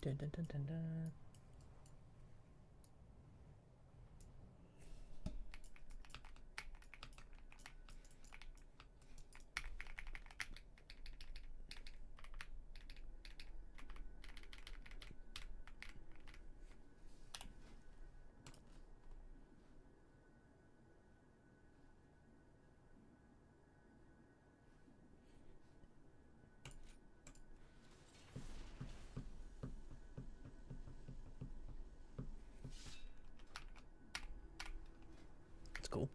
Dun, dun, dun, dun, dun. That's cool.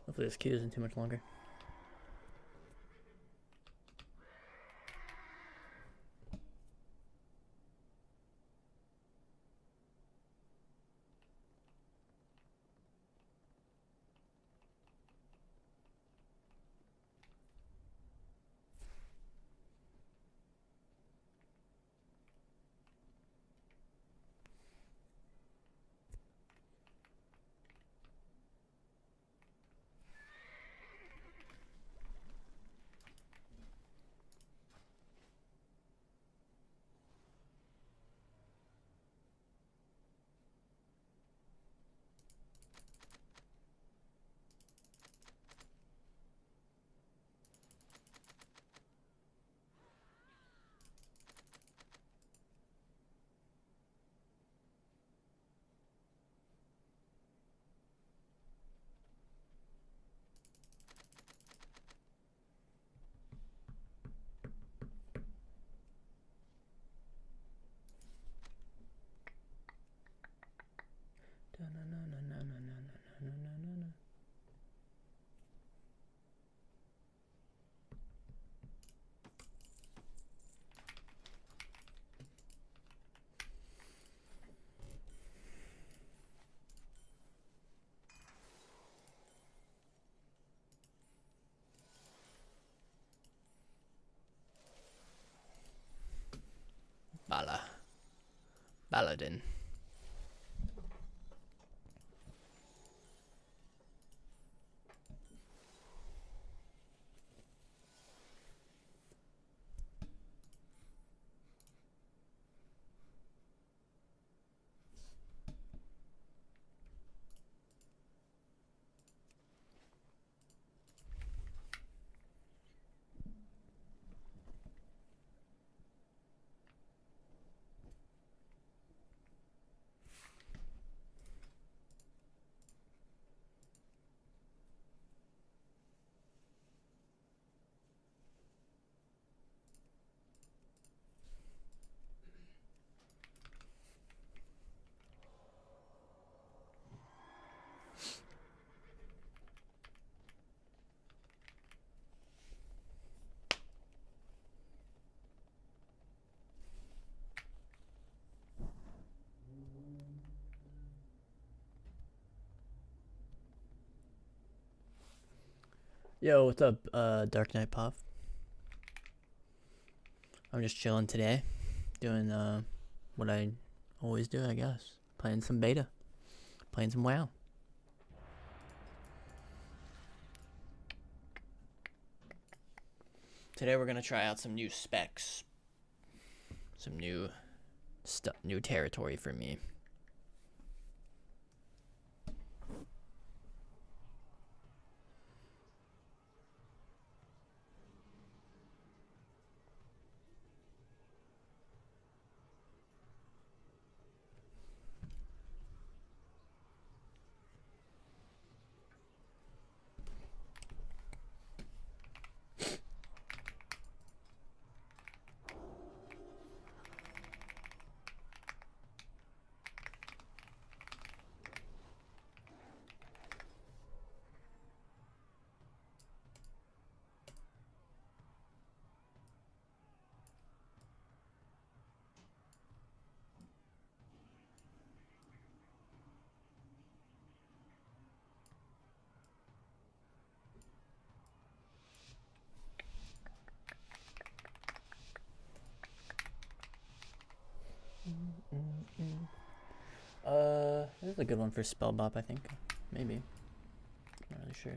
Hopefully this queue isn't too much longer. Baladin. Yo, what's up, Dark Knight Puff? I'm just chilling today, doing what I always do, I guess. Playing some beta, playing some WoW. Today we're gonna try out some new specs, some new territory for me. This is a good one for spell bop, I think. Maybe. Not really sure.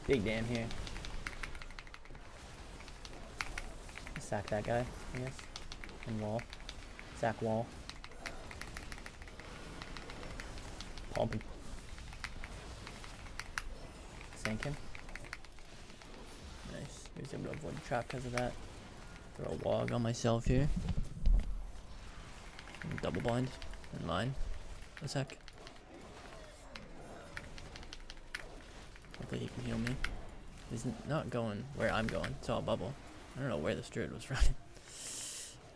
Big damn here. Sack that guy, I guess. And wall. Sack wall. Pump him. Sank him. Nice. He was able to avoid the trap because of that. Throw a wog on myself here. Double blind. In line. A sec. Hopefully he can heal me. He's not going where I'm going. It's all bubble. I don't know where this druid was running.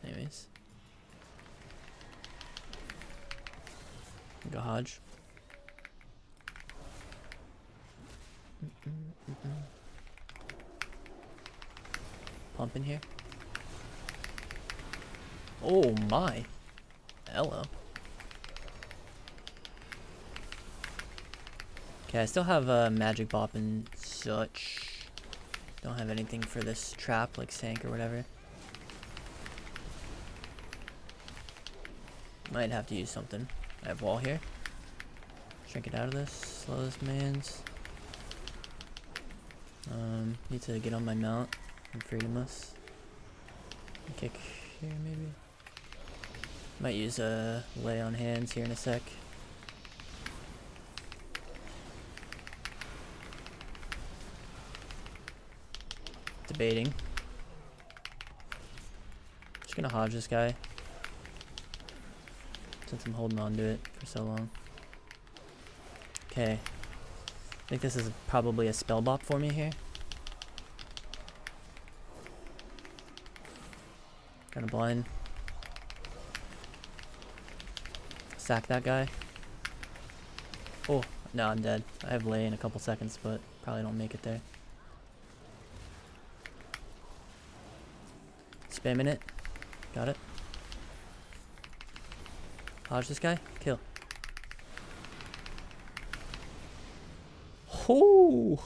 Anyways. Go Hodge. Pump in here. Oh my. Hello. Okay, I still have magic bop and such. Don't have anything for this trap, like sank or whatever. Might have to use something. I have wall here. Shrink it out of this. Slow this man's. Need to get on my mount and freedomless. Kick here maybe. Might use a lay on hands here in a sec. Debating. Just gonna Hodge this guy since I'm holding on to it for so long. Okay. I think this is probably a spell bop for me here. Gonna blind. Sack that guy. Oh, no, I'm dead. I have lay in a couple seconds, but probably don't make it there. Spamming it. Got it. Hodge this guy. Kill. Oh!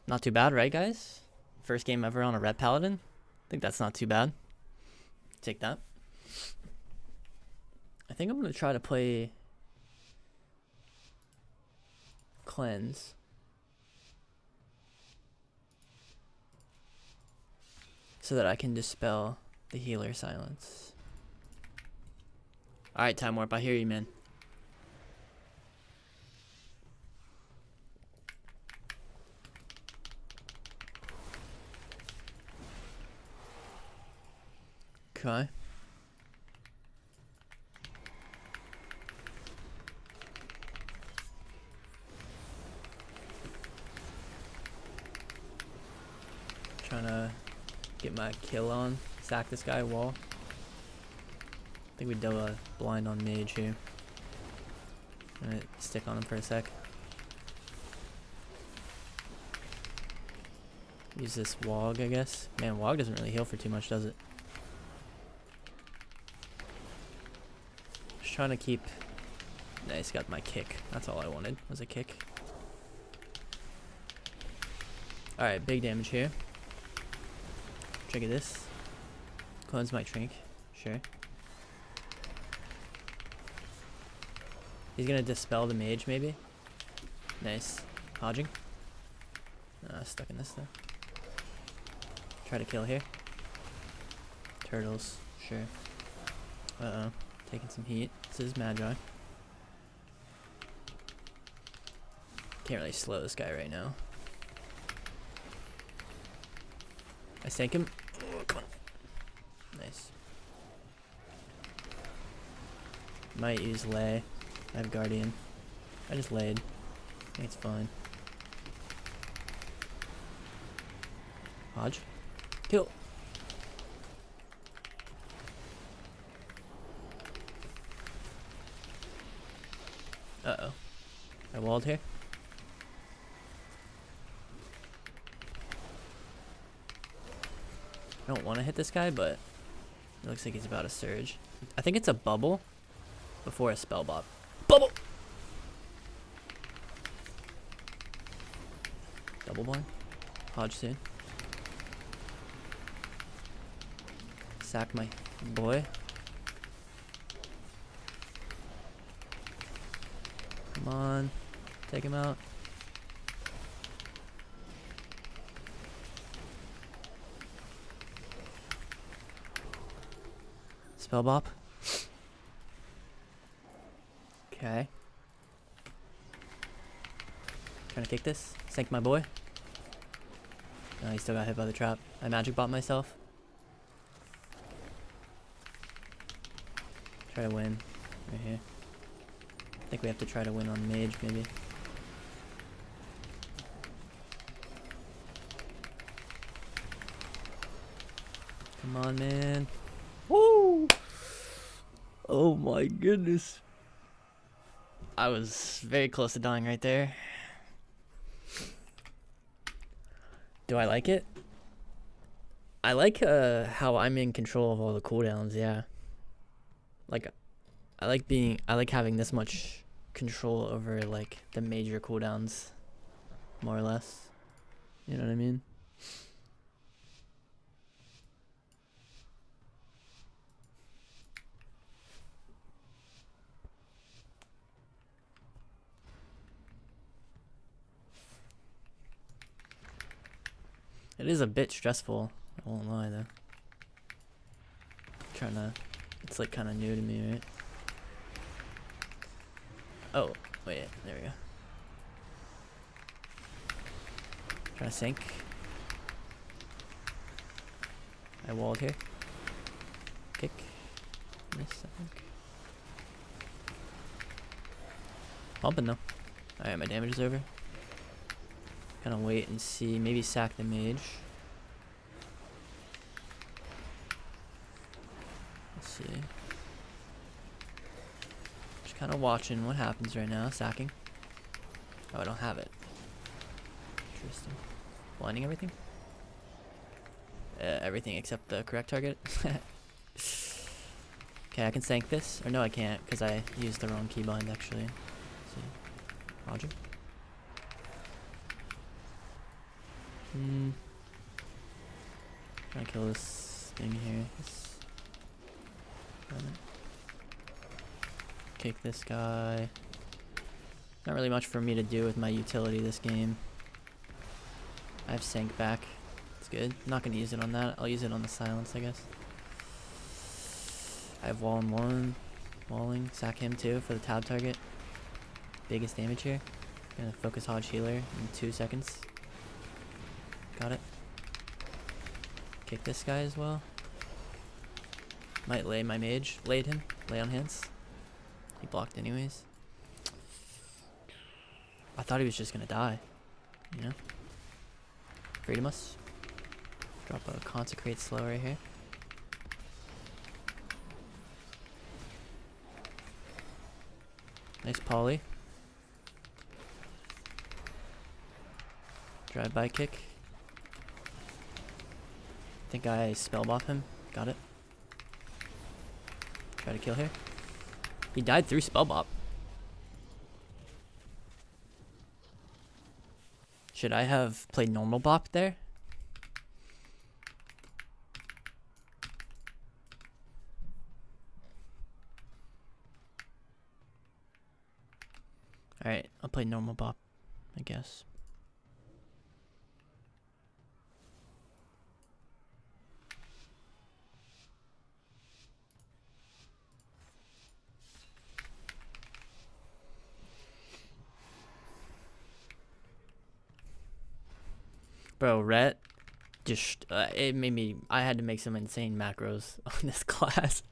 Not too bad, right, guys? First game ever on a red paladin. I think that's not too bad. Take that. I think I'm going to try to play Cleanse. So that I can dispel the healer silence. Alright, Time Warp, I hear you, man. Okay. Trying to get my kill on. Sack this guy, wall. I think we do a blind on mage here. I'm gonna stick on him for a sec. Use this Wog, I guess. Man, Wog doesn't really heal for too much, does it? Just trying to keep... Nice, got my kick. That's all I wanted, was a kick. Alright, big damage here. Trigger this. Cleanse my Trink. Sure. He's gonna dispel the mage, maybe. Nice. Hodging. Stuck in this though. Try to kill here. Turtles. Sure. Uh-oh. Taking some heat. This is Magi. Can't really slow this guy right now. I sank him. Oh, come on. Nice. Might use lay. I have guardian. I just laid. I think it's fine. Hodge. Kill. Uh-oh. I walled here. I don't want to hit this guy, but it looks like he's about to surge. I think it's a bubble before a spell bop. Bubble! Double blind. Hodge soon. Sack my boy. Come on. Take him out. Spell bop. Okay. Trying to kick this. Sank my boy. No, he still got hit by the trap. I magic bot myself. Try to win. Right here. I think we have to try to win on mage, maybe. Come on, man. Woo! Oh my goodness. I was very close to dying right there. Do I like it? I like how I'm in control of all the cooldowns, yeah. Like, I like having this much control over, like, the major cooldowns, more or less. You know what I mean? It is a bit stressful, I won't lie though. It's like kind of new to me, right? Oh, wait, there we go. Trying to sink. I walled here. Kick. Miss, I think. Pumping though. Alright, my damage is over. Kind of wait and see. Maybe sack the mage. Let's see. Just kind of watching what happens right now. Sacking. Oh, I don't have it. Interesting. Blinding everything? Everything except the correct target. Okay, I can sank this. Or no, I can't because I used the wrong keybind actually. Let's see. Roger. Trying to kill this thing here. Kick this guy. Not really much for me to do with my utility this game. I have sank back. It's good. I'm not going to use it on that. I'll use it on the silence, I guess. I have wall in one. Walling. Sack him too for the tab target. Biggest damage here. Gonna focus Hodge healer in 2 seconds. Got it. Kick this guy as well. Might lay my mage. Laid him. Lay on hands. He blocked anyways. I thought he was just gonna die. You know? Freedom us. Drop a consecrate slow right here. Nice poly. Drive-by kick. Think I spell bop him. Got it. Try to kill here. He died through spell bop. Should I have played normal bop there? Alright, I'll play normal bop, I guess. Bro, Rhett just it made me. I had to make some insane macros on this class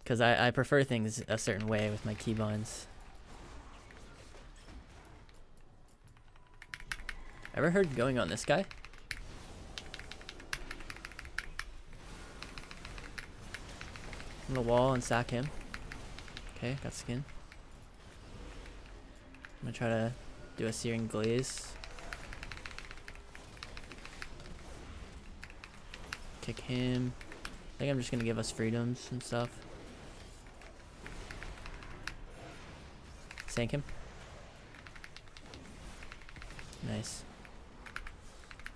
because I prefer things a certain way with my keybinds. Ever heard going on this guy? On the wall and sack him. Okay, got skin. I'm gonna try to do a searing glaze. Kick him. I think I'm just gonna give us freedoms and stuff. Sank him. Nice.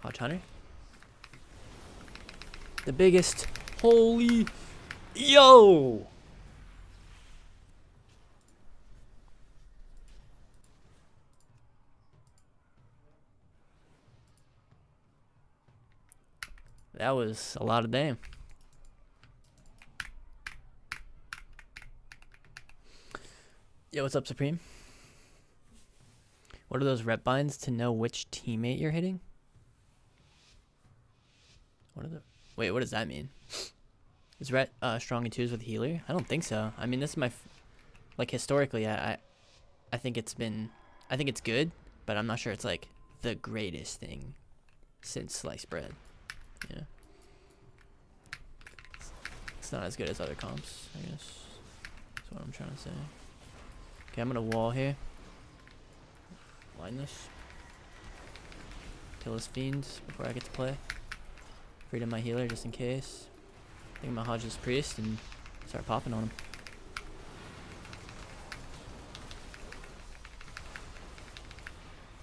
Hodge Hunter. The biggest. Holy. Yo! That was a lot of damn. Yo, what's up, Supreme? What are those rep binds to know which teammate you're hitting? What are the... Wait, what does that mean? Is Rhett strong in twos with healer? I don't think so. I mean, this is my... Like, historically, I think it's been... I think it's good, but I'm not sure it's, like, the greatest thing since sliced bread. Yeah. It's not as good as other comps, I guess. That's what I'm trying to say. Okay, I'm gonna wall here. Line this. Kill his fiends before I get to play. Freedom my healer just in case. I think I'm gonna hodge this priest and start popping on him.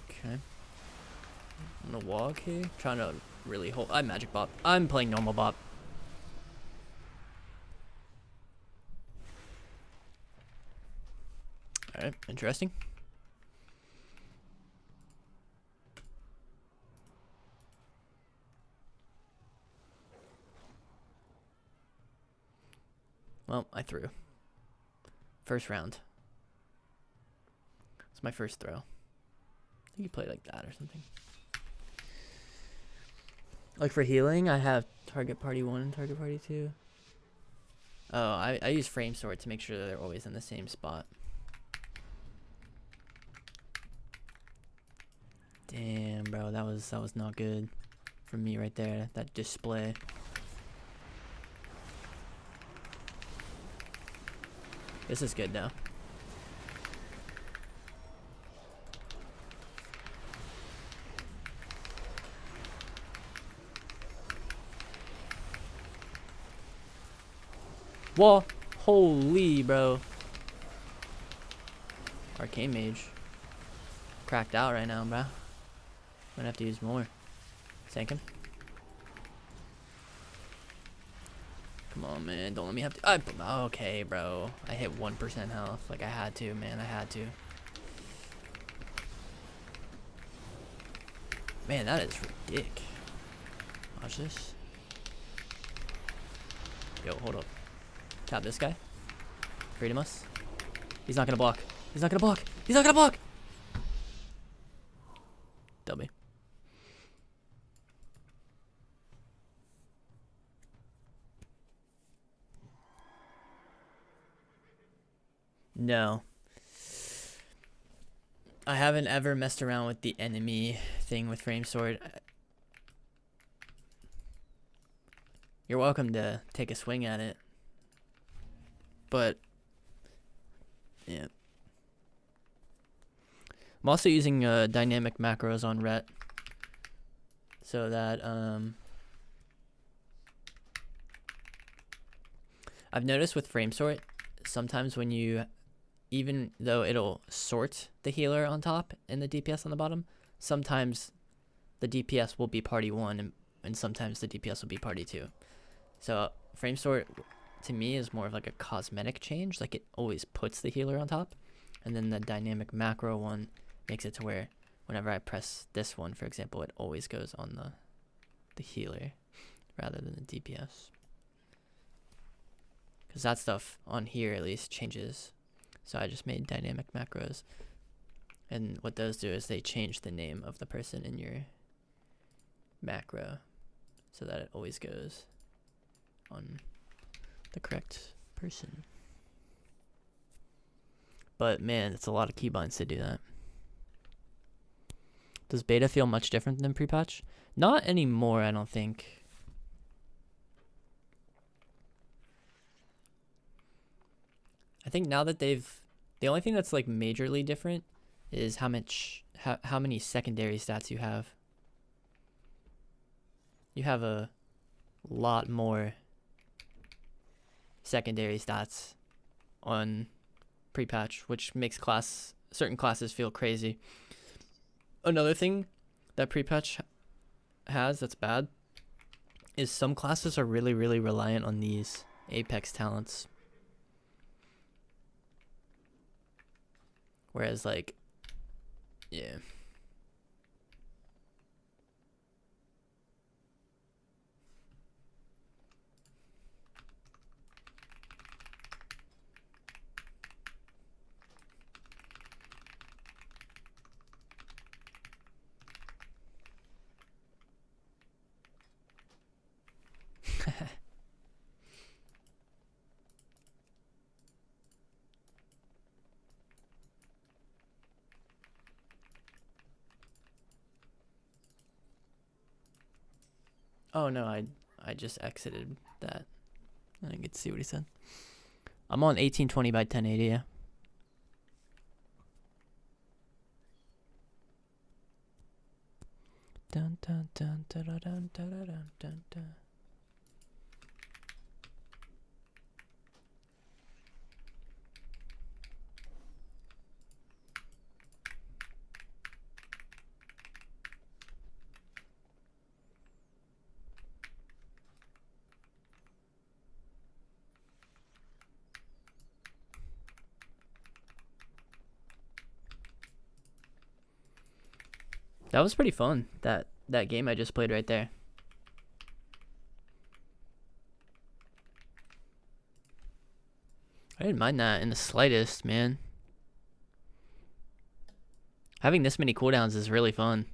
Okay. I'm gonna walk here. Trying to really hold. I'm magic bop. I'm playing normal bop. Alright, interesting. Well, I threw. First round. It's my first throw. I think you play like that or something. Like for healing, I have target party 1 and target party 2. Oh, I use frame sort to make sure that they're always in the same spot. Damn, bro, that was not good for me right there. That display. This is good though. Whoa, holy bro. Arcane Mage. Cracked out right now, bro. Gonna have to use more. Sank him. Come on, man. Don't let me have to. Okay, bro. I hit 1% health. Like, I had to, man. I had to. Man, that is ridiculous. Watch this. Yo, hold up. Tap this guy. Freedom us. He's not gonna block. He's not gonna block. He's not gonna block. Dummy. No. I haven't ever messed around with the enemy thing with frame sword. You're welcome to take a swing at it. But yeah. I'm also using dynamic macros on ret so that I've noticed with frame sort, sometimes when you, even though it'll sort the healer on top and the DPS on the bottom, sometimes the DPS will be party 1 and sometimes the DPS will be party 2. So frame sort to me is more of like a cosmetic change, like it always puts the healer on top, and then the dynamic macro one makes it to where whenever I press this one, for example, it always goes on the healer rather than the DPS. Because that stuff on here at least changes. So I just made dynamic macros. And what those do is they change the name of the person in your macro so that it always goes on the correct person. But man, it's a lot of keybinds to do that. Does beta feel much different than pre-patch? Not anymore, I don't think. I think now that the only thing that's like majorly different is how many secondary stats you have. You have a lot more secondary stats on pre-patch, which makes certain classes feel crazy. Another thing that pre-patch has that's bad is some classes are really, really reliant on these Apex talents. Whereas like, yeah. Oh no, I just exited that. I didn't get to see what he said. I'm on 1820 by 1080, yeah. Dun dun dun dun dun dun dun dun dun. That was pretty fun, that game I just played right there. I didn't mind that in the slightest, man. Having this many cooldowns is really fun.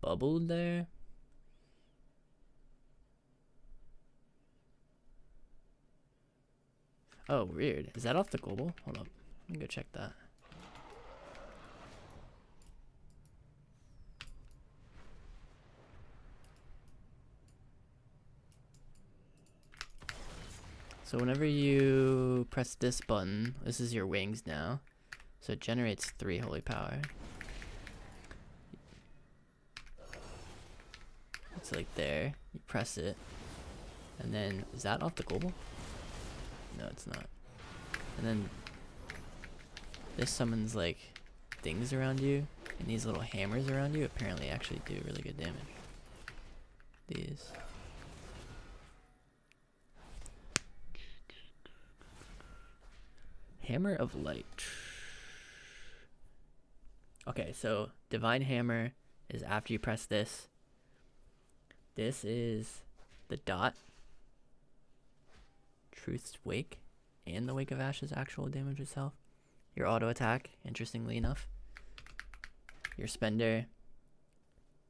Bubbled there. Oh, weird. Is that off the global? Hold up. Let me go check that. So whenever you press this button, this is your wings now. So it generates 3 holy power. It's like there. You press it. And then, is that off the global? No, it's not. And then this summons like things around you, and these little hammers around you apparently actually do really good damage. These. Hammer of Light. Okay, so Divine Hammer is after you press this. This is the dot. Truth's Wake. and the Wake of Ash's actual damage itself. Your auto attack, interestingly enough. Your spender,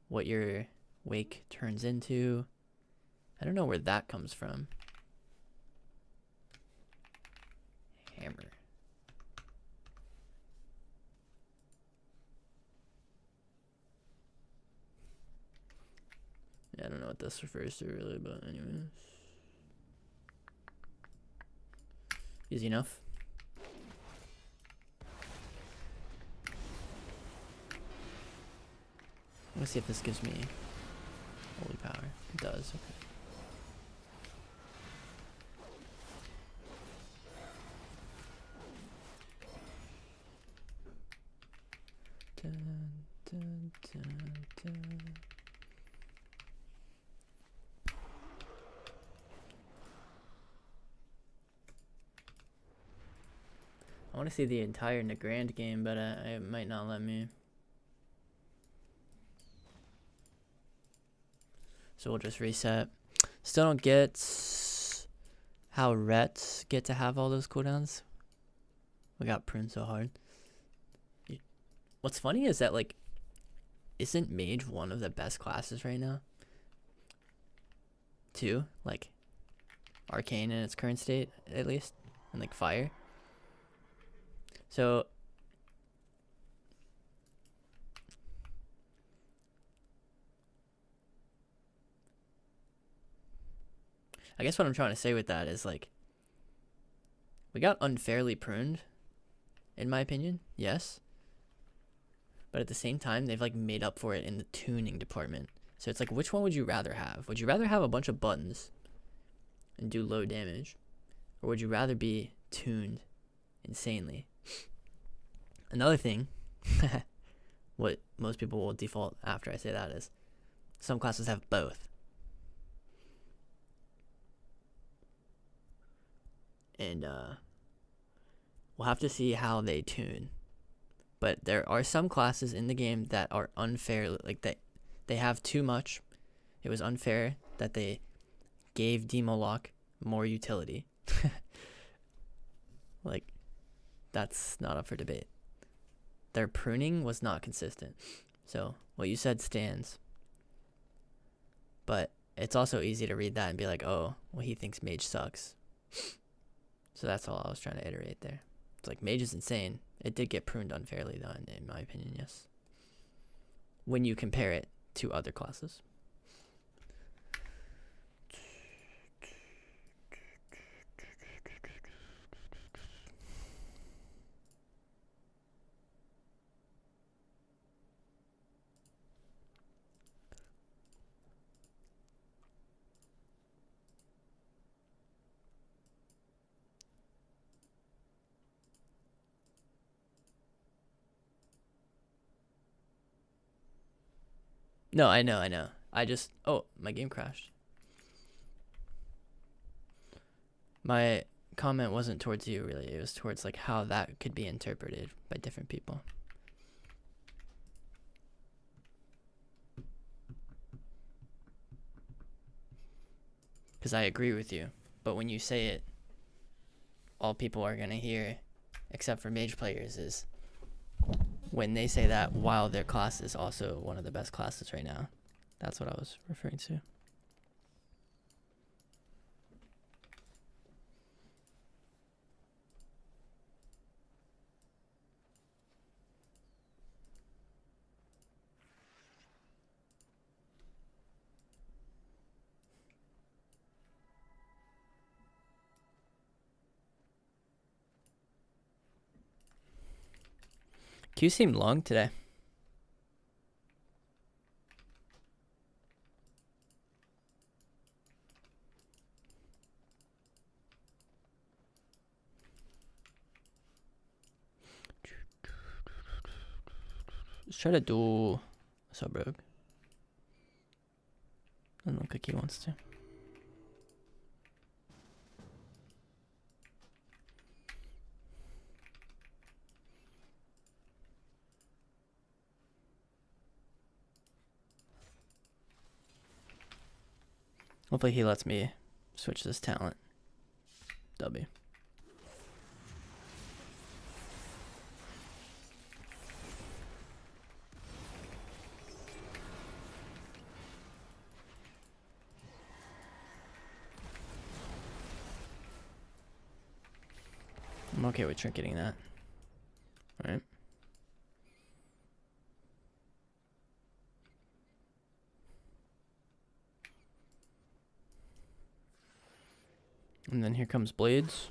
what your wake turns into. I don't know where that comes from. Hammer. Yeah, I don't know what this refers to really, but anyways. Easy enough. Let's see if this gives me holy power. It does, okay. Dun, dun, dun, dun. I want to see the entire Nagrand game, but it might not let me. So we'll just reset. Still don't get how Rets get to have all those cooldowns. We got pruned so hard. What's funny is that, like, isn't Mage one of the best classes right now? Two, like, Arcane in its current state, at least, and like Fire. So I guess what I'm trying to say with that is, like, we got unfairly pruned, in my opinion, yes. But at the same time, they've, like, made up for it in the tuning department. So it's like, which one would you rather have? Would you rather have a bunch of buttons and do low damage? Or would you rather be tuned insanely? Another thing, what most people will default after I say that is, some classes have both. And we'll have to see how they tune. But there are some classes in the game that are unfair, like they have too much. It was unfair that they gave Demo Lock more utility. Like, that's not up for debate. Their pruning was not consistent. So what you said stands. But it's also easy to read that and be like, oh, well, he thinks Mage sucks. So that's all I was trying to iterate there. It's like, Mage is insane. It did get pruned unfairly, though, in my opinion, yes. When you compare it to other classes. No, I know. Oh, my game crashed. My comment wasn't towards you, really. It was towards, like, how that could be interpreted by different people. Because I agree with you. But when you say it, all people are going to hear, except for Mage players, is when they say that while their class is also one of the best classes right now. That's what I was referring to. Q seemed long today. Let's try to duel sub rogue. I don't look like he wants to. Hopefully he lets me switch this talent. W. okay with trinketing that. All right. And then here comes Blades.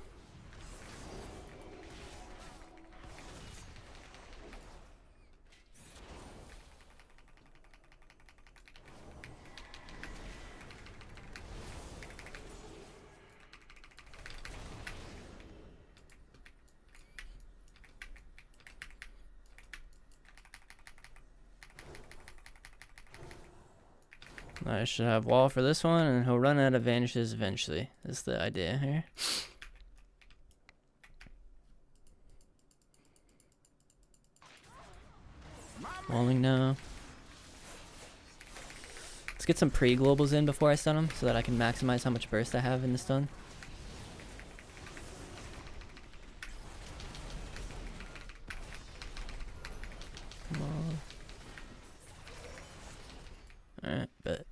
I should have wall for this one, and he'll run out of vanishes eventually. Is the idea here. Walling now. Let's get some pre-globals in before I stun him, so that I can maximize how much burst I have in the stun. Come on. Alright, bet.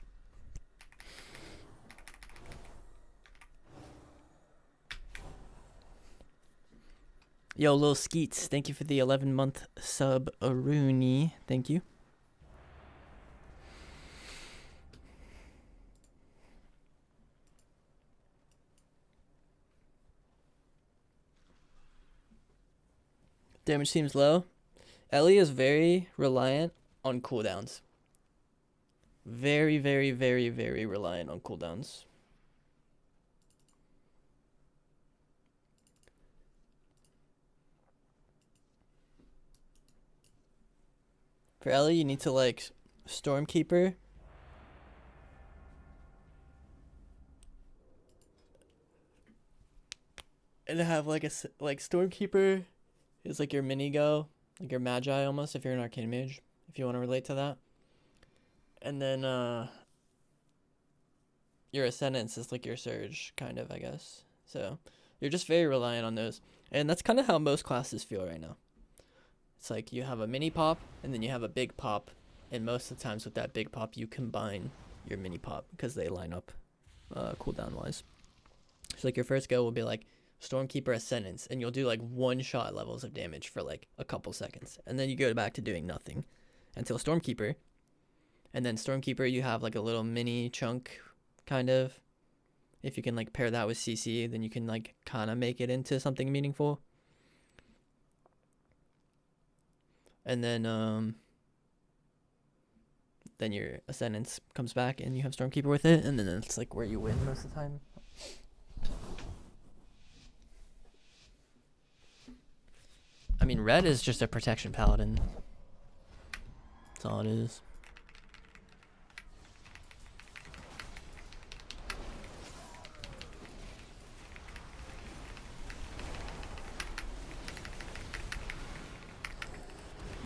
Yo, Lil Skeets, thank you for the 11-month sub, Rooney. Thank you. Damage seems low. Ellie is very reliant on cooldowns. Very, very, very, very reliant on cooldowns. For Ellie, you need to like Stormkeeper. And have like a Stormkeeper is like your mini go, like your Magi almost if you're an Arcane Mage, if you want to relate to that. And then your Ascendance is like your Surge, kind of, I guess. So you're just very reliant on those. And that's kind of how most classes feel right now. It's like you have a mini pop, and then you have a big pop. And most of the times with that big pop, you combine your mini pop because they line up cooldown-wise. So like your first go will be like Stormkeeper Ascendance, and you'll do like one-shot levels of damage for like a couple seconds. And then you go back to doing nothing until Stormkeeper. And then Stormkeeper, you have like a little mini chunk, kind of. If you can like pair that with CC, then you can like kind of make it into something meaningful. And then your Ascendance comes back and you have Stormkeeper with it, and then it's like where you win most of the time. I mean, red is just a protection paladin. That's all it is.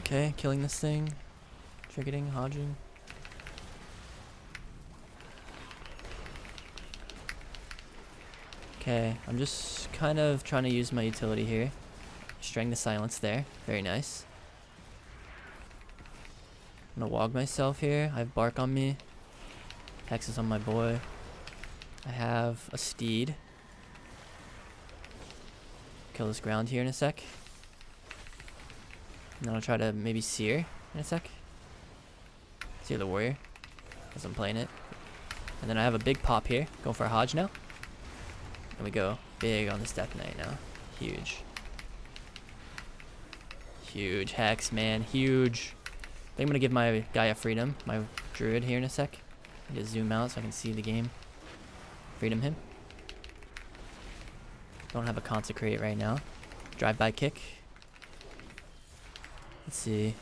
Okay, killing this thing. Tricketing, hodging. Okay, I'm just kind of trying to use my utility here. String the silence there. Very nice. I'm gonna wog myself here. I have bark on me. Hex is on my boy. I have a steed. Kill this ground here in a sec. And then I'll try to maybe sear in a sec. Sear the warrior as I'm playing it. And then I have a big pop here. Going for a hodge now. And we go big on this Death Knight now. Huge. Huge hex, man. Huge. I think I'm going to give my guy a freedom. My druid here in a sec. I need to zoom out so I can see the game. Freedom him. Don't have a consecrate right now. Drive-by kick. Let's see.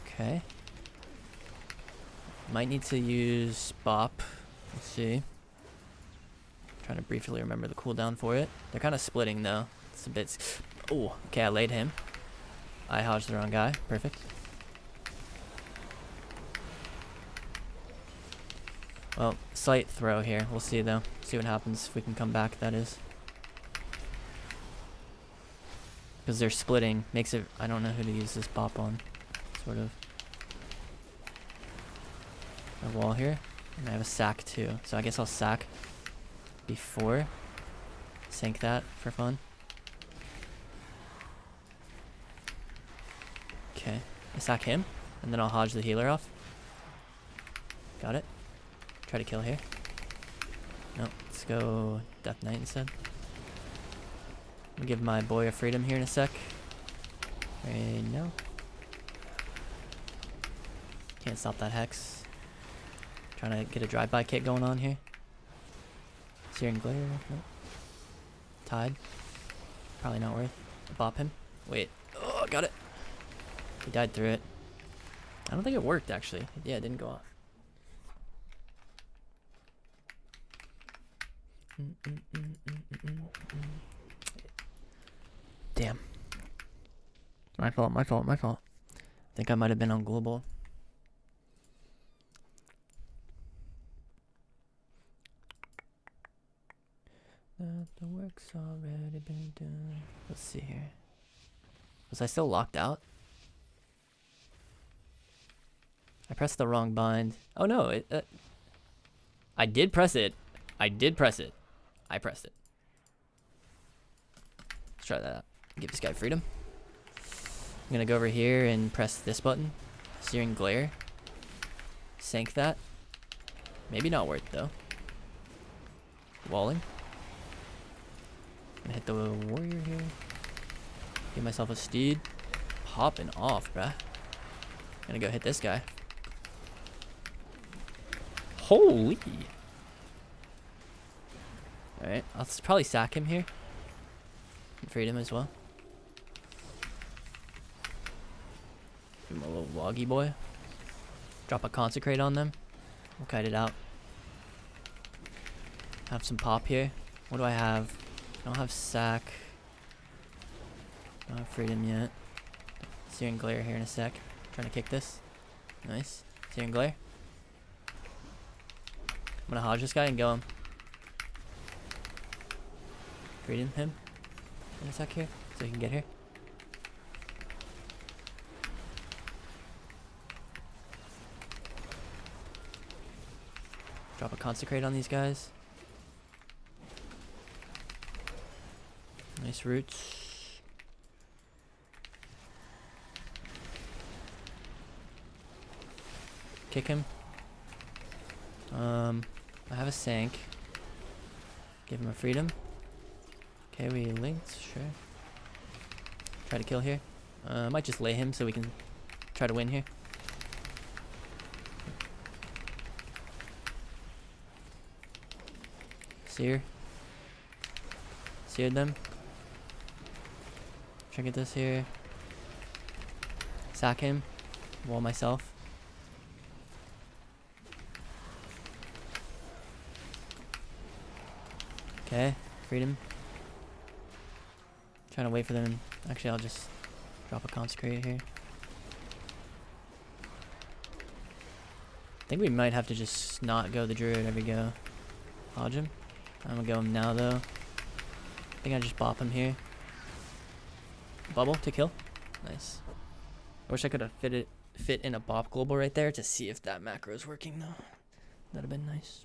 Okay. Might need to use Bop. Let's see. Trying to briefly remember the cooldown for it. They're kind of splitting though. It's a bit. Oh, okay. I laid him. I hodged the wrong guy. Perfect. Well, slight throw here. We'll see though. See what happens if we can come back. That is. Because they're splitting. Makes it. I don't know who to use this Bop on. Sort of. A wall here. And I have a sack too. So I guess I'll sack before. Sink that for fun. Okay. I sack him, and then I'll Hodge the healer off. Got it. Try to kill here. No, let's go Death Knight instead. I'll give my boy a freedom here in a sec. Right now. Can't stop that Hex. Trying to get a drive-by kit going on here. Searing Glare. Nope. Tide. Probably not worth. Bop him. Wait. Oh, got it. He died through it. I don't think it worked, actually. Yeah, it didn't go off. Damn. My fault, my fault, my fault. I think I might have been on global. That the work's already been done. Let's see here. Was I still locked out? I pressed the wrong bind. Oh no, I did press it. I did press it. I pressed it. Let's try that out. Give this guy freedom. I'm gonna go over here and press this button. Searing Glare. Sank that. Maybe not worth though. Walling. Gonna hit the warrior here. Give myself a steed. Popping off, bruh. Gonna go hit this guy. Holy. Alright, I'll probably sack him here. Freedom as well. Give him a little loggy boy. Drop a consecrate on them. We'll kite it out. Have some pop here. What do I have? I don't have sack. Don't have freedom yet. Searing Glare here in a sec. Trying to kick this. Nice. Searing Glare. I'm gonna Hodge this guy and go him. Freedom him in a sec here so he can get here. Drop a consecrate on these guys. Nice roots. Kick him. I have a sank. Give him a freedom. Okay, we linked, sure. Try to kill here. I might just lay him so we can try to win here. Sear. Seared them. Try to get this here. Sack him. Wall myself. Okay, freedom. Trying to wait for them. Actually, I'll just drop a consecrate here. I think we might have to just not go the druid every go. Hodge him. I'm gonna go him now though. I think I just bop him here. Bubble to kill. Nice. I wish I could have fit in a bop global right there to see if that macro is working though. That'd have been nice.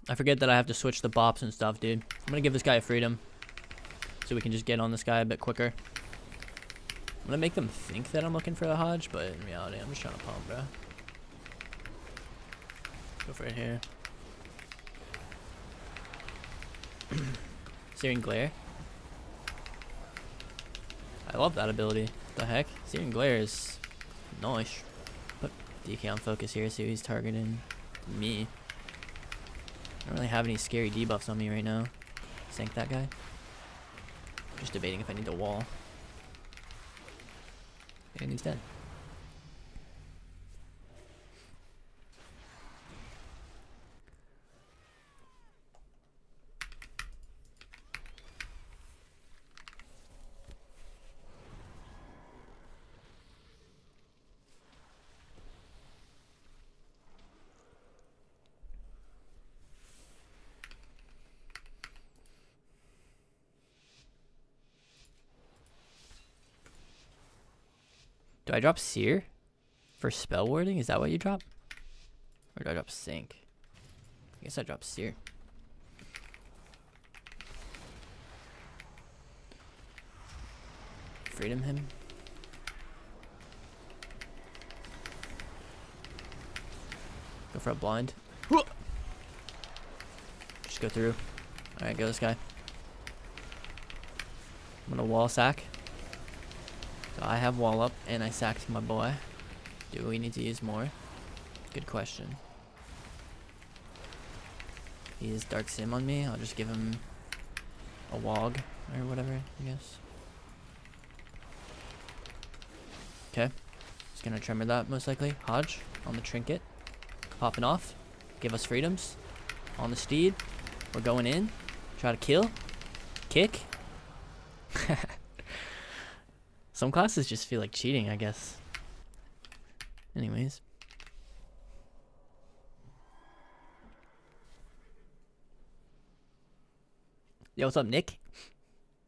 I forget that I have to switch the bops and stuff, dude. I'm gonna give this guy a freedom so we can just get on this guy a bit quicker. I'm gonna make them think that I'm looking for the Hodge, but in reality, I'm just trying to pump, bro. Go for it here. Searing Glare. I love that ability. What the heck? Searing Glare is nice. Put DK on focus here, so he's targeting me. I don't really have any scary debuffs on me right now. Sank that guy. Just debating if I need to wall. And he's dead. Do I drop Seer for spell warding? Is that what you drop? Or do I drop Sync? I guess I drop Seer. Freedom him. Go for a blind. Just go through. Alright, go this guy. I'm gonna wall sack. So I have wall up and I sacked my boy. Do we need to use more? Good question. He is Dark Sim on me. I'll just give him a wog or whatever, I guess. Okay. He's gonna tremor that most likely. Hodge on the trinket. Popping off. Give us freedoms. On the steed. We're going in. Try to kill. Kick. Some classes just feel like cheating, I guess. Anyways. Yo, what's up, Nick?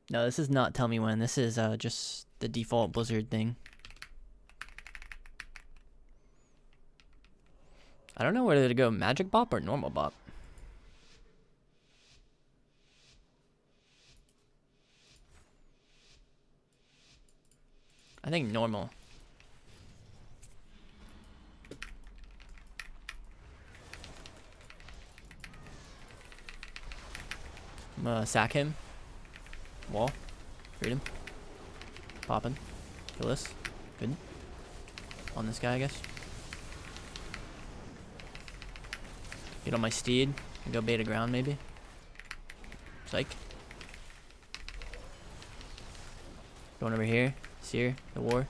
No, this is not Tell Me When. This is just the default Blizzard thing. I don't know whether to go Magic Bop or Normal Bop. I think normal. I'm gonna sack him. Wall. Freedom. Poppin'. Kill this. Good. On this guy, I guess. Get on my steed and go beta ground, maybe. Psych. Going over here. Seer, the war.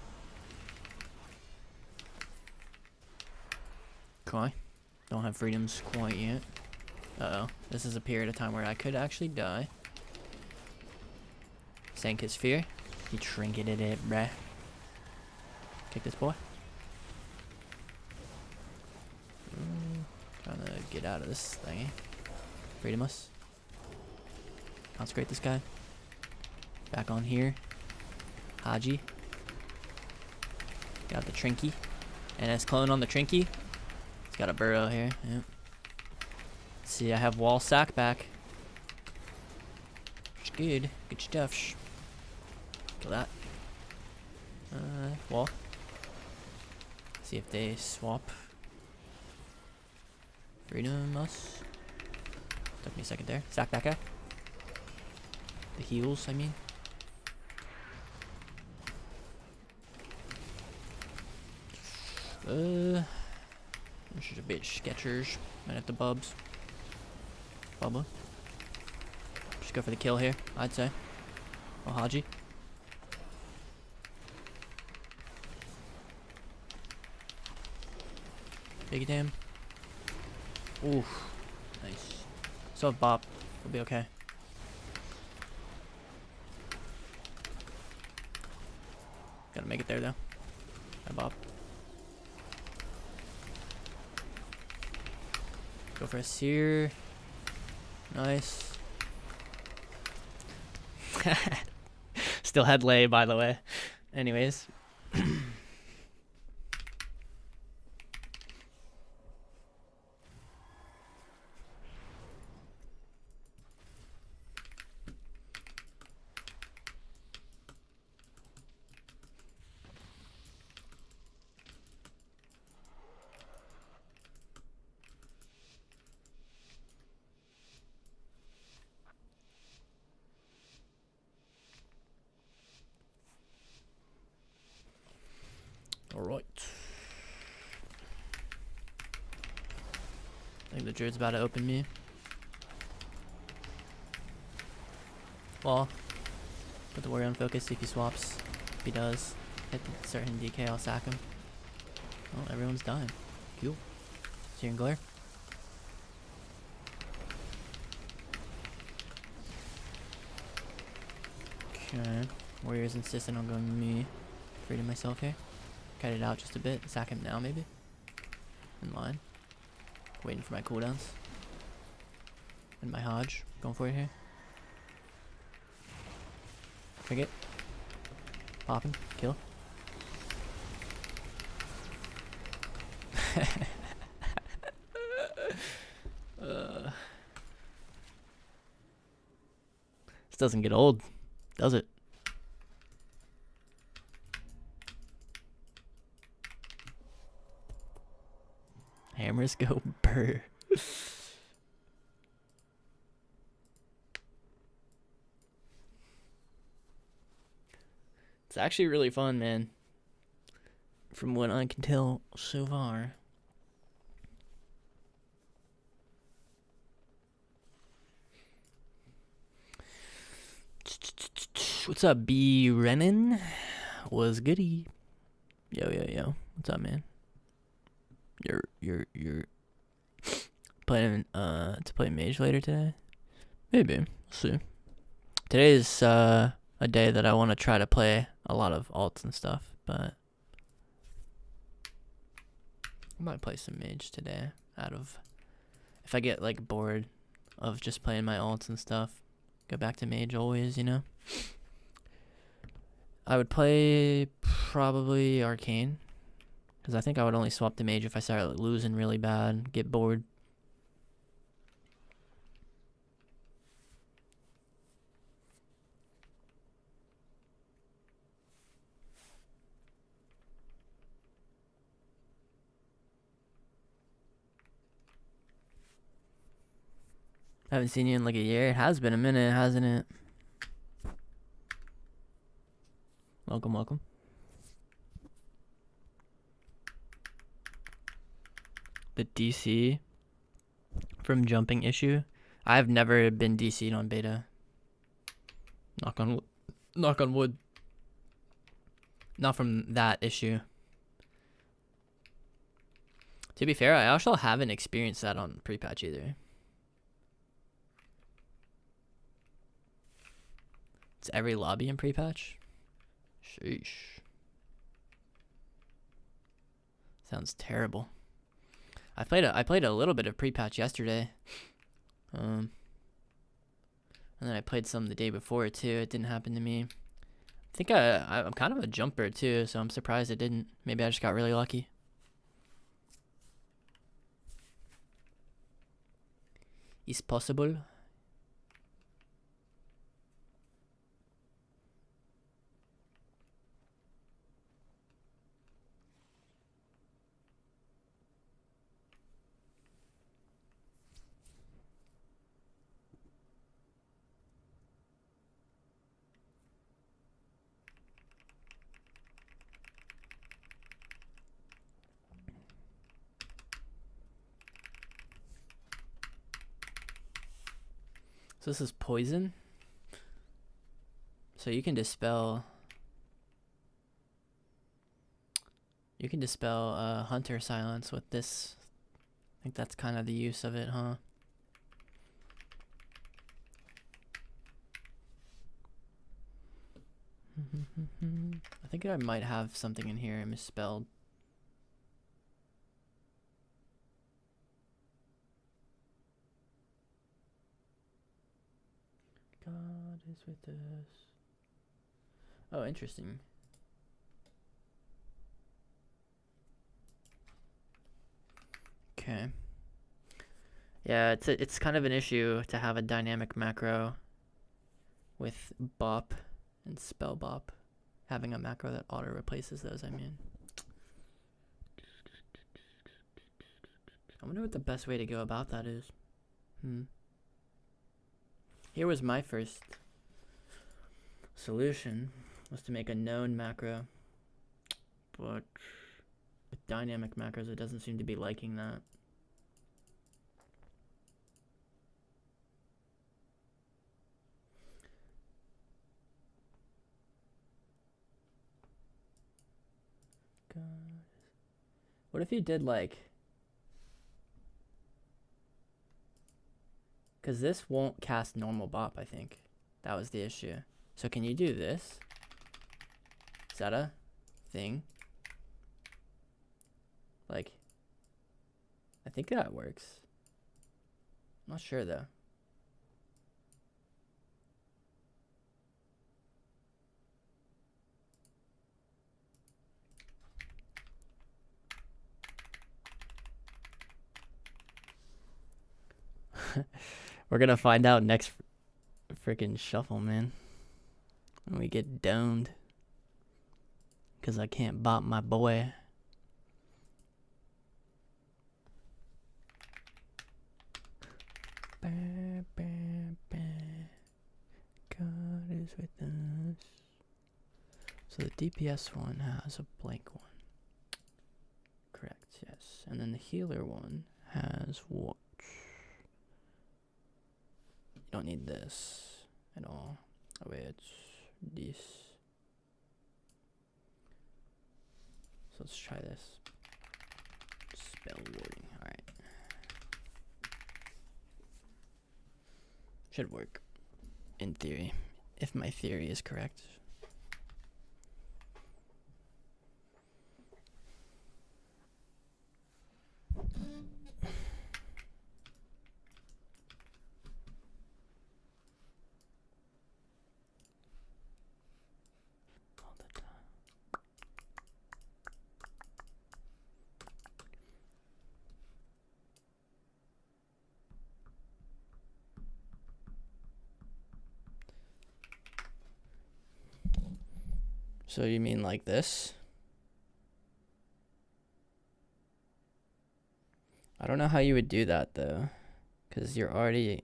Okay. Don't have freedoms quite yet. Uh-oh. This is a period of time where I could actually die. Sank his fear. He trinketed it, bruh. Kick this boy. Trying to get out of this thingy. Freedom us. Consecrate this guy. Back on here. Haji. Got the Trinky. NS clone on the Trinky. He's got a burrow here. Yep. See, I have wall sack back. It's good. Good stuff. Kill that. Wall. See if they swap. Freedom us. Took me a second there. Sack that guy. The heals, I mean. This is a bit sketchers. Might have to bubs. Bubba. Just go for the kill here, I'd say. Oh, Haji. Big damn. Oof. Nice. So Bop. We'll be okay. Gotta make it there though. Hi, Bob. Go for a seer. Nice. Still had lay, by the way. Anyways. Alright. I think the Druid's about to open me. Well, put the warrior on focus, see if he swaps. If he does, start hitting DK, I'll sack him. Oh, everyone's dying. Cool. Seer and glare. Okay. Warrior's insistent on going me. Freedom myself here. Cut it out just a bit. Sack him now, maybe. In line. Waiting for my cooldowns. And my Hodge. Going for it here. Trig it. Popping. Kill. This doesn't get old, does it? Hammers go burr. It's actually really fun, man. From what I can tell so far. What's up, B. Renan? Was goody? Yo. What's up, man? You're planning to play Mage later today? Maybe. We'll see. Today is a day that I want to try to play a lot of alts and stuff, but I might play some Mage today. If I get like bored of just playing my alts and stuff, go back to Mage always, you know. I would play probably Arcane, because I think I would only swap to Mage if I started losing really bad, get bored. I haven't seen you in like a year. It has been a minute, hasn't it? Welcome. The DC from jumping issue. I've never been DC'd on beta. Knock on wood. Not from that issue. To be fair, I also haven't experienced that on pre-patch either. It's every lobby in pre-patch? Sheesh. Sounds terrible. I played a little bit of pre-patch yesterday. And then I played some the day before too. It didn't happen to me. I think I'm kind of a jumper too, so I'm surprised it didn't. Maybe I just got really lucky. It's possible. So this is poison. So you can dispel Hunter Silence with this. I think that's kind of the use of it, huh? I think I might have something in here I misspelled. God is with us. Oh, interesting. Okay. Yeah, it's kind of an issue to have a dynamic macro with bop and spell bop. Having a macro that auto replaces those, I mean. I wonder what the best way to go about that is. Here was my first solution, was to make a known macro, but with dynamic macros it doesn't seem to be liking that. God. What if you did like, because this won't cast normal bop, I think. That was the issue. So can you do this? Is that a thing? Like, I think that works. I'm not sure though. We're gonna find out next freaking shuffle, man. When we get domed. Because I can't bop my boy. God is with us. So the DPS one has a blank one. Correct, yes. And then the healer one has what? You don't need this at all. Oh wait, it's this. So let's try this. Spell warding, alright. Should work. In theory. If my theory is correct. So you mean like this? I don't know how you would do that though, because you're already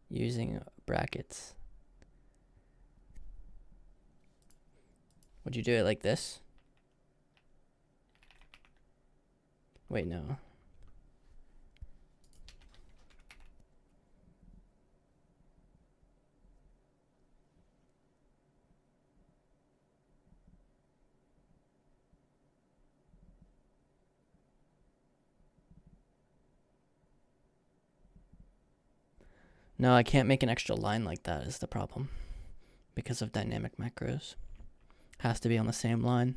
using brackets. Would you do it like this? Wait, no. No, I can't make an extra line like that is the problem. Because of dynamic macros. Has to be on the same line.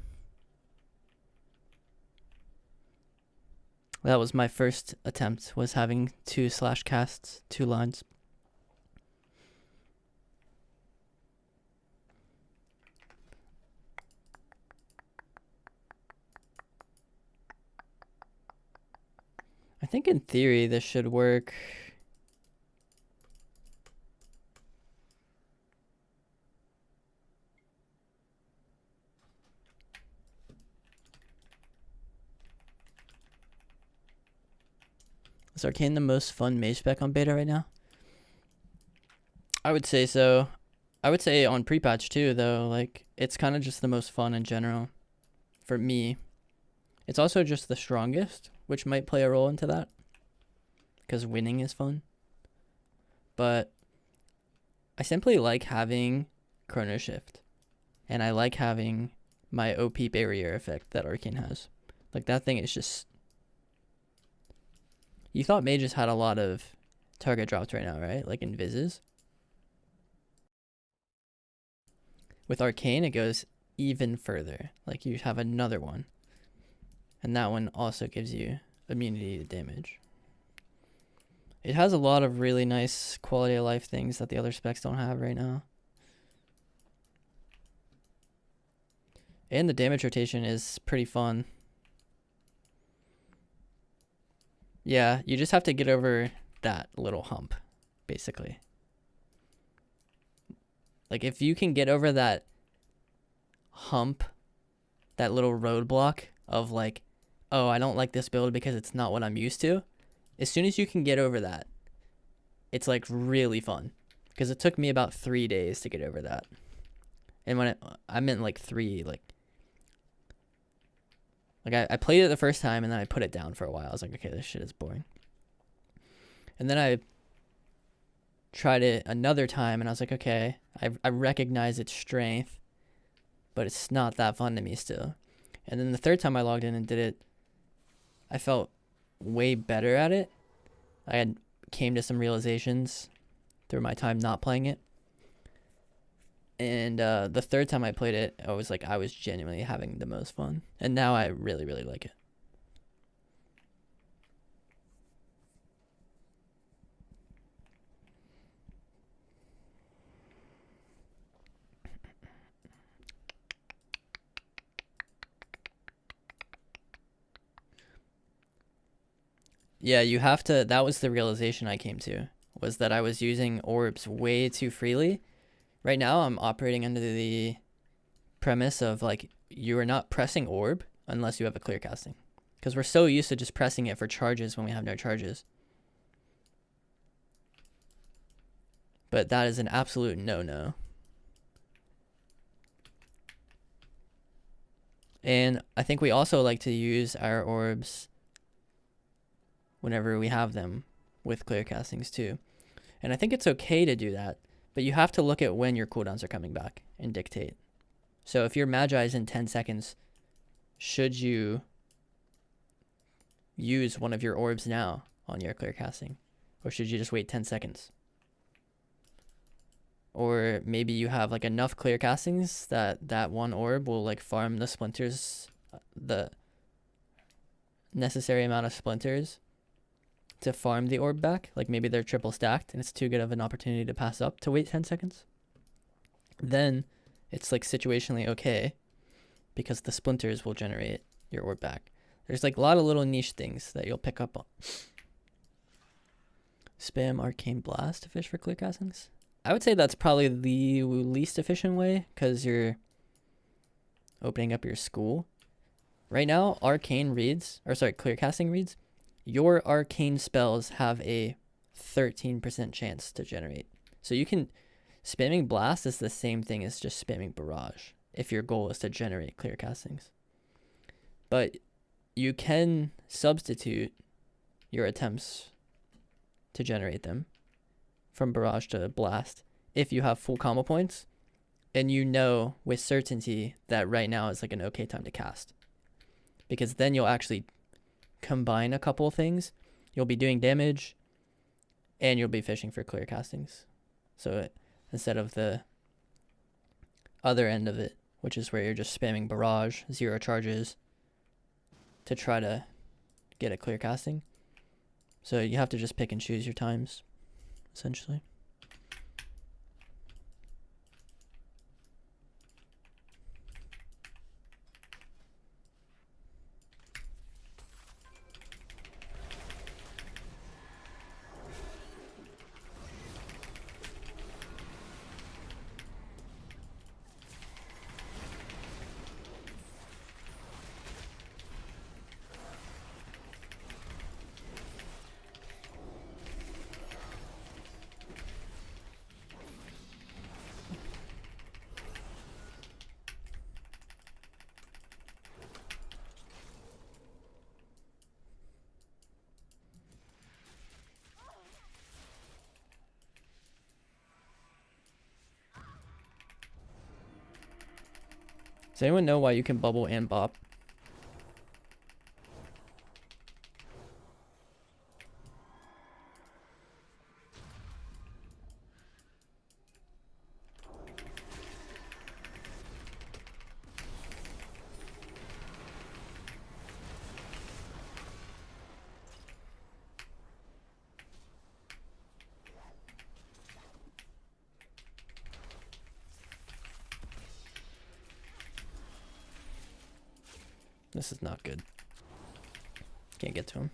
That was my first attempt, was having two slash casts, 2 lines. I think in theory this should work. Is Arcane the most fun mage spec on beta right now? I would say so. I would say on pre-patch too, though. Like, it's kind of just the most fun in general. For me. It's also just the strongest, which might play a role into that. Because winning is fun. But I simply like having Chrono Shift. And I like having my OP barrier effect that Arcane has. Like, that thing is just... You thought mages had a lot of target drops right now, right? Like Invises. With Arcane, it goes even further. Like, you have another one. And that one also gives you immunity to damage. It has a lot of really nice quality of life things that the other specs don't have right now. And the damage rotation is pretty fun. Yeah, you just have to get over that little hump, basically. Like, if you can get over that hump, that little roadblock of like, oh, I don't like this build because it's not what I'm used to. As soon as you can get over that, it's like really fun. Because it took me about 3 days to get over that. And when I meant like 3, like I played it the first time and then I put it down for a while. I was like, okay, this shit is boring. And then I tried it another time and I was like, okay, I recognize its strength, but it's not that fun to me still. And then the third time I logged in and did it, I felt way better at it. I had came to some realizations through my time not playing it. And the third time I played it, I was like, I was genuinely having the most fun. And now I really, really like it. Yeah, you have to. That was the realization I came to, was that I was using orbs way too freely. Right now, I'm operating under the premise of like, you are not pressing orb unless you have a clear casting, because we're so used to just pressing it for charges when we have no charges. But that is an absolute no-no. And I think we also like to use our orbs whenever we have them with clear castings too. And I think it's okay to do that, but you have to look at when your cooldowns are coming back and dictate. So if your Magi is in 10 seconds, should you use one of your orbs now on your clear casting? Or should you just wait 10 seconds? Or maybe you have like enough clear castings that one orb will like farm the splinters, the necessary amount of splinters to farm the orb back. Like maybe they're triple stacked and it's too good of an opportunity to pass up to wait 10 seconds. Then it's like situationally okay, because the splinters will generate your orb back. There's like a lot of little niche things that you'll pick up on. Spam Arcane Blast to fish for clear castings. I would say that's probably the least efficient way, because you're opening up your school. Right now, clear casting reads, your arcane spells have a 13% chance to generate. So you can, spamming blast is the same thing as just spamming barrage if your goal is to generate clear castings. But you can substitute your attempts to generate them from barrage to blast if you have full combo points and you know with certainty that right now is like an okay time to cast, because then you'll actually combine a couple of things. You'll be doing damage and you'll be fishing for clear castings. So instead of the other end of it, which is where you're just spamming barrage, 0 charges to try to get a clear casting. So you have to just pick and choose your times, essentially. Does anyone know why you can bubble and bop? This is not good. Can't get to him.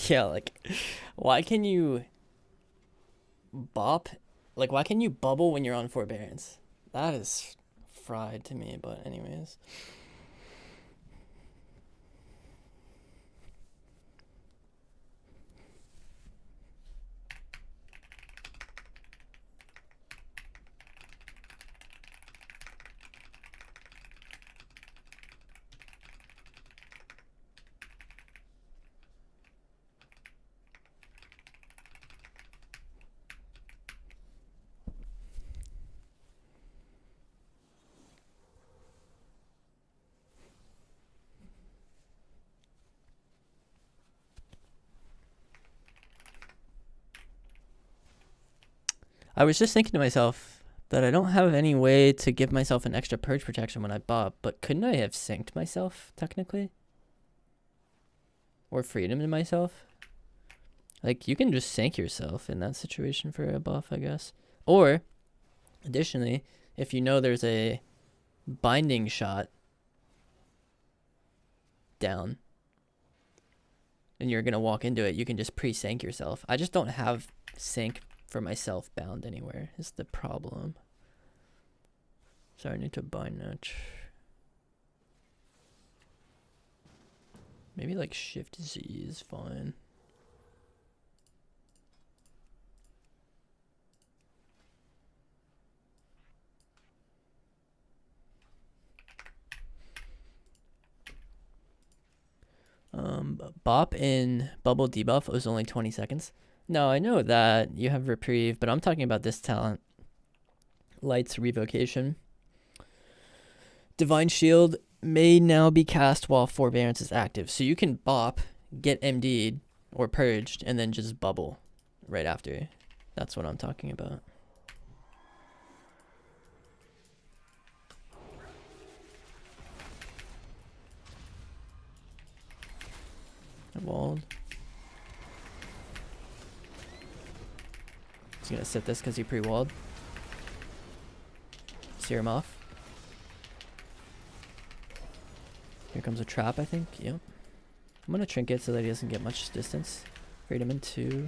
Yeah, like, why can you bop? Like, why can you bubble when you're on forbearance? That is fried to me, but anyways. I was just thinking to myself that I don't have any way to give myself an extra purge protection when I bop, but couldn't I have synced myself, technically? Or freedom to myself? Like, you can just sync yourself in that situation for a buff, I guess. Or, additionally, if you know there's a binding shot down and you're going to walk into it, you can just pre-sync yourself. I just don't have sync for myself bound anywhere is the problem. So I need to bind that. Maybe like Shift Z is fine. Bop in bubble debuff was only 20 seconds. No, I know that you have reprieve, but I'm talking about this talent. Light's revocation. Divine Shield may now be cast while Forbearance is active. So you can bop, get MD'd or purged, and then just bubble right after. That's what I'm talking about. I walled. He's gonna sit this because he pre-walled. Steer him off. Here comes a trap, I think. Yep. I'm gonna trinket so that he doesn't get much distance. Freedom in 2.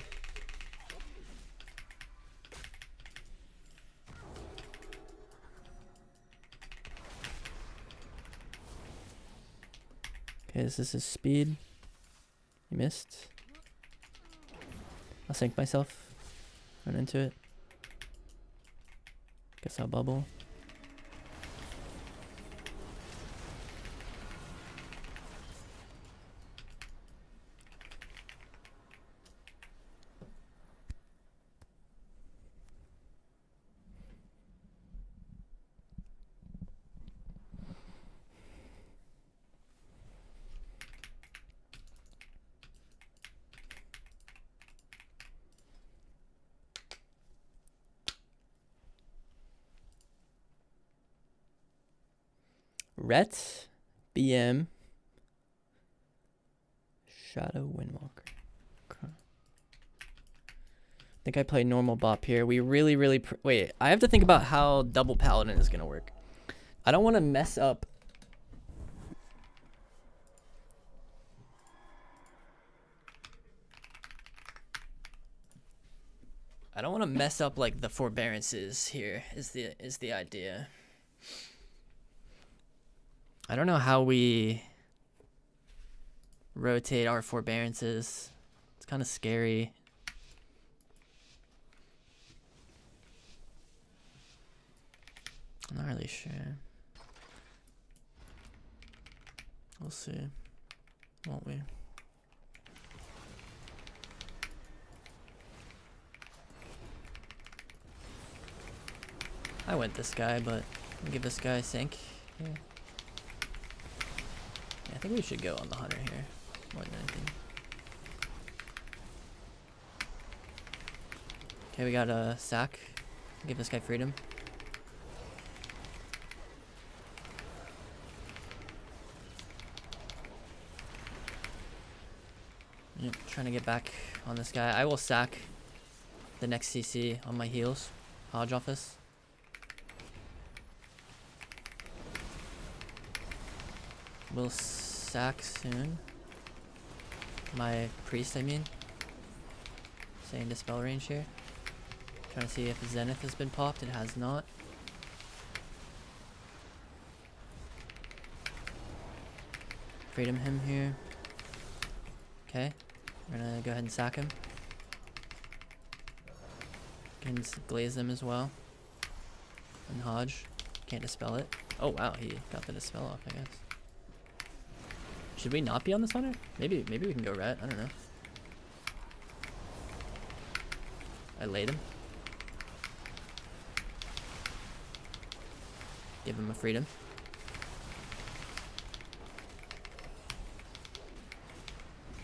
Okay, this is his speed. He missed. I'll sink myself. Run into it. Guess I'll bubble. Ret, BM, Shadow Windwalker. Okay. I think I play normal bop here. We really wait. I have to think about how double paladin is gonna work. I don't want to mess up. I don't want to mess up like the forbearances here. Is the idea. I don't know how we rotate our forbearances. It's kind of scary. I'm not really sure. We'll see, won't we? I went this guy, but I'll give this guy a sync. Yeah. I think we should go on the hunter here more than anything. Okay, we got a sack. Give this guy freedom. Yep, trying to get back on this guy. I will sack the next CC on my heels. Hodge office. We'll sack soon. My priest, I mean. Staying dispel range here. Trying to see if Zenith has been popped. It has not. Freedom him here. Okay. We're gonna go ahead and sack him. Can glaze them as well. And Hodge. Can't dispel it. Oh wow, he got the dispel off, I guess. Should we not be on this hunter? Maybe we can go ret. I don't know. I laid him. Give him a freedom.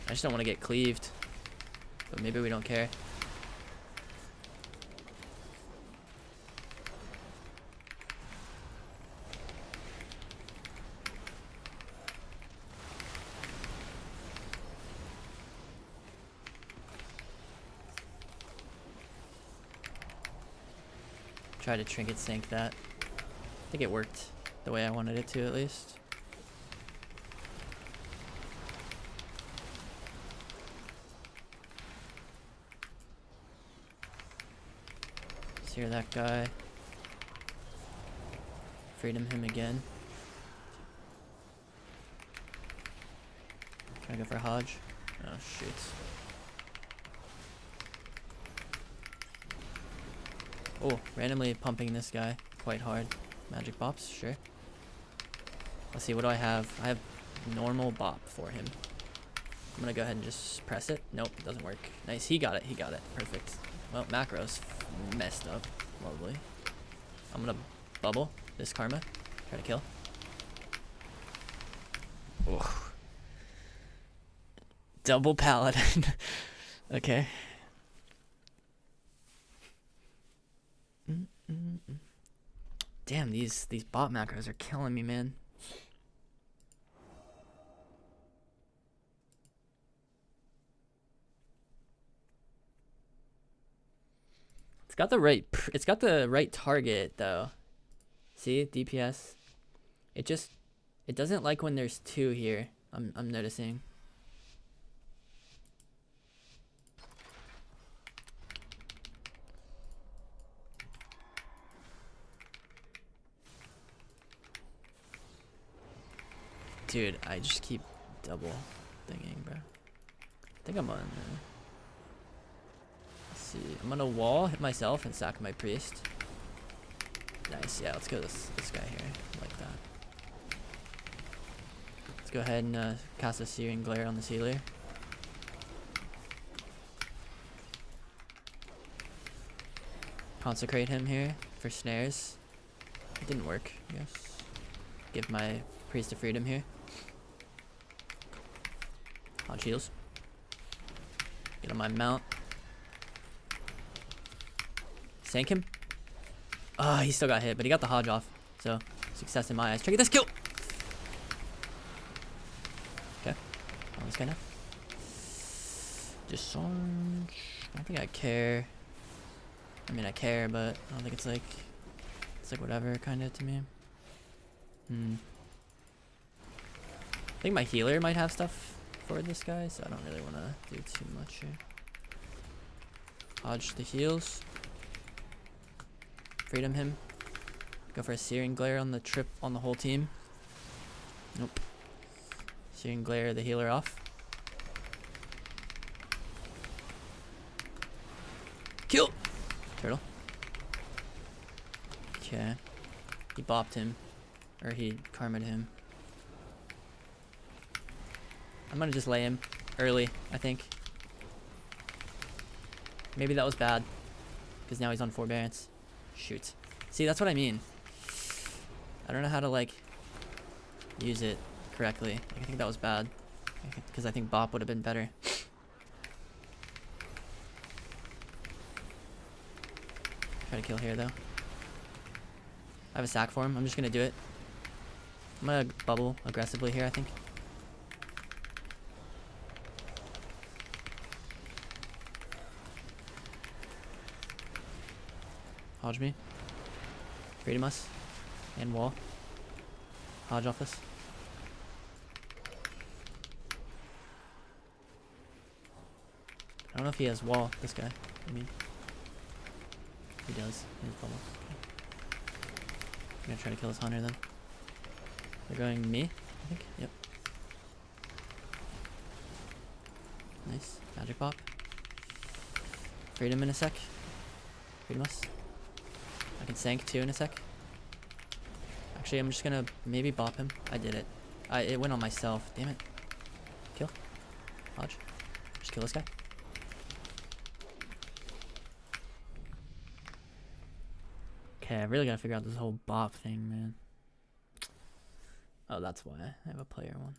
I just don't want to get cleaved. But maybe we don't care. Try to trinket sync that. I think it worked the way I wanted it to, at least. Sear that guy. Freedom him again. Trying to go for Hodge. Oh shoot. Oh, randomly pumping this guy quite hard. Magic bops, sure. Let's see, what do I have? I have normal bop for him. I'm gonna go ahead and just press it. Nope, it doesn't work. Nice, he got it, he got it. Perfect. Well, macros messed up. Lovely. I'm gonna bubble this karma. Try to kill. Oh. Double paladin. Okay. Damn, these bot macros are killing me, man. It's got the right target though. See, DPS. It doesn't like when there's two here. I'm noticing. Dude, I just keep double thinking, bro. I think I'm on. Let's see. I'm gonna wall, hit myself, and sack my priest. Nice. Yeah, let's go this guy here, like that. Let's go ahead and cast a Searing Glare on the Sealer. Consecrate him here for snares. It didn't work, I guess. Give my priest of freedom here. Hodge heals. Get on my mount. Sank him. Oh, he still got hit, but he got the Hodge off. So, success in my eyes. Try to get this kill! Okay. On this guy now. Disarge. I don't think I care. I mean, I care, but I don't think it's like whatever, kind of, to me. I think my healer might have stuff for this guy, so I don't really want to do too much here. Hodge the heals. Freedom him. Go for a Searing Glare on the trip on the whole team. Nope. Searing Glare the healer off. Kill! Turtle. Okay. He bopped him. Or he karma'd him. I'm gonna just lay him early, I think. Maybe that was bad. Because now he's on forbearance. Shoot. See, that's what I mean. I don't know how to, like, use it correctly. I think that was bad. Because I think bop would have been better. Try to kill here, though. I have a sack for him. I'm just gonna do it. I'm gonna bubble aggressively here, I think. Hodge me. Freedom us. And wall. Hodge off us. I don't know if he has wall, this guy. I mean, he does. He has bubble. I'm gonna try to kill this hunter then. They're going me, I think. Yep. Nice. Magic pop. Freedom in a sec. Freedom us. I can sank too in a sec. Actually, I'm just gonna maybe bop him. I did it. It went on myself. Damn it. Kill. Hodge. Just kill this guy. Okay, I really gotta figure out this whole bop thing, man. Oh, that's why I have a player one.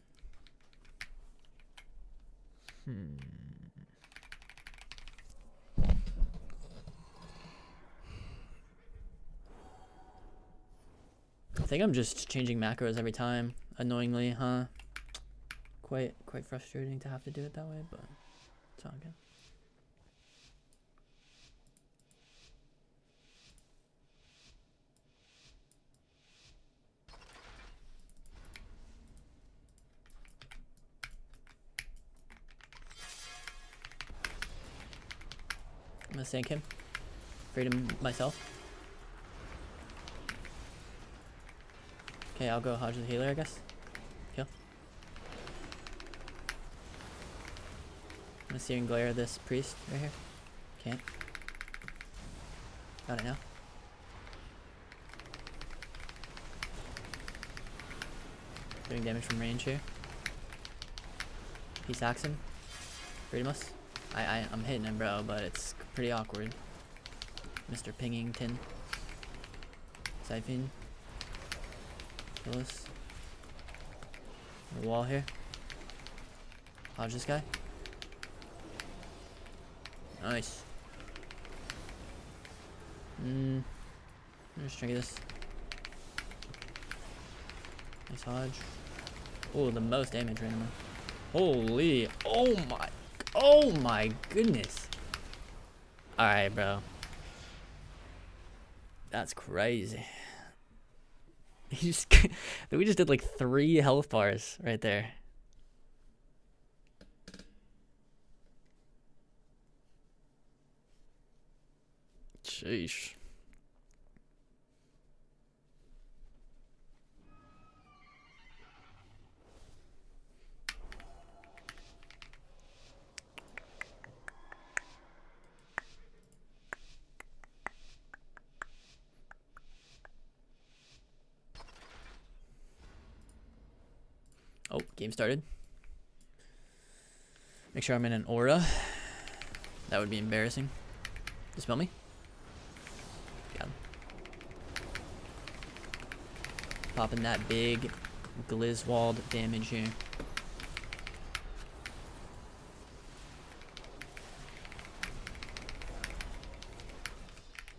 I think I'm just changing macros every time, annoyingly, huh? Quite frustrating to have to do it that way, but it's all good. gonna sink him. Freed him myself. Okay, I'll go Hodge the healer, I guess. Kill. I'm gonna Searing Glare this priest right here. Can't. Got it now. Doing damage from range here. He sacks him. Freedom us. I'm hitting him, bro, but it's pretty awkward. Mr. Pingington. Siphon. Kill us. The wall here. Hodge this guy. Nice. I'm just trying to get this. Nice Hodge. Oh, the most damage right now. Holy. Oh my goodness. Alright, bro. That's crazy. We just did like 3 health bars right there. Sheesh. Oh, game started. Make sure I'm in an aura. That would be embarrassing. Dispel me. Got him. Popping that big Glizzwald damage here.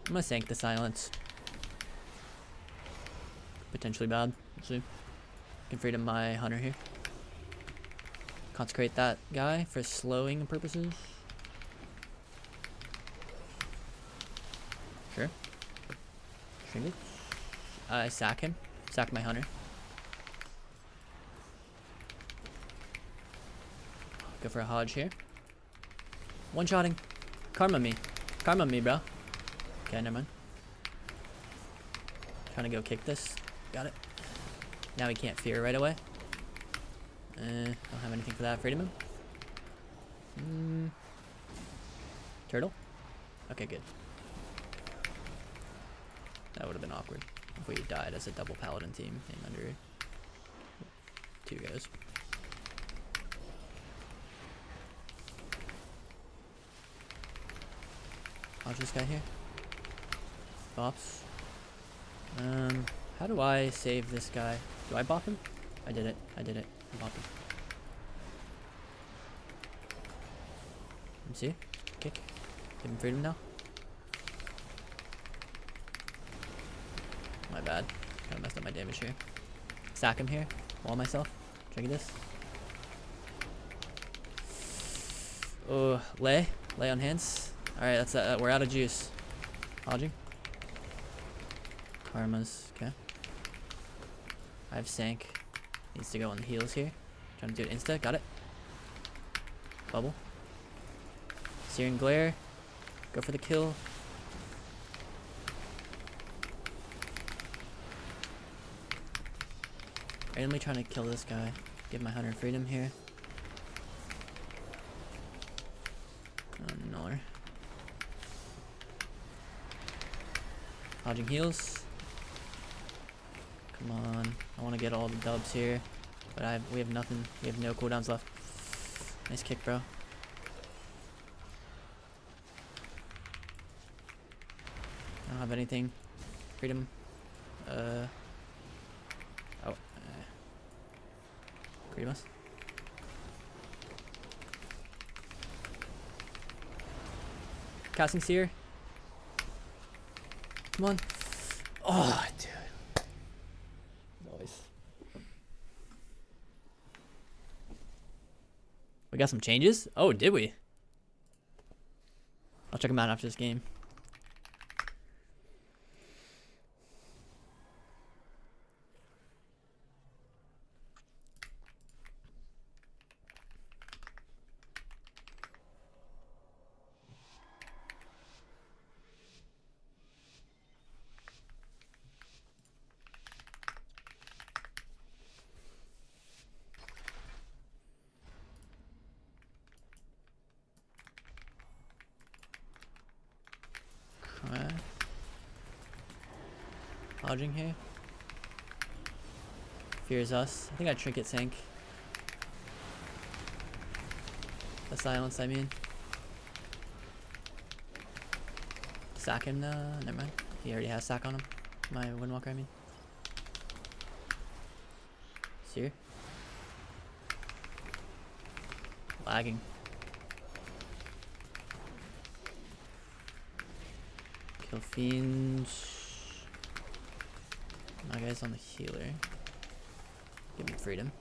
I'm gonna sank the silence. Potentially bad. We'll see. Can freedom my hunter here. Consecrate that guy for slowing purposes. Sure. Shrink it. I sack him. Sack my hunter. Go for a Hodge here. One-shotting. Karma me. Karma me, bro. Okay, never mind. Trying to go kick this. Got it. Now he can't fear right away. Don't have anything for that. Freedom him. Turtle? Okay, good. That would have been awkward if we died as a double paladin team in under 2 goes. Watch this guy here. Bops. How do I save this guy? Do I bop him? I did it. I did it. I bopped him. Let me see. Kick. Give him freedom now. My bad. Kind of messed up my damage here. Sack him here. Wall myself. Try to get this. Oh, lay. Lay on hands. Alright, that's we're out of juice. Hodging. Karmas. Okay. I have Sank. Needs to go on the heals here. Trying to do it insta. Got it. Bubble. Searing Glare. Go for the kill. Randomly trying to kill this guy. Give my hunter freedom here. Oh, no. Dodging heals. Come on. I want to get all the dubs here. But we have nothing. We have no cooldowns left. Nice kick, bro. I don't have anything. Freedom. Freedom us. Casting Seer. Come on. Oh, dude. Nice. We got some changes? Oh, did we? I'll check them out after this game. Hodging here. Fears us. I think I trinket sank. The silence, I mean. Sack him now. Never mind. He already has sack on him. My Windwalker, I mean. Seer. Lagging. Kill fiends. My guy's on the healer. Give me freedom.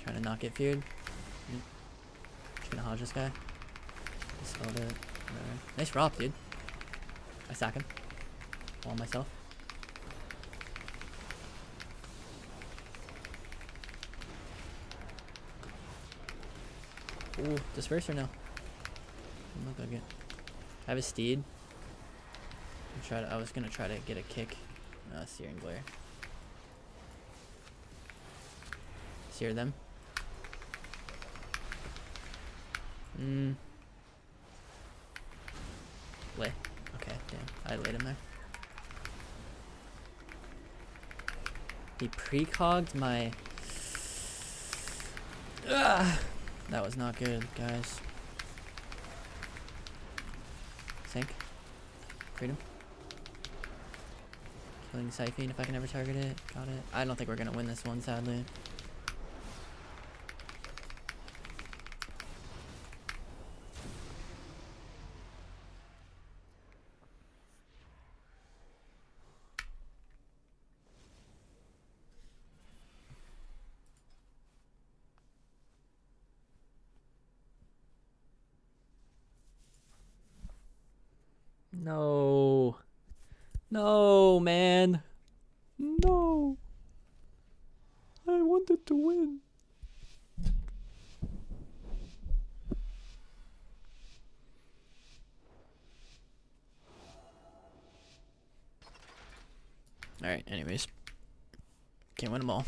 Trying to not get feared. Just gonna hodge this guy. Spelled it. Whatever. Nice drop, dude. I sack him. All myself. Ooh, disperse or no? Doesn't look like it. I have a steed. I was gonna try to get a kick. Searing glare. Sear them. Lay. Okay, damn. I laid him there. He precogged my... That was not good, guys. Sink. Freedom. Killing Siphene if I can ever target it. Got it. I don't think we're gonna win this one, sadly. No. No, man. No. I wanted to win. Alright, anyways. Can't win them all.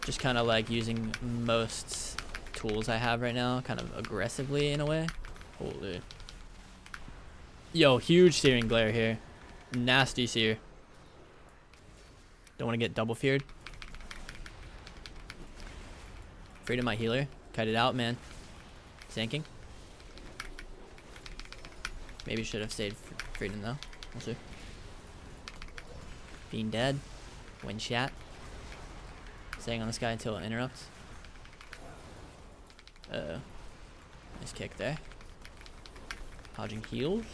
Just kind of like using most tools I have right now, kind of aggressively in a way. Holy. Yo, huge searing glare here. Nasty sear. Don't want to get double feared. Freedom my healer. Cut it out, man. Sinking. Maybe should have stayed freedom though. We'll see. Being dead. Wind chat. Staying on this guy until it interrupts. Uh-oh. Nice kick there. Hodging heals.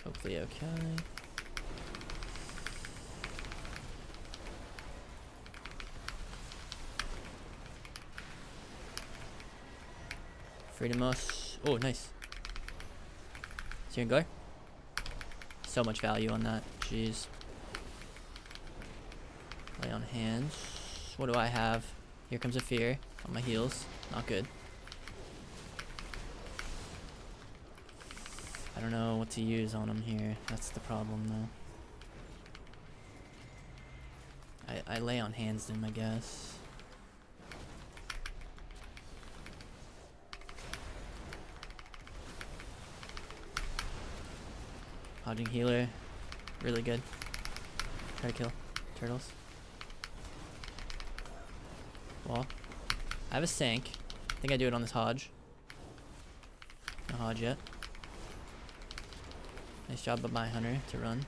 Hopefully okay. Freedom us. Oh, nice. Searing Glare. So much value on that. Jeez. Lay on hands. What do I have? Here comes a fear on my heels. Not good. I don't know what to use on him here. That's the problem though. I lay on hands then, I guess. Hodging healer. Really good. Try to kill turtles. Wall. I have a sank. I think I do it on this Hodge. No Hodge yet. Nice job by my hunter to run.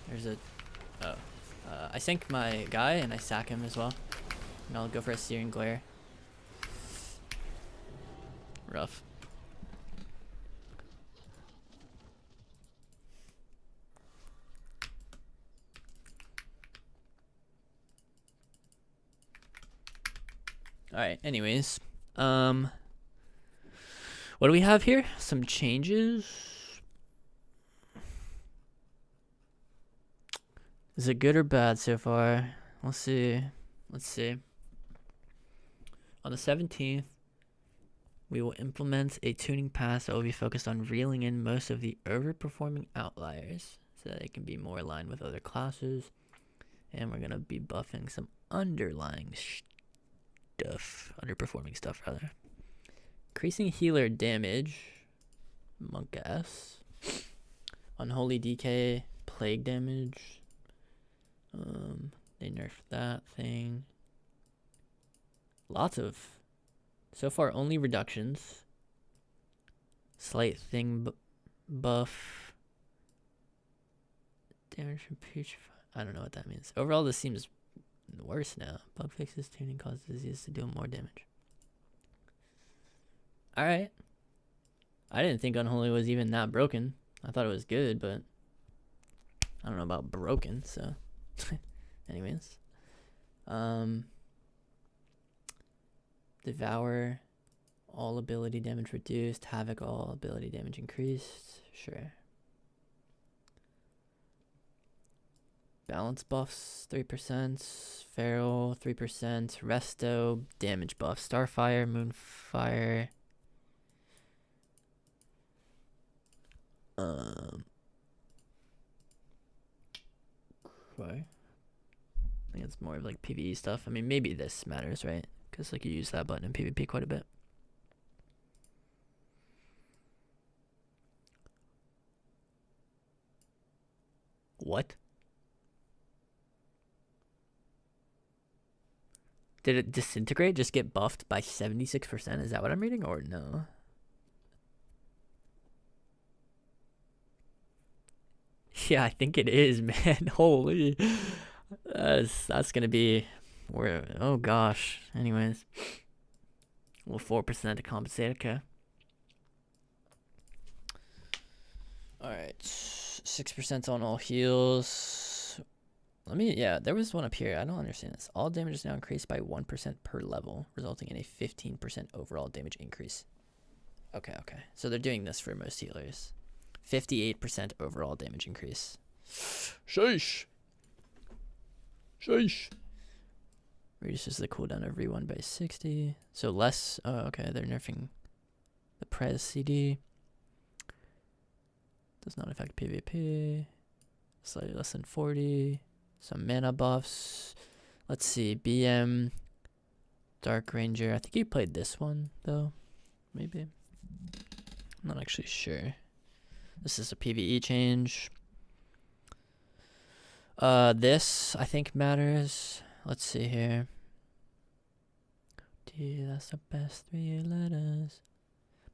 There's a... Oh. I sank my guy and I sack him as well. And I'll go for a Searing Glare. Rough. Alright, anyways. What do we have here? Some changes. Is it good or bad so far? We'll see. Let's see. On the 17th, We will implement a tuning pass that will be focused on reeling in most of the overperforming outliers so that it can be more aligned with other classes. And we're going to be buffing some underlying stuff, underperforming stuff rather. Increasing healer damage, Monk S. Unholy DK, plague damage. They nerfed that thing. Lots of, so far only reductions. Slight thing buff. Damage from putrefy. I don't know what that means. Overall, this seems worse now. Bug fixes tuning causes disease to do more damage. Alright. I didn't think Unholy was even that broken. I thought it was good, but I don't know about broken, so anyways. Devour, all ability damage reduced. Havoc, all ability damage increased. Sure. Balance buffs, 3%. Feral, 3%. Resto, damage buff. Starfire, Moonfire. Okay. I think it's more of like PvE stuff. I mean, maybe this matters, right? Because like you use that button in PvP quite a bit. What? Did it disintegrate? Just get buffed by 76%? Is that what I'm reading or no? Yeah, I think it is, man. Holy. That's gonna be where, oh gosh. Anyways. Well, 4% to compensate, okay. Alright. 6% on all heals. Yeah, there was one up here. I don't understand this. All damage is now increased by 1% per level, resulting in a 15% overall damage increase. Okay. So they're doing this for most healers. 58% overall damage increase. Sheesh. Reduces the cooldown of every 1 by 60. So less. Oh, okay. They're nerfing the Prez CD. Does not affect PvP. Slightly less than 40. Some mana buffs. Let's see. BM. Dark Ranger. I think he played this one, though. Maybe. I'm not actually sure. This is a PvE change. This, I think, matters. Let's see here. D, that's the best 3 letters.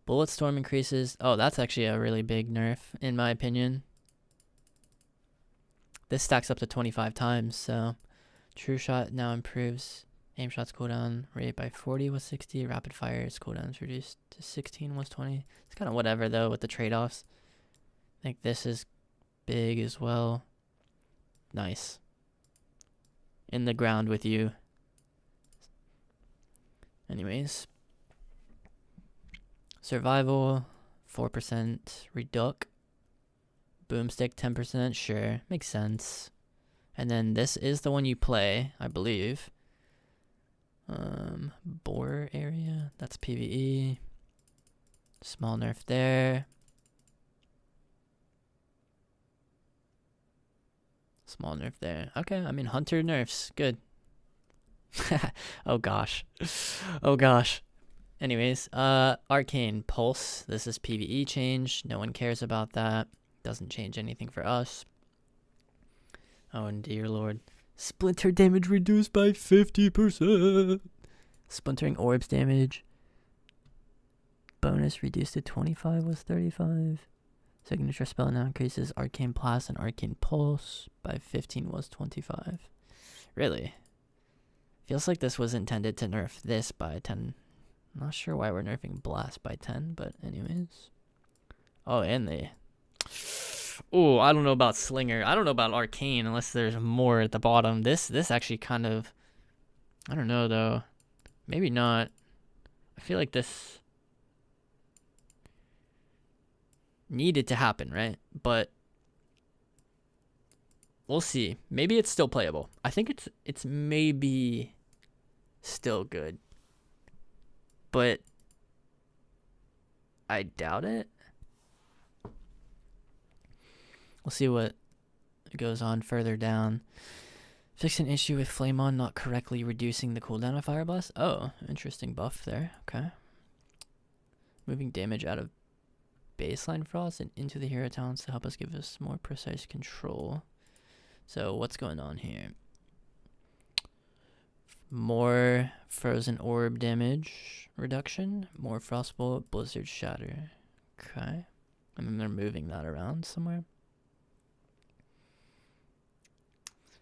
Bulletstorm increases. Oh, that's actually a really big nerf, in my opinion. This stacks up to 25 times, so True Shot now improves aim shots cooldown rate by 40 with 60. Rapid Fire's cooldown is reduced to 16 with 20. It's kind of whatever, though, with the trade-offs. I think this is big as well. Nice. In the ground with you. Anyways. Survival, 4% reduc. Boomstick, 10%. Sure, makes sense. And then this is the one you play, I believe. Boar area, that's PvE. Small nerf there. Small nerf there. Okay, I mean, Hunter nerfs. Good. Oh gosh. Oh gosh. Anyways, Arcane Pulse. This is PvE change. No one cares about that. Doesn't change anything for us. Oh, and dear lord. Splinter damage reduced by 50%. Splintering orbs damage. Bonus reduced to 25 was 35. Signature spell now increases Arcane Blast and Arcane Pulse by 15 was 25. Really? Feels like this was intended to nerf this by 10. I'm not sure why we're nerfing Blast by 10, but anyways. Oh, and they... Oh, I don't know about Slinger. I don't know about Arcane unless there's more at the bottom. This actually kind of... I don't know, though. Maybe not. I feel like this... needed to happen, right? But... we'll see. Maybe it's still playable. I think it's maybe... still good. But I doubt it. We'll see what goes on further down. Fix an issue with Flame On not correctly reducing the cooldown of Fire Blast. Oh, interesting buff there. Okay. Moving damage out of baseline Frost and into the hero talents to help us give us more precise control. So what's going on here? More Frozen Orb damage reduction. More Frostbolt, Blizzard Shatter. Okay. And then they're moving that around somewhere.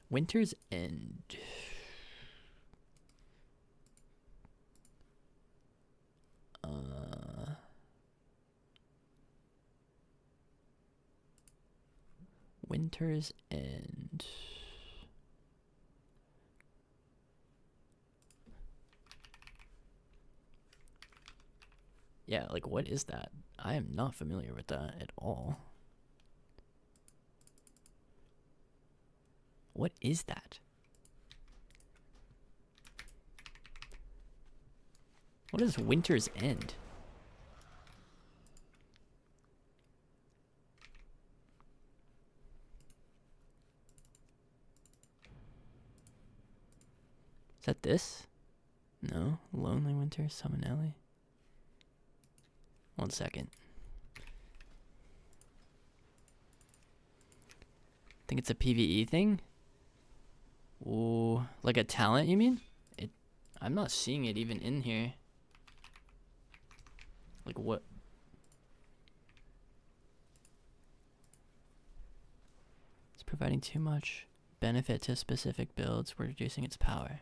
Winter's End. Winter's End. Yeah, like what is that? I am not familiar with that at all. What is that? What is Winter's End? Is that this? No. Lonely Winter, Summon Ellie. 1 second. Think it's a PvE thing? Ooh, like a talent, you mean? I'm not seeing it even in here. Like what? It's providing too much benefit to specific builds. We're reducing its power.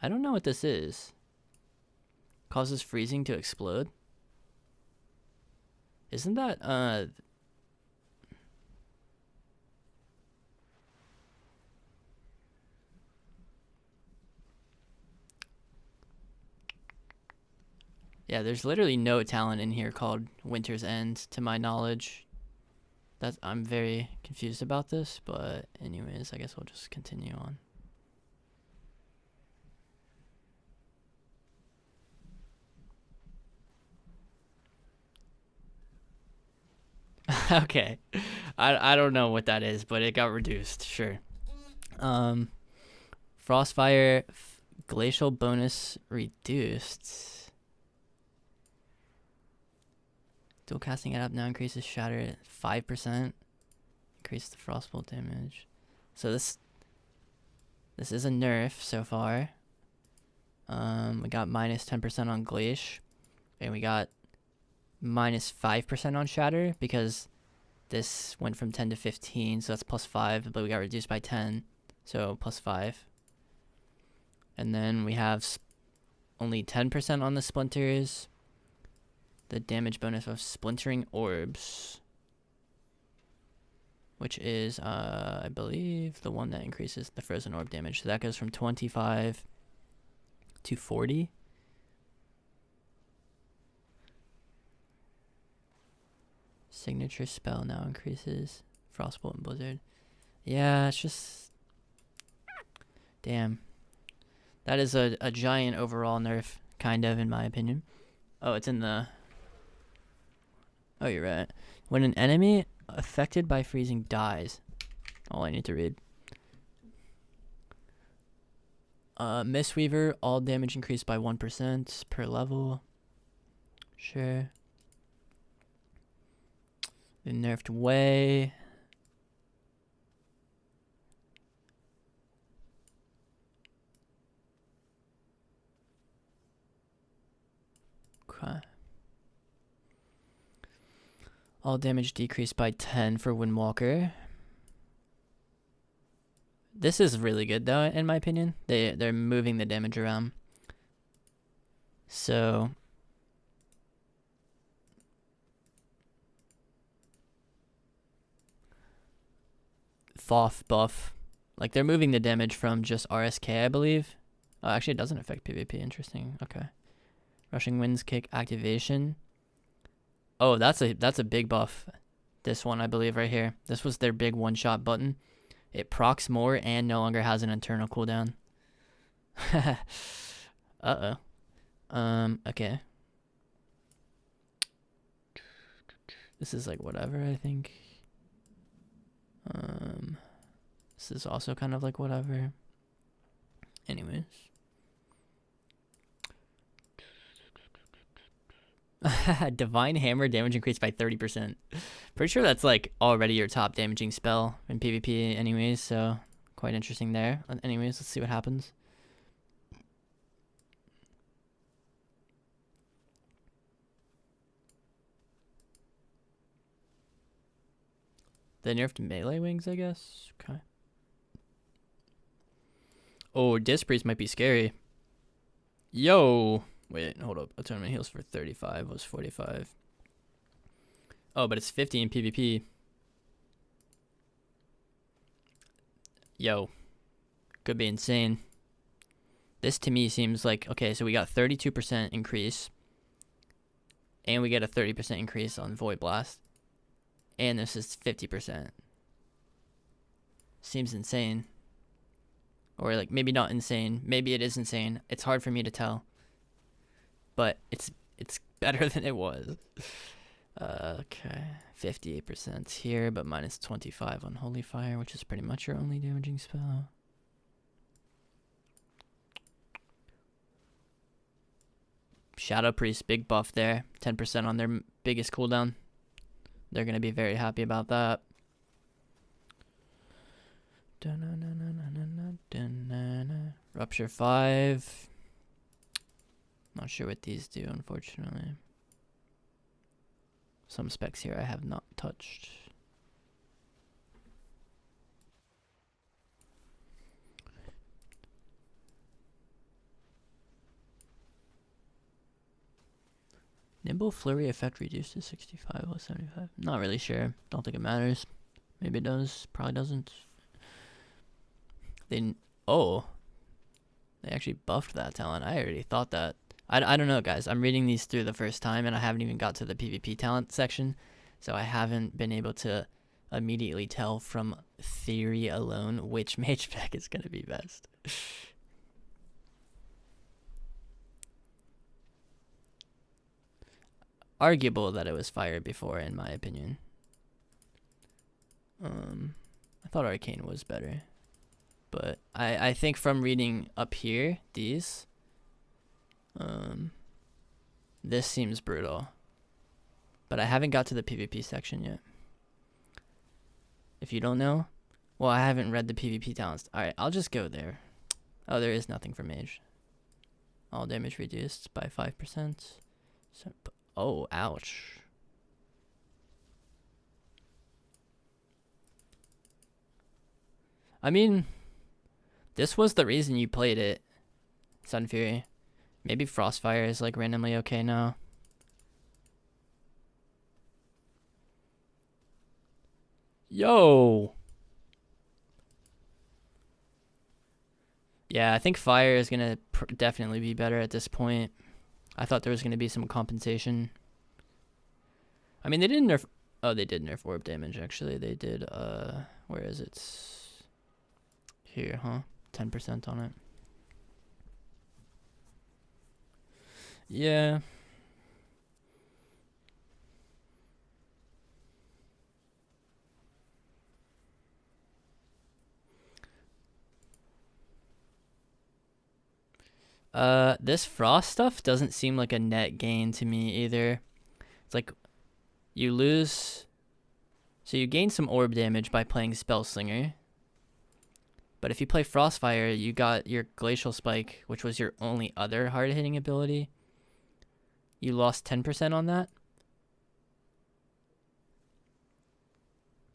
I don't know what this is. Causes freezing to explode? Isn't that, yeah, there's literally no talent in here called Winter's End, to my knowledge. I'm very confused about this, but anyways, I guess we'll just continue on. Okay. I don't know what that is, but it got reduced, sure. Frostfire glacial bonus reduced. Dual casting it up now increases shatter at 5%. Increase the frostbolt damage. So this is a nerf so far. We got minus 10% on Glacier, and we got minus 5% on Shatter because this went from 10 to 15, so that's plus 5, but we got reduced by 10, so plus 5. And then we have only 10% on the Splinters. The damage bonus of Splintering Orbs, which is, I believe, the one that increases the Frozen Orb damage. So that goes from 25 to 40. Signature spell now increases Frostbolt and Blizzard. Yeah, it's just... Damn. That is a giant overall nerf, kind of, in my opinion. Oh, it's in the... Oh, you're right. When an enemy affected by freezing dies. All I need to read. Mistweaver, all damage increased by 1% per level. Sure. The nerfed way. Okay. All damage decreased by 10 for Windwalker. This is really good though, in my opinion. They're moving the damage around. So Thoth buff. Like they're moving the damage from just RSK, I believe. Oh, actually it doesn't affect PvP. Interesting. Okay. Rushing Winds Kick activation. Oh, that's a big buff. This one, I believe, right here. This was their big one-shot button. It procs more and no longer has an internal cooldown. Uh-oh. Okay. This is like whatever, I think. This is also kind of like whatever. Anyways. Divine Hammer damage increased by 30%. Pretty sure that's like already your top damaging spell in PvP anyways, so quite interesting there. Anyways, let's see what happens. They nerfed melee wings, I guess. Okay. Oh, Disc Priest might be scary. Yo! Wait, hold up. Atonement heals for 35 was 45. Oh, but it's 50 in PvP. Yo. Could be insane. This to me seems like, okay, so we got 32% increase. And we get a 30% increase on Void Blast. And this is 50%. Seems insane. Or like maybe not insane. Maybe it is insane. It's hard for me to tell. But it's better than it was. Okay. 58% here, but minus 25 on Holy Fire, which is pretty much your only damaging spell. Shadow Priest, big buff there. 10% on their biggest cooldown. They're going to be very happy about that. Rupture 5. Not sure what these do, unfortunately. Some specs here I have not touched. Nimble Flurry effect reduced to 65 or 75. Not really sure. Don't think it matters. Maybe it does. Probably doesn't. They actually buffed that talent. I already thought that. I don't know, guys. I'm reading these through the first time, and I haven't even got to the PvP talent section, so I haven't been able to immediately tell from theory alone which mage spec is going to be best. Arguable that it was fire before, in my opinion. I thought Arcane was better. But I think from reading up here, these, this seems brutal. But I haven't got to the PvP section yet. If you don't know, well, I haven't read the PvP talents. Alright, I'll just go there. Oh, there is nothing for mage. All damage reduced by 5%. So, oh, ouch. I mean, this was the reason you played it, Sun Fury. Maybe Frostfire is like randomly okay now. Yo! Yeah, I think Fire is going to definitely be better at this point. I thought there was going to be some compensation. I mean, they didn't nerf... Oh, they did nerf orb damage, actually. They did, where is it? Here, huh? 10% on it. Yeah. This frost stuff doesn't seem like a net gain to me either. It's like you lose, so you gain some orb damage by playing Spellslinger. But if you play Frostfire, you got your Glacial Spike, which was your only other hard-hitting ability. You lost 10% on that.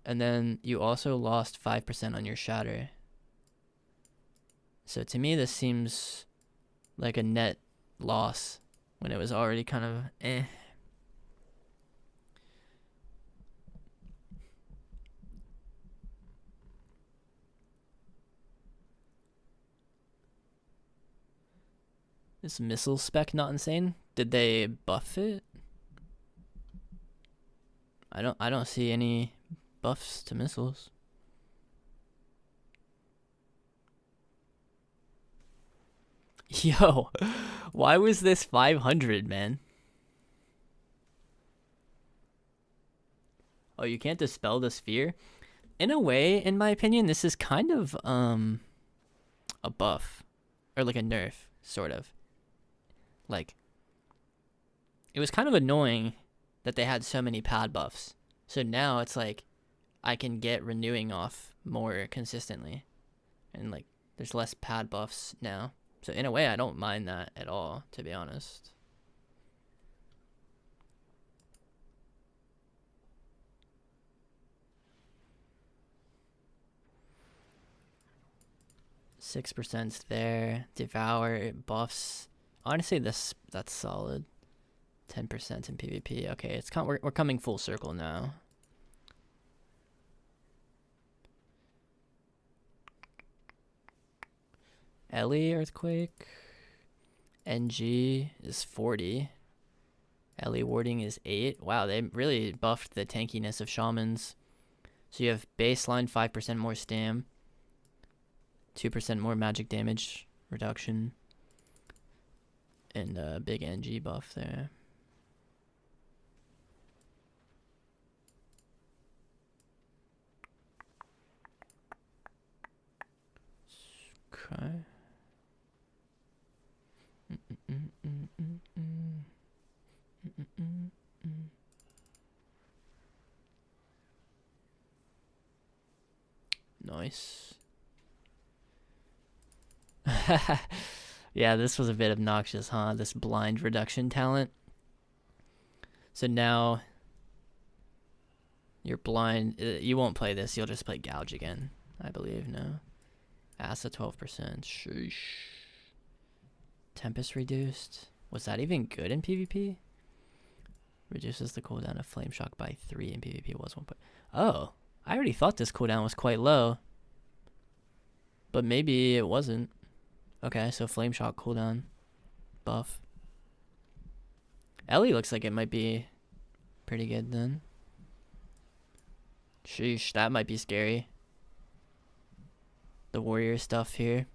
And then you also lost 5% on your Shatter. So to me, this seems like a net loss when it was already kind of eh. Is missile spec not insane? Did they buff it? I don't see any buffs to missiles. Yo, why was this 500, man? Oh, you can't dispel the sphere? In a way, in my opinion, this is kind of a buff. Or like a nerf, sort of. Like, it was kind of annoying that they had so many pad buffs. So now it's like I can get renewing off more consistently. And like there's less pad buffs now. So in a way I don't mind that at all, to be honest. .6%'s there. Devour buffs. Honestly, that's solid. 10% in PvP. Okay, it's we're coming full circle now. Ellie Earthquake. NG is 40. Ellie Warding is 8. Wow, they really buffed the tankiness of Shamans. So you have baseline 5% more stam. 2% more magic damage reduction. And a big NG buff there. Okay. Nice. Yeah, this was a bit obnoxious, huh? This blind reduction talent. So now you're blind. You won't play this. You'll just play Gouge again, I believe. No. Asa 12%. Sheesh. Tempest reduced. Was that even good in PvP? Reduces the cooldown of Flame Shock by 3 in PvP. Was 1 point. Oh, I already thought this cooldown was quite low. But maybe it wasn't. Okay, so Flame Shock cooldown buff. Ellie looks like it might be pretty good then. Sheesh, that might be scary. The warrior stuff here.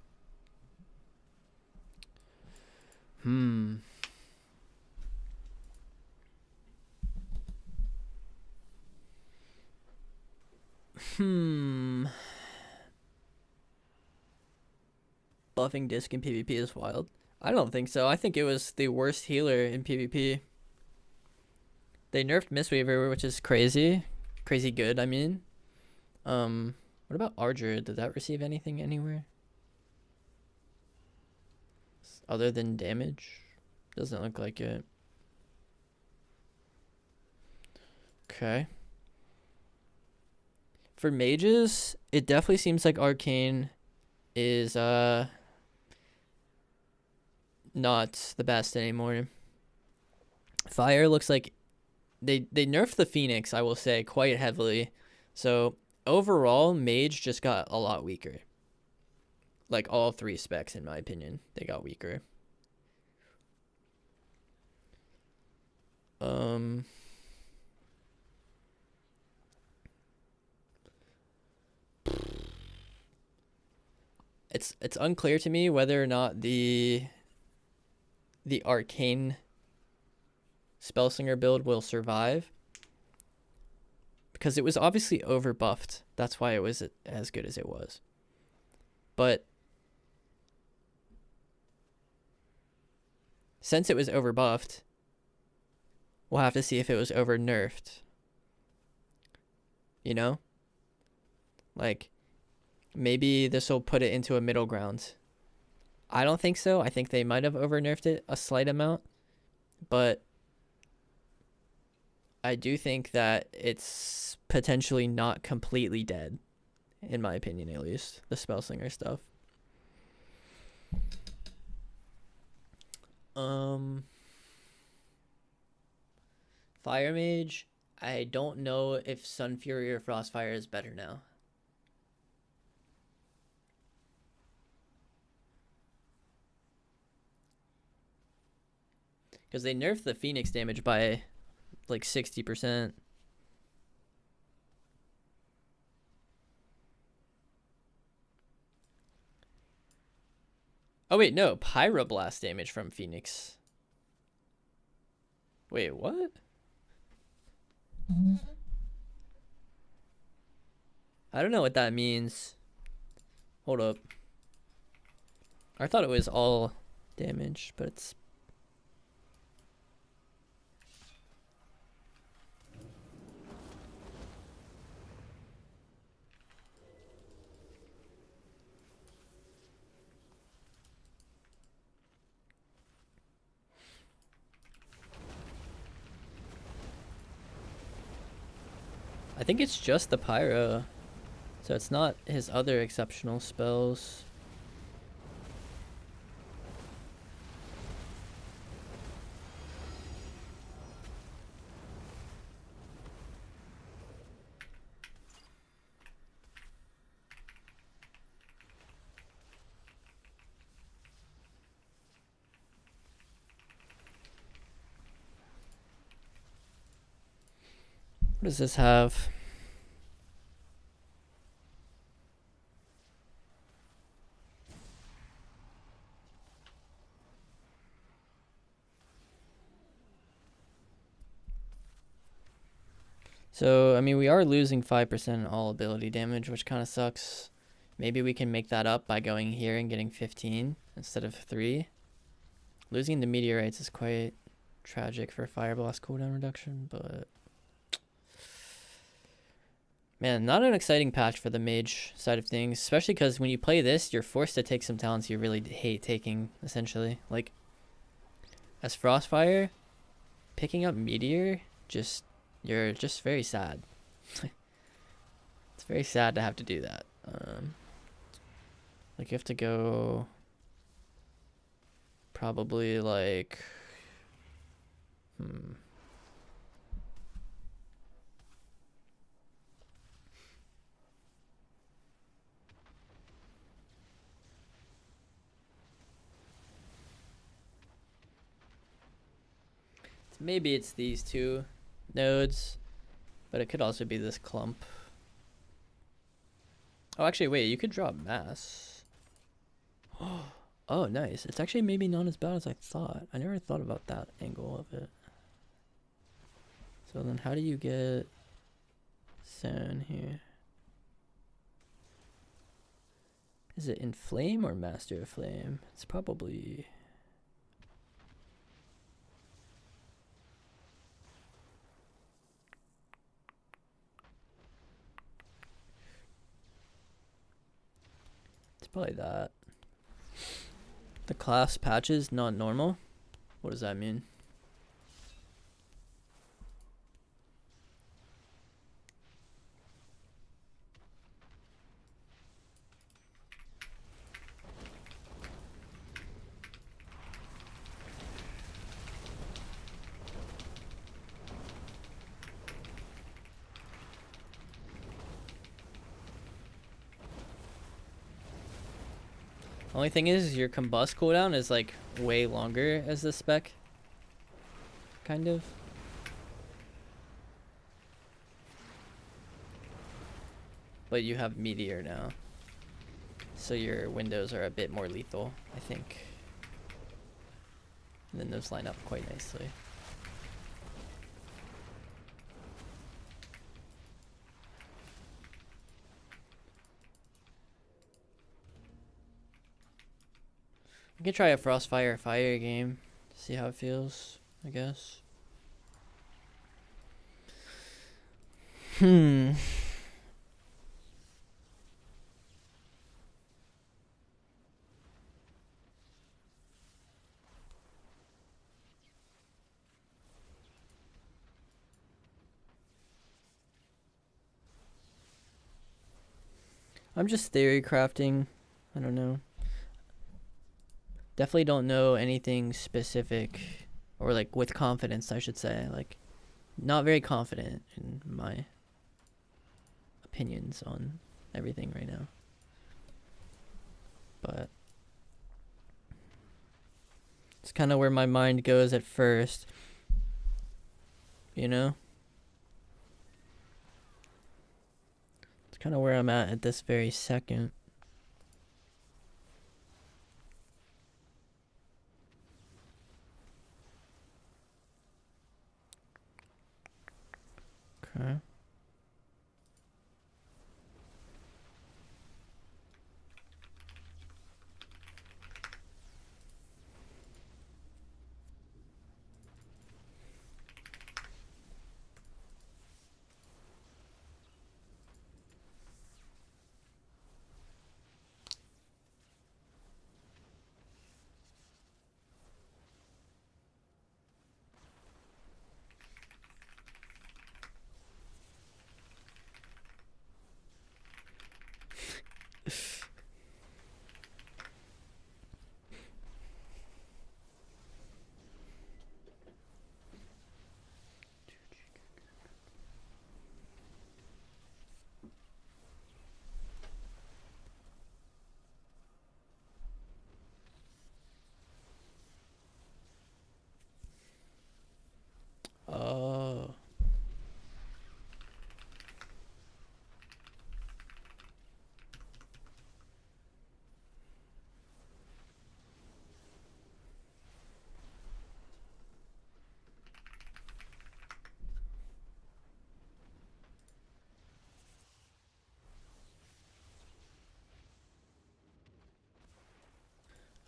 Buffing disc in PvP is wild. I don't think so. I think it was the worst healer in PvP. They nerfed Mistweaver, which is crazy. Crazy good, I mean. What about Ardra? Did that receive anything anywhere? Other than damage? Doesn't look like it. Okay. For mages, it definitely seems like Arcane is not the best anymore. Fire looks like they nerfed the Phoenix, I will say, quite heavily. So overall, Mage just got a lot weaker. Like all 3 specs, in my opinion, they got weaker. It's unclear to me whether or not the Arcane Spellslinger build will survive, because it was obviously overbuffed. That's why it was as good as it was. But since it was overbuffed, we'll have to see if it was over nerfed. You know? Like, maybe this will put it into a middle ground. I don't think so. I think they might have over nerfed it a slight amount. But I do think that it's potentially not completely dead. In my opinion, at least. The Spellslinger stuff. Fire Mage, I don't know if Sun Fury or Frostfire is better now. Because they nerfed the Phoenix damage by like 60%. Oh wait, no, Pyroblast damage from Phoenix. Wait, what? I don't know what that means. Hold up. I thought it was all damage, but it's... I think it's just the pyro. So it's not his other exceptional spells. What does this have? So, I mean, we are losing 5% in all ability damage, which kind of sucks. Maybe we can make that up by going here and getting 15 instead of 3. Losing the meteorites is quite tragic for Fire Blast cooldown reduction, but... Man, not an exciting patch for the mage side of things, especially because when you play this, you're forced to take some talents you really hate taking, essentially. Like, as Frostfire, picking up Meteor, you're just very sad. It's very sad to have to do that. Like, you have to go... Probably, like... Maybe it's these two nodes, but it could also be this clump. Oh, actually, wait, you could drop mass. Oh, nice. It's actually maybe not as bad as I thought. I never thought about that angle of it. So then how do you get zone here? Is it Inflame or Master of Flame? It's probably... It's probably that. The class patches not normal? What does that mean? Only thing is your combust cooldown is like way longer as the spec. Kind of. But you have Meteor now. So your windows are a bit more lethal, I think. And then those line up quite nicely. We can try a Frostfire fire game. See how it feels, I guess. I'm just theory crafting. I don't know. Definitely don't know anything specific, or like with confidence, I should say. Like, not very confident in my opinions on everything right now. But it's kind of where my mind goes at first, you know? It's kind of where I'm at this very second. Okay.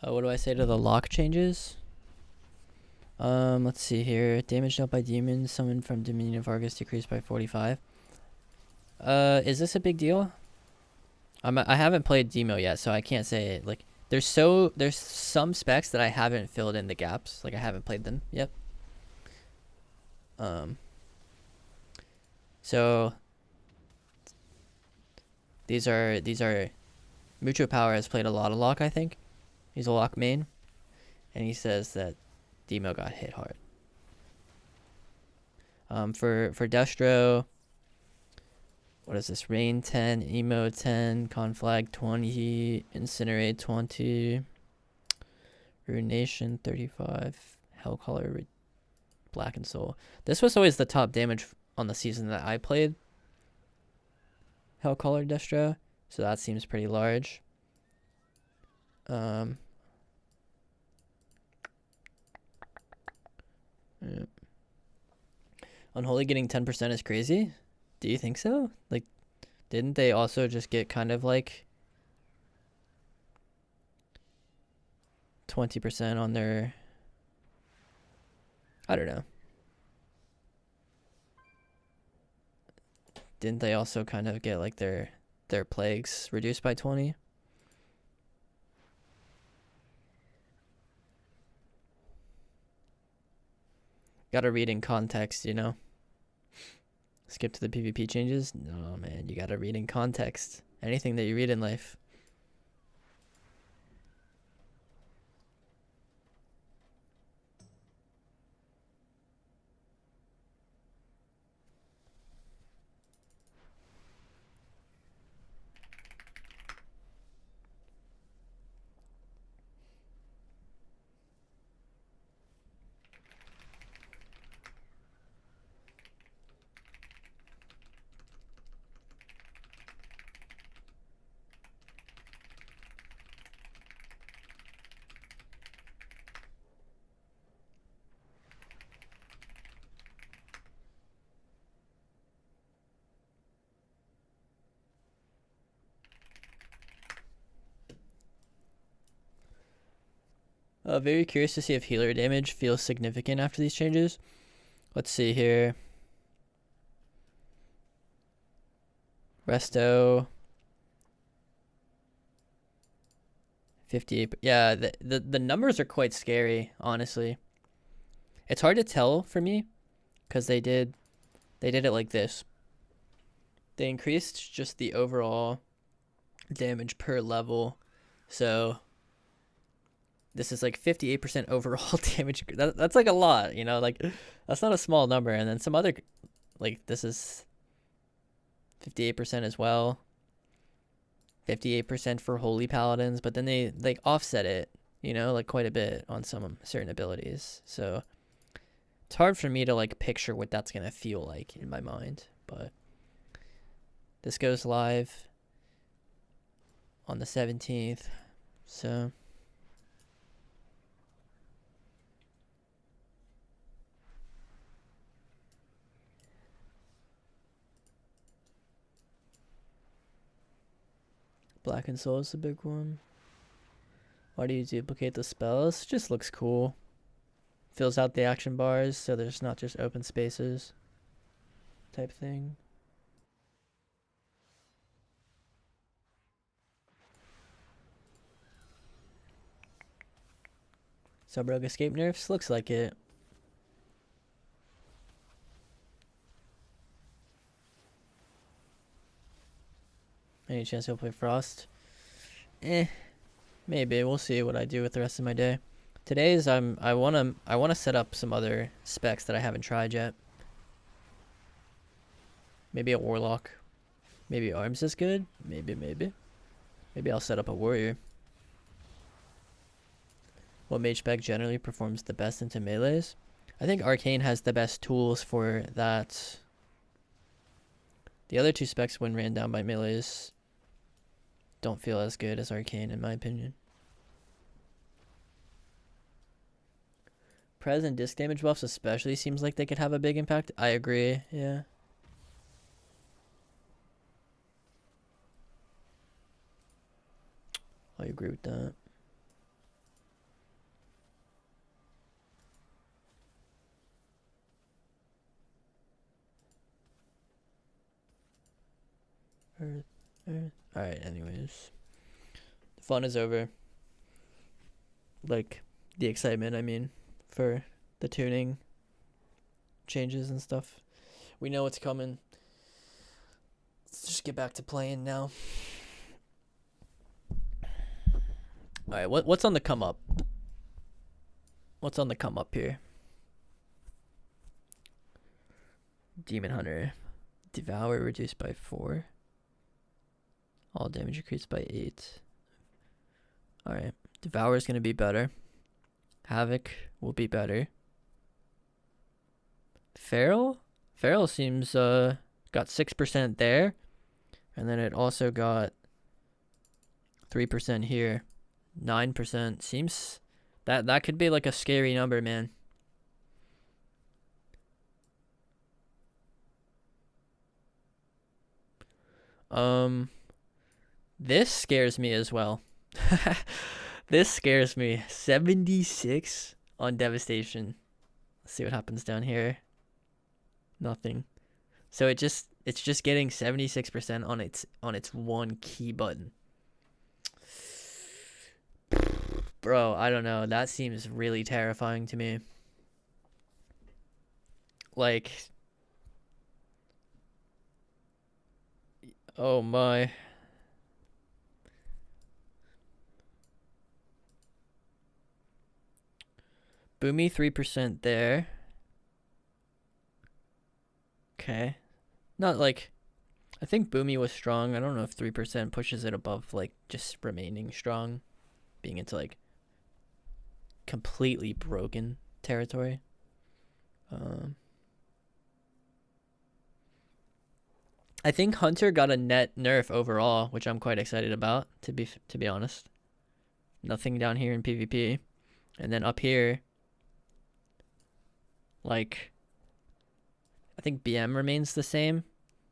What do I say to the lock changes? Let's see here. Damage dealt by demons summoned from Dominion of Aeghis decreased by 45. Is this a big deal? I haven't played Demo yet, so I can't say it. Like, there's some specs that I haven't filled in the gaps. Like, I haven't played them yet. So these are Mucho Power has played a lot of lock, I think. He's a lock main, and he says that Demo got hit hard. For Destro, what is this? Rain 10, Emo 10, Conflag 20, Incinerate 20, Ruination 35, Hellcaller, Black and Soul. This was always the top damage on the season that I played Hellcaller Destro, so that seems pretty large. Yeah. Unholy getting 10% is crazy? Do you think so? Like, didn't they also just get kind of like 20% on their... I don't know. Didn't they also kind of get like their plagues reduced by 20? Gotta read in context, you know? Skip to the PvP changes? No, man, you gotta read in context. Anything that you read in life. Very curious to see if healer damage feels significant after these changes. Let's see here. Resto. 58. Yeah, the numbers are quite scary, honestly. It's hard to tell for me because they did it like this. They increased just the overall damage per level. So this is like 58% overall damage. That's like a lot, you know, like that's not a small number. And then some other, like this is 58% as well. 58% for holy paladins, but then they like offset it, you know, like quite a bit on some certain abilities. So it's hard for me to like picture what that's gonna feel like in my mind. But this goes live on the 17th, so Black and Soul is the big one. Why do you duplicate the spells? It just looks cool. Fills out the action bars so there's not just open spaces type thing. Sub-Rogue Escape nerfs? Looks like it. Any chance he'll play Frost? Maybe. We'll see what I do with the rest of my day. Today's I wanna set up some other specs that I haven't tried yet. Maybe a Warlock. Maybe Arms is good. Maybe. Maybe I'll set up a Warrior. What mage spec generally performs the best into melees? I think Arcane has the best tools for that. The other two specs, when ran down by melees, don't feel as good as Arcane in my opinion. Pres and disc damage buffs especially seems like they could have a big impact. I agree, yeah. I agree with that. Alright, anyways. The fun is over. Like, the excitement, I mean, for the tuning changes and stuff. We know what's coming. Let's just get back to playing now. Alright, what's on the come up? What's on the come up here? Demon Hunter. Devour reduced by 4. All damage increased by 8. Alright. Devour is going to be better. Havoc will be better. Feral? Feral seems got 6% there. And then it also got 3% here. 9%. Seems that could be like a scary number, man. This scares me as well. This scares me. 76 on Devastation. Let's see what happens down here. Nothing. So it's just getting 76% on its one key button. Bro, I don't know. That seems really terrifying to me. Like, oh my. Boomy 3% there. Okay. Not like, I think Boomy was strong. I don't know if 3% pushes it above like just remaining strong, being into like completely broken territory. I think Hunter got a net nerf overall, which I'm quite excited about, to be honest. Nothing down here in PvP. And then up here, like, I think BM remains the same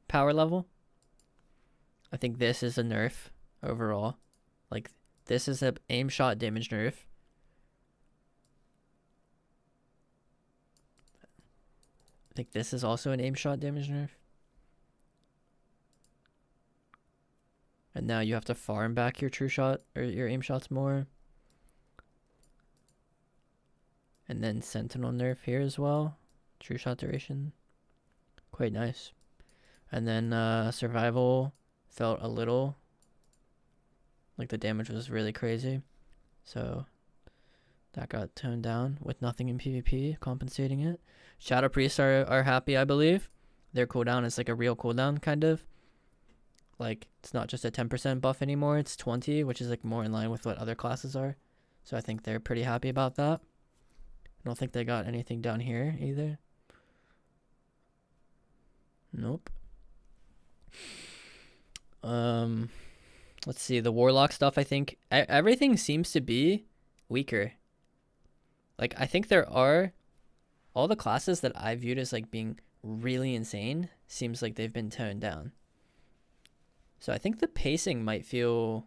power level. I think this is a nerf overall. Like, this is a aim shot damage nerf. I think this is also an aim shot damage nerf. And now you have to farm back your true shot or your aim shots more. And then Sentinel nerf here as well. True shot duration. Quite nice. And then survival felt a little like the damage was really crazy. So that got toned down with nothing in PvP compensating it. Shadow Priests are happy, I believe. Their cooldown is like a real cooldown, kind of. Like, it's not just a 10% buff anymore, it's 20, which is like more in line with what other classes are. So I think they're pretty happy about that. I don't think they got anything down here either. Nope. Let's see, the Warlock stuff, I think everything seems to be weaker. Like, I think there are all the classes that I viewed as like being really insane seems like they've been toned down. So I think the pacing might feel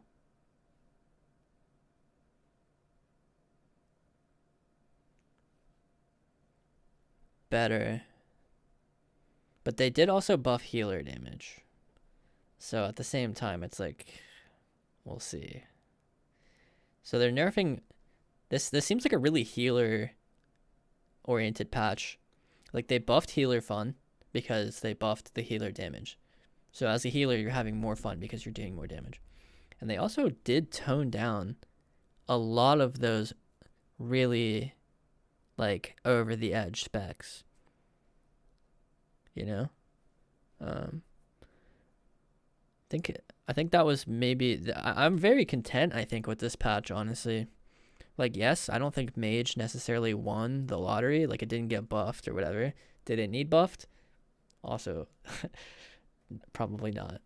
better. But they did also buff healer damage. So at the same time, it's like, we'll see. So they're nerfing this. This seems like a really healer oriented patch. Like, they buffed healer fun because they buffed the healer damage. So as a healer, you're having more fun because you're doing more damage. And they also did tone down a lot of those really, like, over the edge specs. You know? I think that was maybe... I'm very content, I think, with this patch, honestly. Like, yes, I don't think Mage necessarily won the lottery. Like, it didn't get buffed or whatever. Did it need buffed? Also... Probably not.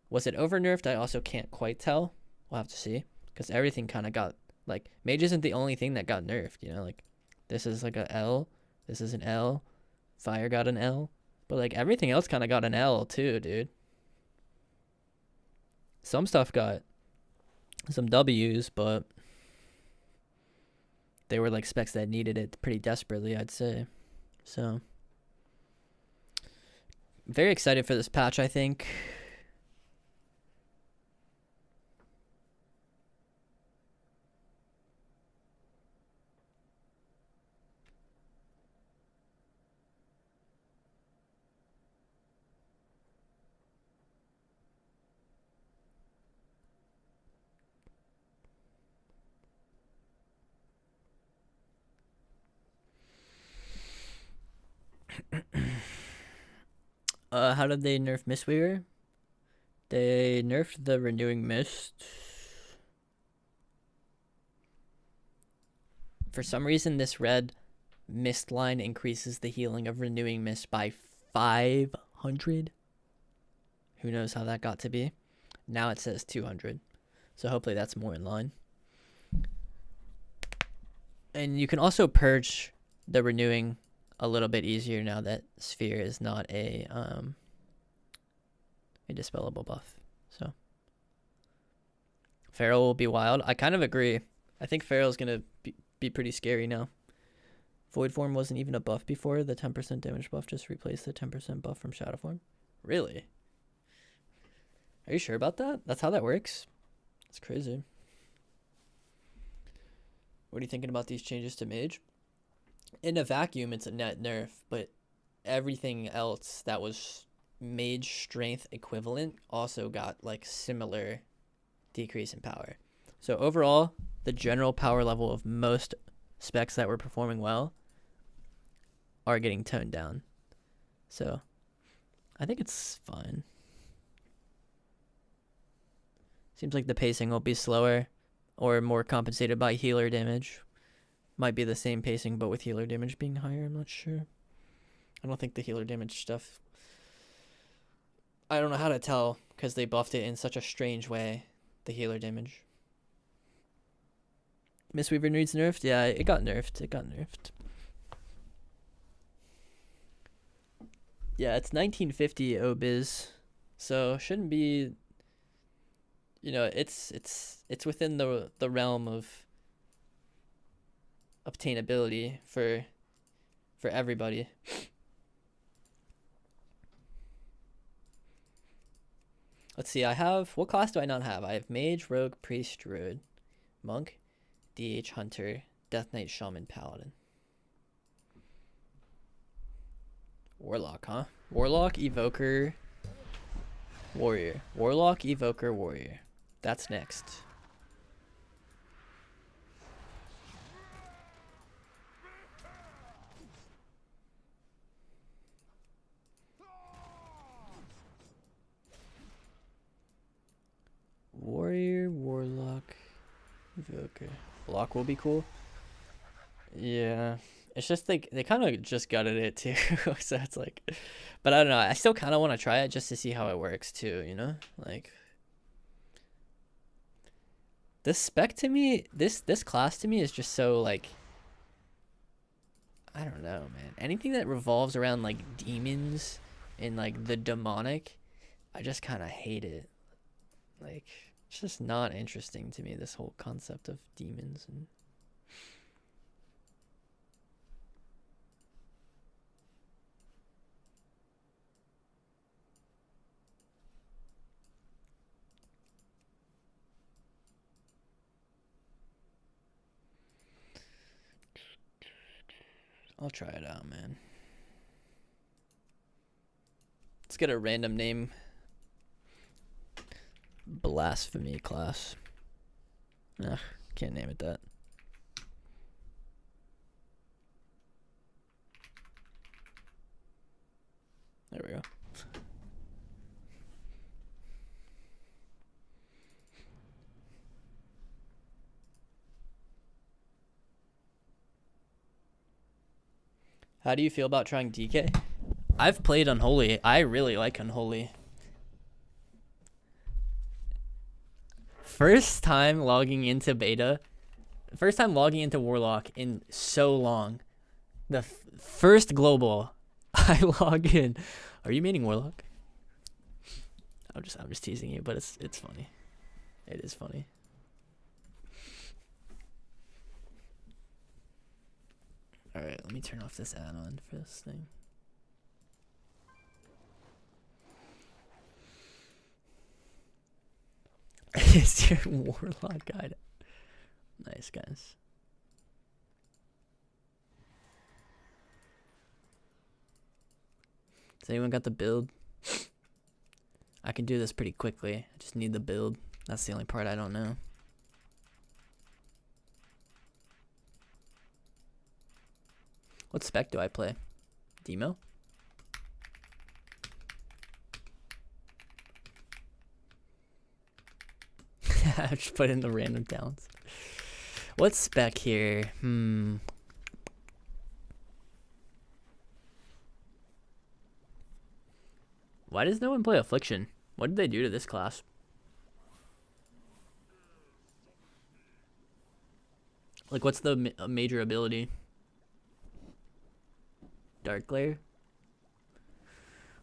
Was it over nerfed? I also can't quite tell. We'll have to see. Because everything kind of got, like, Mage isn't the only thing that got nerfed, you know? Like, this is like a L. This is an L. Fire got an L. But, like, everything else kind of got an L, too, dude. Some stuff got some W's, but they were, like, specs that needed it pretty desperately, I'd say. So... very excited for this patch, I think. How did they nerf Mistweaver? They nerfed the Renewing Mist. For some reason, this red mist line increases the healing of Renewing Mist by 500. Who knows how that got to be? Now it says 200. So hopefully that's more in line. And you can also purge the Renewing a little bit easier now that Sphere is not a dispellable buff. So Feral will be wild. I kind of agree. I think Feral's gonna be pretty scary now. Void Form wasn't even a buff before. The 10% damage buff just replaced the 10% buff from Shadow Form. Really? Are you sure about that? That's how that works? That's crazy. What are you thinking about these changes to Mage? In a vacuum, it's a net nerf, but everything else that was Mage strength equivalent also got like similar decrease in power. So overall, the general power level of most specs that were performing well are getting toned down. So I think it's fine. Seems like the pacing will be slower or more compensated by healer damage. Might be the same pacing, but with healer damage being higher. I'm not sure. I don't think the healer damage stuff... I don't know how to tell because they buffed it in such a strange way, the healer damage. Mistweaver needs nerfed? Yeah, it got nerfed. It got nerfed. Yeah, it's 1950 Obiz, so shouldn't be... You know, it's within the realm of obtainability for everybody. Let's see, I have... What class do I not have? I have Mage, Rogue, Priest, Druid, Monk, DH, Hunter, Death Knight, Shaman, Paladin. Warlock, huh? Warlock, Evoker, Warrior. Warlock, Evoker, Warrior. That's next. Warrior, Warlock, Evoker. Block will be cool. Yeah. It's just like they kind of just gutted it too. So it's like, but I don't know. I still kind of want to try it just to see how it works too, you know? Like this spec to me, this class to me is just so like, I don't know, man. Anything that revolves around like demons and like the demonic, I just kind of hate it. Like it's just not interesting to me, this whole concept of demons. And I'll try it out, man. Let's get a random name. Blasphemy class. Ugh, can't name it that. There we go. How do you feel about trying DK? I've played Unholy. I really like Unholy. First time logging into beta. First time logging into Warlock in so long. The first global I log in. Are you meaning Warlock? I'm just teasing you, but it's funny. It is funny. Alright, let me turn off this add-on for this thing. Is your Warlock guide? Nice, guys. Has anyone got the build? I can do this pretty quickly. I just need the build. That's the only part I don't know. What spec do I play? Demo? Just put in the random talents. What's spec here? Why does no one play Affliction? What did they do to this class? Like, what's the major ability? Dark Glare?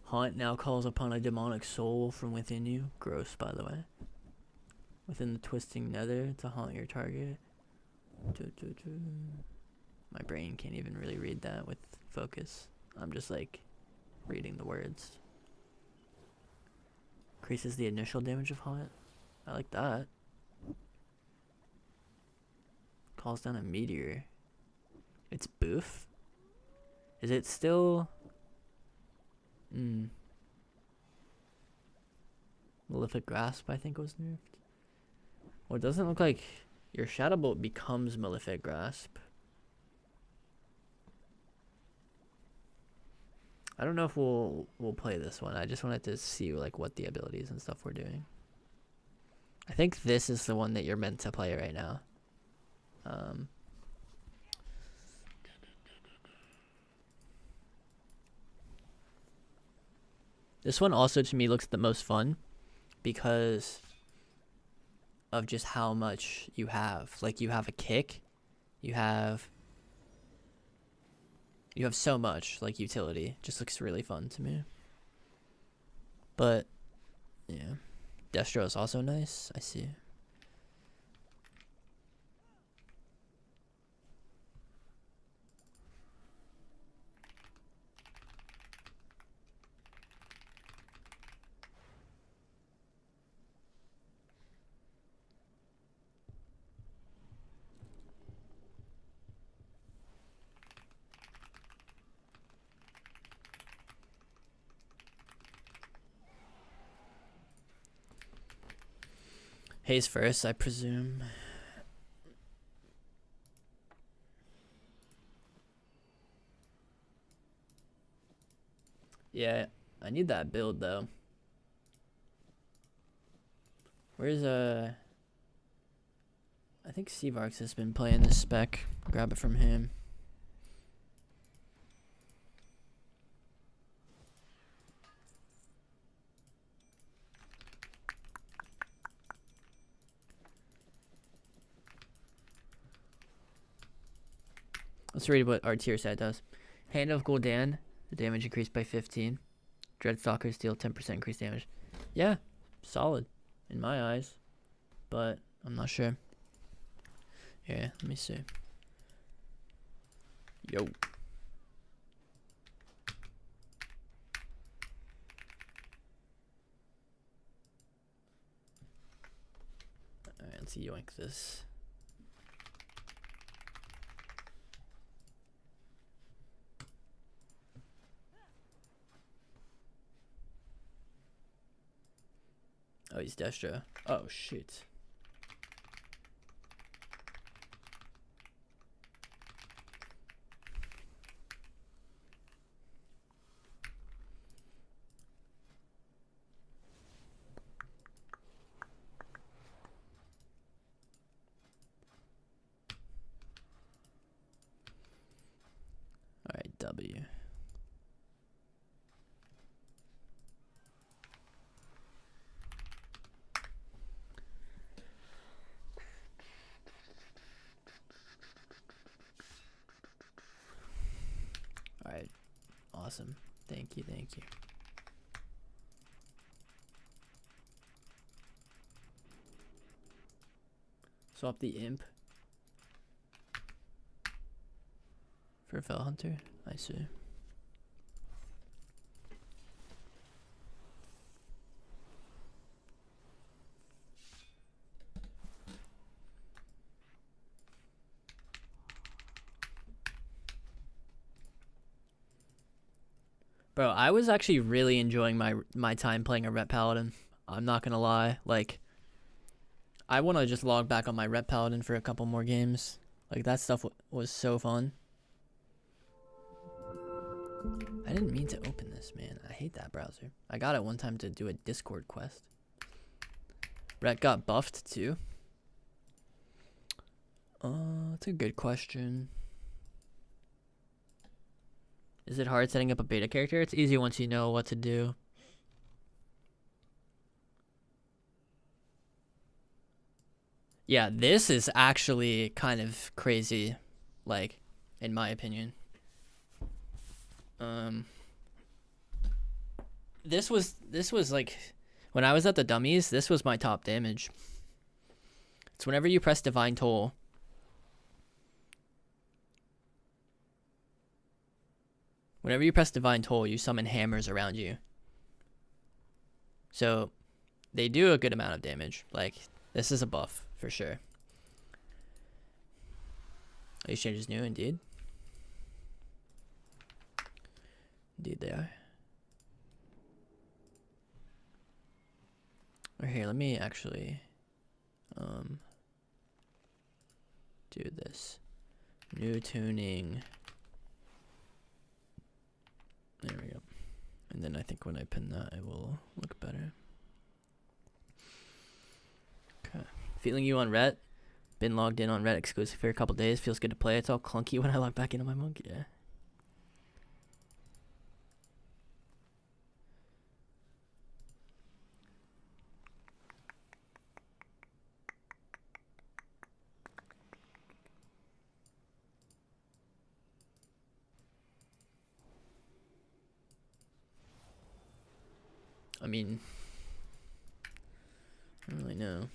Haunt now calls upon a demonic soul from within you. Gross, by the way. Within the twisting nether to haunt your target. My brain can't even really read that with focus. I'm just like reading the words. Increases the initial damage of haunt. I like that. Calls down a meteor. It's boof. Is it still? Malefic Grasp, I think, was nerfed. Well, it doesn't look like your Shadow Bolt becomes Malefic Grasp. I don't know if we'll play this one. I just wanted to see like what the abilities and stuff we're doing. I think this is the one that you're meant to play right now. This one also to me looks the most fun because of just how much you have. Like, you have a kick, you have so much like utility. Just looks really fun to me. But yeah, Destro is also nice. I see. Hayes first, I presume. Yeah, I need that build though. Where's I think Sevarks has been playing this spec. Grab it from him. Let's read what our tier set does. Hand of Gul'dan, the damage increased by 15. Dreadstalkers deal 10% increased damage. Yeah, solid in my eyes, but I'm not sure. Yeah, let me see. Yo. Alright, let's yoink this. Oh, he's Destro. Oh, shit. Alright, W. Alright, awesome. Thank you, thank you. Swap the imp for Fell Hunter. I see. Bro, I was actually really enjoying my time playing a Ret Paladin. I'm not gonna lie. Like, I want to just log back on my Ret Paladin for a couple more games. Like, that stuff was so fun. I didn't mean to open this, man. I hate that browser. I got it one time to do a Discord quest. Rhett got buffed too. That's a good question. Is it hard setting up a beta character? It's easy once you know what to do. Yeah, this is actually kind of crazy, like, in my opinion. This was like, when I was at the dummies, this was my top damage. It's whenever you press Divine Toll. Whenever you press Divine Toll, you summon hammers around you. So, they do a good amount of damage. Like, this is a buff, for sure. These changes new, indeed. Indeed they are. Or here, let me actually do this. New tuning. There we go. And then I think when I pin that, it will look better. Okay. Feeling you on Rhett. Been logged in on Rhett exclusive for a couple days. Feels good to play. It's all clunky when I log back in on my monk. Yeah. I mean, I don't really know.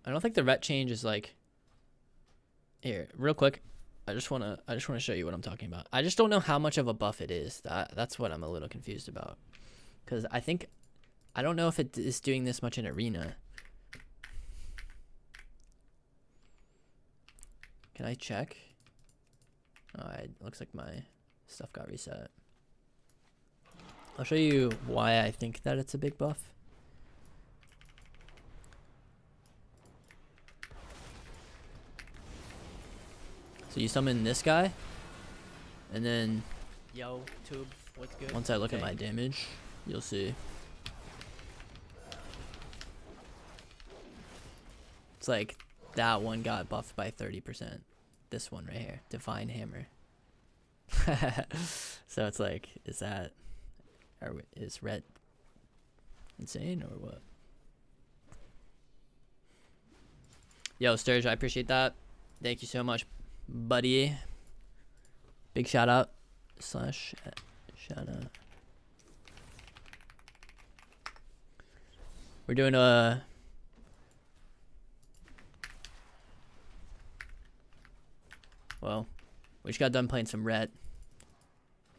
I don't think the Rhett change is like, here, real quick. I just wanna show you what I'm talking about. I just don't know how much of a buff it is. That's what I'm a little confused about. Cause I don't know if it is doing this much in arena. Can I check? Oh, it looks like my stuff got reset. I'll show you why I think that it's a big buff. So you summon this guy, and then Yo, Tube, what's good? once I look at my damage, you'll see. It's like that one got buffed by 30%. This one right here, Divine Hammer. So it's like, is Rhett insane or what? Yo, Sturge, I appreciate that. Thank you so much, buddy. Big shout out / shout out. We're doing a well, we just got done playing some Rhett.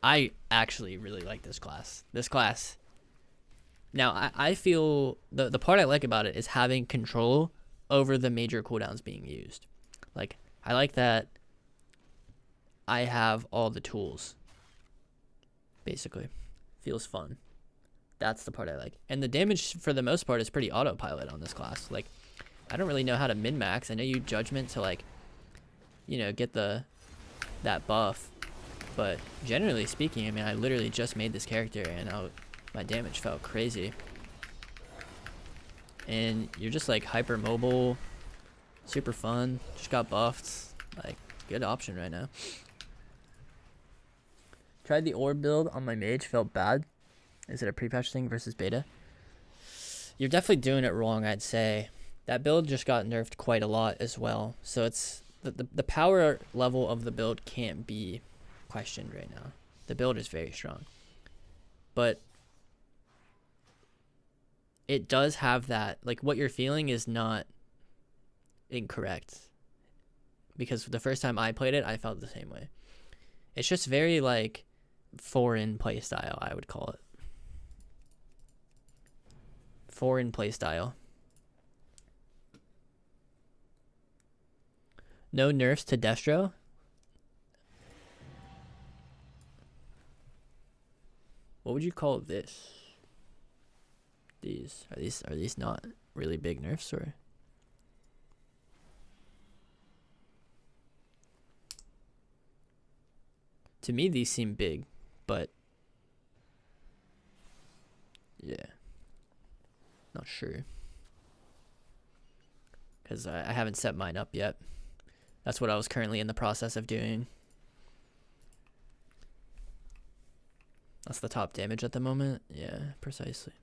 I actually really like this class. Now I feel the part I like about it is having control over the major cooldowns being used. Like, I like that I have all the tools, basically. Feels fun. That's the part I like. And the damage, for the most part, is pretty autopilot on this class. Like, I don't really know how to min-max. I know you Judgment to, like, you know, get that buff. But generally speaking, I mean, I literally just made this character, and my damage felt crazy. And you're just, like, hyper mobile, super fun, just got buffed. Like, good option right now. Tried the orb build on my mage, felt bad. Is it a pre-patch thing versus beta? You're definitely doing it wrong, I'd say. That build just got nerfed quite a lot as well. So it's the power level of the build can't be questioned right now. The build is very strong. But it does have that, like, what you're feeling is not incorrect. Because the first time I played it, I felt the same way. It's just very, like, foreign playstyle, I would call it. Foreign playstyle. No nerfs to Destro. What would you call this? Are these not really big nerfs, or? To me, these seem big, but yeah, not sure. Because I haven't set mine up yet. That's what I was currently in the process of doing. That's the top damage at the moment. Yeah, precisely.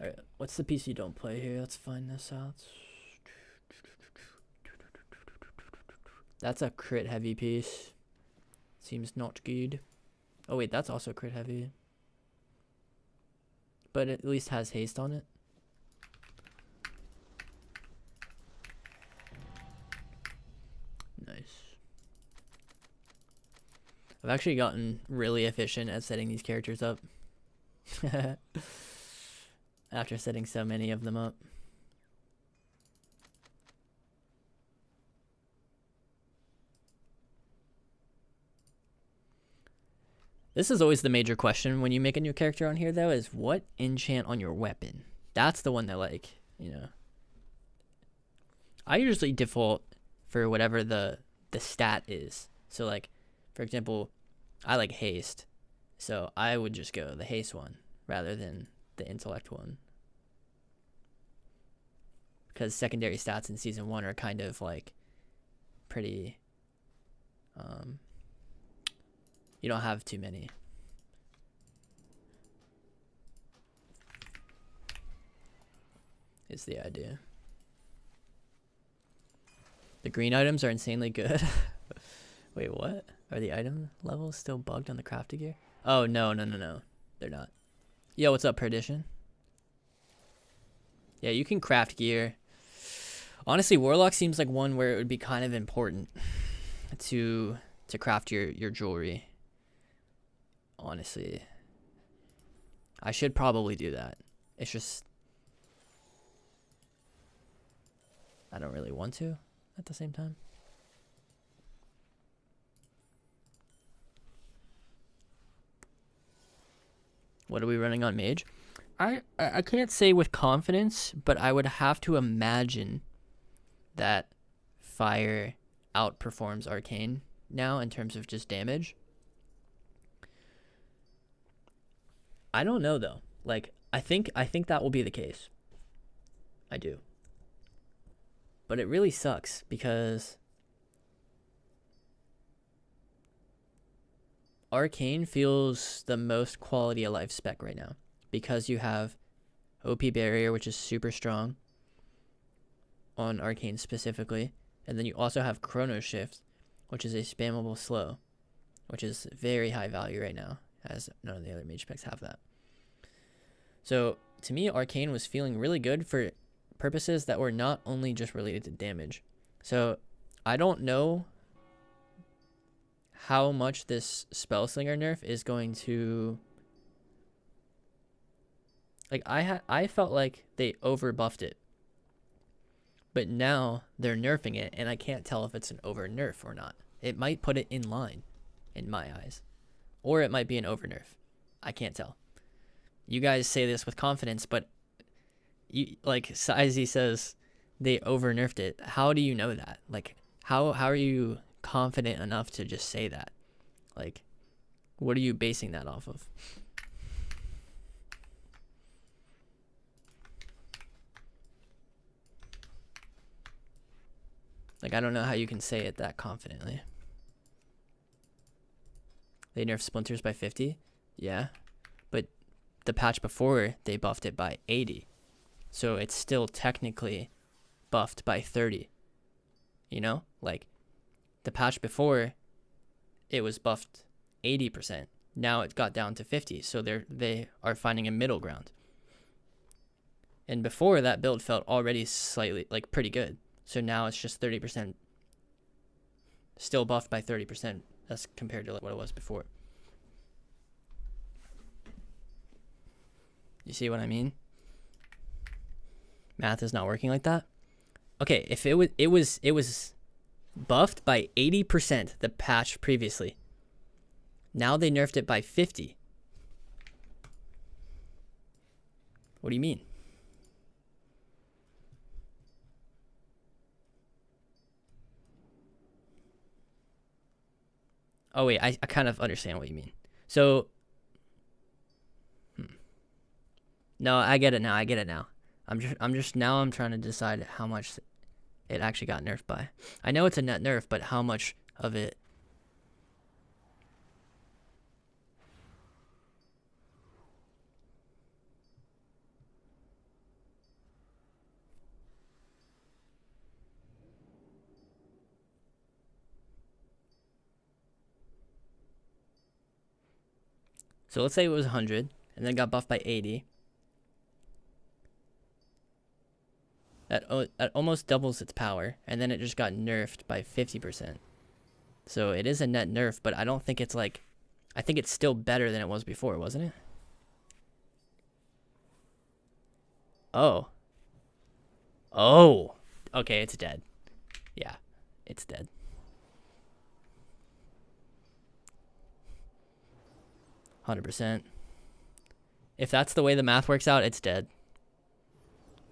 Alright, what's the piece you don't play here? Let's find this out. That's a crit heavy piece. Seems not good. Oh wait, that's also crit heavy. But it at least has haste on it. Nice. I've actually gotten really efficient at setting these characters up. After setting so many of them up. This is always the major question when you make a new character on here, though, is what enchant on your weapon? That's the one that, like, you know. I usually default for whatever the stat is. So, like, for example, I like haste. So I would just go the haste one rather than the intellect one. Because secondary stats in Season 1 are kind of, like, pretty... you don't have too many. Is the idea. The green items are insanely good. Wait, what? Are the item levels still bugged on the crafted gear? Oh, no. They're not. Yo, what's up, Perdition? Yeah, you can craft gear. Honestly, Warlock seems like one where it would be kind of important to craft your jewelry. Honestly, I should probably do that. It's just I don't really want to at the same time. What are we running on mage? I can't say with confidence, but I would have to imagine that fire outperforms arcane now in terms of just damage. I don't know though. Like I think that will be the case. I do. But it really sucks because arcane feels the most quality of life spec right now because you have OP barrier, which is super strong on arcane specifically, and then you also have chrono shift, which is a spammable slow, which is very high value right now, as none of the other mage specs have that. So to me, arcane was feeling really good for purposes that were not only just related to damage. So I don't know how much this Spellslinger nerf is going to, like, I felt like they over buffed it, but now they're nerfing it and I can't tell if it's an over nerf or not. It might put it in line in my eyes, or it might be an over nerf. I can't tell. You guys say this with confidence, but you, like Sizey says they over nerfed it. How do you know that? Like how are you confident enough to just say that? Like, what are you basing that off of? Like, I don't know how you can say it that confidently. They nerfed splinters by 50? Yeah. But the patch before, they buffed it by 80. So it's still technically buffed by 30. You know? Like, the patch before, it was buffed 80%. Now it got down to 50. So they are finding a middle ground. And before, that build felt already slightly, like, pretty good. So now it's just 30%. Still buffed by 30% as compared to what it was before. You see what I mean? Math is not working like that. Okay, if it was buffed by 80% the patch previously. Now they nerfed it by 50. What do you mean? Oh wait, I kind of understand what you mean. So, no, I get it now. I get it now. I'm trying to decide how much it actually got nerfed by. I know it's a net nerf, but how much of it? So let's say it was 100 and then got buffed by 80. That almost doubles its power, and then it just got nerfed by 50%. So it is a net nerf, but I don't think it's like... I think it's still better than it was before, wasn't it? Oh. Oh. Okay, it's dead. Yeah, it's dead. %. If that's the way the math works out, it's dead.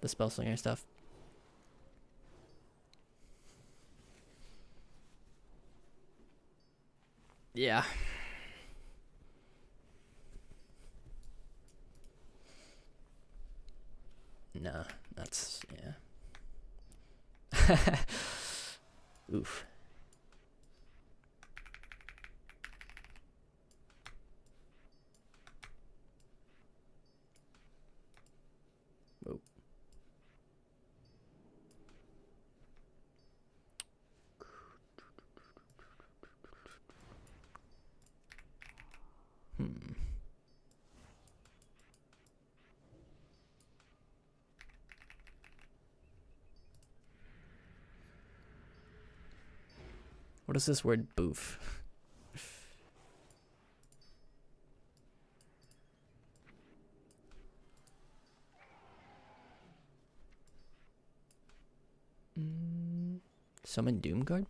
The spell slinger stuff. Yeah. Nah, that's... yeah. Oof. Whoa. What is this word boof? Summon Doomguard?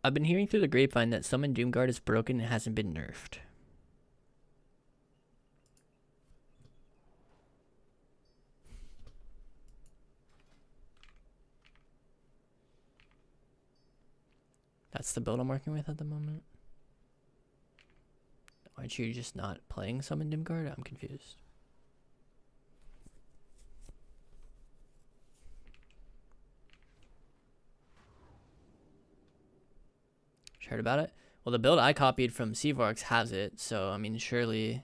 I've been hearing through the grapevine that Summon Doomguard is broken and hasn't been nerfed. That's the build I'm working with at the moment. Aren't you just not playing Summon Doomguard? I'm confused. Heard about it? Well, the build I copied from Seavarks has it, so I mean, surely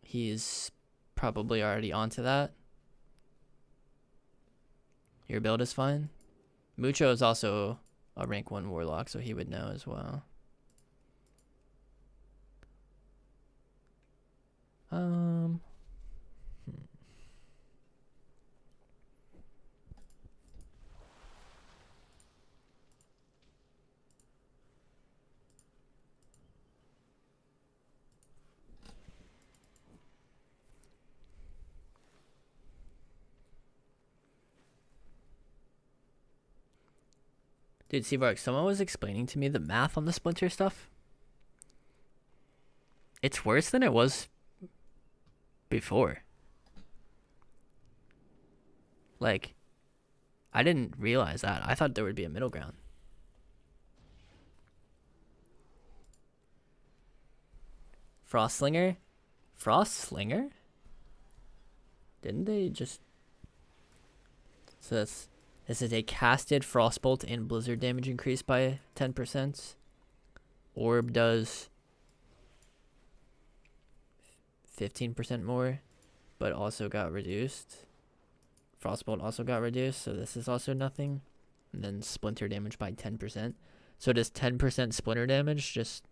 he's probably already onto that. Your build is fine. Mucho is also a rank 1 warlock, so he would know as well. Dude, Seavark, someone was explaining to me the math on the Splinter stuff. It's worse than it was before. Like, I didn't realize that. I thought there would be a middle ground. Frostslinger? Frostslinger? Didn't they just... So this is a casted Frostbolt and Blizzard damage increase by 10%. Orb does 15% more, but also got reduced. Frostbolt also got reduced, so this is also nothing. And then Splinter damage by 10%. So does 10% Splinter damage just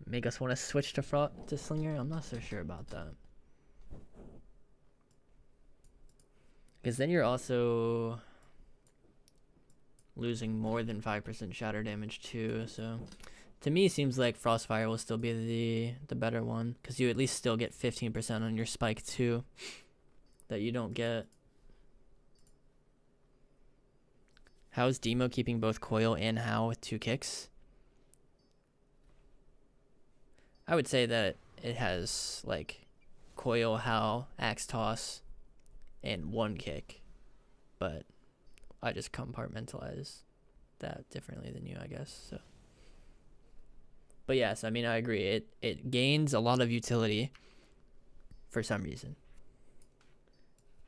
make us want to switch to Slinger? I'm not so sure about that. Because then you're also losing more than 5% shatter damage too. So to me, it seems like Frostfire will still be the better one. Because you at least still get 15% on your spike too. That you don't get. How is Demo keeping both Coil and How with 2 kicks? I would say that it has like Coil, How, Axe Toss, and 1 kick, but I just compartmentalize that differently than you, I guess. So, but yes, I mean, I agree. It gains a lot of utility for some reason.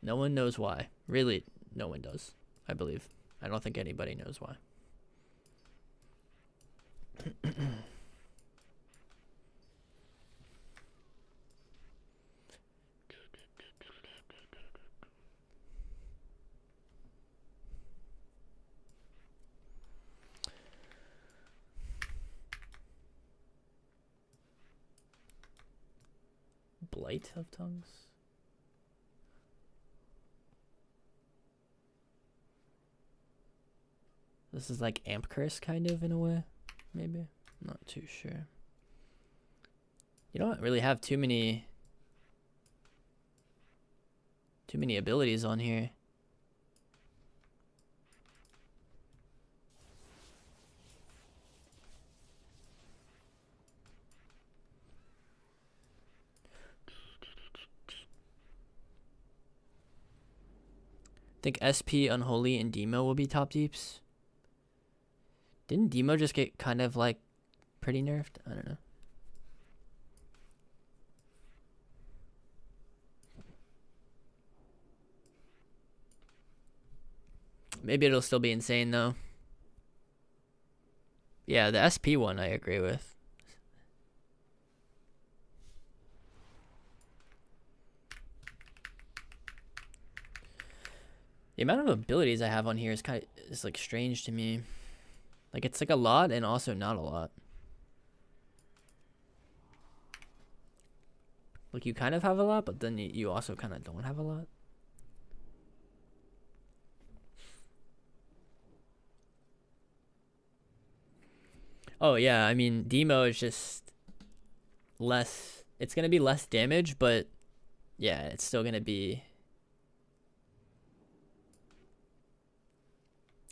No one knows why. Really, no one does, I believe. I don't think anybody knows why. Blight of tongues? This is like amp curse kind of in a way, maybe. I'm not too sure. You don't really have too many abilities on here. I think SP, Unholy, and Demo will be top deeps. Didn't Demo just get kind of like pretty nerfed? I don't know. Maybe it'll still be insane though. Yeah, the SP one I agree with. The amount of abilities I have on here is like strange to me. Like it's like a lot and also not a lot. Like you kind of have a lot, but then you also kind of don't have a lot. Oh yeah, I mean Demo is just less. It's gonna be less damage, but yeah, it's still gonna be.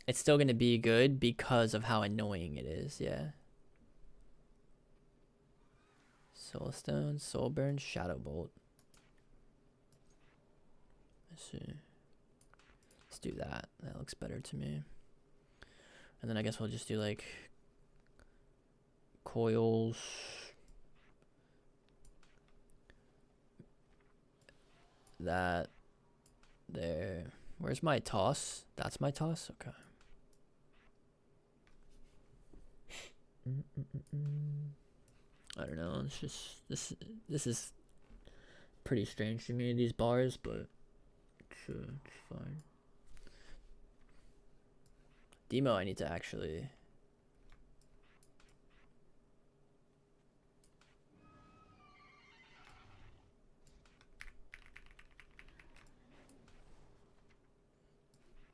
It's still gonna be good because of how annoying it is. Yeah. Soulstone, Soulburn, Shadowbolt. Let's see. Let's do that. That looks better to me. And then I guess we'll just do like coils. That there. Where's my toss? That's my toss? Okay. I don't know. It's just this is pretty strange to me, these bars, but it's fine. Demo I need to actually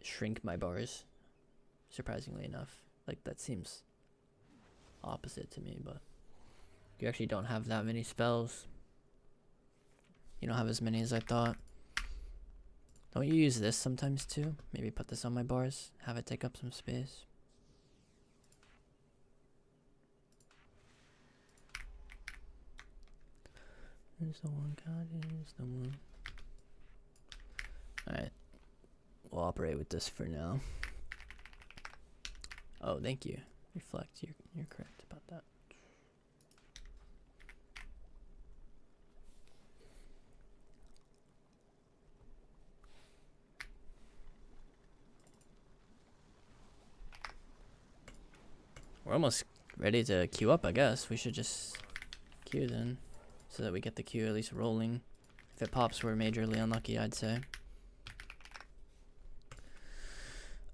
shrink my bars, surprisingly enough. Like that seems opposite to me, but you actually don't have that many spells. You don't have as many as I thought. Don't you use this sometimes too? Maybe put this on my bars, have it take up some space. There's the one, God is the one. Alright. We'll operate with this for now. Oh, thank you. Reflect, you're correct about that. We're almost ready to queue up, I guess. We should just queue then, so that we get the queue at least rolling. If it pops, we're majorly unlucky, I'd say.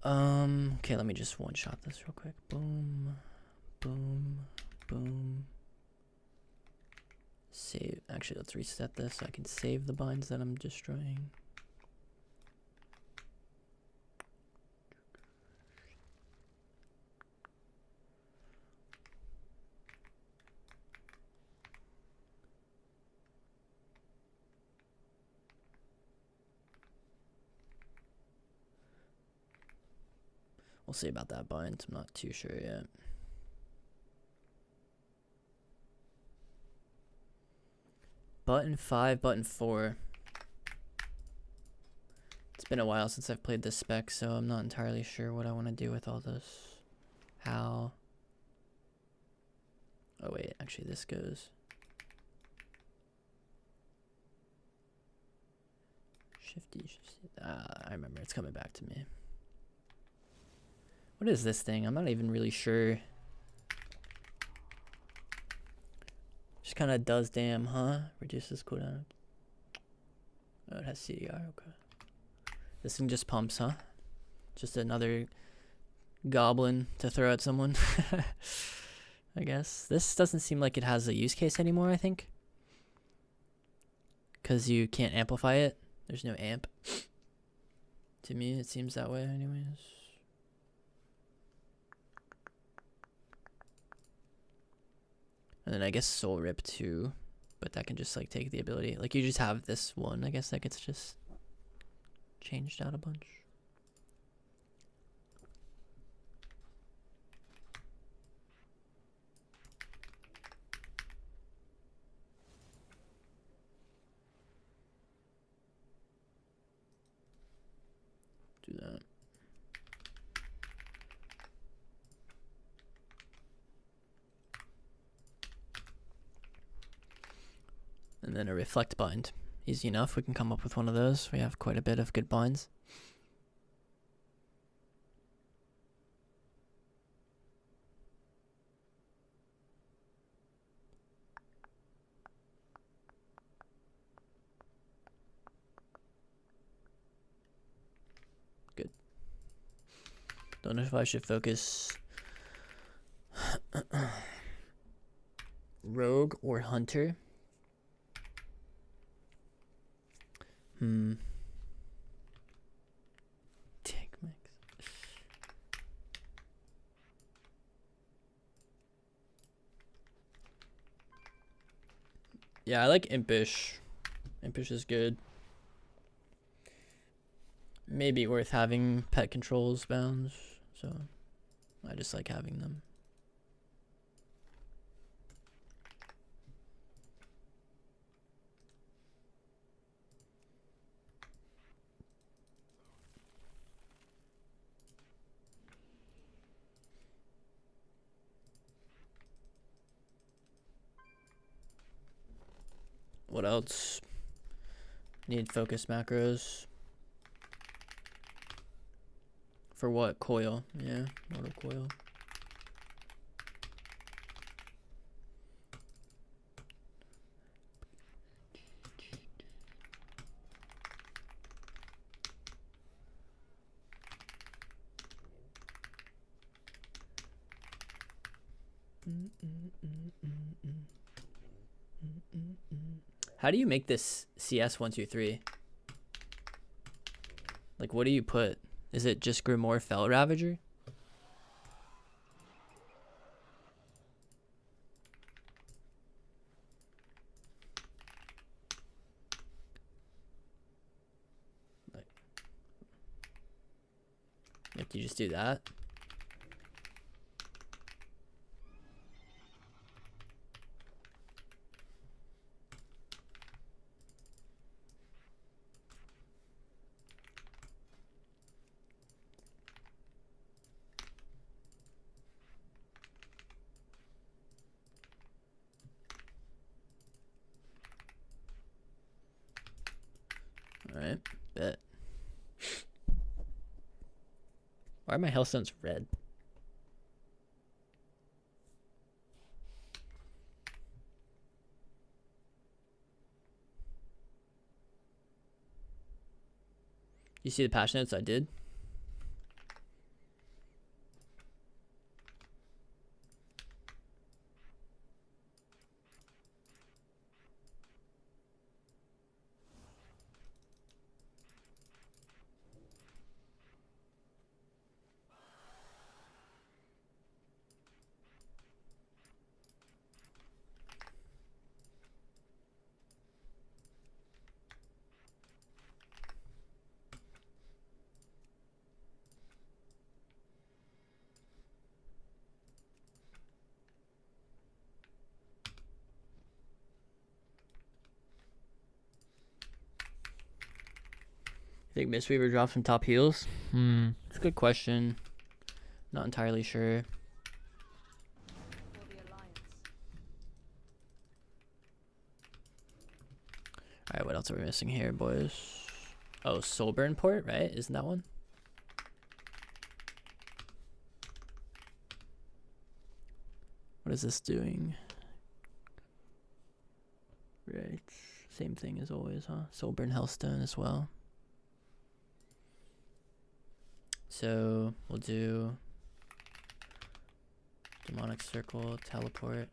Okay, let me just one-shot this real quick. Boom, boom, boom. Save. Actually, let's reset this so I can save the binds that I'm destroying. We'll see about that bind. I'm not too sure yet. Button 5, button 4. It's been a while since I've played this spec, so I'm not entirely sure what I want to do with all this. How? Oh wait, actually this goes. Shifty. I remember, it's coming back to me. What is this thing? I'm not even really sure. Just kind of does damn, huh? Reduces cooldown. Oh, it has CDR, okay. This thing just pumps, huh? Just another goblin to throw at someone. I guess. This doesn't seem like it has a use case anymore, I think. Because you can't amplify it. There's no amp. To me, it seems that way anyways. And then I guess Soul Rip too. But that can just like take the ability. Like you just have this one, I guess that gets just changed out a bunch. Do that. And then a Reflect bind. Easy enough, we can come up with one of those. We have quite a bit of good binds. Good. Don't know if I should focus Rogue or Hunter. Tank mix. Yeah, I like Impish. Impish is good. Maybe worth having pet controls bounds, so I just like having them. What else? Need focus macros. For what? Coil. Yeah, auto coil. How do you make this CS 123? Like, what do you put? Is it just Grimoire Fell Ravager? Like, you just do that? Alright, bet. Why are my health stones red? You see the patch notes I did? You think Mistweaver drops from top heals? It's a good question. Not entirely sure. Alright, what else are we missing here, boys? Oh, Soulburn port, right? Isn't that one? What is this doing? Right. Same thing as always, huh? Soulburn Hellstone as well. So we'll do Demonic Circle, Teleport.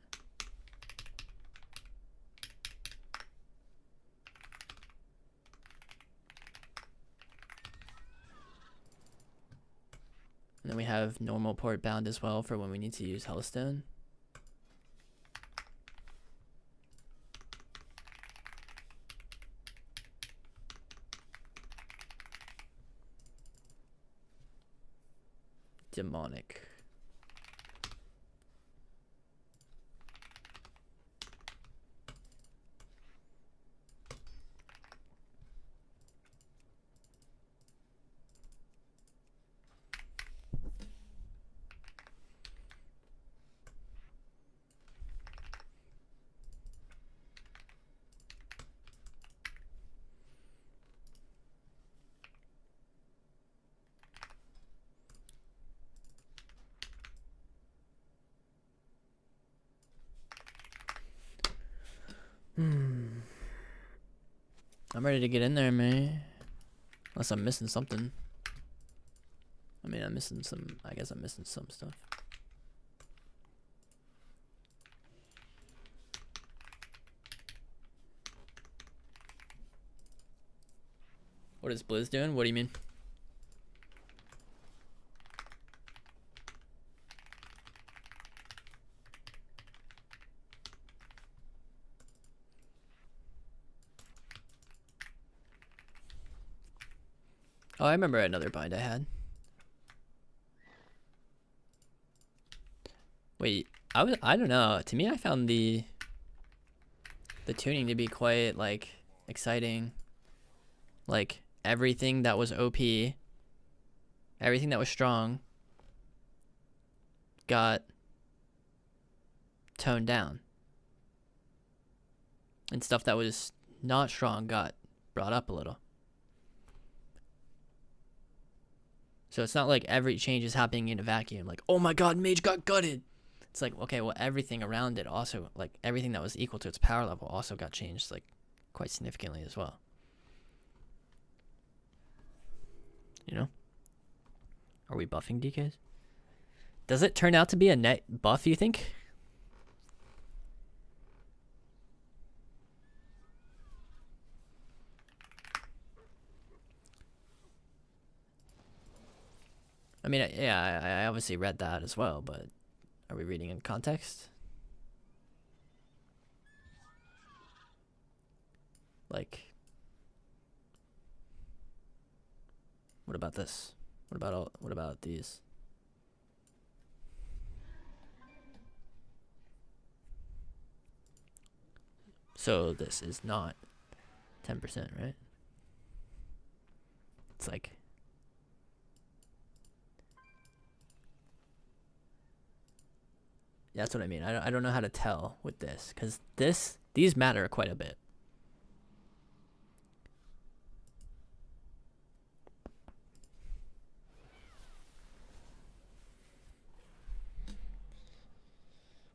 And then we have normal port bound as well for when we need to use Hellstone. Demonic. I'm ready to get in there, man. Unless I'm missing something. I mean, I'm missing some. I guess I'm missing some stuff. What is Blizz doing? What do you mean? Oh, I remember another bind I had. Wait, I don't know. To me, I found the tuning to be quite like exciting. Like everything that was OP, everything that was strong got toned down. And stuff that was not strong got brought up a little. So it's not like every change is happening in a vacuum. Like, oh my god, mage got gutted. It's like, okay, well, everything around it also, like, everything that was equal to its power level also got changed, like, quite significantly as well. You know? Are we buffing DKs? Does it turn out to be a net buff, you think? I mean, yeah, I obviously read that as well, but are we reading in context? Like, what about this? What about these? So this is not 10%, right? It's like, that's what I mean. I don't know how to tell with this, because these matter quite a bit.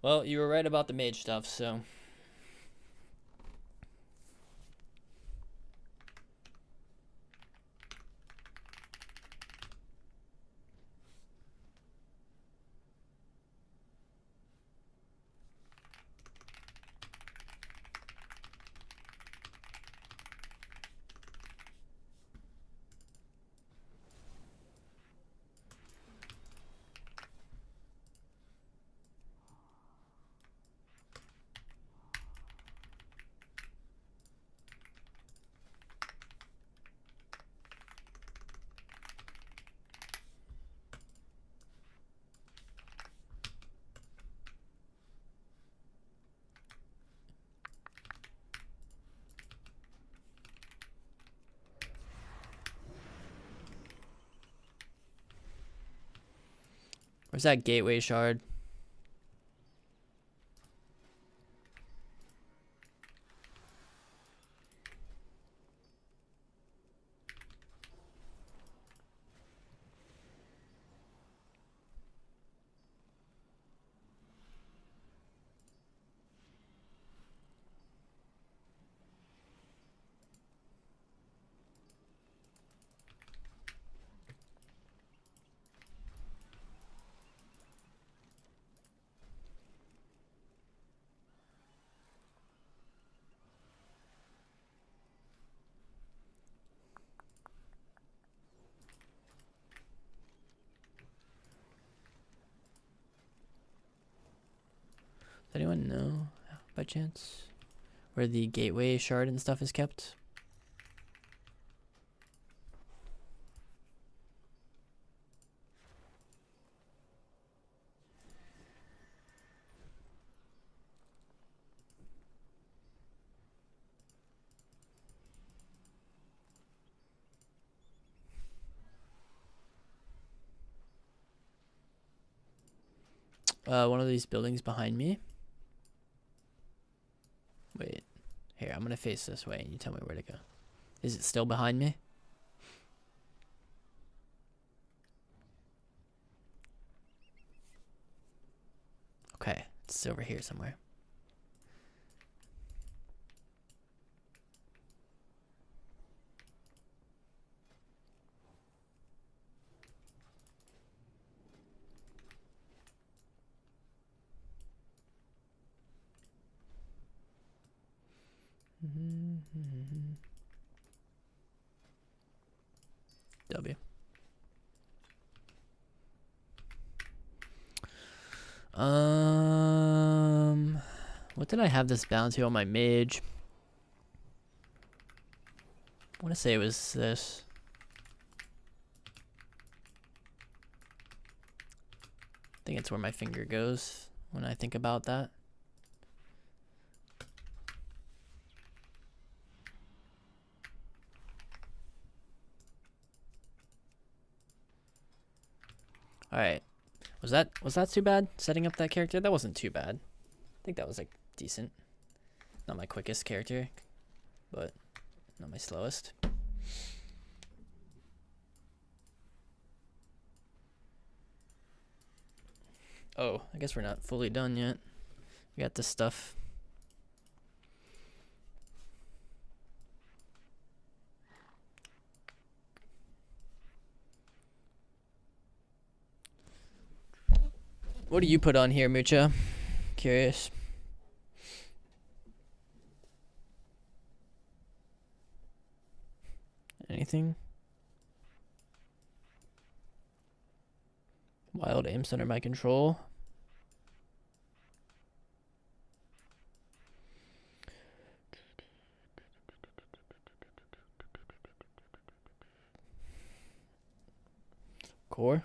Well, you were right about the mage stuff, so. Where's that gateway shard? Does anyone know, by chance, where the gateway shard and stuff is kept? One of these buildings behind me. Wait, here, I'm gonna face this way and you tell me where to go. Is it still behind me? Okay, it's over here somewhere. W. What did I have this bound to on my mage? I want to say it was this. I think it's where my finger goes when I think about that. All right. Was that too bad setting up that character? That wasn't too bad. I think that was like decent. Not my quickest character, but not my slowest. Oh, I guess we're not fully done yet. We got this stuff. What do you put on here, Mucha? Curious. Anything? Wild imps under my control. Core.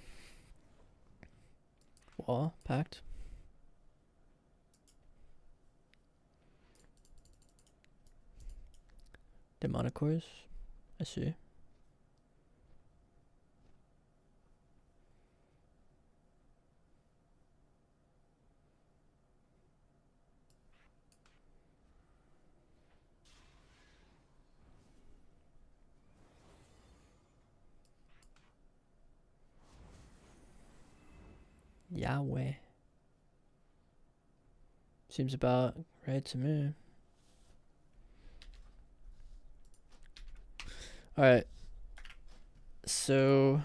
Wall. Pact. Demonic cores. I see. Yahweh. Seems about right to me. Alright. So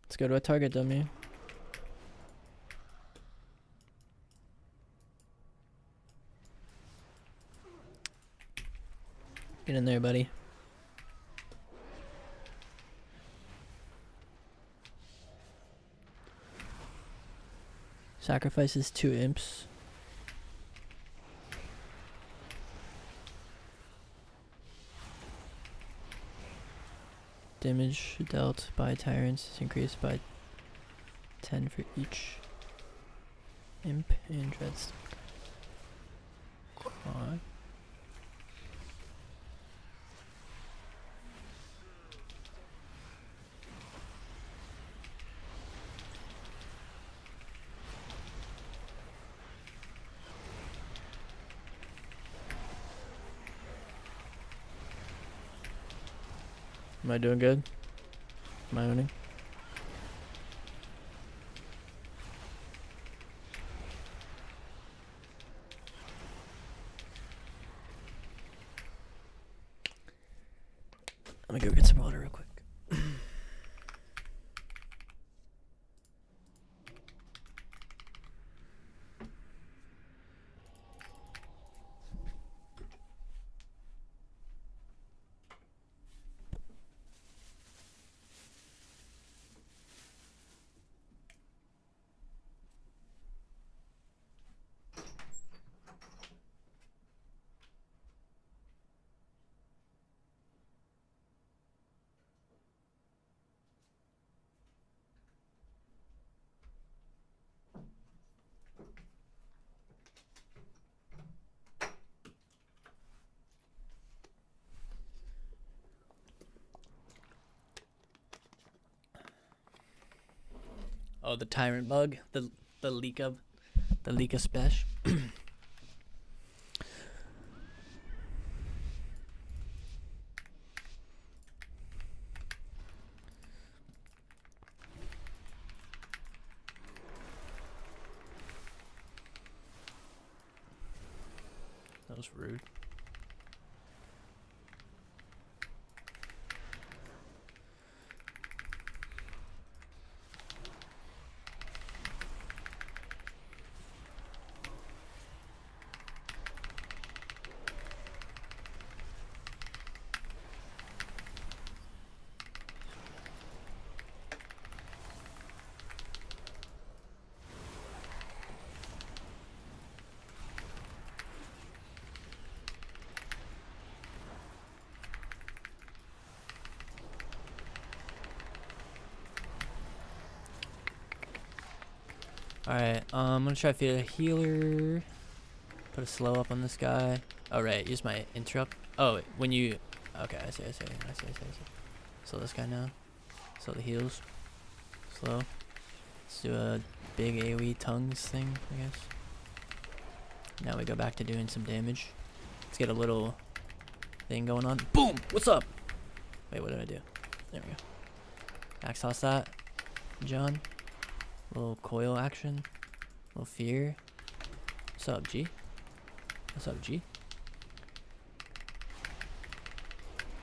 let's go to a target dummy. Get in there, buddy. Sacrifices 2 imps. Damage dealt by tyrants is increased by 10 for each imp and dreadstick. On. Am I doing good? Am I owning? Let me go get some water real quick. Oh, the tyrant bug, the leak of spesh. That was rude. Alright, I'm gonna try to feed a healer. Put a slow up on this guy. Oh, right, use my interrupt. Oh, when you... Okay, I see. Slow this guy now. Slow the heals. Slow. Let's do a big AoE tongues thing, I guess. Now we go back to doing some damage. Let's get a little thing going on. Boom! What's up? Wait, what did I do? There we go. Axe toss that. John. Little coil action. Little fear. What's up, G? What's up, G?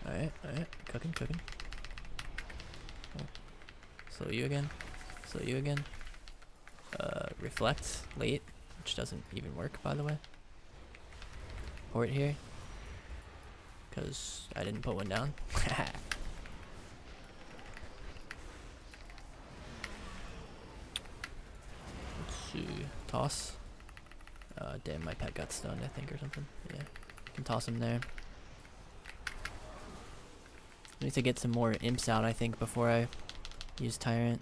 Alright. Cooking. Oh. Slow you again. Reflect late, which doesn't even work, by the way. Port here. Because I didn't put one down. Let's see. Toss. Damn, my pet got stunned, I think, or something. Yeah. Can toss him there. I need to get some more imps out, I think, before I use Tyrant.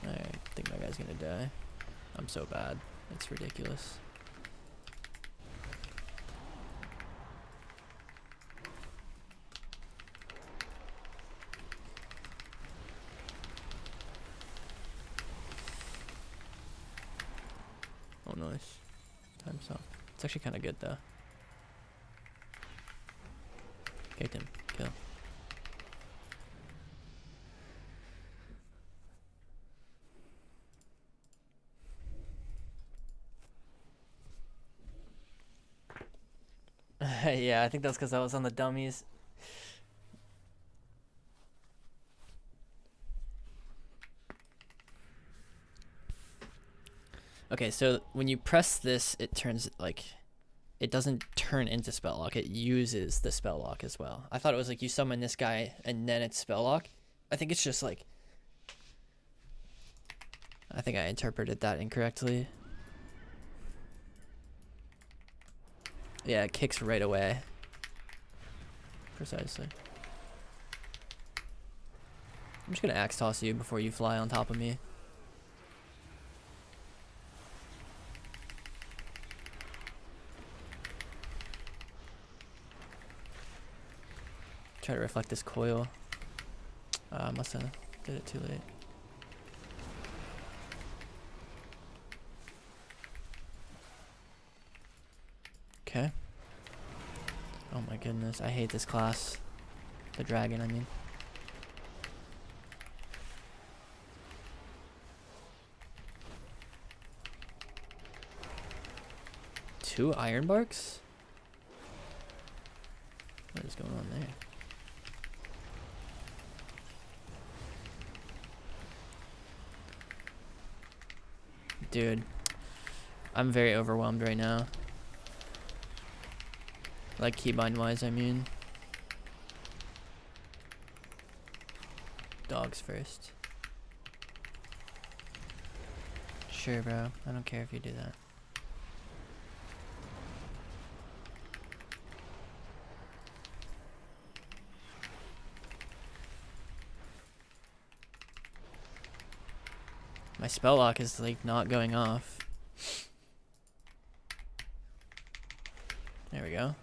Alright, I think my guy's gonna die. I'm so bad. It's ridiculous. Oh, nice. Time's up. It's actually kind of good, though. Kicked him. Kill. Yeah, I think that's because I was on the dummies. Okay, so when you press this, it turns, like, it doesn't turn into spell lock. It uses the spell lock as well. I thought it was like you summon this guy and then it's spell lock. I think it's just like, I think I interpreted that incorrectly. Yeah, it kicks right away. Precisely. I'm just gonna axe toss you before you fly on top of me. Try to reflect this coil. Must have did it too late. Okay, Oh my goodness, I hate this class. The dragon, I mean. Two iron barks? What is going on there? Dude, I'm very overwhelmed right now. Like keybind wise, I mean. Dogs first. Sure, bro. I don't care if you do that. My spell lock is like not going off. There we go.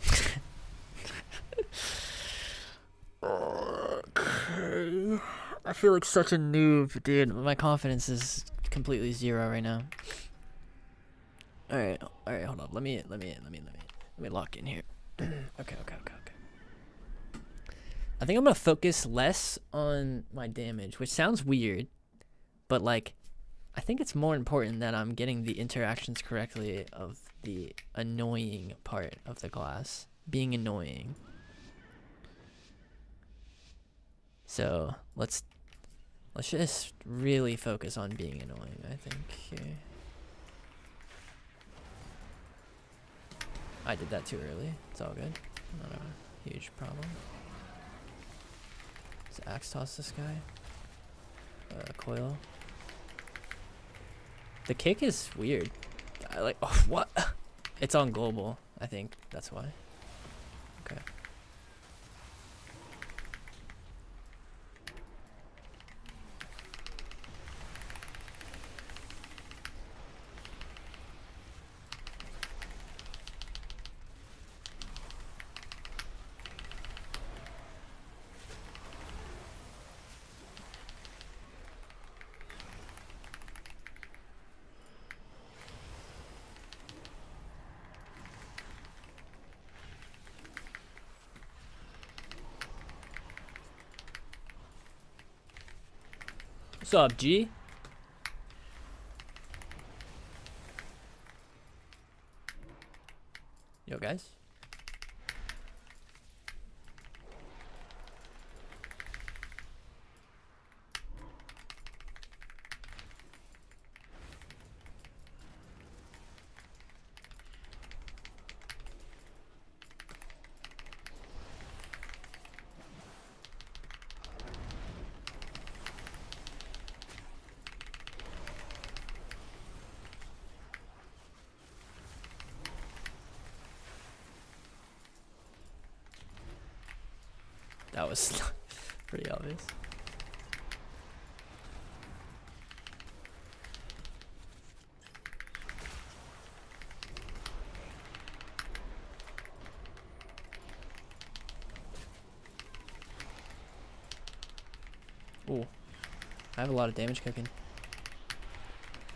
Okay. I feel like such a noob, dude. My confidence is completely zero right now. All right, hold up. Let me lock in here. Okay. I think I'm gonna focus less on my damage, which sounds weird, but like, I think it's more important that I'm getting the interactions correctly of the annoying part of the class, being annoying. So let's just really focus on being annoying, I think. Here. I did that too early. It's all good. Not a huge problem. Let's axe toss this guy. Coil. The kick is weird. I like. Oh, what? It's on global. I think that's why. Okay. What's up, G? Yo, guys. That was pretty obvious. Ooh. I have a lot of damage cooking.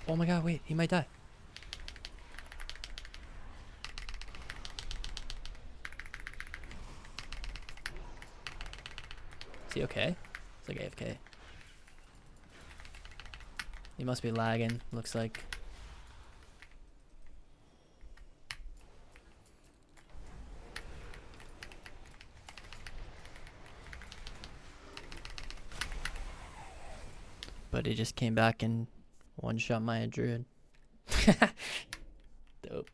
Oh my god, wait, he might die. Is he okay? It's like AFK. He must be lagging, looks like. But he just came back and one-shot my druid. Dope.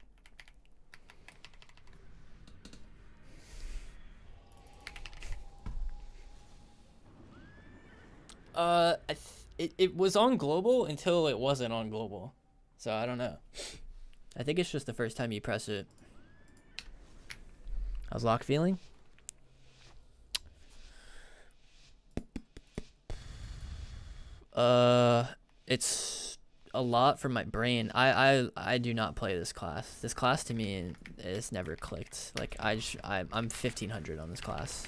It was on global until it wasn't on global. So I don't know. I think it's just the first time you press it. How's lock feeling? It's a lot for my brain. I do not play this class. This class to me is never clicked. Like I'm 1500 on this class.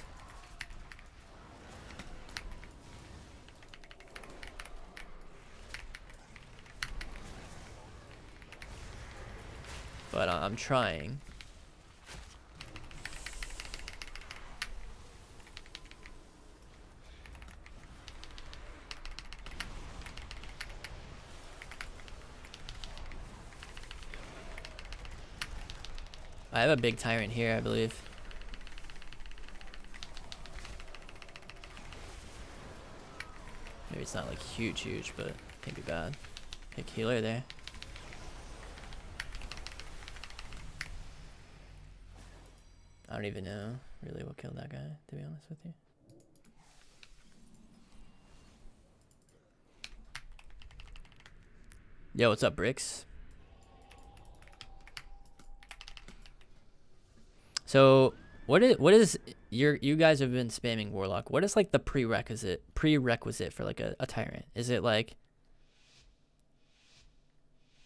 But I'm trying. I have a big tyrant here, I believe. Maybe it's not like huge, but can't be bad. Pick healer there. I don't even know really what killed that guy, to be honest with you. Yo, what's up, Bricks? So what is you guys have been spamming Warlock. What is like the prerequisite for like a tyrant? Is it like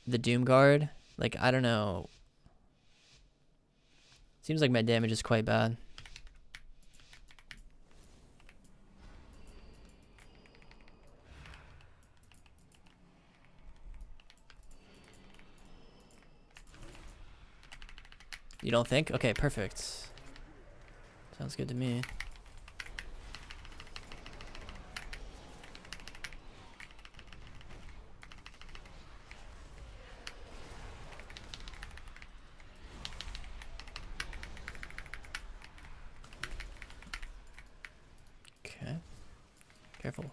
the Doom Guard? Like, I don't know. Seems like my damage is quite bad. You don't think? Okay, perfect. Sounds good to me. Okay. Careful.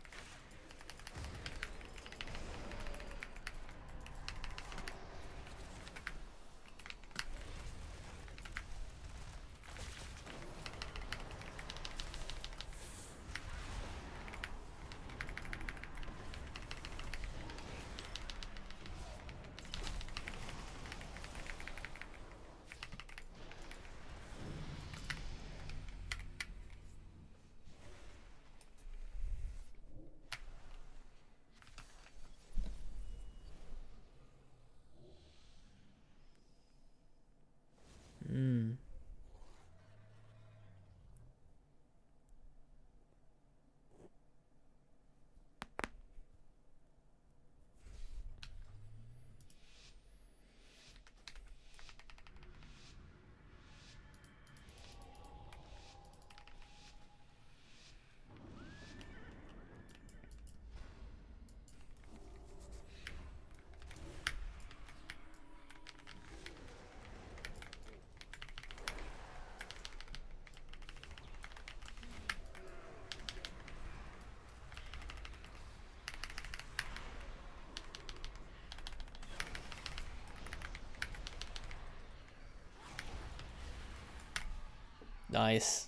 Nice.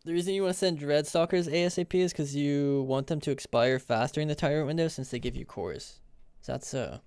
The reason you want to send Dreadstalkers ASAP is because you want them to expire fast during the tyrant window since they give you cores. Is that so?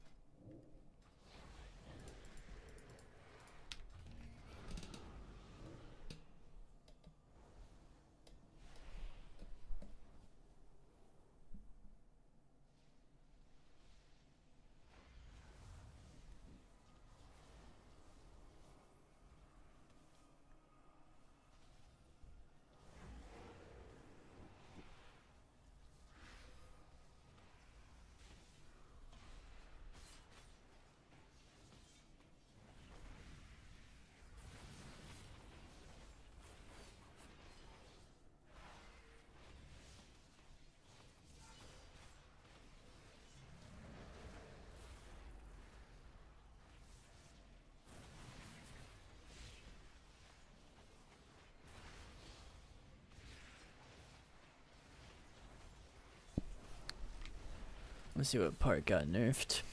Let's see what part got nerfed.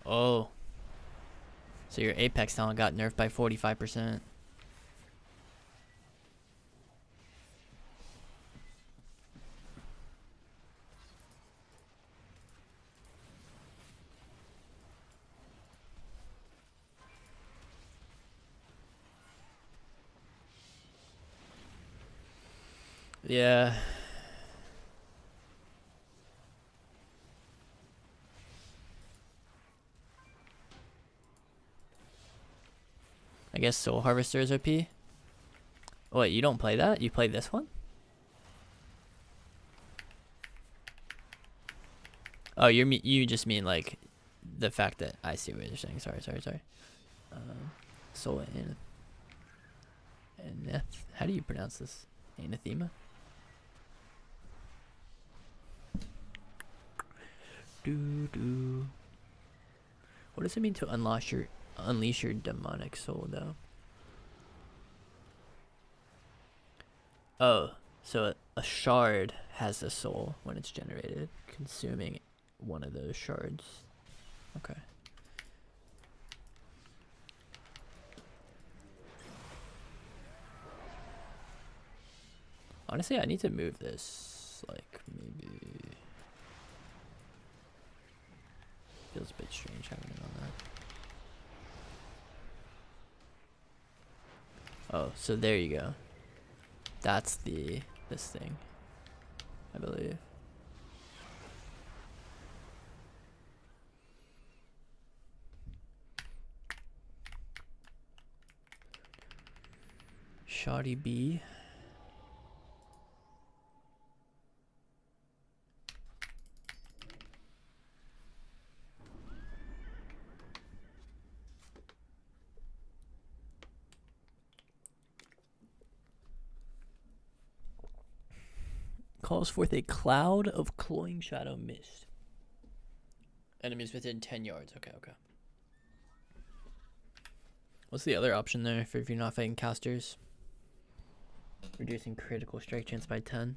Oh. So your Apex talent got nerfed by 45%. Yeah. I guess Soul Harvester is OP. Wait, you don't play that? You play this one? Oh, you just mean like the fact that I see what you're saying. Sorry. Soul and how do you pronounce this? Anathema? Doo. What does it mean to unleash your demonic soul though? Oh, so a shard has a soul when it's generated, consuming one of those shards. Okay. Honestly, I need to move this, like, maybe... Feels a bit strange having it on that. Oh, so there you go. That's this thing, I believe. Shoddy B. Calls forth a cloud of cloying shadow mist. Enemies within 10 yards. Okay. What's the other option there for if you're not fighting casters? Reducing critical strike chance by 10.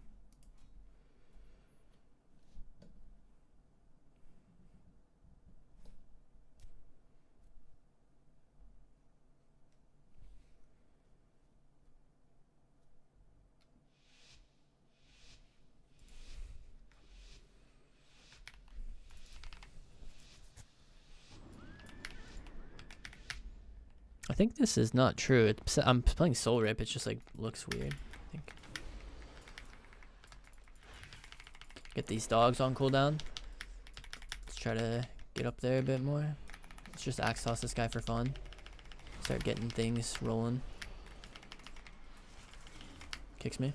I think this is not true. I'm playing Soul Rip. It just like looks weird. I think. Get these dogs on cooldown. Let's try to get up there a bit more. Let's just axe toss this guy for fun. Start getting things rolling. Kicks me.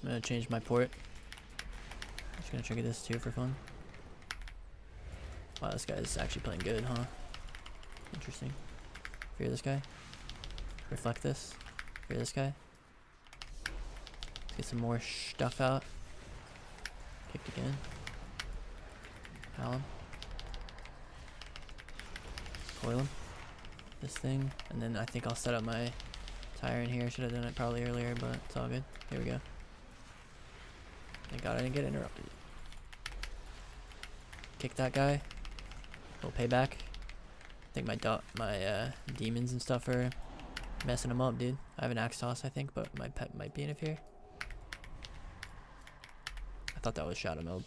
I'm gonna change my port. I'm just gonna trigger this too for fun. Wow, this guy is actually playing good, huh? Interesting. Fear this guy. Reflect this. Fear this guy. Let's get some more stuff out. Kicked again. Pal him. Coil him. This thing. And then I think I'll set up my tire in here. Should have done it probably earlier, but it's all good. Here we go. Thank God I didn't get interrupted. Kick that guy. Little payback. I think my demons and stuff are messing him up, dude. I have an axe toss, I think, but my pet might be in here. I thought that was shadow mode.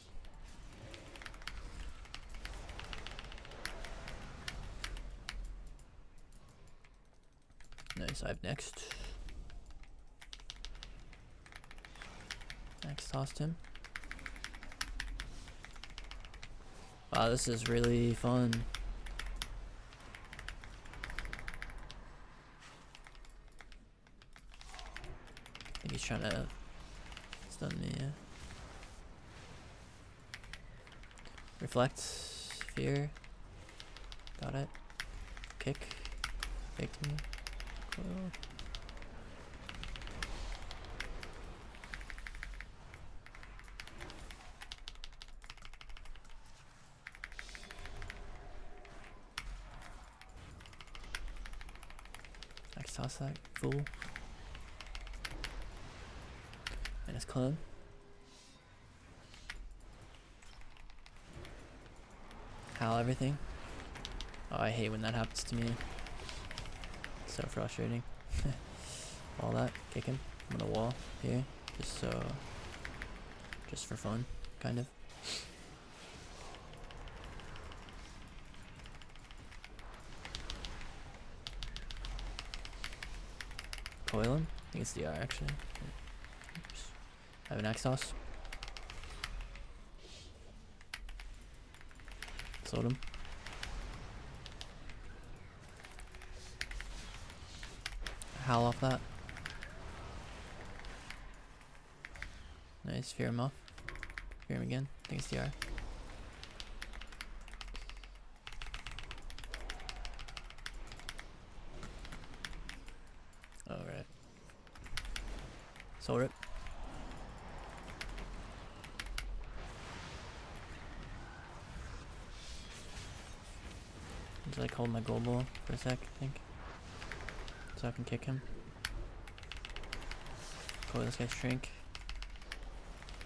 Nice, I have next. Axe tossed him. Wow, this is really fun. I think he's trying to stun me, yeah. Reflect. Fear. Got it. Kick. Faked me. Cool. Next toss that fool. And his clone. Howl everything. Oh, I hate when that happens to me. It's so frustrating. All that. Kick him. I'm gonna wall here. Just for fun, kind of. Coil him? I think it's DR actually. I have an axe toss. Slowed him. Howl off that. Nice, fear him off. Fear him again. I think it's TR. Alright. Soul rip. Just like hold my gold ball for a sec, I think. So I can kick him. Cool, this guy's shrink.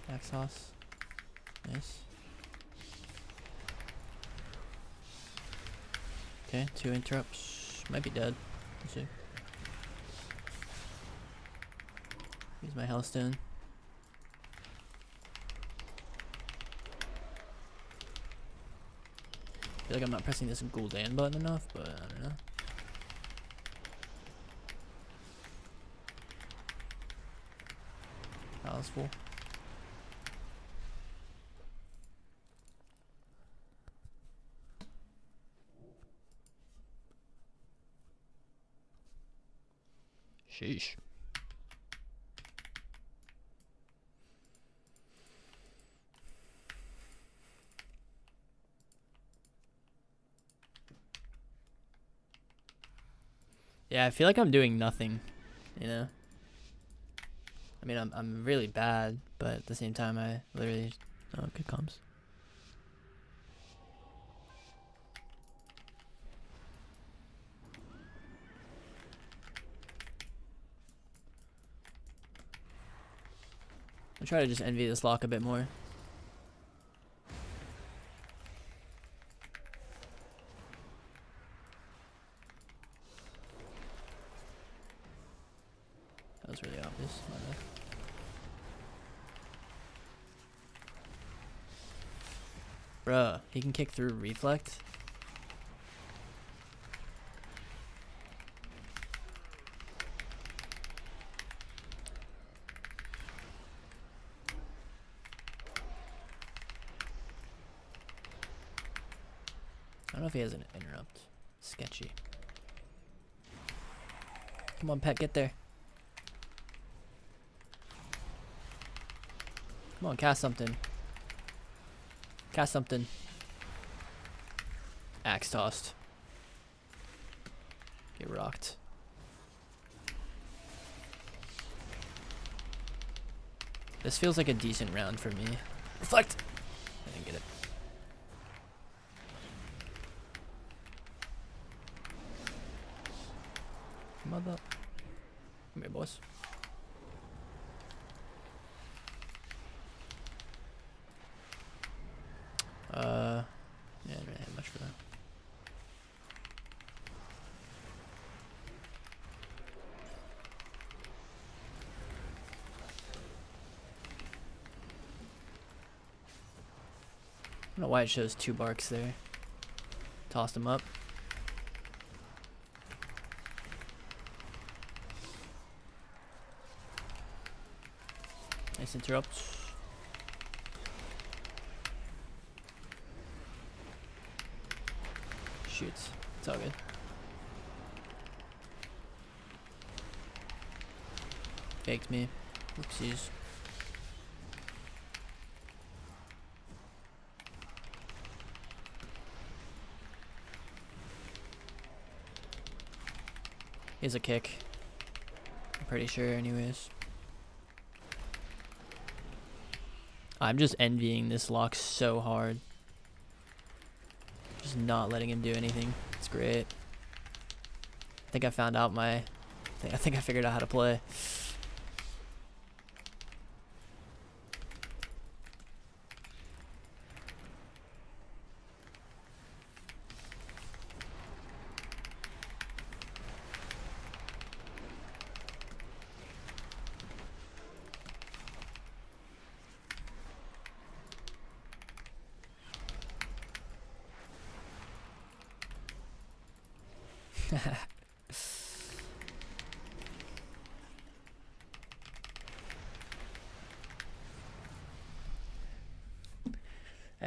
Axe toss. Nice. Okay, 2 interrupts. Might be dead. Let's see. Use my Hellstone. I feel like I'm not pressing this Gul'dan button enough, but I don't know. That was full. Sheesh. Yeah, I feel like I'm doing nothing, you know? I mean, I'm really bad, but at the same time, I literally... Oh, good comms. I'll try to just envy this lock a bit more. That was really obvious. My bad. Bruh, he can kick through reflect? I don't know if he has an interrupt. Sketchy. Come on, Pet, get there. Come on, cast something. Cast something. Axe tossed. Get rocked. This feels like a decent round for me. Reflect! I didn't get it. Mother. Come here, boys. Yeah, I didn't really have much for that. I don't know why it shows 2 barks there. Tossed him up. Nice interrupt. Shoots. It's all good. Faked me. Oopsies. Here's a kick. I'm pretty sure anyways. I'm just envying this lock so hard. Just not letting him do anything. It's great. I think I found out my... I think I figured out how to play.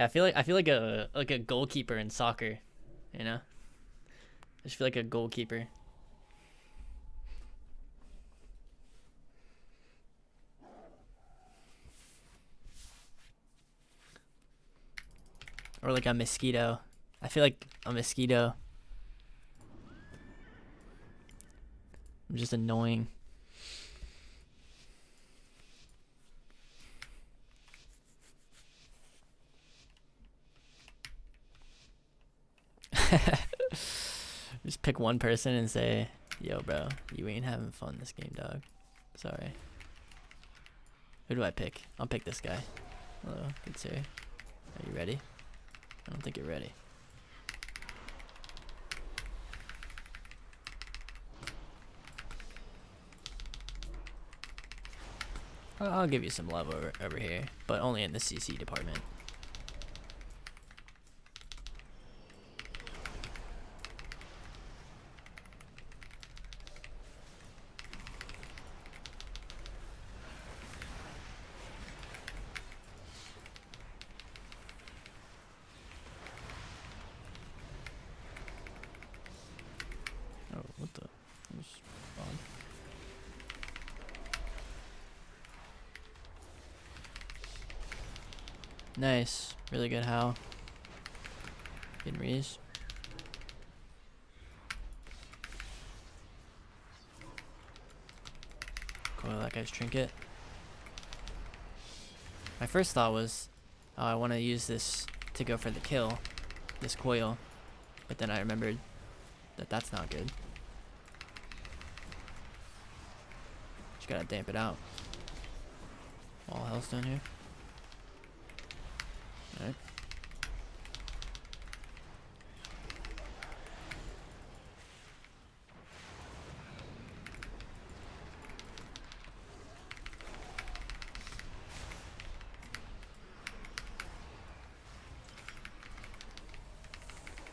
I feel like a goalkeeper in soccer, you know? I just feel like a goalkeeper. Or like a mosquito. I feel like a mosquito. I'm just annoying. Just pick one person and say, yo, bro, you ain't having fun this game, dog. Sorry. Who do I pick? I'll pick this guy. Hello, good sir. Are you ready? I don't think you're ready. I'll give you some love over here, but only in the CC department. Oh, what the? That was odd. Nice. Really good how. Getting rees. Coil that guy's trinket. My first thought was, oh, I want to use this to go for the kill. This coil. But then I remembered that that's not good. Just gotta damp it out. All hell's done here. Alright.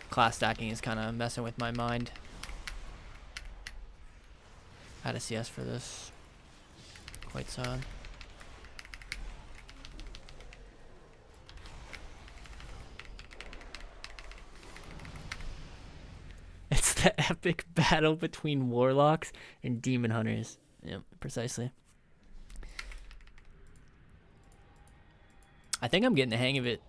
Class stacking is kind of messing with my mind. Had a CS for this. Quite sad. It's the epic battle between warlocks and demon hunters. Yep, precisely. I think I'm getting the hang of it.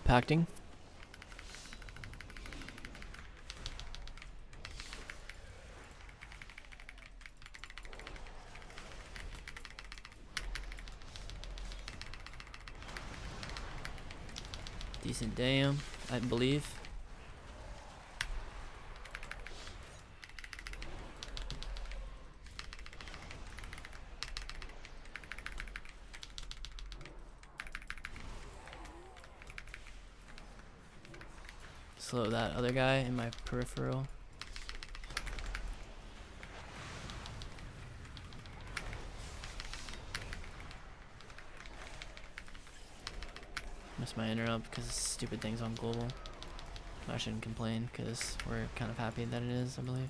Pacting. Decent damn, I believe. Slow that other guy in my peripheral. Missed my interrupt because stupid things on global. I shouldn't complain because we're kind of happy that it is, I believe.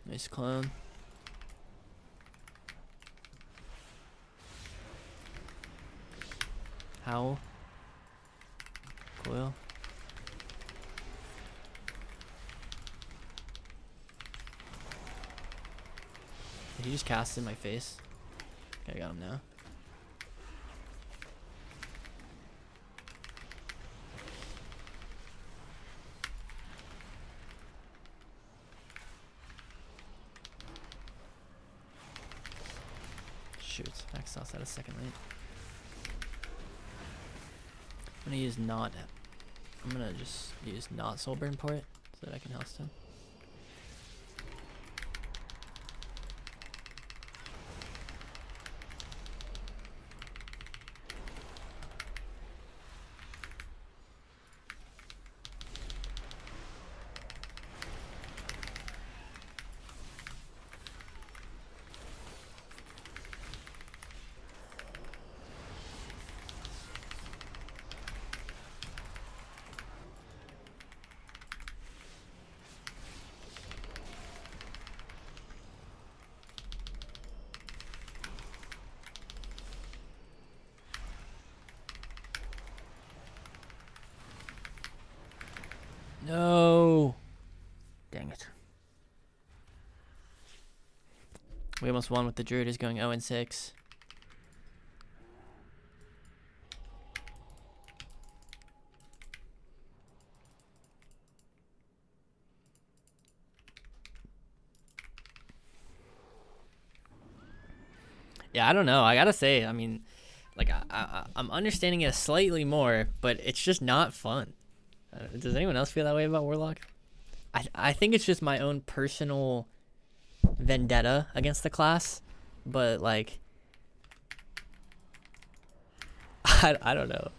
Nice clone. Howl. Coil. Did he just cast in my face? Okay, I got him now. shoot. Exhaust at a second late. I'm gonna use not. I'm gonna just use not Soulburn Port so that I can house him. No. Dang it. We almost won with the Druid is going 0-6. Yeah, I don't know. I gotta say, I mean, like, I'm understanding it slightly more, but it's just not fun. Does anyone else feel that way about Warlock? I think it's just my own personal vendetta against the class, but like, I don't know.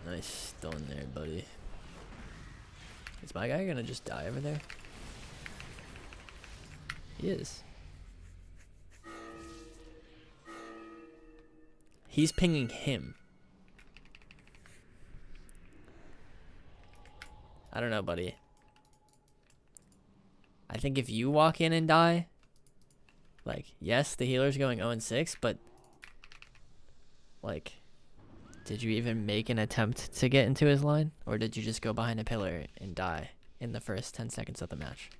Nice stone there, buddy. Is my guy gonna just die over there? He is. He's pinging him. I don't know, buddy. I think if you walk in and die, like, yes, the healer's going 0-6, but like, did you even make an attempt to get into his line? Or did you just go behind a pillar and die in the first 10 seconds of the match?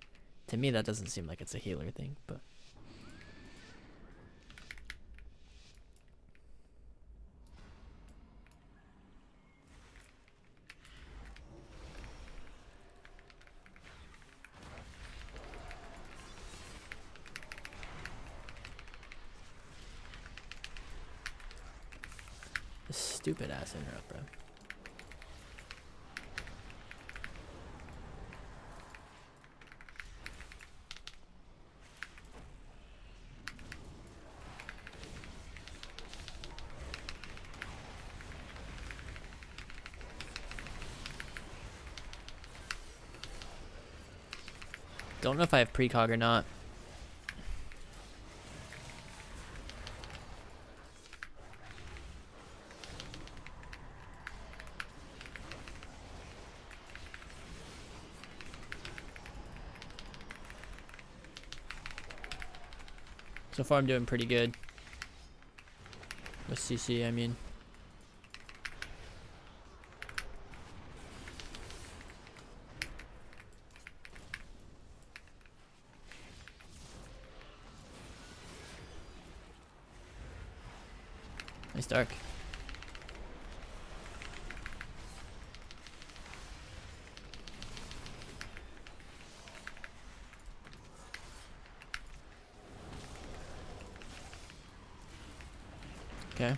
To me, that doesn't seem like it's a healer thing, but... This stupid ass interrupt, bro. Don't know if I have precog or not. So far I'm doing pretty good. With CC, I mean. Nice dark. Okay.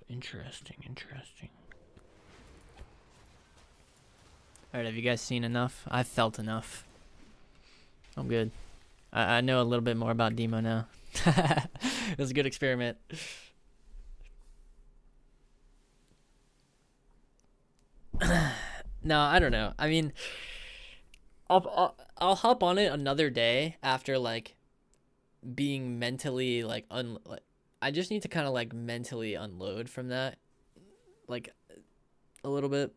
Interesting, interesting. Alright, have you guys seen enough? I've felt enough. I'm good. I know a little bit more about Demo now. It was a good experiment. No, I don't know. I mean, I'll hop on it another day after like being mentally like I just need to kind of like mentally unload from that, like a little bit.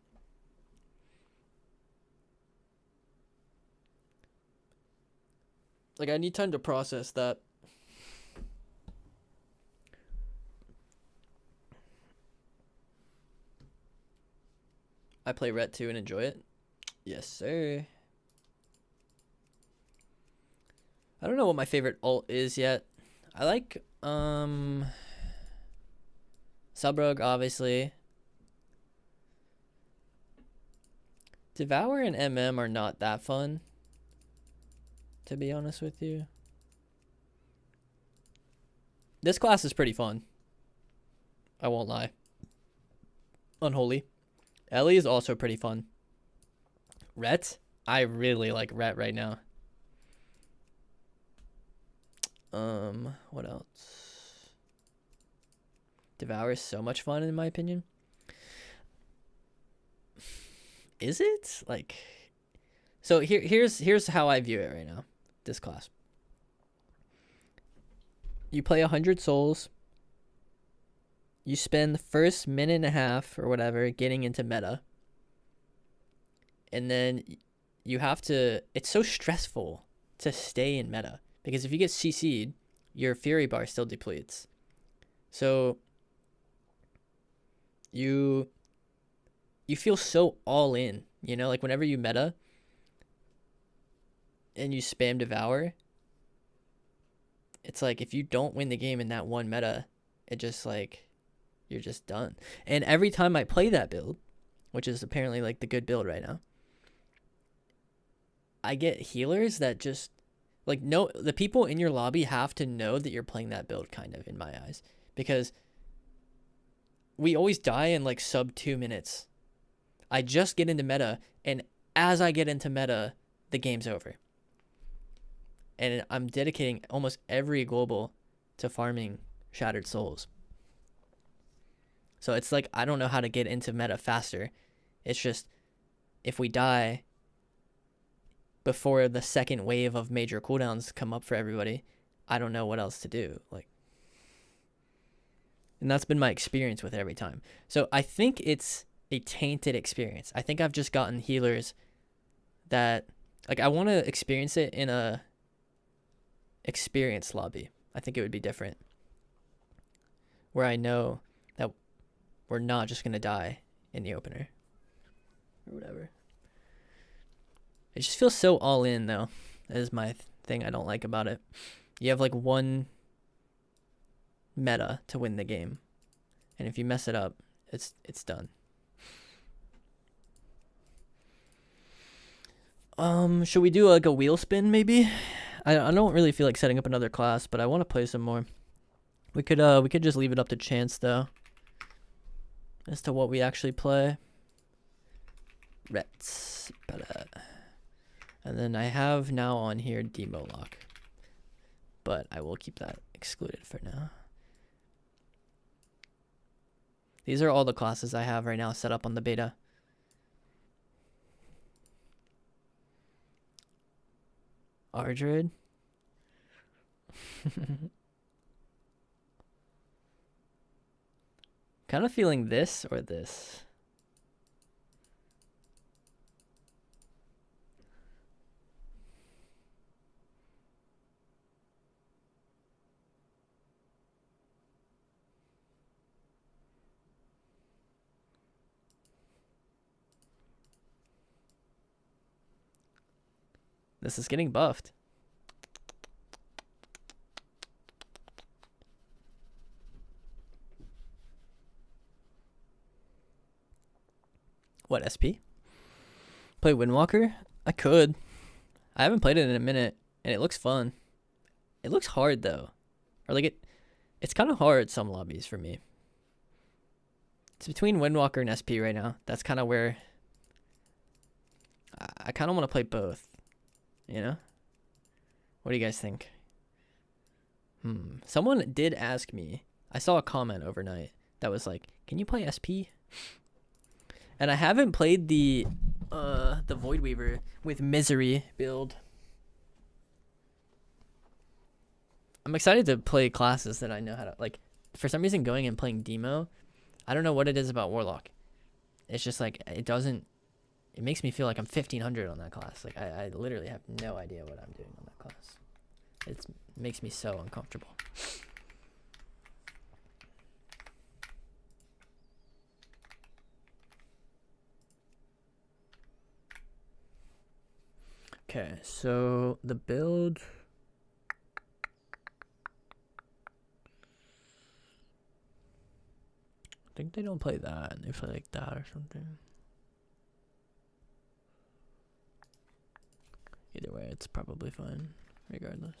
Like, I need time to process that. I play Ret 2 and enjoy it. Yes, sir. I don't know what my favorite ult is yet. I like, Subrug, obviously. Devour and MM are not that fun, to be honest with you. This class is pretty fun. I won't lie. Unholy. Ellie is also pretty fun. Ret? I really like Ret right now. What else? Devour is so much fun in my opinion. Is it? Like, so here's how I view it right now. This class. You play 100 souls. You spend the first minute and a half or whatever getting into meta. And then you have to, it's so stressful to stay in meta. Because if you get CC'd, your Fury bar still depletes. So you feel so all in, you know, like whenever you meta and you spam Devour, it's like if you don't win the game in that one meta, it just like, you're just done. And every time I play that build, which is apparently like the good build right now, I get healers that just like, no, the people in your lobby have to know that you're playing that build, kind of, in my eyes, because we always die in like sub 2 minutes. I just get into meta, and as I get into meta, the game's over. And I'm dedicating almost every global to farming Shattered Souls. So it's like, I don't know how to get into meta faster. It's just, if we die before the second wave of major cooldowns come up for everybody, I don't know what else to do. Like, and that's been my experience with it every time. So I think it's a tainted experience. I think I've just gotten healers that, like, I want to experience it in a experience lobby. I think it would be different, where I know that we're not just going to die in the opener or whatever. It just feels so all in, though. That is my thing I don't like about it. You have like one meta to win the game, and if you mess it up, it's done. Should we do like a wheel spin maybe? I don't really feel like setting up another class, but I want to play some more. We could just leave it up to chance though, as to what we actually play. Rets. And then I have now on here Demo Lock, but I will keep that excluded for now. These are all the classes I have right now set up on the beta. Ardred. Kind of feeling this or this. This is getting buffed. What, SP? Play Windwalker? I could. I haven't played it in a minute, and it looks fun. It looks hard, though. Or like it's kind of hard some lobbies for me. It's between Windwalker and SP right now. That's kind of where I kind of want to play both. You know? What do you guys think? Someone did ask me. I saw a comment overnight that was like, "Can you play SP?" And I haven't played the Void Weaver with Misery build. I'm excited to play classes that I know how to, like, for some reason going and playing Demo, I don't know what it is about Warlock. It's just like, it makes me feel like I'm 1500 on that class. Like, I literally have no idea what I'm doing on that class. It makes me so uncomfortable. Okay, so the build. I think they don't play that. They play like that or something. Either way, it's probably fine, regardless.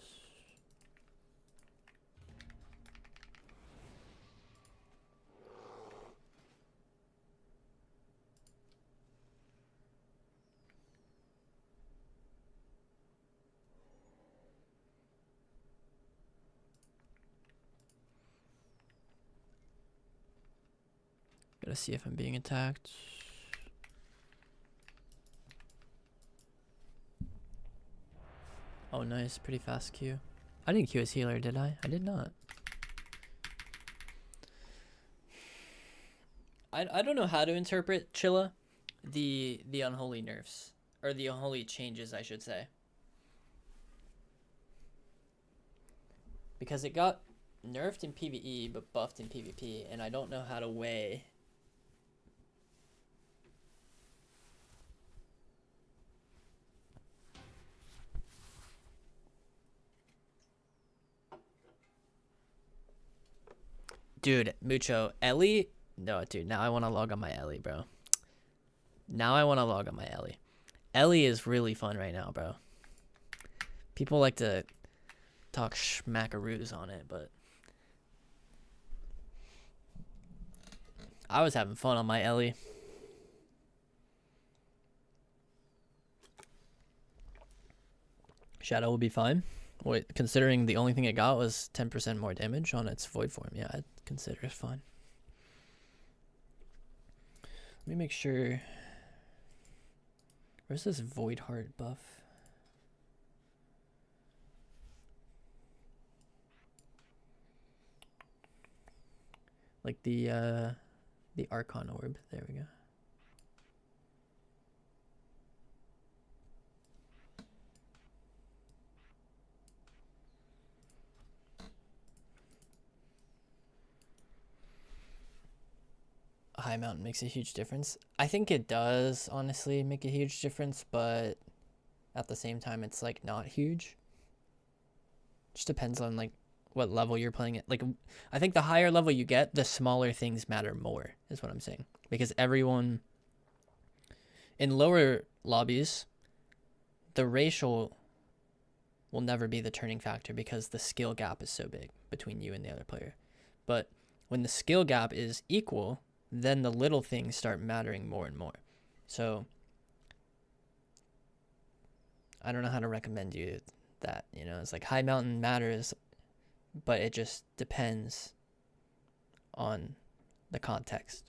Gotta see if I'm being attacked. Oh, nice. Pretty fast Q. I didn't Q as healer, did I? I did not. I don't know how to interpret Chilla, the unholy nerfs, or the unholy changes, I should say. Because it got nerfed in PvE, but buffed in PvP, and I don't know how to weigh. Dude, Mucho, Ellie? No, dude, now I want to log on my Ellie, bro. Now I want to log on my Ellie. Ellie is really fun right now, bro. People like to talk schmackaroos on it, but I was having fun on my Ellie. Shadow will be fine. Wait, considering the only thing it got was 10% more damage on its void form. Yeah, I'd consider it fine. Let me make sure. Where's this void heart buff? Like the Archon orb. There we go. High mountain makes a huge difference. I think it does honestly make a huge difference, but at the same time it's like not huge. Just depends on like what level you're playing at. Like I think the higher level you get, the smaller things matter more, is what I'm saying. Because everyone in lower lobbies, the racial will never be the turning factor because the skill gap is so big between you and the other player. But when the skill gap is equal, then the little things start mattering more and more. So I don't know how to recommend you that, you know, it's like high mountain matters, but it just depends on the context.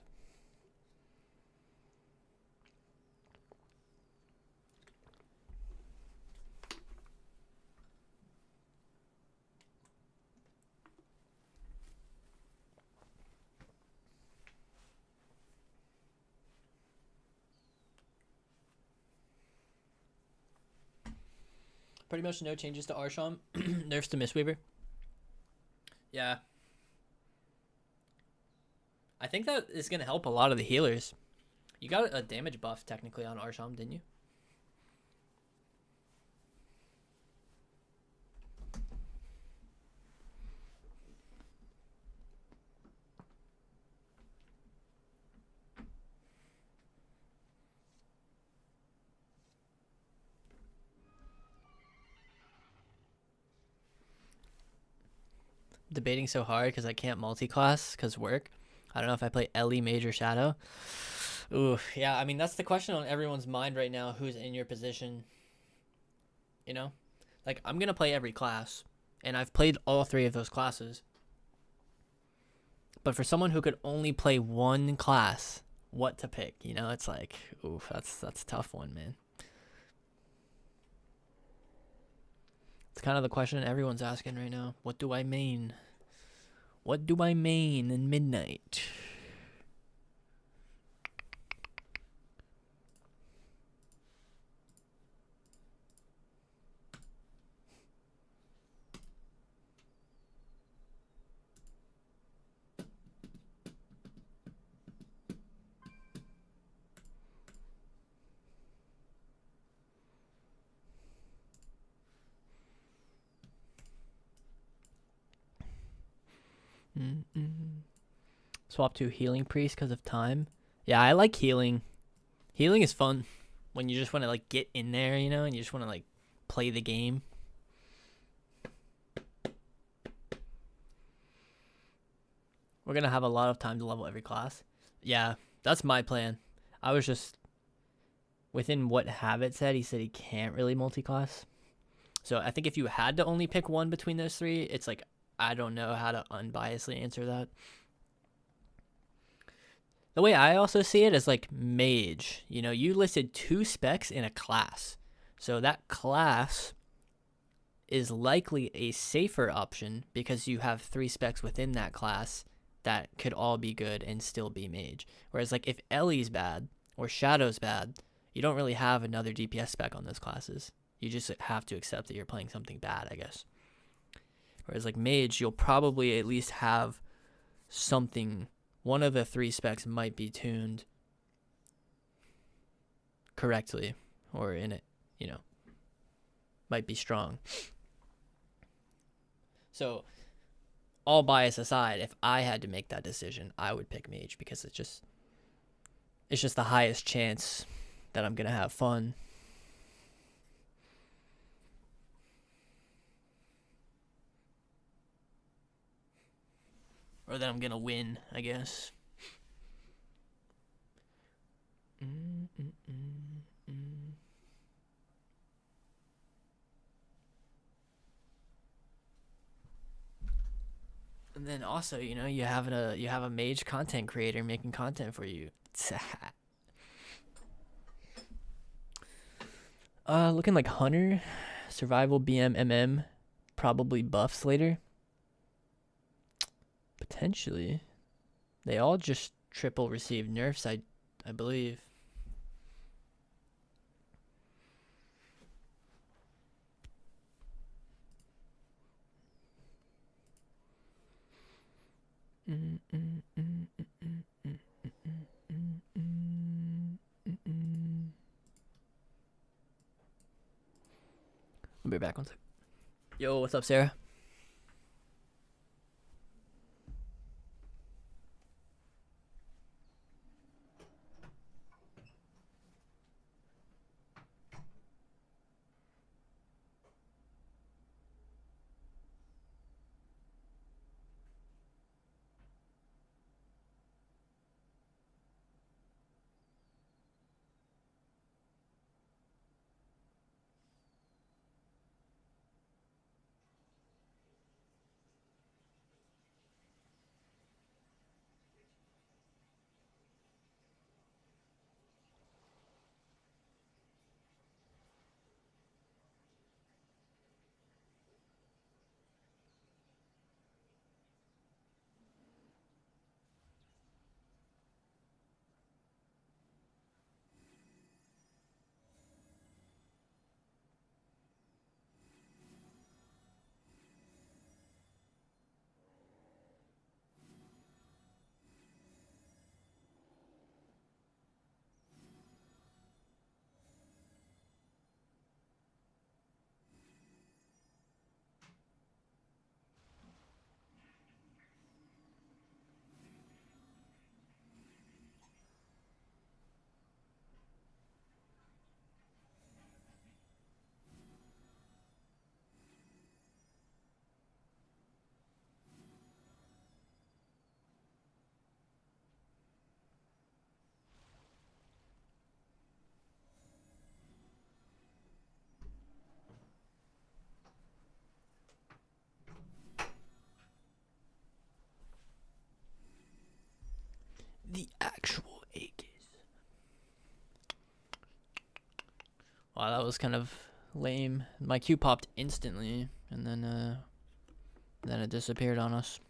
Pretty much no changes to Archon. Nerfs to Mistweaver. Yeah. I think that is going to help a lot of the healers. You got a damage buff technically on Archon, didn't you? Debating so hard because I can't multi-class because work. I don't know if I play Ellie Major Shadow. Ooh, yeah, I mean, that's the question on everyone's mind right now, who's in your position. You know? Like, I'm going to play every class, and I've played all 3 of those classes. But for someone who could only play one class, what to pick? You know, it's like, oof, that's a tough one, man. It's kind of the question everyone's asking right now. What do I main? What do I main in Midnight? Swap to healing priest because of time. Yeah, I like healing. Healing is fun when you just want to like get in there, you know, and you just want to like play the game. We're gonna have a lot of time to level every class. Yeah, that's my plan. I was just within what Habit said. He said he can't really multi-class. So I think if you had to only pick one between those three, it's like I don't know how to unbiasedly answer that. The way I also see it is like mage. You know, you listed 2 specs in a class. So that class is likely a safer option because you have 3 specs within that class that could all be good and still be mage. Whereas like if Ellie's bad or Shadow's bad, you don't really have another DPS spec on those classes. You just have to accept that you're playing something bad, I guess. Whereas like mage, you'll probably at least have something. One of the 3 specs might be tuned correctly or in it, you know, might be strong. So all bias aside, if I had to make that decision, I would pick mage because it's just the highest chance that I'm going to have fun. Or that I'm going to win, I guess. And then also, you know, you have a mage content creator making content for you. Looking like Hunter, Survival, BM, MM, probably buffs later. Potentially. They all just triple received nerfs, I believe. I'll be back one sec. Yo, what's up, Sarah? The actual Aeghis. Wow, that was kind of lame. My Q popped instantly, and then it disappeared on us.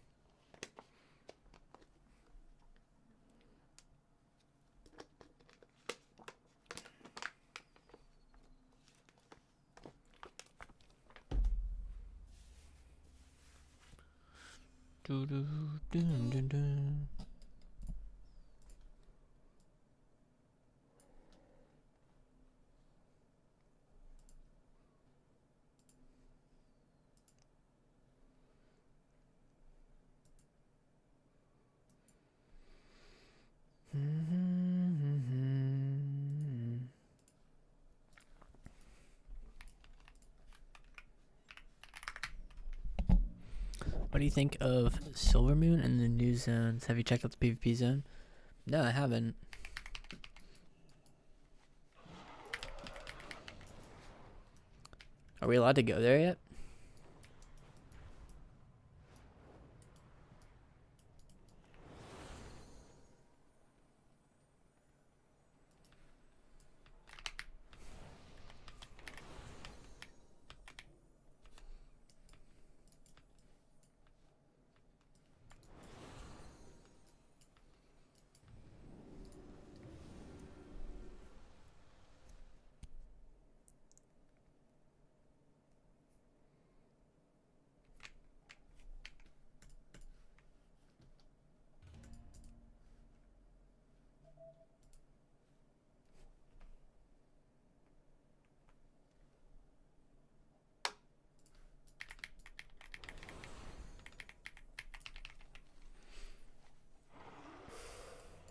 What do you think of Silver Moon and the new zones? Have you checked out the PvP zone? No, I haven't. Are we allowed to go there yet?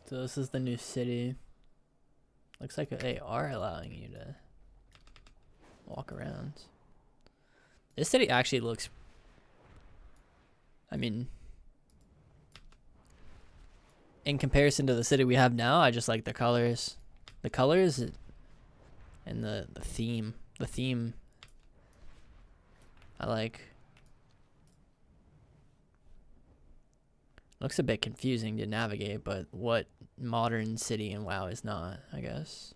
So this is the new city. Looks like they are allowing you to walk around. This city actually looks, I mean, in comparison to the city we have now, I just like the colors. The colors and the theme. The theme I like. Looks a bit confusing to navigate, but what modern city in WoW is not, I guess.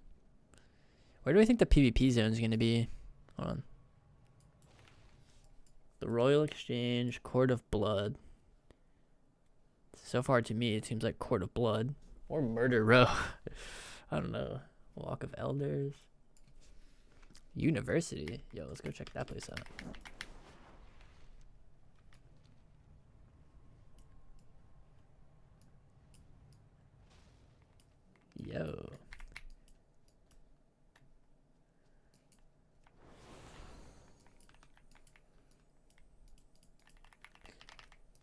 Where do I think the PvP zone is going to be? Hold on. The Royal Exchange, Court of Blood. So far to me, it seems like Court of Blood. Or Murder Row. I don't know. Walk of Elders. University. Yo, let's go check that place out. Yo.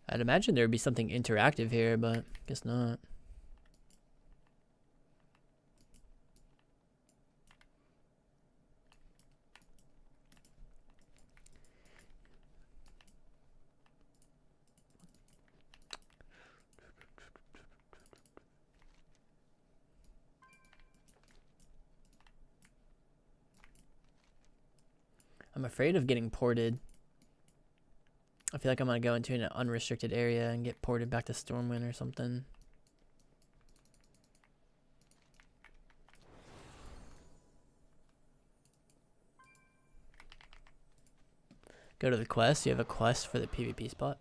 I'd imagine there would be something interactive here, but guess not. I'm afraid of getting ported. I feel like I'm going to go into an unrestricted area and get ported back to Stormwind or something. Go to the quest. You have a quest for the PvP spot.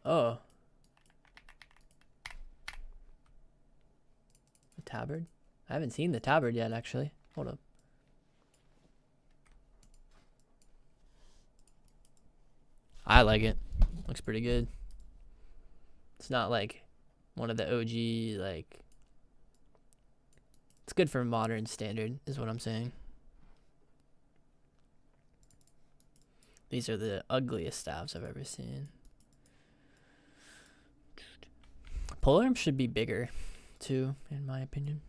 Oh. The tabard? I haven't seen the tabard yet, actually. Hold up. I like it. Looks pretty good. It's not like one of the OG, like... It's good for modern standard, is what I'm saying. These are the ugliest staves I've ever seen. Polearm should be bigger, too, in my opinion.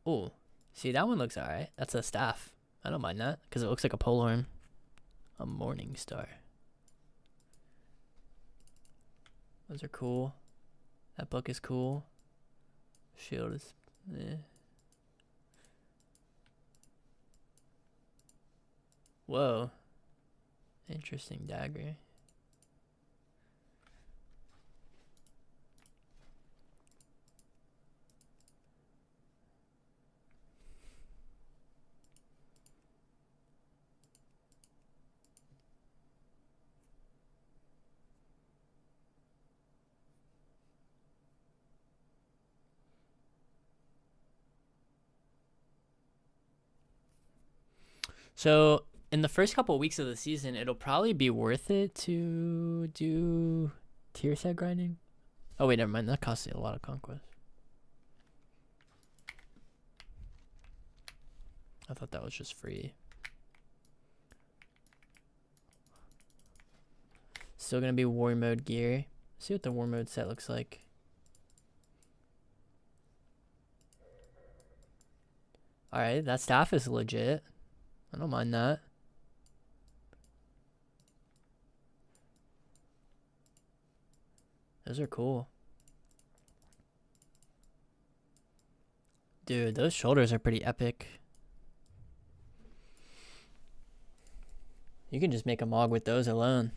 Oh, see, that one looks alright. That's a staff. I don't mind that, because it looks like a polearm. A morning star. Those are cool. That book is cool. Shield is... eh. Whoa. Interesting dagger. So in the first couple of weeks of the season, it'll probably be worth it to do tier set grinding. Oh wait, never mind. That costs you a lot of conquest. I thought that was just free. Still gonna be war mode gear. See what the war mode set looks like. Alright, that staff is legit. I don't mind that. Those are cool. Dude, those shoulders are pretty epic. You can just make a mog with those alone.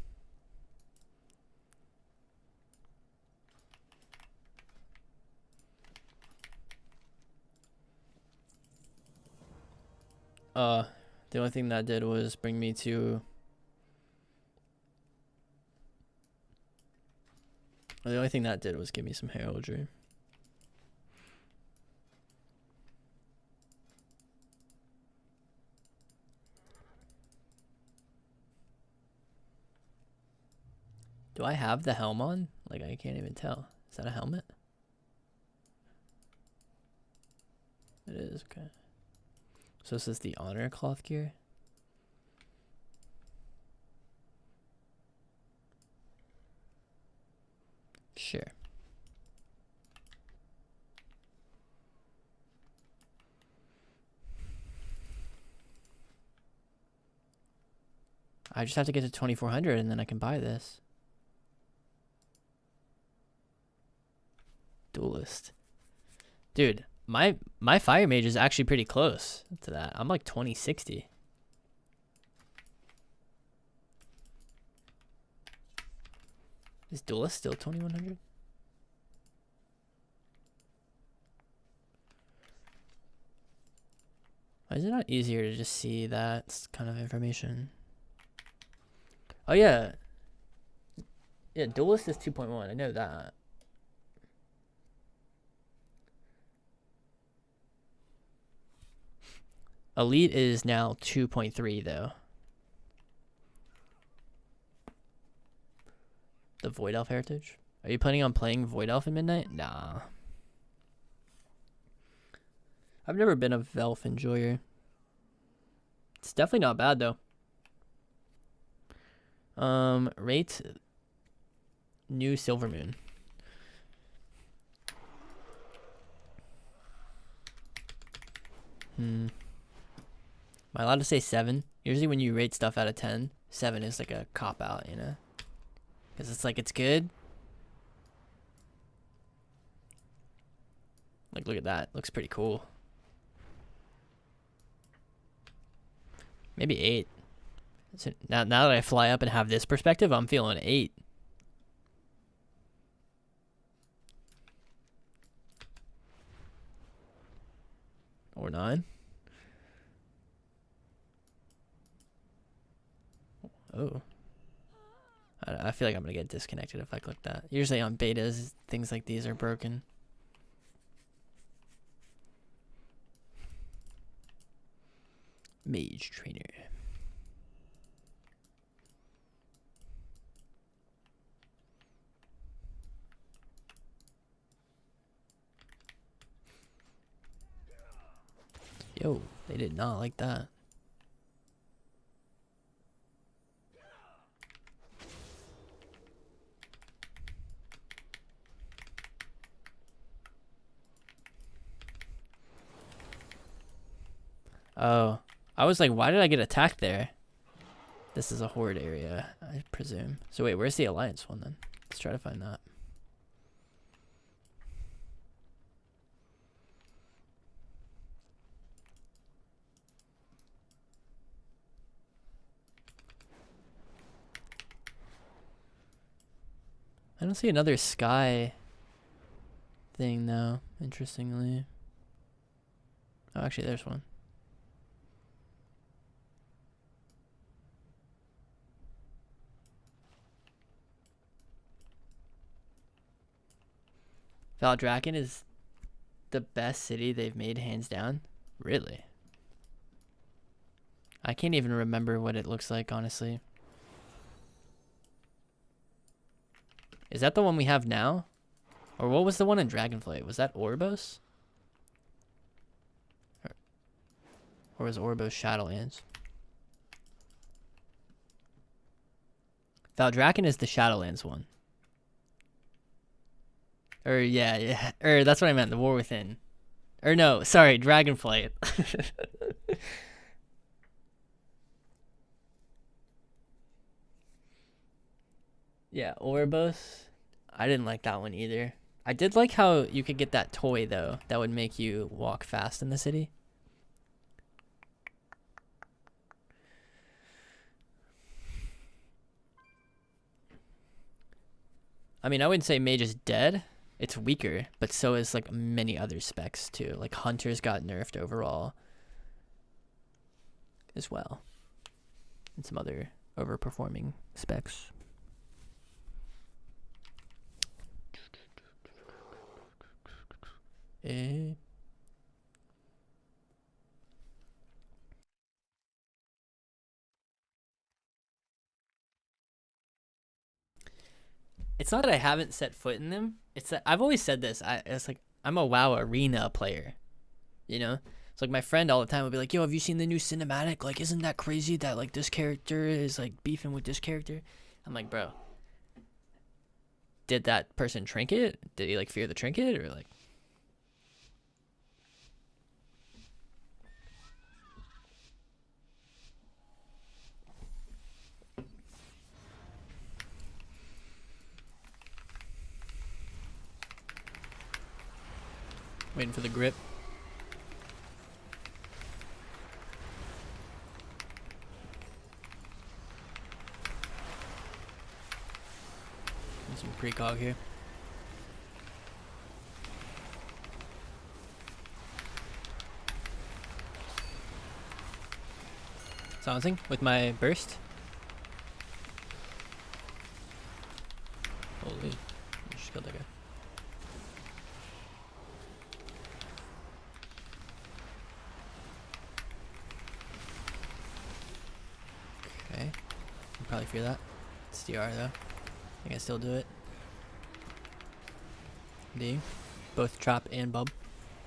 The only thing that did was bring me to... The only thing that did was give me some heraldry. Do I have the helm on? Like, I can't even tell. Is that a helmet? It is, okay. So this is the honor cloth gear? Sure. I just have to get to 2400 and then I can buy this. Duelist. Dude, my fire mage is actually pretty close to that. I'm like 2060. Is duelist still 2100? Why is it not easier to just see that kind of information? Oh yeah. Yeah, duelist is 2.1. I know that. Elite is now 2.3 though. The Void Elf Heritage? Are you planning on playing Void Elf in Midnight? Nah. I've never been a Velf enjoyer. It's definitely not bad though. Rate new Silver Moon. Am I allowed to say 7? Usually when you rate stuff out of 10, 7 is like a cop out, you know? Because it's like, it's good. Like, look at that. Looks pretty cool. Maybe 8. So now that I fly up and have this perspective, I'm feeling 8. Or 9. Oh. I feel like I'm going to get disconnected if I click that. Usually on betas, things like these are broken. Mage Trainer. Yo, they did not like that. Oh, I was like, why did I get attacked there? This is a horde area, I presume. So wait, where's the alliance one then? Let's try to find that. I don't see another sky thing though, interestingly. Oh, actually there's one. Valdrakken is the best city they've made, hands down. Really? I can't even remember what it looks like, honestly. Is that the one we have now? Or what was the one in Dragonflight? Was that Orbos? Or was Orbos Shadowlands? Valdrakken is the Shadowlands one. Or yeah. Or that's what I meant, the War Within. Or no, sorry, Dragonflight. Yeah, Orbos. I didn't like that one either. I did like how you could get that toy though that would make you walk fast in the city. I mean, I wouldn't say Mage is dead. It's weaker, but so is like many other specs too. Like Hunters got nerfed overall as well. And some other overperforming specs. It's not that I haven't set foot in them. It's that I've always said this. It's like I'm a WoW arena player, you know. It's like my friend all the time would be like, "Yo, have you seen the new cinematic? Like, isn't that crazy that like this character is like beefing with this character?" I'm like, bro, did that person trinket? Did he like fear the trinket or like? Waiting for the grip. Some precog here. Silencing with my burst. Holy, I just killed that guy. Okay, I'll probably fear that. It's DR though. I think I still do it. D. Both trap and bub.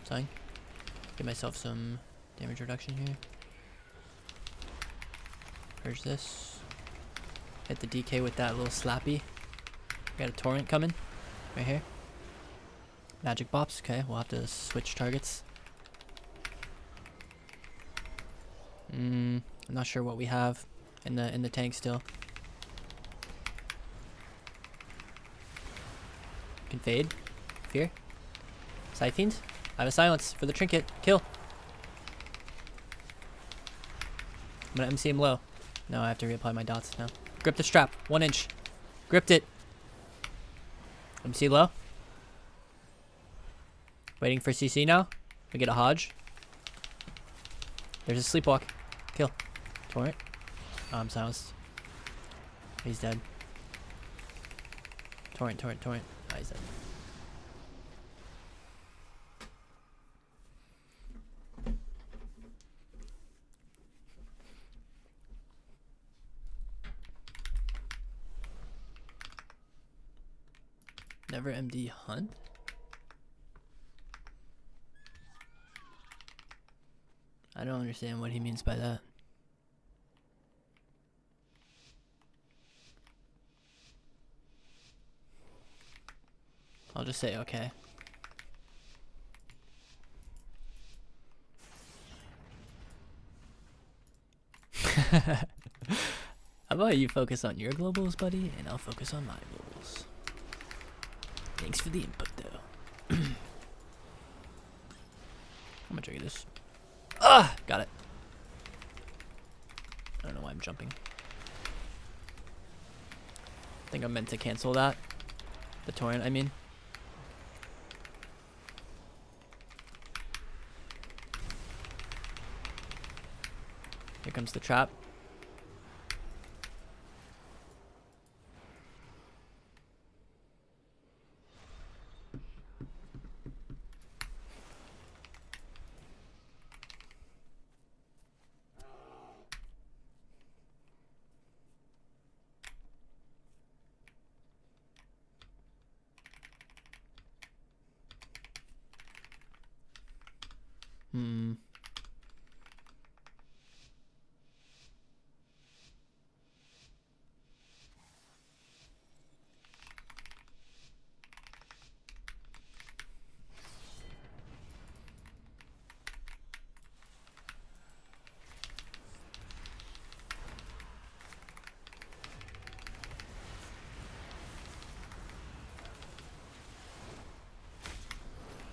Sign. Give myself some damage reduction here. Purge this. Hit the DK with that little slappy. Got a torrent coming. Right here. Magic bops. Okay, we'll have to switch targets. I'm not sure what we have in the tank still. Can fade. Fear. Side fiends. I have a silence for the trinket. Kill. I'm gonna MC him low. No, I have to reapply my dots now. Grip the strap. 1 inch. Gripped it. MC low. Waiting for CC now. We get a Hodge. There's a sleepwalk. Kill. Torrent. Oh, I'm silenced. He's dead. Torrent. Oh, he's dead. Never MD hunt? I don't understand what he means by that. I'll just say okay. How about you focus on your globals, buddy, and I'll focus on my globals. Thanks for the input, though. I'm gonna trigger this. Ah, got it. I don't know why I'm jumping. I think I'm meant to cancel that. The torrent, I mean. Here comes the trap.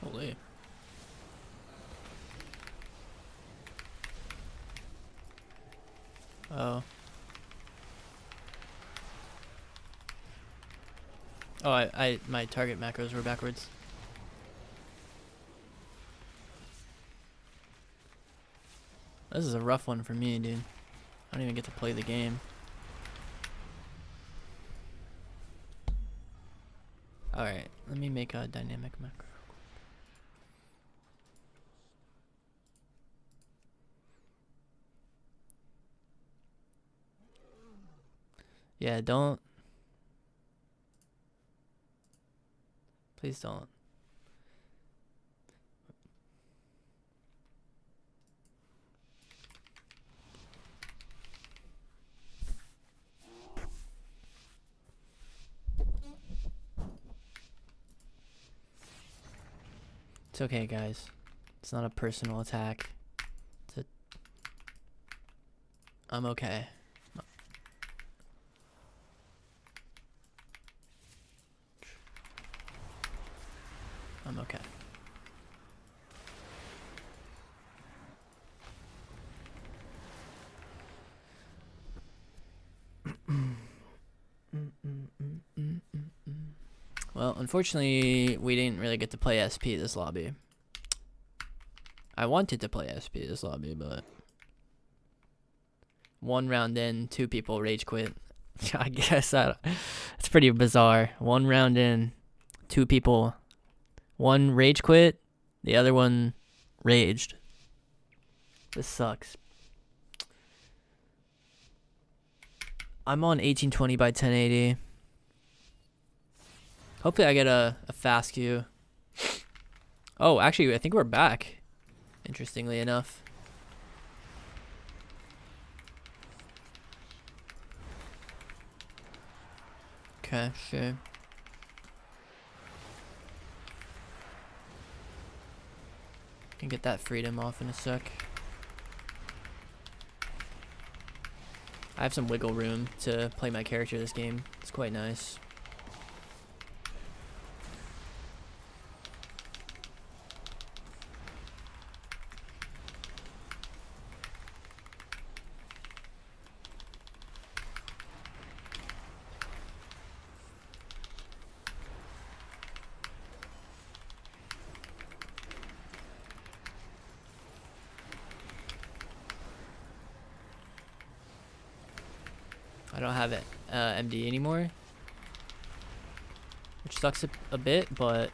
Holy. Oh. Oh, my target macros were backwards. This is a rough one for me, dude. I don't even get to play the game. Alright, let me make a dynamic macro. Yeah, don't. Please don't. It's okay, guys. It's not a personal attack. I'm okay. I'm okay. Well, unfortunately, we didn't really get to play SP this lobby. I wanted to play SP this lobby, but 1 round in, 2 people rage quit. I guess it's pretty bizarre. 1 round in, 2 people, 1 rage quit, the other one raged. This sucks. I'm on 1820 by 1080. Hopefully I get a fast queue. Oh, actually, I think we're back. Interestingly enough. Okay, sure. Can get that freedom off in a sec. I have some wiggle room to play my character this game. It's quite nice. I don't have it MD anymore, which sucks a bit, but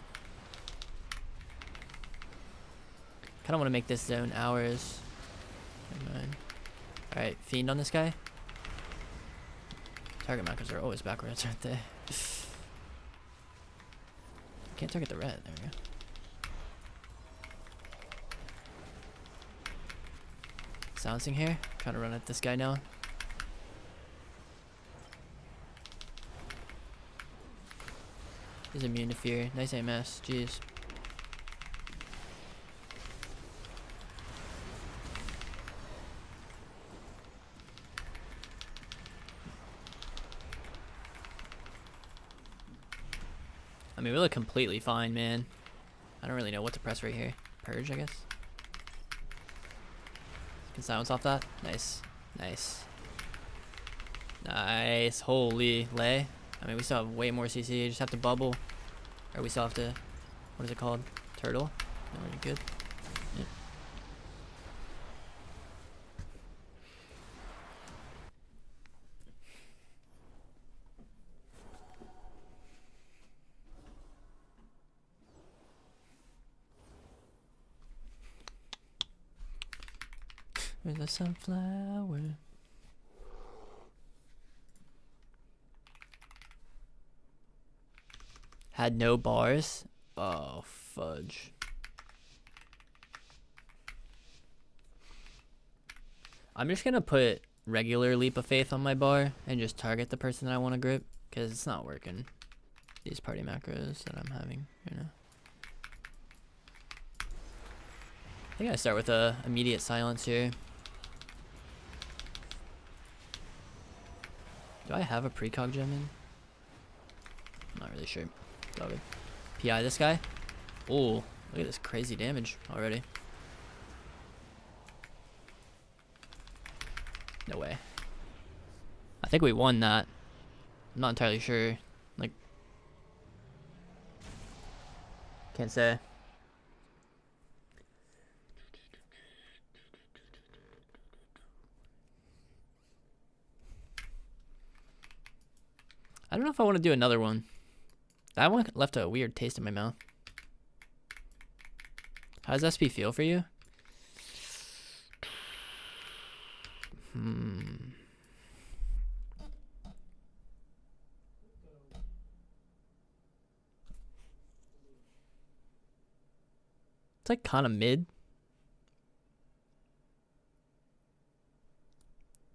kind of want to make this zone ours. Never mind. All right, fiend on this guy. Target macros are always backwards, aren't they? Can't target the red. There we go. Silencing here. Trying to run at this guy now. He's immune to fear. Nice AMS. Jeez. I mean, we look completely fine, man. I don't really know what to press right here. Purge, I guess. Can silence off that. Nice. Nice. Nice. Holy lay. I mean, we still have way more CC. You just have to bubble. Or we still have to... What is it called? Turtle? No, we're good. Yeah. With a sunflower. Had no bars? Oh, fudge. I'm just gonna put regular leap of faith on my bar and just target the person that I want to grip, because it's not working. These party macros that I'm having right now. I think I start with a immediate silence here. Do I have a precog gem in? Not really sure. It's all good. PI this guy. Oh, look at this crazy damage already. No way. I think we won that. I'm not entirely sure. Like, can't say. I don't know if I want to do another one. That one left a weird taste in my mouth. How does SP feel for you? It's like kind of mid.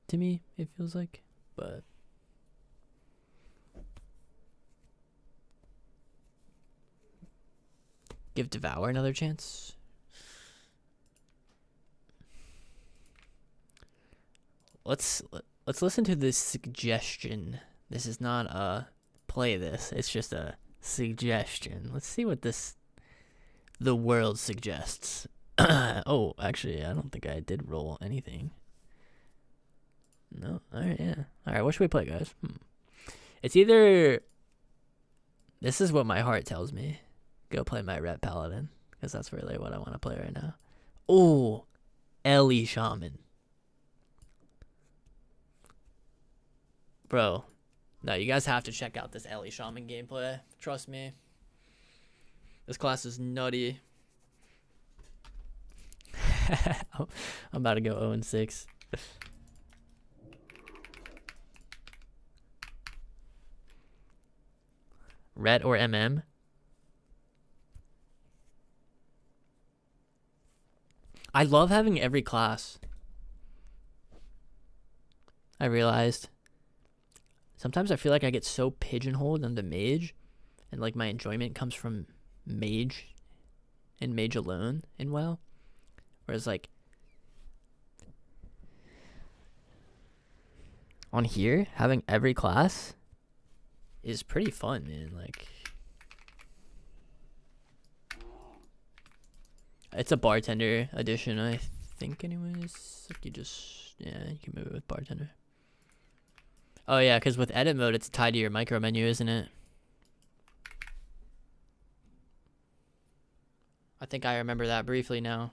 To me, it feels like, but give Devour another chance. Let's listen to this suggestion. This is not a play this. It's just a suggestion. Let's see what the world suggests. Oh, actually, I don't think I did roll anything. No. All right, yeah. All right, what should we play, guys? It's either this is what my heart tells me. Go play my Red Paladin, because that's really what I want to play right now. Oh, Ellie Shaman. Bro, no, you guys have to check out this Ellie Shaman gameplay. Trust me. This class is nutty. I'm about to go 0-6. Ret or MM? I love having every class. I realized. Sometimes I feel like I get so pigeonholed into mage, and like my enjoyment comes from mage and mage alone in WoW. Whereas like on here, having every class is pretty fun, man. Like, it's a bartender edition, I think, anyways. Like, you just, yeah, you can move it with bartender. Oh yeah, because with edit mode, it's tied to your micro menu, isn't it? I think I remember that briefly now.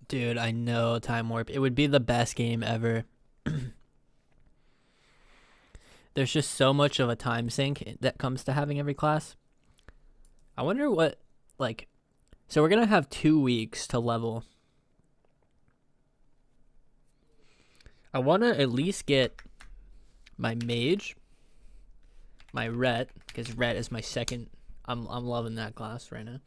Dude, I know Time Warp. It would be the best game ever. There's just so much of a time sink that comes to having every class. I wonder what, like, so we're going to have 2 weeks to level. I want to at least get my mage, my ret, because ret is my second. I'm loving that class right now.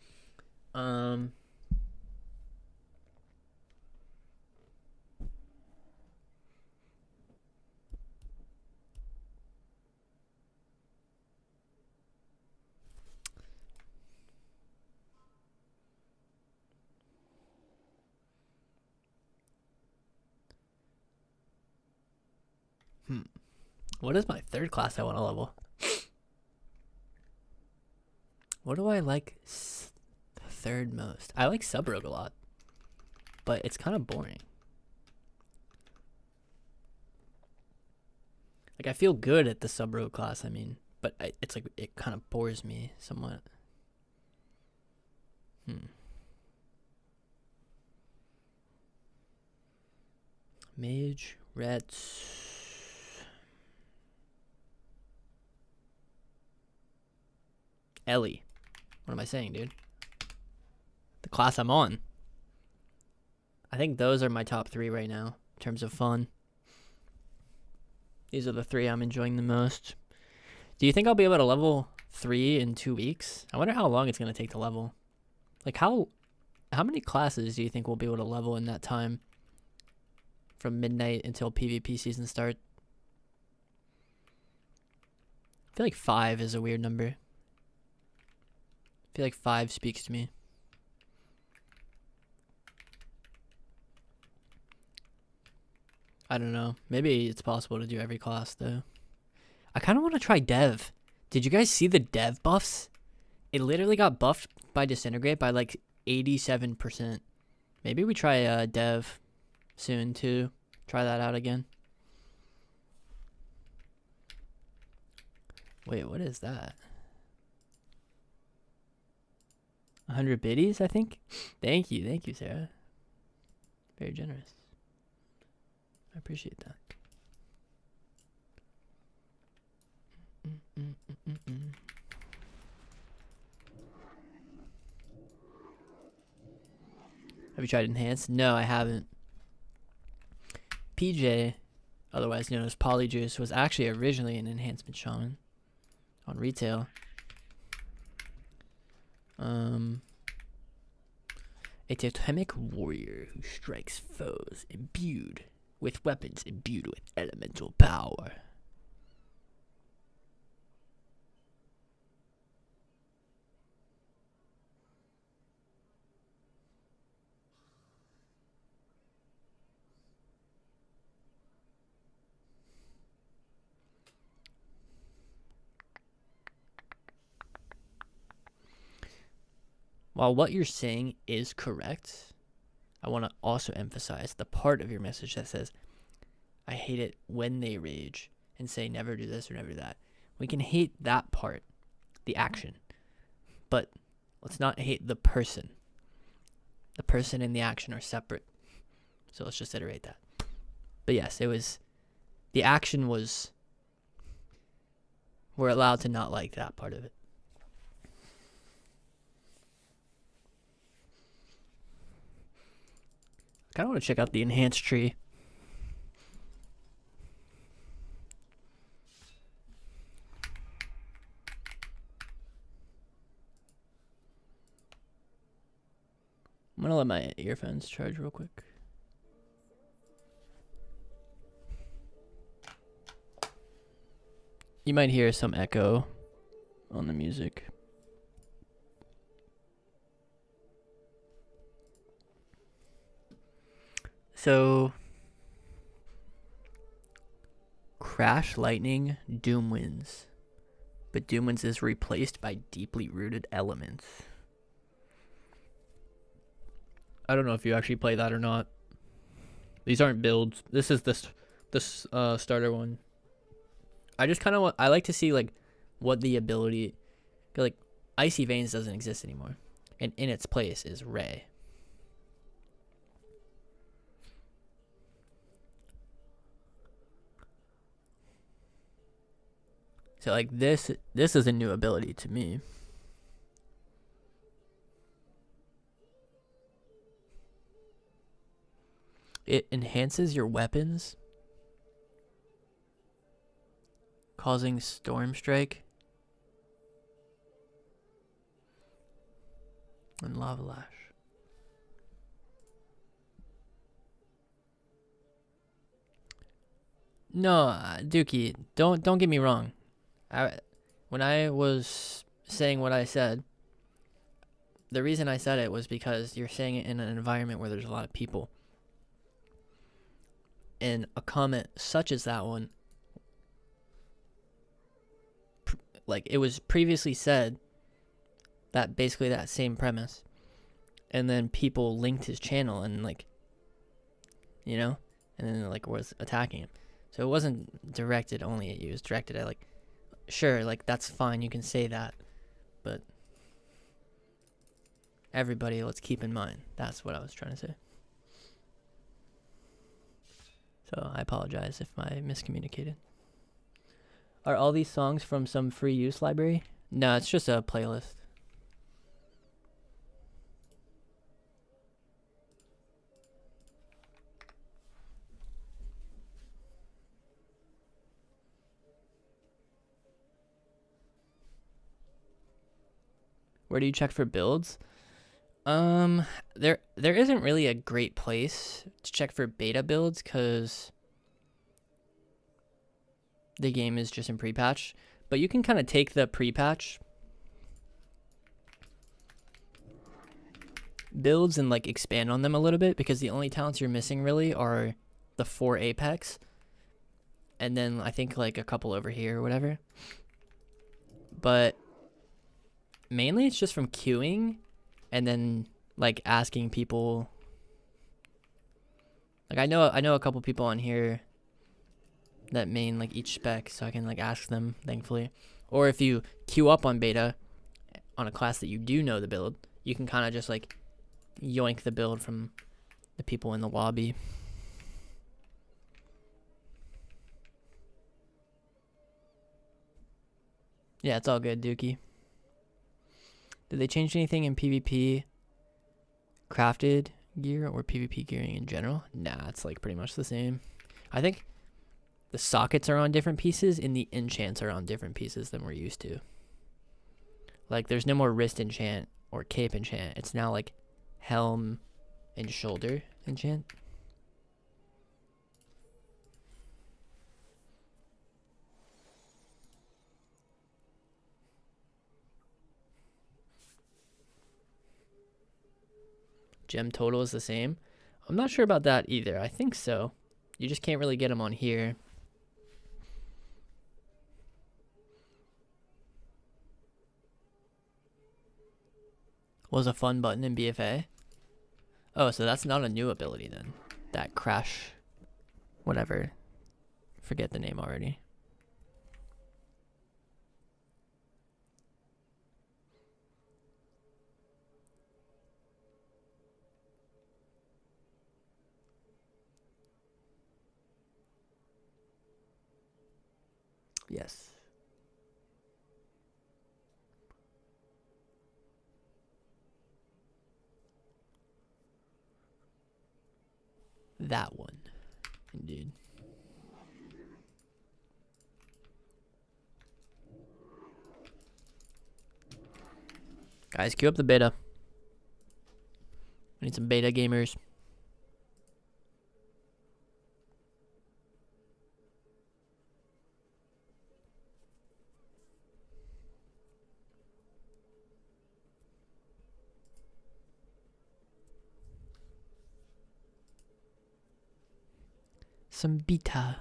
What is my third class I want to level? What do I like third most? I like Sub Rogue a lot, but it's kind of boring. Like, I feel good at the sub-road class, I mean, but it's like, it kind of bores me somewhat. Mage, Reds. Ellie. What am I saying, dude? The class I'm on. I think those are my top 3 right now in terms of fun. These are the 3 I'm enjoying the most. Do you think I'll be able to level 3 in 2 weeks? I wonder how long it's going to take to level. Like, how many classes do you think we'll be able to level in that time? From midnight until PvP season start? I feel like 5 is a weird number. I feel like 5 speaks to me. I don't know. Maybe it's possible to do every class, though. I kind of want to try Dev. Did you guys see the Dev buffs? It literally got buffed by Disintegrate by like 87%. Maybe we try Dev soon, too. Try that out again. Wait, what is that? 100 biddies, I think? Thank you, Sarah. Very generous. I appreciate that. Have you tried Enhanced? No, I haven't. PJ, otherwise known as Polyjuice, was actually originally an enhancement shaman on retail. A totemic warrior who strikes foes imbued with weapons imbued with elemental power. While what you're saying is correct, I want to also emphasize the part of your message that says, I hate it when they rage, and say never do this or never do that. We can hate that part, the action, but let's not hate the person. The person and the action are separate. So let's just iterate that. But yes, the action was, we're allowed to not like that part of it. I kind of want to check out the enhanced tree. I'm going to let my earphones charge real quick. You might hear some echo on the music. So, Crash Lightning Doom wins, but Doom wins is replaced by Deeply Rooted Elements. I don't know if you actually play that or not. These aren't builds. This is this starter one. I just kind of I like to see like what the ability, like Icy Veins doesn't exist anymore, and in its place is Ray. So like this is a new ability to me. It enhances your weapons, causing Storm Strike and Lava Lash. No, Dookie, don't get me wrong. When I was saying what I said, the reason I said it was because you're saying it in an environment where there's a lot of people. And a comment such as that one, like it was previously said that basically that same premise, and then people linked his channel and like, you know, and then like was attacking him. So it wasn't directed only at you. It was directed at, like, sure, like, that's fine. You can say that. But everybody, let's keep in mind. That's what I was trying to say. So I apologize if I miscommunicated. Are all these songs from some free use library? No, it's just a playlist. Where do you check for builds? There isn't really a great place to check for beta builds because the game is just in pre-patch. But you can kind of take the pre-patch builds and like expand on them a little bit, because the only talents you're missing really are the 4 Apex and then I think like a couple over here or whatever. But mainly it's just from queuing and then like asking people. Like I know a couple people on here that main like each spec, so I can like ask them, thankfully. Or if you queue up on beta on a class that you do know the build, you can kind of just like yoink the build from the people in the lobby. Yeah, it's all good, Dookie. Did they change anything in PvP crafted gear or PvP gearing in general? Nah, it's like pretty much the same. I think the sockets are on different pieces and the enchants are on different pieces than we're used to. Like there's no more wrist enchant or cape enchant. It's now like helm and shoulder enchant. Gem total is the same. I'm not sure about that either. I think so. You just can't really get them on here. Was a fun button in BFA? Oh, so that's not a new ability then. That crash, whatever. Forget the name already. Yes. That one. Indeed. Guys, queue up the beta. I need some beta gamers. Some beta.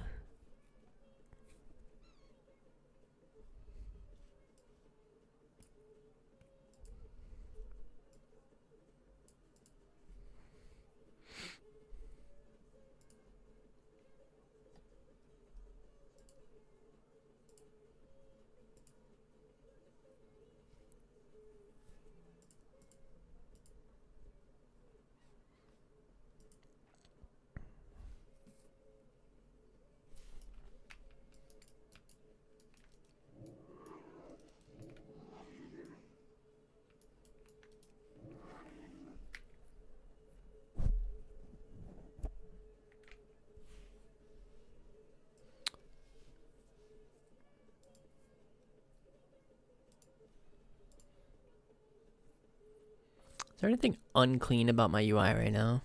Is there anything unclean about my UI right now?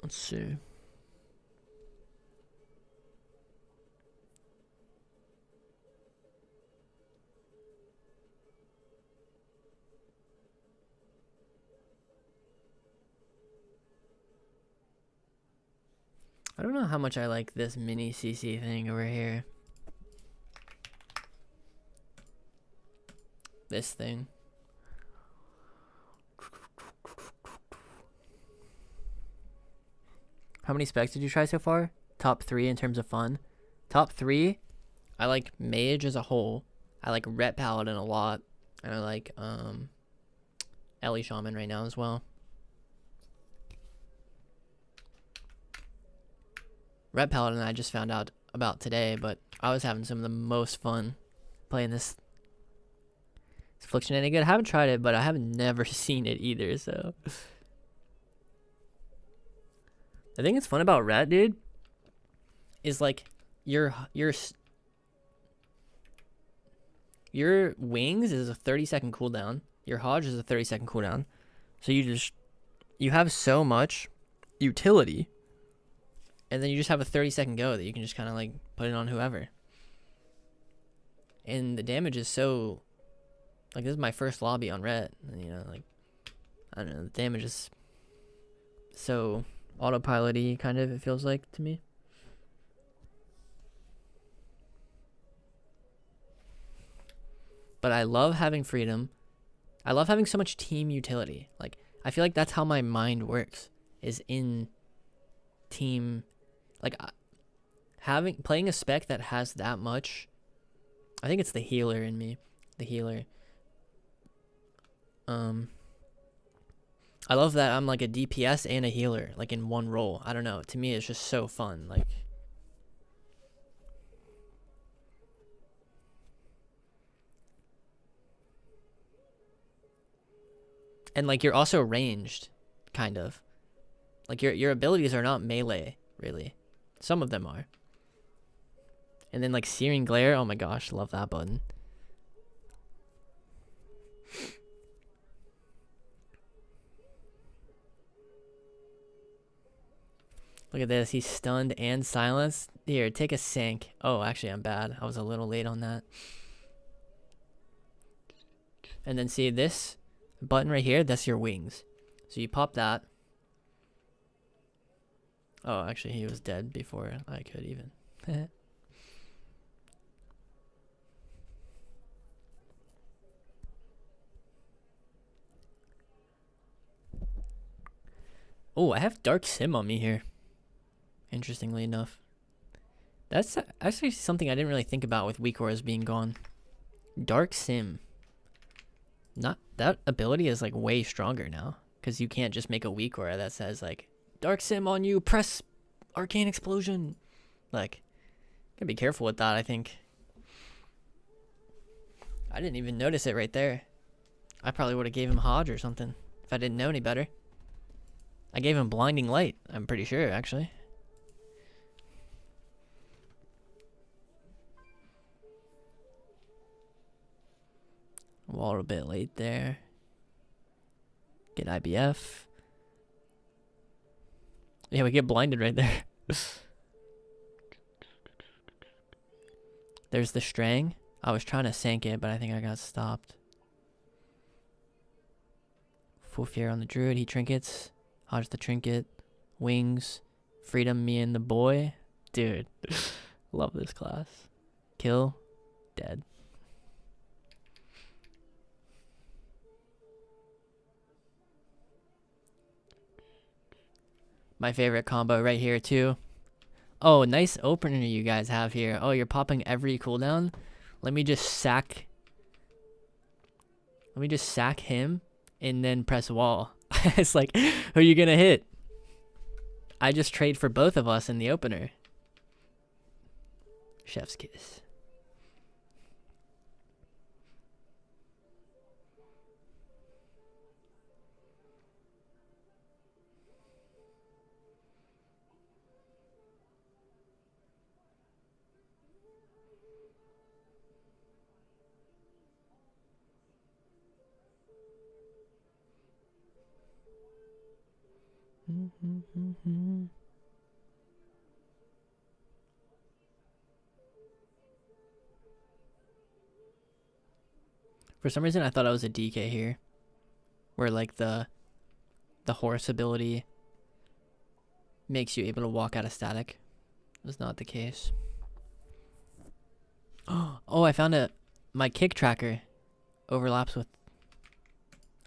Let's see. I don't know how much I like this mini CC thing over here. this thing. How many specs did you try so far? Top 3 in terms of fun. Top 3, I like Mage as a whole. I like Ret Paladin a lot. And I like Ellie Shaman right now as well. Ret Paladin I just found out about today, but I was having some of the most fun playing this. Is Affliction any good? I haven't tried it, but I have never seen it either, so. The thing that's fun about Ret, dude, is like your wings is a 30-second cooldown. Your Hodge is a 30-second cooldown. So you have so much utility. And then you just have a 30-second go that you can just kind of like put it on whoever. And the damage is so, like, this is my first lobby on Ret. And, you know, like, I don't know, the damage is so autopilot-y, kind of, it feels like to me. But I love having freedom. I love having so much team utility. Like, I feel like that's how my mind works, is in team. Like, playing a spec that has that much, I think it's the healer in me. The healer. I love that I'm like a DPS and a healer, like in one role. I don't know. To me, it's just so fun. Like, and like you're also ranged, kind of. Like your abilities are not melee, really. Some of them are. And then like Searing Glare, oh my gosh, love that button. Look at this, he's stunned and silenced. Here, take a sank. Oh, actually I'm bad. I was a little late on that. And then see this button right here, that's your wings. So you pop that. Oh, actually he was dead before I could even. Oh, I have Dark Sim on me here. Interestingly enough. That's actually something I didn't really think about with weak auras being gone. Dark Sim. Not that ability is like way stronger now, because you can't just make a weak aura that says like Dark Sim on you, press Arcane Explosion. Like, gotta be careful with that, I think. I didn't even notice it right there. I probably would have gave him Hodge or something if I didn't know any better. I gave him Blinding Light, I'm pretty sure, actually. A little bit late there. Get IBF. Yeah, we get blinded right there. There's the Strang. I was trying to sank it, but I think I got stopped. Full Fear on the Druid. He trinkets. Hodge the trinket. Wings. Freedom, me and the boy. Dude. Love this class. Kill. Dead. My favorite combo right here too. Oh, nice opener you guys have here. Oh, you're popping every cooldown? Let me just sack him and then press wall. It's like, who are you gonna hit? I just trade for both of us in the opener. Chef's kiss. For some reason I thought I was a DK here, where like the horse ability makes you able to walk out of static. That's not the case. Oh, I found my kick tracker. overlaps with...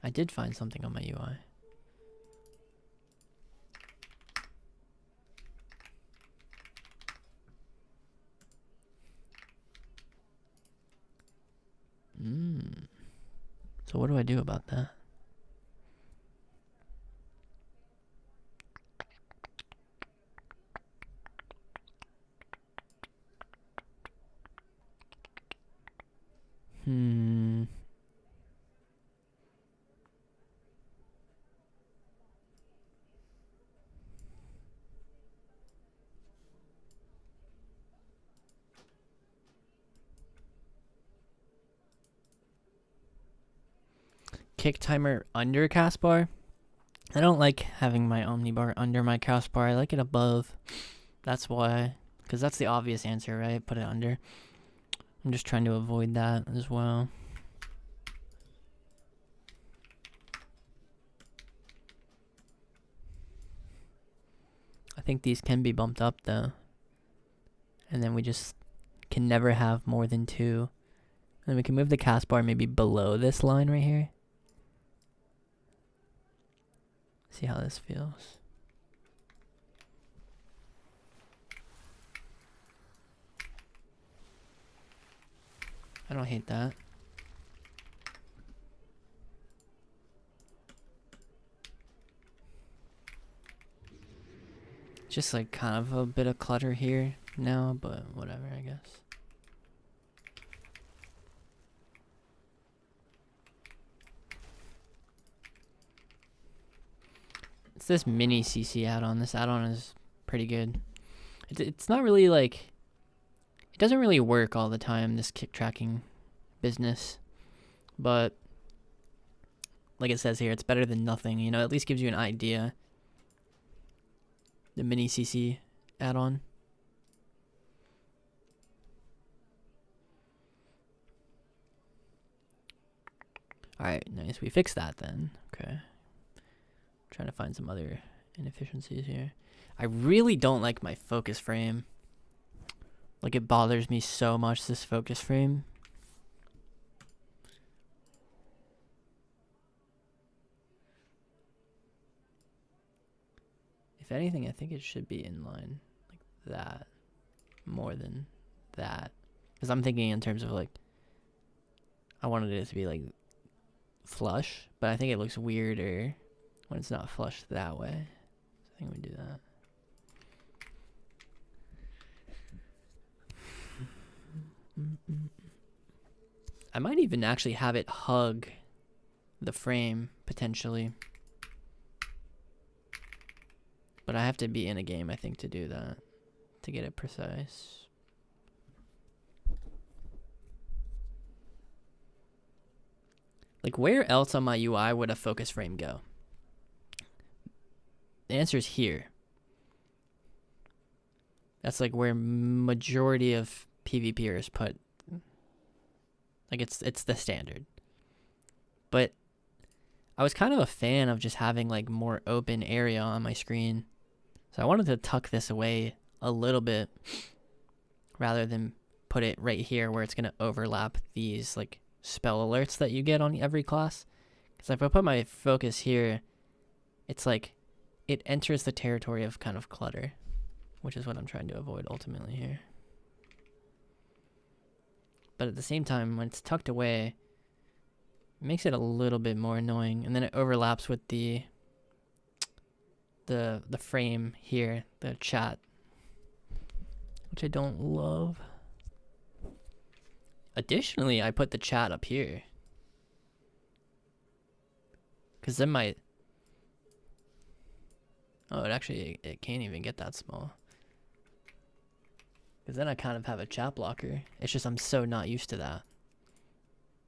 I did find something on my UI. So what do I do about that? Kick timer under cast bar. I don't like having my omnibar under my cast bar. I like it above. That's why. Because that's the obvious answer, right? Put it under. I'm just trying to avoid that as well. I think these can be bumped up though. And then we just can never have more than 2. And then we can move the cast bar maybe below this line right here. See how this feels. I don't hate that. Just like kind of a bit of clutter here now, but whatever, I guess. It's this mini CC add-on. This add-on is pretty good. It's not really like... It doesn't really work all the time, this kick tracking business. But, like it says here, it's better than nothing. You know, at least gives you an idea. The mini CC add-on. Alright, nice. We fixed that then. Okay. Trying to find some other inefficiencies here. I really don't like my focus frame. Like, it bothers me so much, this focus frame. If anything, I think it should be in line like that more than that. Because I'm thinking in terms of like, I wanted it to be like flush, but I think it looks weirder when it's not flush that way. So I think we do that. I might even actually have it hug the frame, potentially. But I have to be in a game, I think, to do that. To get it precise. Like, where else on my UI would a focus frame go? The answer is here. That's like where majority of PvPers put. Like, it's the standard. But I was kind of a fan of just having like more open area on my screen. So I wanted to tuck this away a little bit rather than put it right here where it's going to overlap these like spell alerts that you get on every class. Because if I put my focus here, it's like it enters the territory of kind of clutter, which is what I'm trying to avoid ultimately here. But at the same time, when it's tucked away, it makes it a little bit more annoying. And then it overlaps with the frame here, the chat, which I don't love. Additionally, I put the chat up here. Because then my... Oh, it can't even get that small. Because then I kind of have a chat blocker. It's just I'm so not used to that.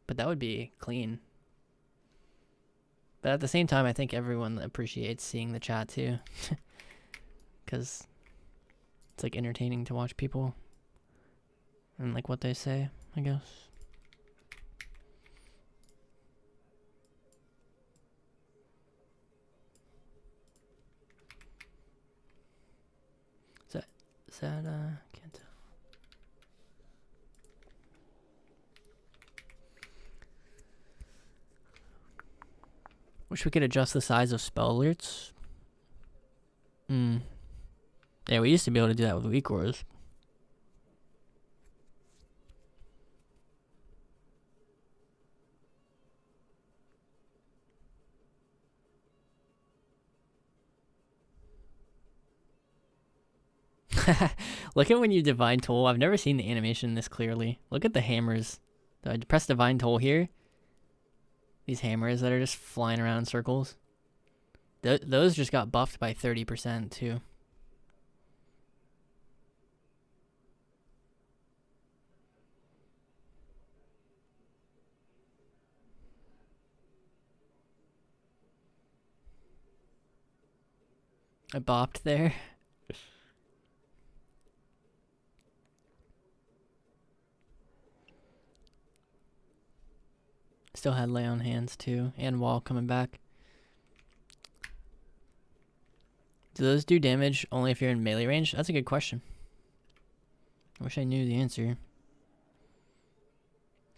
But that would be clean. But at the same time, I think everyone appreciates seeing the chat too. Because it's like entertaining to watch people. And like what they say, I guess. Is that, can't tell. Wish we could adjust the size of spell alerts. Yeah, we used to be able to do that with weak auras. Look at when you Divine Toll. I've never seen the animation this clearly. Look at the hammers. I press Divine Toll here. These hammers that are just flying around in circles. Those just got buffed by 30% too. I bopped there. Still had lay on hands too, and wall coming back. Do those do damage only if you're in melee range? That's a good question. I wish I knew the answer.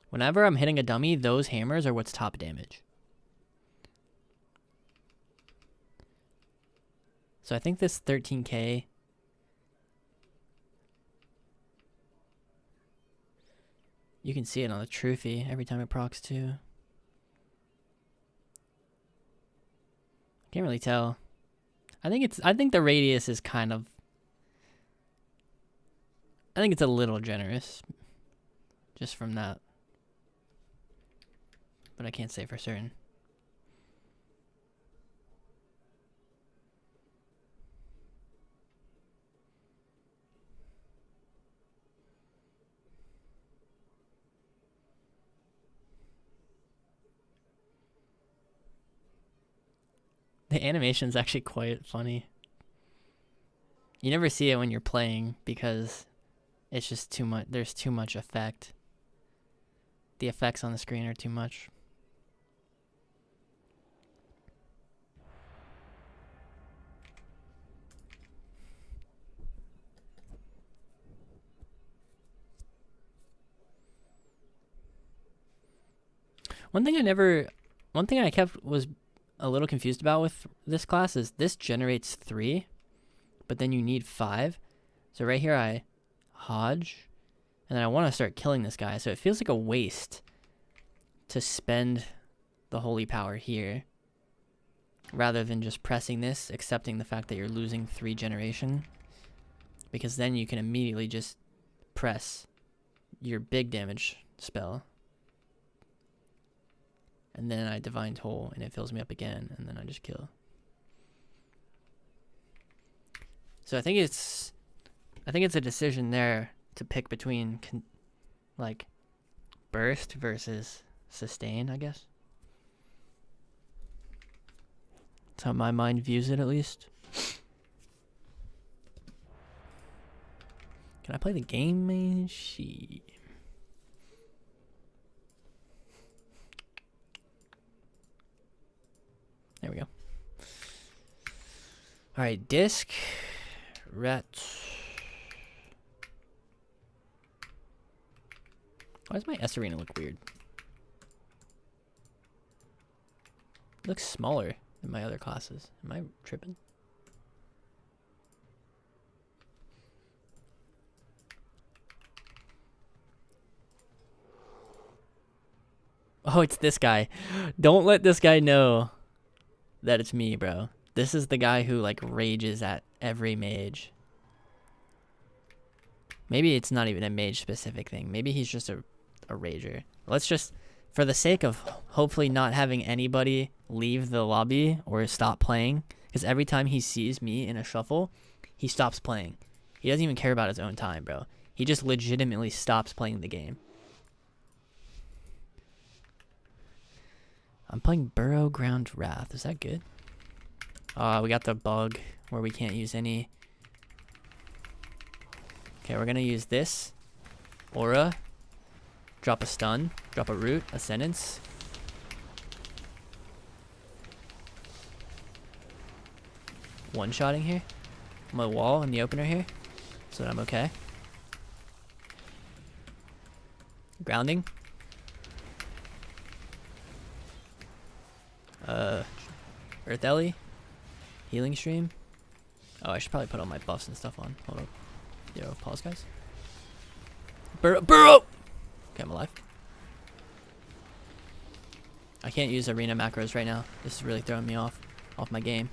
Whenever I'm hitting a dummy, those hammers are what's top damage. So I think this 13k... You can see it on the Trophy every time it procs too. Can't really tell. I think the radius is kind of... I think it's a little generous. Just from that. But I can't say for certain. The animation's actually quite funny. You never see it when you're playing because it's just too much. There's too much effect. The effects on the screen are too much. One thing I kept was a little confused about with this class is this generates 3, but then you need 5. So right here I hodge, and then I want to start killing this guy. So it feels like a waste to spend the holy power here rather than just pressing this, accepting the fact that you're losing 3 generation, because then you can immediately just press your big damage spell. And then I Divine Toll, and it fills me up again, and then I just kill. So I think it's a decision there to pick between like burst versus sustain, I guess. That's how my mind views it, at least. Can I play the game machine? There we go. Alright, disc. Rat. Why does my S arena look weird? It looks smaller than my other classes. Am I tripping? Oh, it's this guy. Don't let this guy know that it's me, bro. This is the guy who like rages at every mage. Maybe it's not even a mage specific thing. Maybe he's just a rager. Let's just, for the sake of hopefully not having anybody leave the lobby or stop playing, because every time he sees me in a shuffle, he stops playing. He doesn't even care about his own time, bro. He just legitimately stops playing the game. I'm playing Burrow Ground Wrath. Is that good? We got the bug where we can't use any. Okay, we're gonna use this. Aura. Drop a stun. Drop a root. Ascendance. One-shotting here. My wall in the opener here. So that I'm okay. Grounding. Earth Ellie. Healing Stream. Oh, I should probably put all my buffs and stuff on. Hold up. Yo, pause, guys. Burrow! Burrow! Okay, I'm alive. I can't use arena macros right now. This is really throwing me off my game.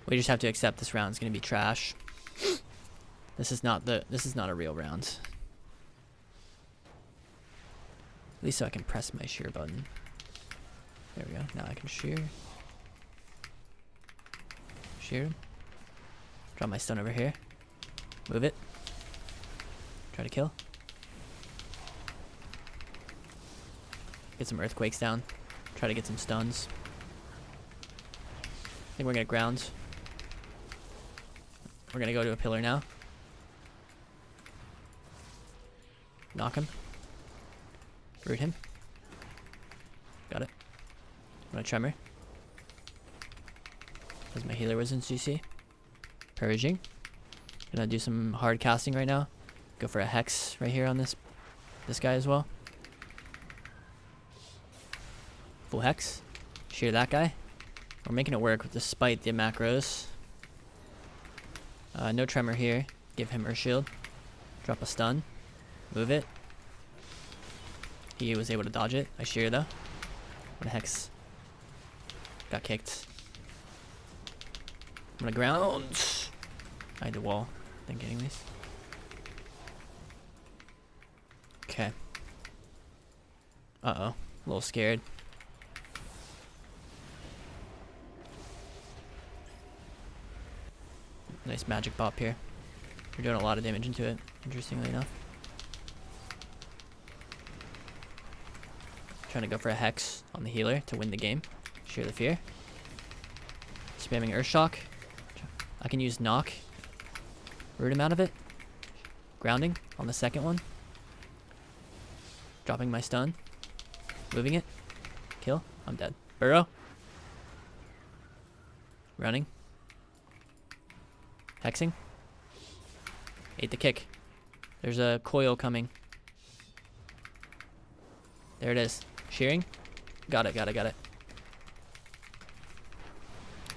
We just have to accept this round's gonna be trash. This is not a real round. At least so I can press my shear button. There we go. Now I can shear. Shear him. Drop my stun over here. Move it. Try to kill. Get some earthquakes down. Try to get some stuns. I think we're gonna ground. We're gonna go to a pillar now. Knock him. Root him. Got it. I'm gonna tremor. As my healer was in CC. Purging. Gonna do some hard casting right now. Go for a hex right here on this guy as well. Full hex. Shear that guy. We're making it work despite the macros. No tremor here. Give him Earth Shield. Drop a stun. Move it. He was able to dodge it. I shear though. What a hex. Got kicked. I'm gonna ground. I had to wall. Think anyways. Okay. Uh-oh. A little scared. Nice magic bop here. We're doing a lot of damage into it, interestingly enough. Trying to go for a hex on the healer to win the game. Shear the fear. Spamming Earth Shock. I can use knock. Root him out of it. Grounding on the second one. Dropping my stun. Moving it. Kill. I'm dead. Burrow. Running. Hexing. Ate the kick. There's a coil coming. There it is. Shearing. Got it, got it, got it.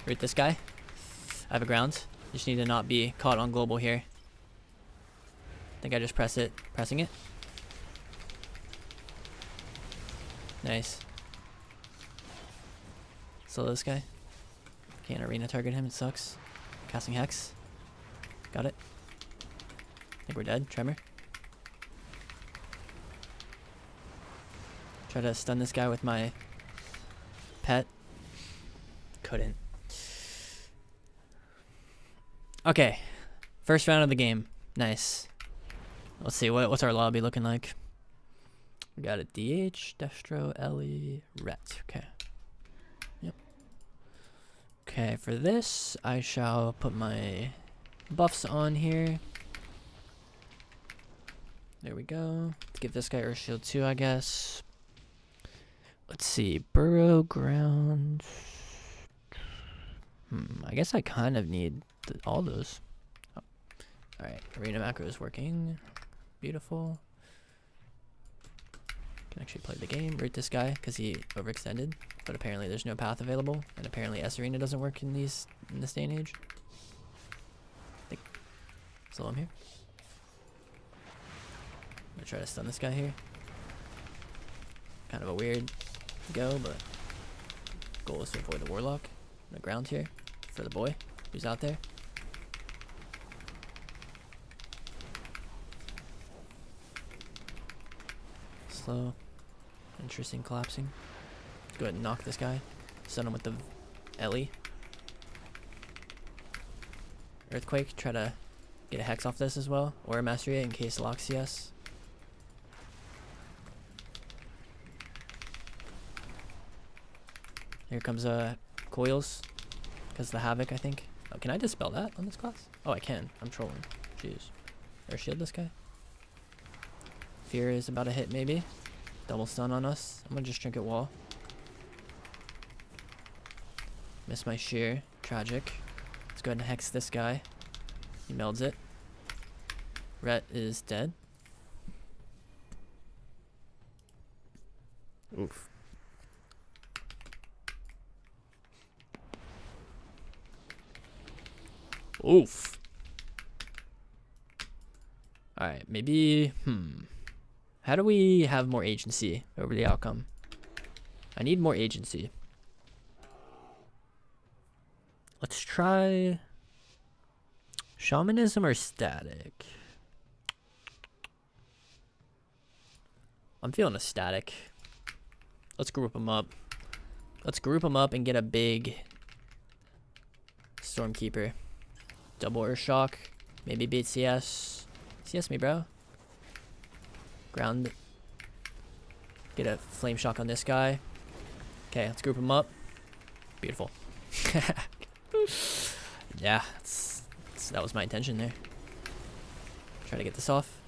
Root this guy. I have a ground. Just need to not be caught on global here. I think I just press it. Pressing it. Nice. Slow this guy. Can't arena target him, it sucks. Casting Hex. Got it. I think we're dead. Tremor. Try to stun this guy with my pet. Couldn't. Okay. First round of the game. Nice. Let's see, what's our lobby looking like? We got a DH, Destro, Ellie, Rhett. Okay. Yep. Okay, for this, I shall put my buffs on here. There we go. Let's give this guy Earth Shield too, I guess. Let's see. Burrow, ground. I guess I kind of need all those. Oh. Alright, arena macro is working. Beautiful. Can actually play the game. Root this guy because he overextended. But apparently there's no path available. And apparently S arena doesn't work in this day and age. Slow him here. I'm gonna try to stun this guy here. Kind of a weird go, but goal is to avoid the warlock. I'm gonna ground here for the boy who's out there. Slow. Interesting collapsing. Go ahead and knock this guy. Stun him with the Ellie. Earthquake. Try to get a Hex off this as well. Or a Mastery in case locks CS. Here comes coils. Because the Havoc, I think. Oh, can I dispel that on this class? Oh, I can. I'm trolling. Jeez. Or shield this guy. Fear is about to hit, maybe. Double stun on us. I'm gonna just trinket wall. Miss my shear. Tragic. Let's go ahead and hex this guy. He melds it. Rhett is dead. Oof. Oof. Alright, maybe... How do we have more agency over the outcome? I need more agency. Let's try... Shamanism or static? I'm feeling a static. Let's group them up. Let's group them up and get a big Stormkeeper. Double Earth Shock. Maybe beat CS. CS me, bro. Ground. Get a Flame Shock on this guy. Okay, let's group them up. Beautiful. Yeah, that was my intention there. Try to get this off.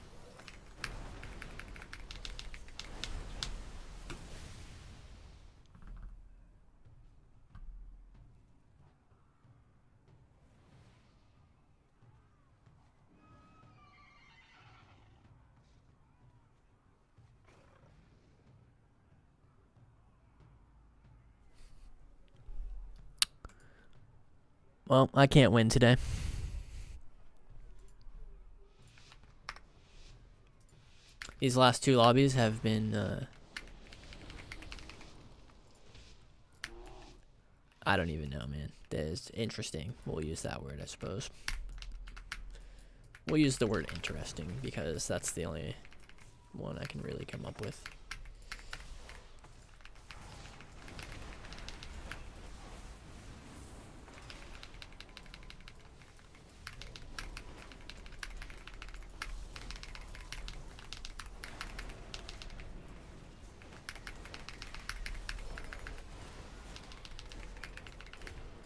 Well, I can't win today. These last two lobbies have been, I don't even know, man. It's interesting. We'll use that word, I suppose. We'll use the word interesting because that's the only one I can really come up with.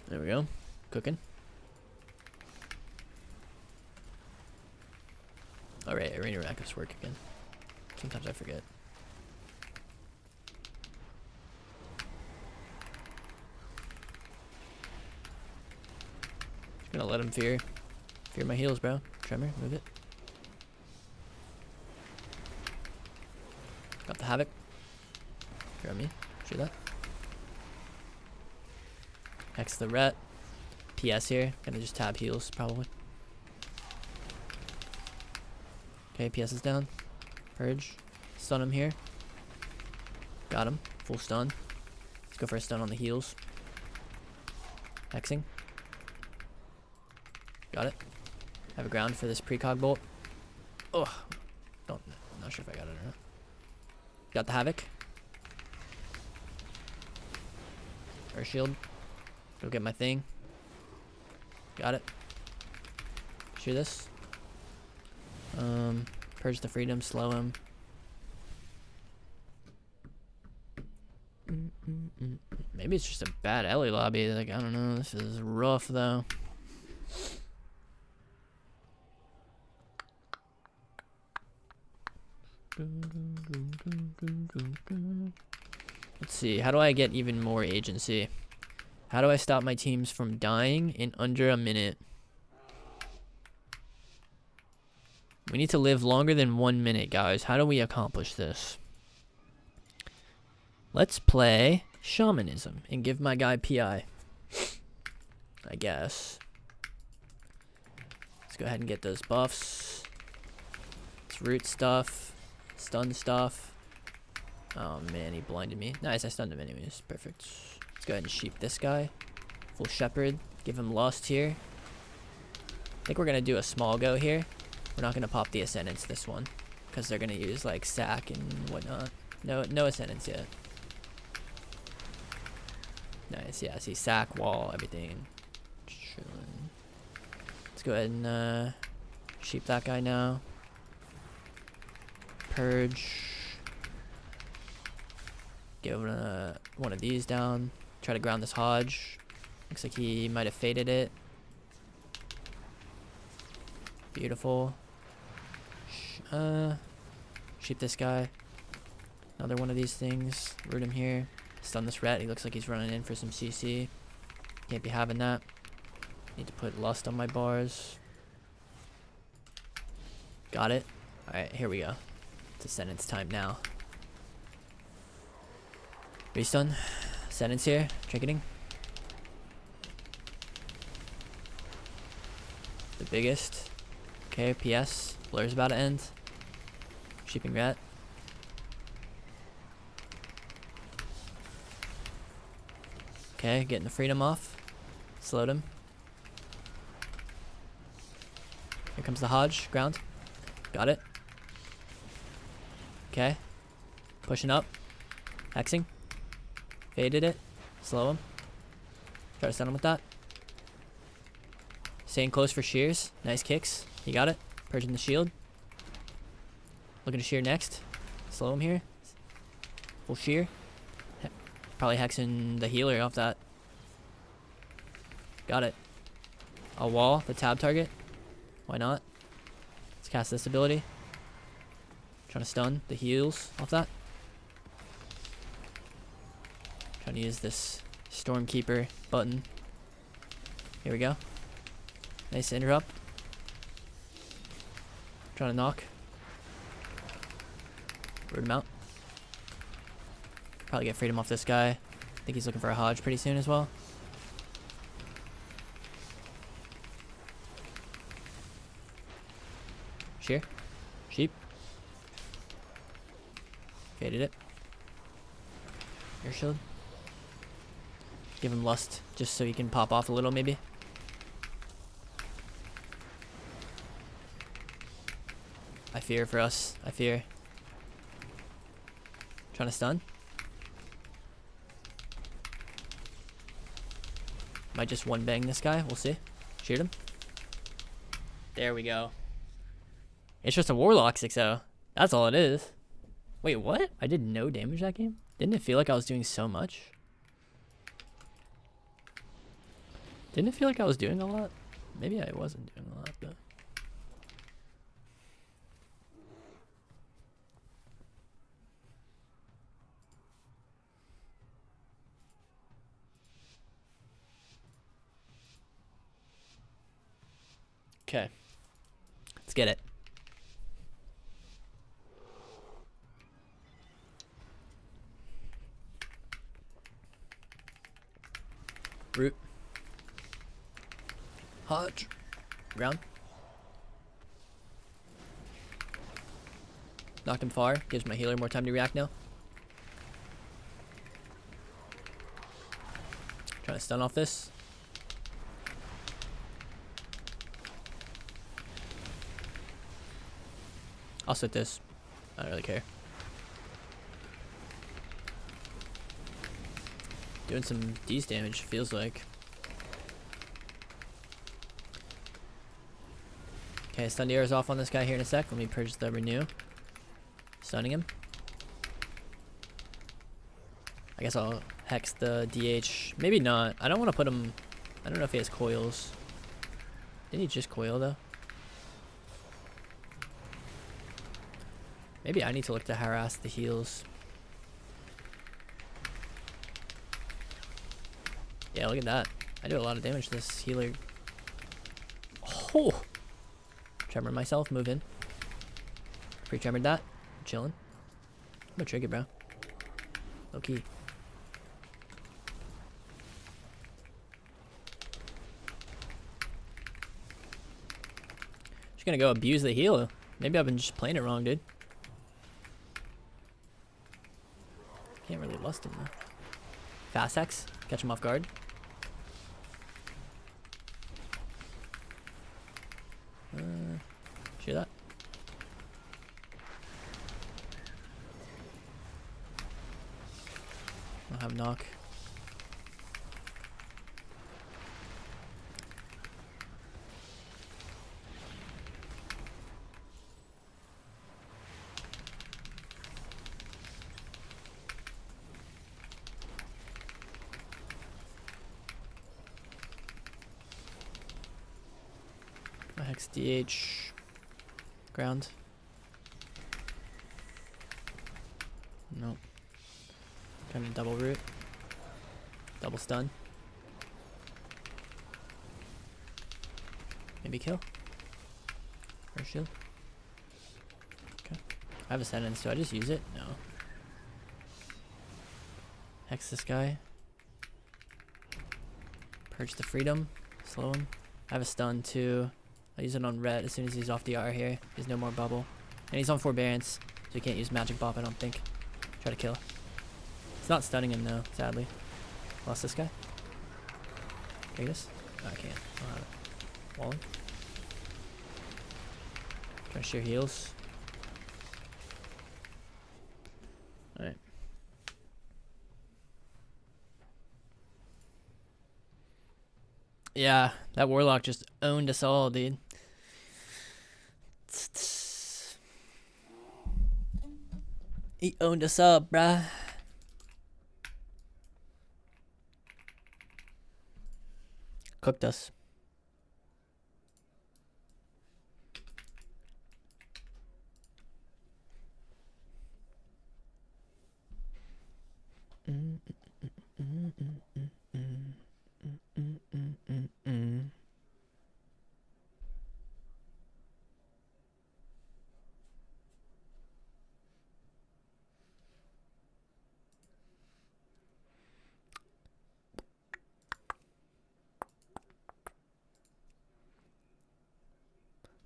There we go. Cooking. Alright, Arena Rackets work again. Sometimes I forget. Just gonna let him fear my heals, bro. Tremor, move it. Got the Havoc. Fear on me. Shoot that. Hex the ret. PS here. Gonna just tab heals, probably. Okay, PS is down. Purge. Stun him here. Got him. Full stun. Let's go for a stun on the heals. Hexing. Got it. Have a ground for this precog bolt. Oh, I'm not sure if I got it or not. Got the Havoc. Or shield. Go get my thing. Got it. Shoot this. Purge the freedom, slow him. Maybe it's just a bad Ellie lobby. Like, I don't know. This is rough, though. Let's see. How do I get even more agency? How do I stop my teams from dying in under a minute? We need to live longer than 1 minute, guys. How do we accomplish this? Let's play Shamanism and give my guy PI. I guess. Let's go ahead and get those buffs. It's root stuff. Stun stuff. Oh man, he blinded me. Nice, I stunned him anyways. Perfect. Let's go ahead and sheep this guy. Full shepherd. Give him lust here. I think we're going to do a small go here. We're not going to pop the Ascendants this one. Because they're going to use like sack and whatnot. No Ascendants yet. Nice, yeah. See, sack, wall, everything. Chilling. Let's go ahead and sheep that guy now. Purge. Give one of these down. Try to ground this Hodge. Looks like he might have faded it. Beautiful. Sheep this guy. Another one of these things. Root him here. Stun this rat. He looks like he's running in for some CC. Can't be having that. Need to put lust on my bars. Got it. Alright, here we go. It's Ascendant's time now. Restun. Sentence here. Trinketing. The biggest. Okay, PS. Blur's about to end. Sheeping rat. Okay, getting the freedom off. Slowed him. Here comes the Hodge. Ground. Got it. Okay. Pushing up. Hexing. Faded it. Slow him. Try to stun him with that. Staying close for shears. Nice kicks. He got it. Purging the shield. Looking to shear next. Slow him here. Full shear. Probably hexing the healer off that. Got it. A wall, the tab target. Why not? Let's cast this ability. Trying to stun the heals off that. Trying to use this Stormkeeper button. Here we go. Nice interrupt. Trying to knock. Root him out. Probably get freedom off this guy. I think he's looking for a Hodge pretty soon as well. Shear. Sheep. Faded it. Air shield. Give him lust just so he can pop off a little maybe. I fear for us. I fear. Trying to stun. Might just one bang this guy. We'll see. Sheared him. There we go. It's just a Warlock 6-0. That's all it is. Wait, what? I did no damage that game? Didn't it feel like I was doing so much? Didn't it feel like I was doing a lot? Maybe I wasn't doing a lot, but... Okay. Let's get it. Root. Hodge. Ground. Knocked him far. Gives my healer more time to react now. Trying to stun off this. I'll sit this. I don't really care. Doing some D's damage, feels like. Okay, stun the arrows off on this guy here in a sec. Let me purge the renew. Stunning him. I guess I'll hex the DH. Maybe not. I don't want to put him... I don't know if he has coils. Didn't he just coil though? Maybe I need to look to harass the heals. Yeah, look at that. I do a lot of damage to this healer. Oh! Tremor myself, move in. Pre-tremored that. I'm chilling. I'm gonna trigger, bro. Low key. Just gonna go abuse the healer. Maybe I've been just playing it wrong, dude. Can't really lust him though. Fast hex. Catch him off guard. Shear that. I'll have knock. Hex DH. Ground. Nope. Kind of double root. Double stun. Maybe kill. Or shield. Okay. I have a sentence. Do I just use it? No. Hex this guy. Purge the freedom. Slow him. I have a stun too. I'll use it on red as soon as he's off the R here. He's no more bubble. And he's on forbearance, so he can't use magic bop, I don't think. Try to kill. It's not stunning him though, sadly. Lost this guy. Aeghis? Oh, I can't. I don't have it. Walling. Trying to shear heals. Alright. Yeah, that warlock just owned us all, dude. He owned us up, bruh. Cooked us.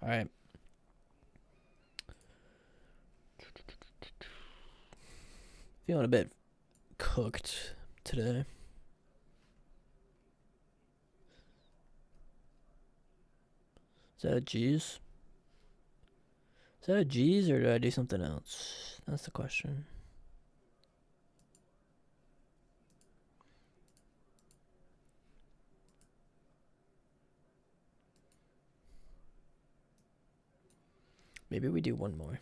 All right. Feeling a bit cooked today. Is that a G's? Is that a G's or do I do something else? That's the question. Maybe we do one more.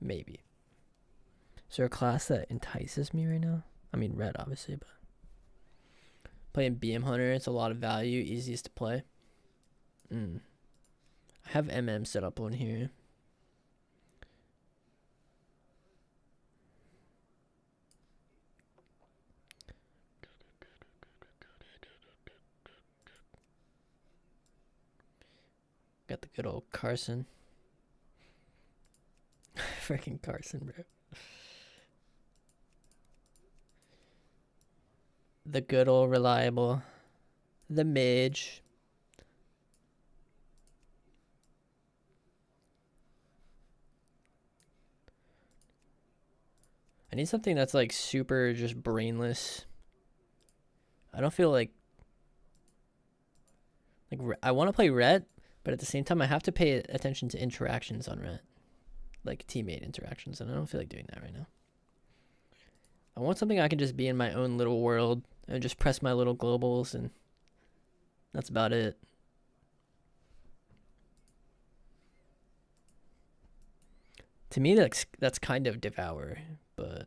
Maybe. Is there a class that entices me right now? I mean, red, obviously, but playing BM Hunter, it's a lot of value, easiest to play. I have MM set up on here. Got the good old Carson. Freaking Carson, bro. The good old reliable. The mage. I need something that's like super just brainless. I don't feel like I want to play ret, but at the same time I have to pay attention to interactions on ret. Like teammate interactions, and I don't feel like doing that right now. I want something I can just be in my own little world and just press my little globals, and that's about it. To me, that's kind of devour, but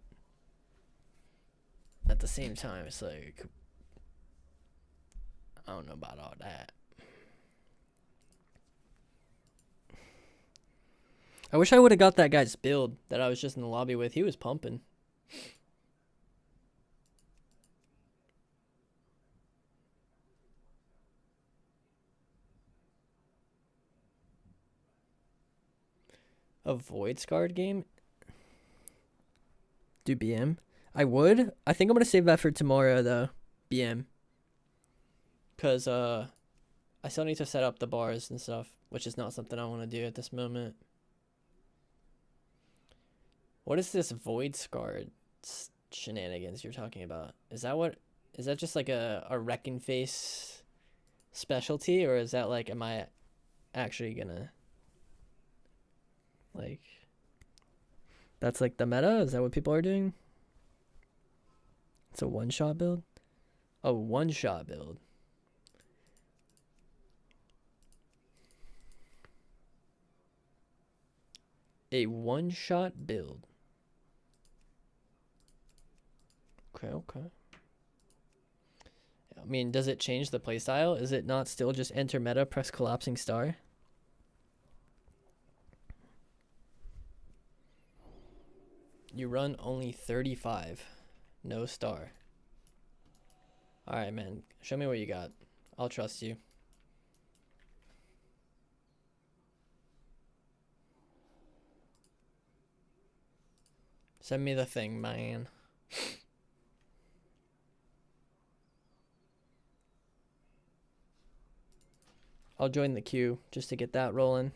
at the same time, it's like I don't know about all that. I wish I would have got that guy's build that I was just in the lobby with. He was pumping. A Void Scarred game? Do BM? I would. I think I'm going to save that for tomorrow, though. BM. Because, I still need to set up the bars and stuff, which is not something I want to do at this moment. What is this Void Scarred shenanigans you're talking about? Is that just like a Wrecking Face specialty, or is that like, am I actually gonna, like, that's like the meta? Is that what people are doing? It's a one-shot build? A one-shot build. A one-shot build. Okay. I mean, does it change the playstyle? Is it not still just enter meta, press collapsing star? You run only 35. No star. Alright, man. Show me what you got. I'll trust you. Send me the thing, man. I'll join the queue just to get that rolling.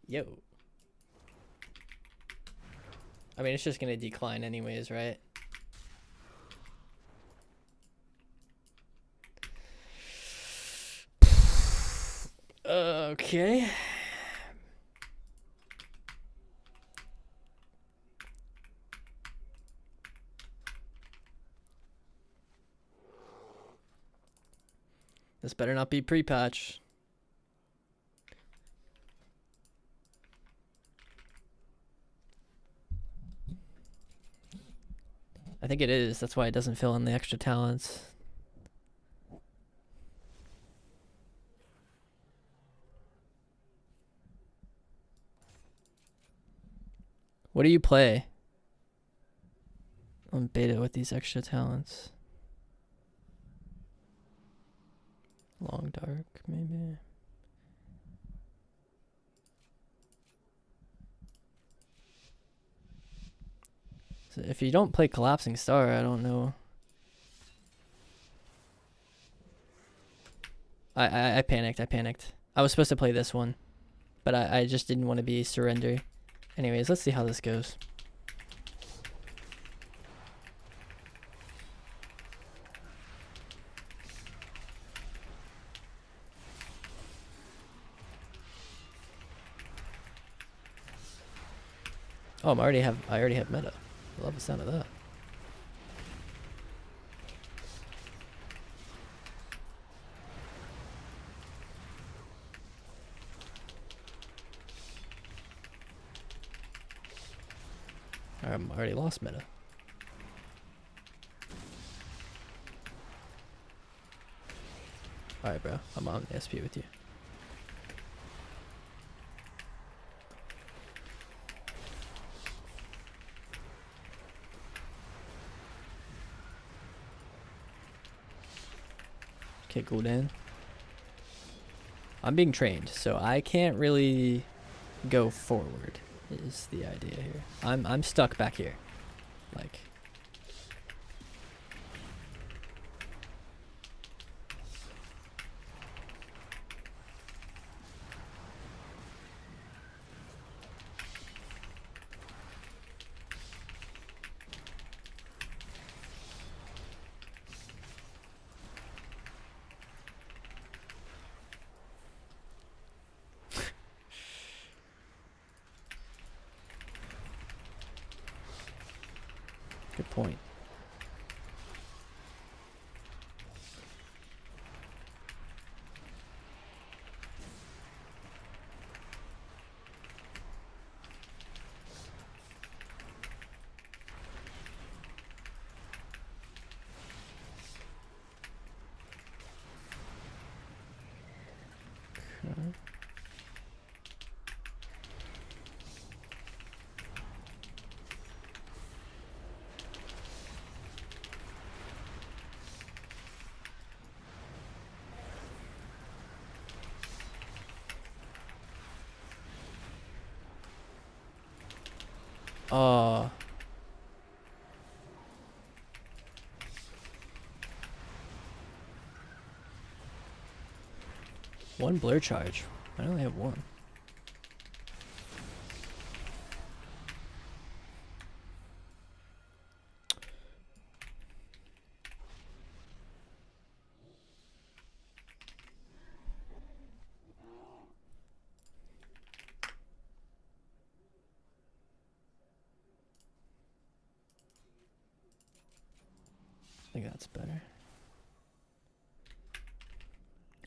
Yo. I mean, it's just gonna decline anyways, right? Okay. This better not be pre-patch. I think it is. That's why it doesn't fill in the extra talents. What do you play on beta with these extra talents? Long dark, maybe. So if you don't play Collapsing Star, I don't know. I panicked. I was supposed to play this one, but I just didn't want to be surrender. Anyways, let's see how this goes. Oh, I already have meta. I love the sound of that. I'm already lost meta. Alright, bro. I'm on SP with you. Okay, cool, Dan. I'm being trained, so I can't really go forward, is the idea here. I'm stuck back here. Like... Good point. Okay. One blur charge. I only have one. I think that's better.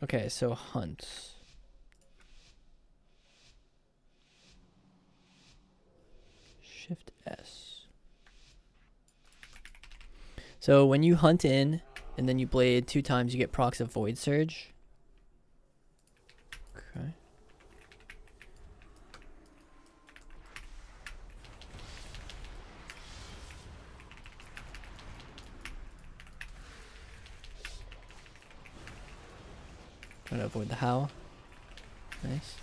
Okay, so hunt. Shift S. So when you hunt in and then you blade 2 times, you get procs of Void Surge. Okay. Trying to avoid the howl. Nice.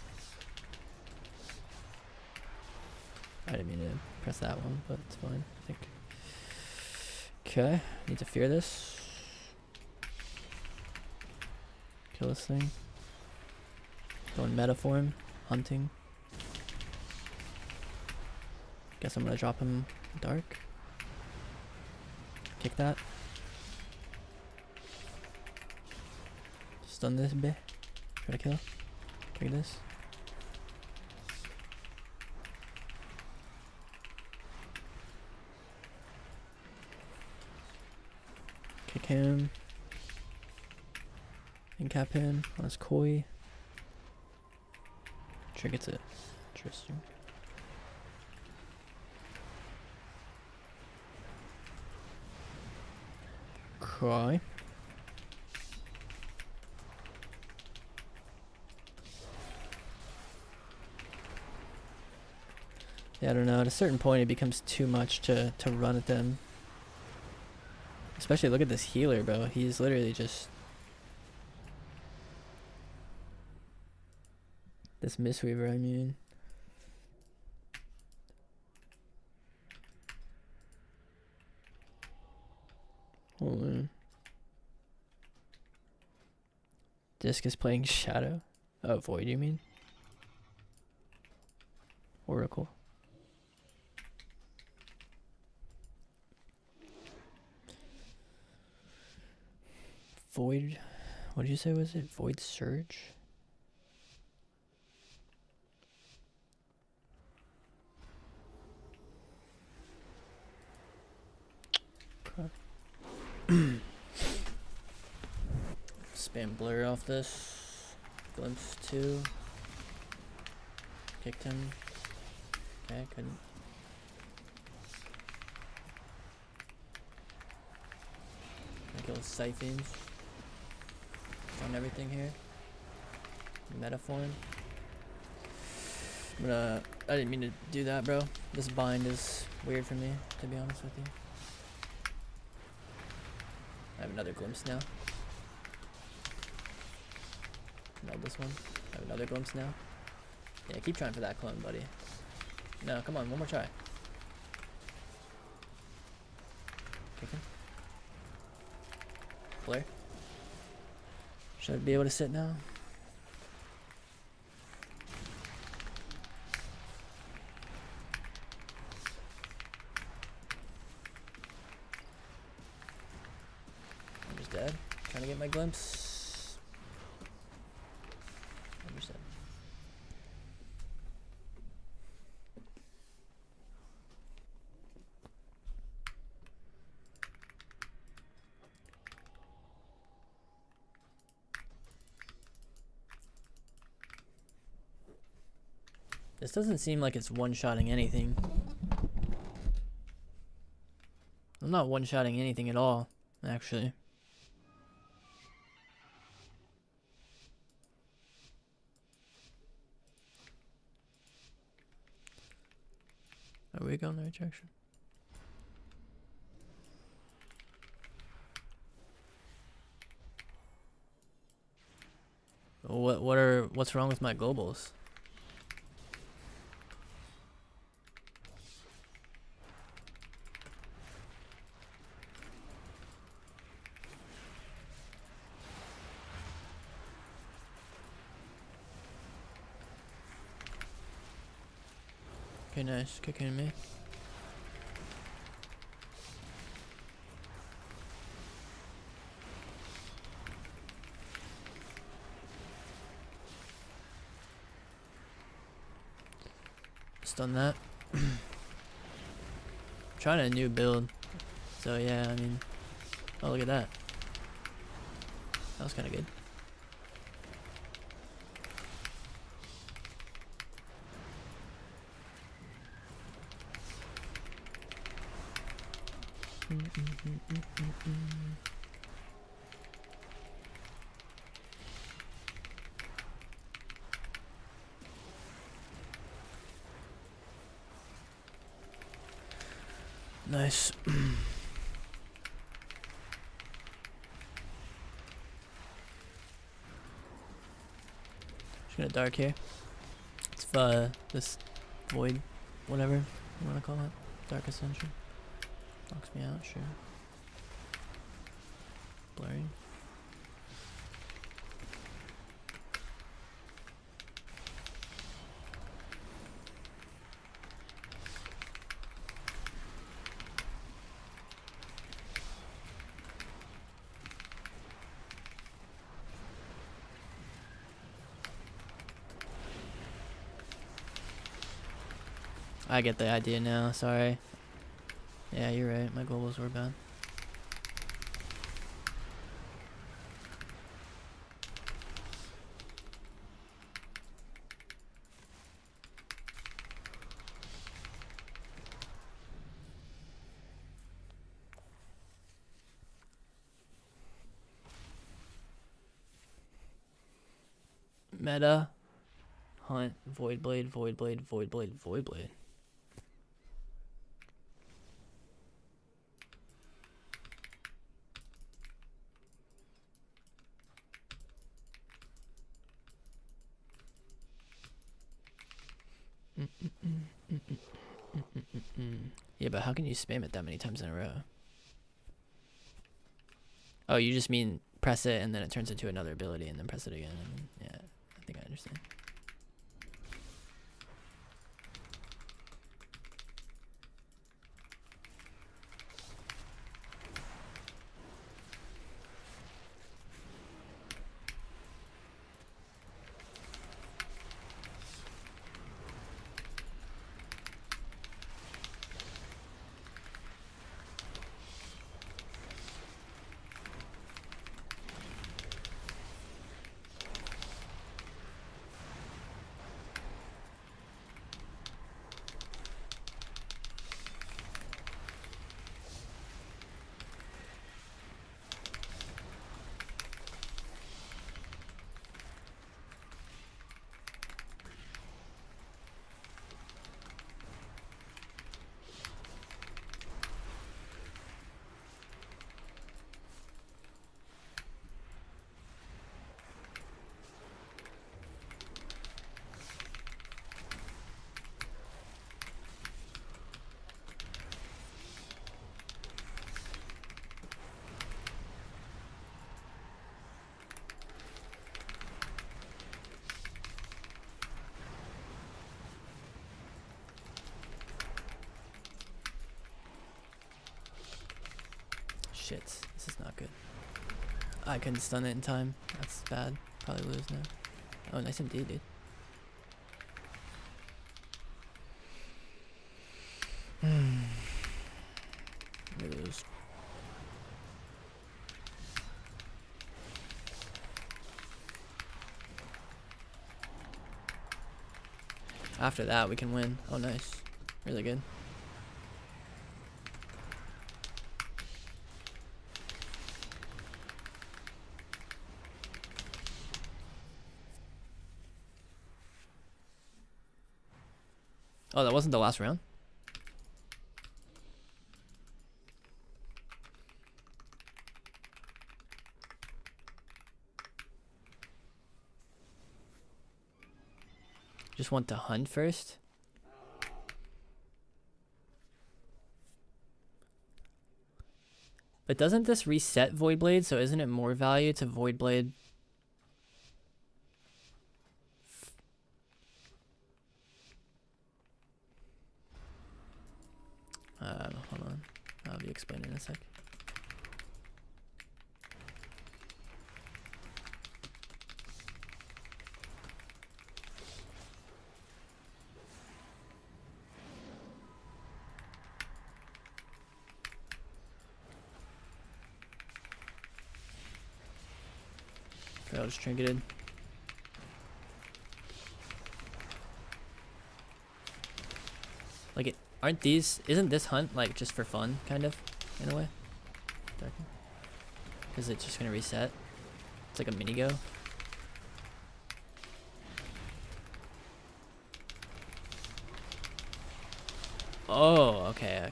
I didn't mean to press that one, but it's fine, I think. Okay, need to fear this. Kill this thing. Going meta for him. Hunting. Guess I'm gonna drop him dark. Kick that. Stun this bit. Try to kill. Kick this. Kick him. Incap him on his koi. Triggers it. Interesting. Cry. Yeah, I don't know. At a certain point, it becomes too much to run at them. Especially look at this healer, bro. He's literally just... This Mistweaver, I mean. Hold on. Disc is playing Shadow. Oh, Void, you mean? Oracle. Void. What did you say was it? Void Surge? Spam blur off this. Glimpse 2. Kicked him. Okay, couldn't. I kill Siphons. On everything here. Metaform. I didn't mean to do that, bro. This bind is weird for me, to be honest with you. I have another glimpse now. Meld this one. I have another glimpse now. Yeah, keep trying for that clone, buddy. No, come on, one more try. Kick him. Flare. Should I be able to sit now? I'm just dead. Trying to get my glimpse. I'm just dead. This doesn't seem like it's one-shotting anything. I'm not one-shotting anything at all, actually. Are we going the right direction? What's wrong with my globals? Okay, nice. Kicking me. Stun that. Trying a new build. So yeah, I mean, oh look at that. That was kind of good. Nice. Just gonna dark here. It's this void whatever you want to call it. Dark Ascension. Knocks me out, sure. Blurring. I get the idea now, sorry. Yeah, you're right, my globals were bad. Meta, Hunt, Voidblade, Voidblade, Voidblade, Voidblade. Yeah, but how can you spam it that many times in a row? Oh, you just mean press it and then it turns into another ability and then press it again. And then, yeah, I think I understand. Shit, this is not good. I couldn't stun it in time. That's bad. Probably lose now. Oh, nice indeed, dude. We lose. After that, we can win. Oh, nice. Really good. Oh, that wasn't the last round? Just want to hunt first? But doesn't this reset Voidblade, so isn't it more value to Voidblade? Hold on. I'll be explaining in a sec. Okay, I'll just trinketed. Like it, aren't these? Isn't this hunt like just for fun, kind of, in a way? Because it's just gonna reset. It's like a mini go. Oh, okay.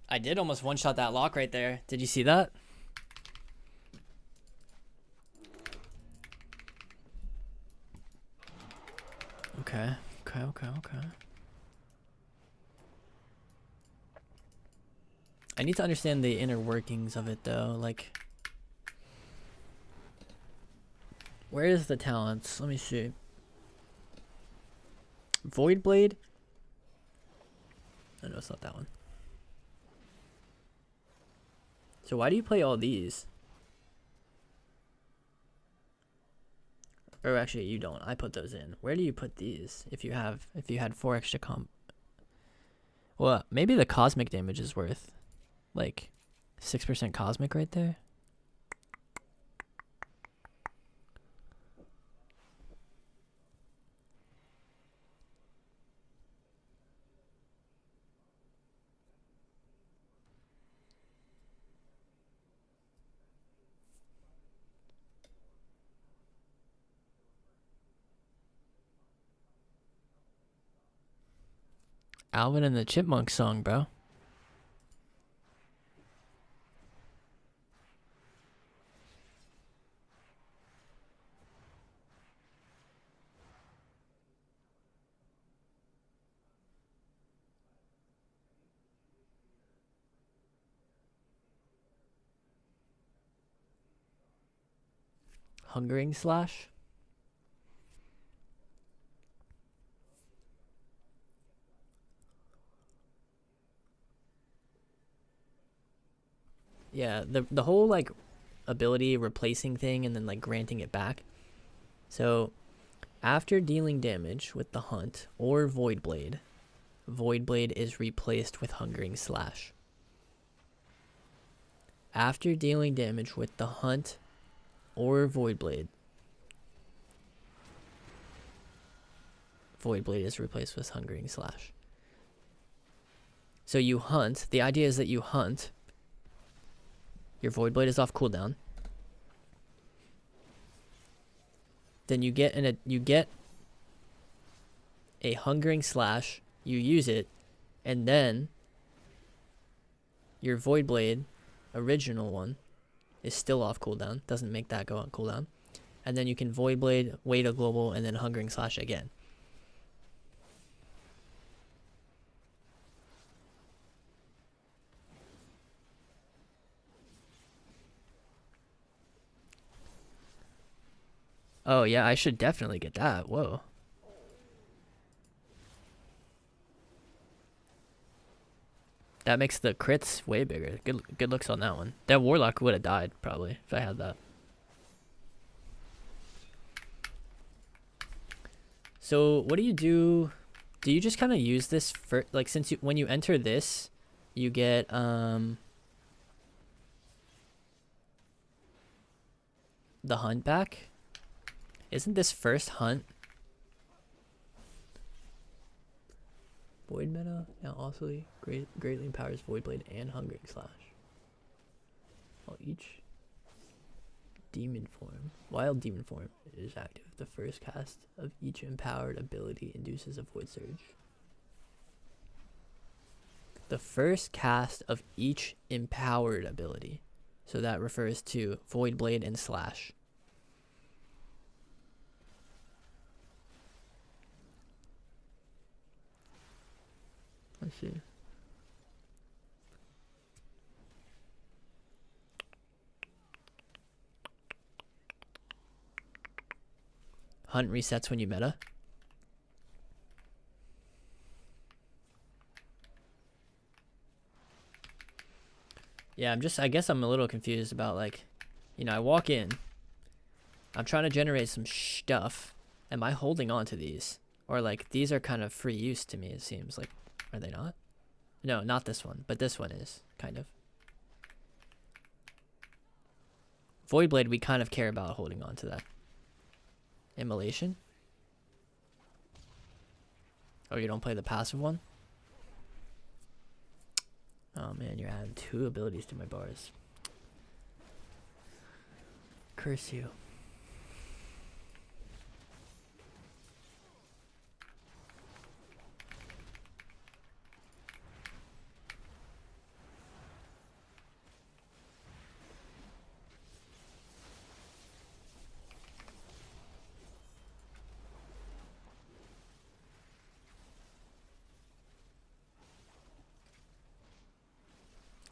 I did almost one-shot that lock right there. Did you see that? Okay. I need to understand the inner workings of it though. Like, where is the talents? Let me see. Void Blade? Oh, no, it's not that one. So why do you play all these? Or actually, you don't. I put those in. Where do you put these? If you had 4 extra comp. Well, maybe the cosmic damage is worth like 6% cosmic right there. Alvin and the Chipmunk song, bro. Hungering Slash. Yeah, the whole like ability replacing thing and then like granting it back. So after dealing damage with the Hunt or Void Blade is replaced with Hungering Slash. After dealing damage with the Hunt or Void Blade is replaced with Hungering Slash. So you hunt. The idea is that you hunt. Your Void Blade is off cooldown. Then you get a Hungering Slash. You use it, and then your Void Blade, original one, is still off cooldown. Doesn't make that go on cooldown. And then you can Void Blade, wait a global, and then Hungering Slash again. Oh yeah, I should definitely get that. Whoa. That makes the crits way bigger. Good looks on that one. That Warlock would have died probably if I had that. So what do you do? Do you just kind of use this for like, since when you enter this, you get the Hunt back? Isn't this first Hunt Void meta now also greatly empowers Void Blade and Hungering Slash. While each demon form, wild demon form, is active, the first cast of each empowered ability induces a Void Surge. The first cast of each empowered ability. So that refers to Void Blade and Slash. Let's see. Hunt resets when you meta. Yeah, I guess I'm a little confused about, like, you know, I walk in, I'm trying to generate some stuff. Am I holding on to these? Or, like, these are kind of free use to me, it seems. Like, are they not? No, not this one, but this one is, kind of. Void Blade, we kind of care about holding on to that. Immolation? Oh, you don't play the passive one? Oh man, you're adding 2 abilities to my bars. Curse you.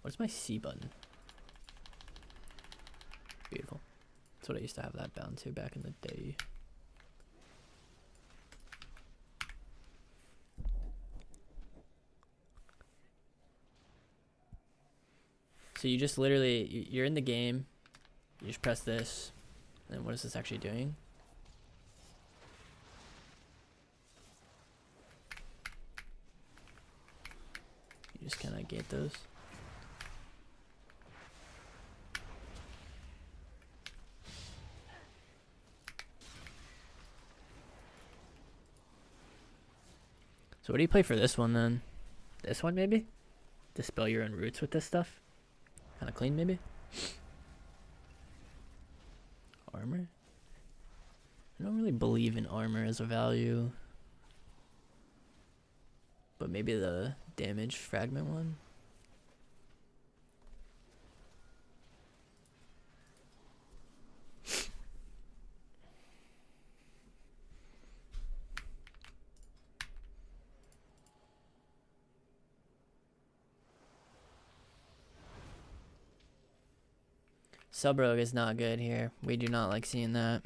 What's my C button? Beautiful. That's what I used to have that bound to back in the day. So you just literally, you're in the game, you just press this, and what is this actually doing? You just kind of gate those. So what do you play for this one then? This one maybe? Dispel your own roots with this stuff? Kind of clean maybe? Armor? I don't really believe in armor as a value. But maybe the damage fragment one? Sub-rogue is not good here. We do not like seeing that.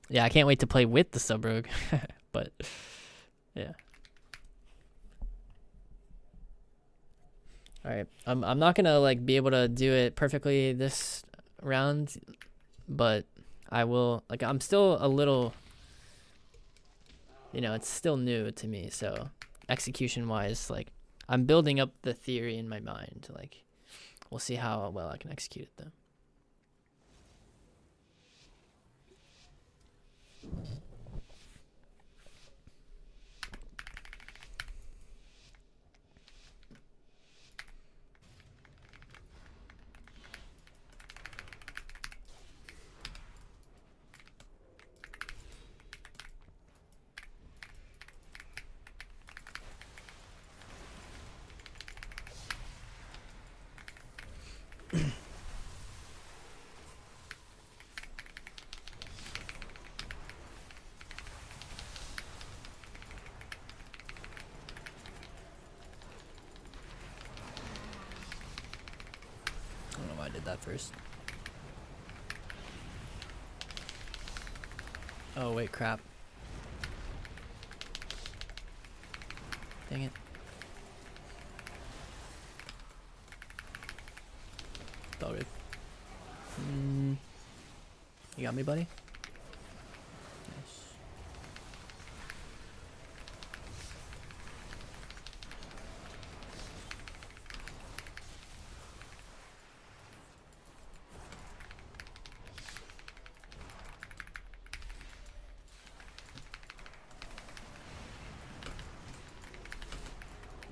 Yeah, I can't wait to play with the sub-rogue. But, yeah. Alright, I'm not gonna like be able to do it perfectly this round, but I will, like, I'm still a little, you know, it's still new to me, so execution wise, like, I'm building up the theory in my mind. Like, we'll see how well I can execute it though. I don't know why I did that first. Oh wait, crap. Dang it. It's all good. You got me, buddy? Nice.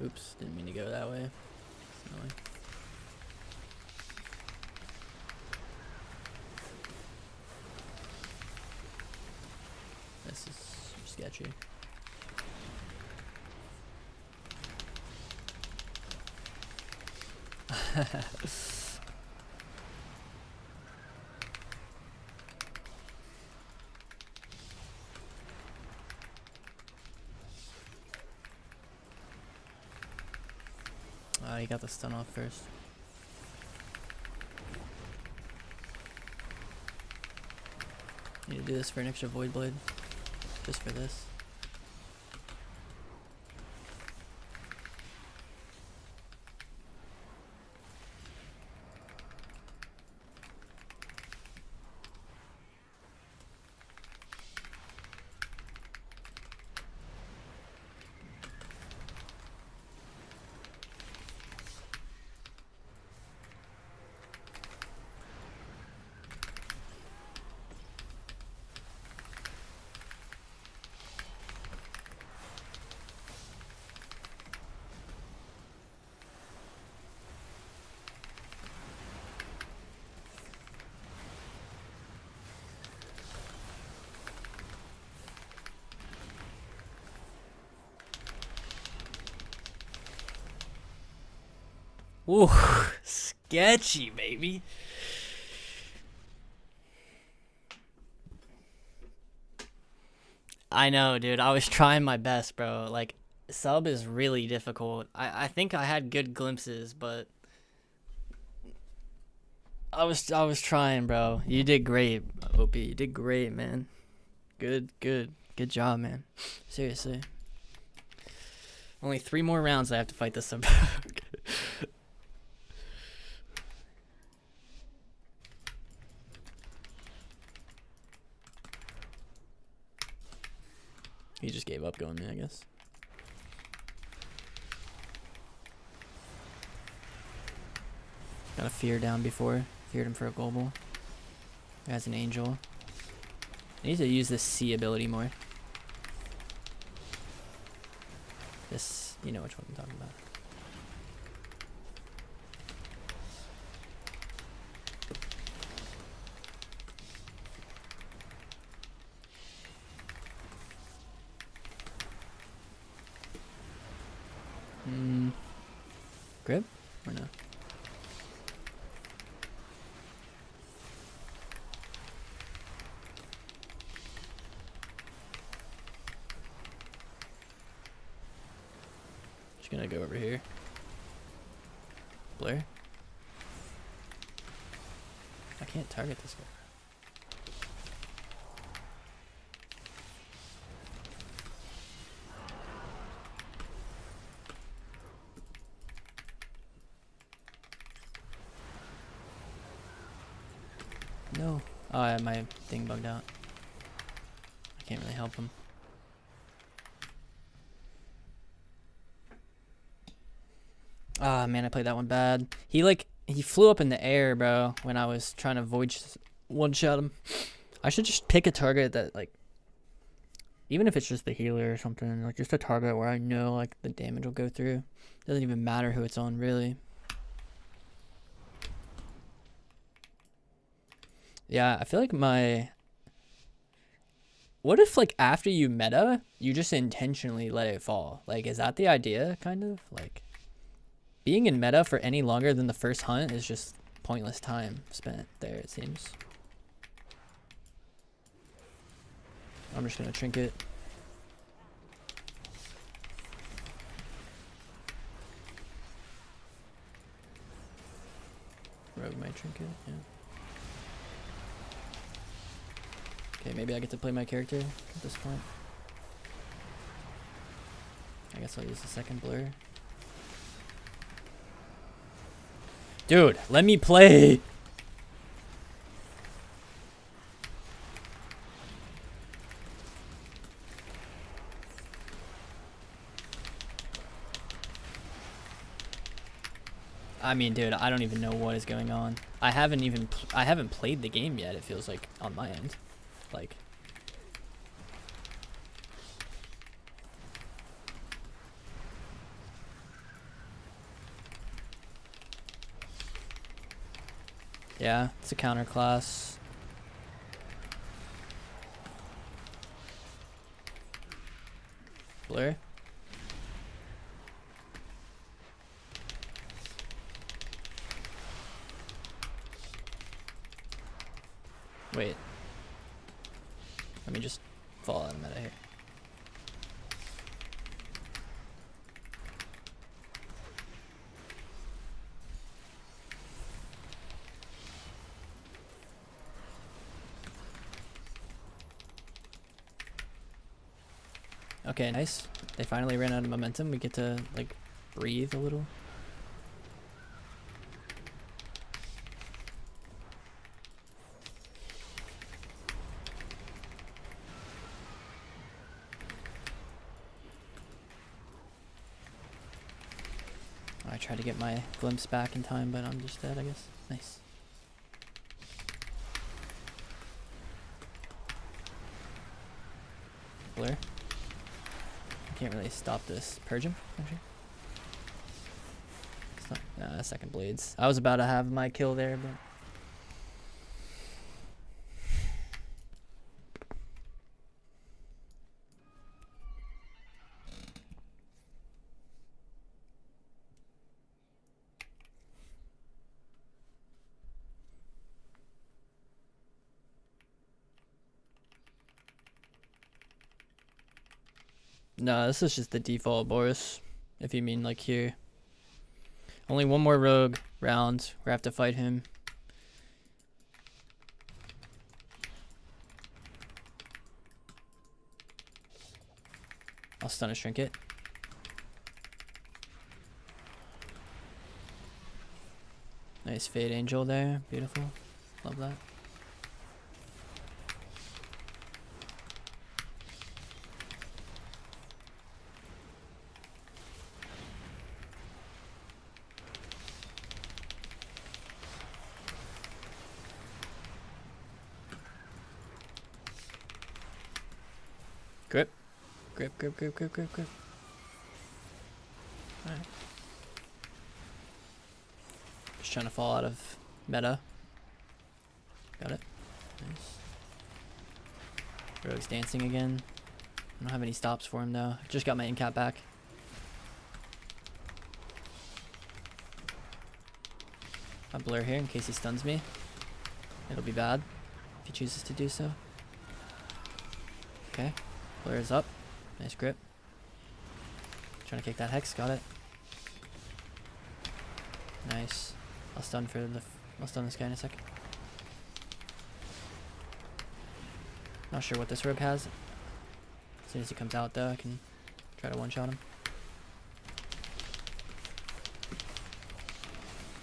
Oops, didn't mean to go that way. It's annoying. This is sketchy. You got the stun off first. Need to do this for an extra Void Blade. Just for this. Ooh, sketchy, baby. I know, dude. I was trying my best, bro. Like, sub is really difficult. I think I had good glimpses, but I was trying, bro. You did great, OP. You did great, man. Good job, man. Seriously. Only 3 more rounds I have to fight this sub. He just gave up going me, I guess. Got a fear down before. Feared him for a global. As an angel. I need to use this C ability more. This, you know which one I'm talking about. Grip? Or no? Just gonna go over here. Blur? I can't target this guy. No. Oh, I had my thing bugged out. I can't really help him. Ah, man, I played that one bad. He flew up in the air, bro, when I was trying to one-shot him. I should just pick a target that, like, even if it's just the healer or something, like, just a target where I know, like, the damage will go through. Doesn't even matter who it's on, really. Yeah, I feel like what if, like, after you meta, you just intentionally let it fall? Like, is that the idea, kind of? Like, being in meta for any longer than the first hunt is just pointless time spent there, it seems. I'm just gonna trinket. Rogue my trinket, yeah. Okay, maybe I get to play my character at this point. I guess I'll use the second blur. Dude, let me play! I mean, dude, I don't even know what is going on. I haven't played the game yet, it feels like, on my end. Like, yeah, it's a counter class. Blur. Wait. Let me just fall out of meta here. Okay, nice. They finally ran out of momentum. We get to, like, breathe a little. I tried to get my glimpse back in time, but I'm just dead, I guess. Nice. Blur. Can't really stop this. Purge him, actually. It's not, nah, second blades. I was about to have my kill there, but... No, this is just the default Boris. If you mean like here. Only one more rogue round. We have to fight him. I'll stun a Trinket. Nice Fade Angel there. Beautiful. Love that. Grip. Grip, grip, grip, grip, grip, grip. Alright. Just trying to fall out of meta. Got it. Nice. Rogue's dancing again. I don't have any stops for him though. Just got my incap back. I blur here in case he stuns me. It'll be bad if he chooses to do so. Okay. Blur is up. Nice grip. Trying to kick that hex. Got it. Nice. I'll stun this guy in a second. Not sure what this rogue has. As soon as he comes out though, I can try to one-shot him.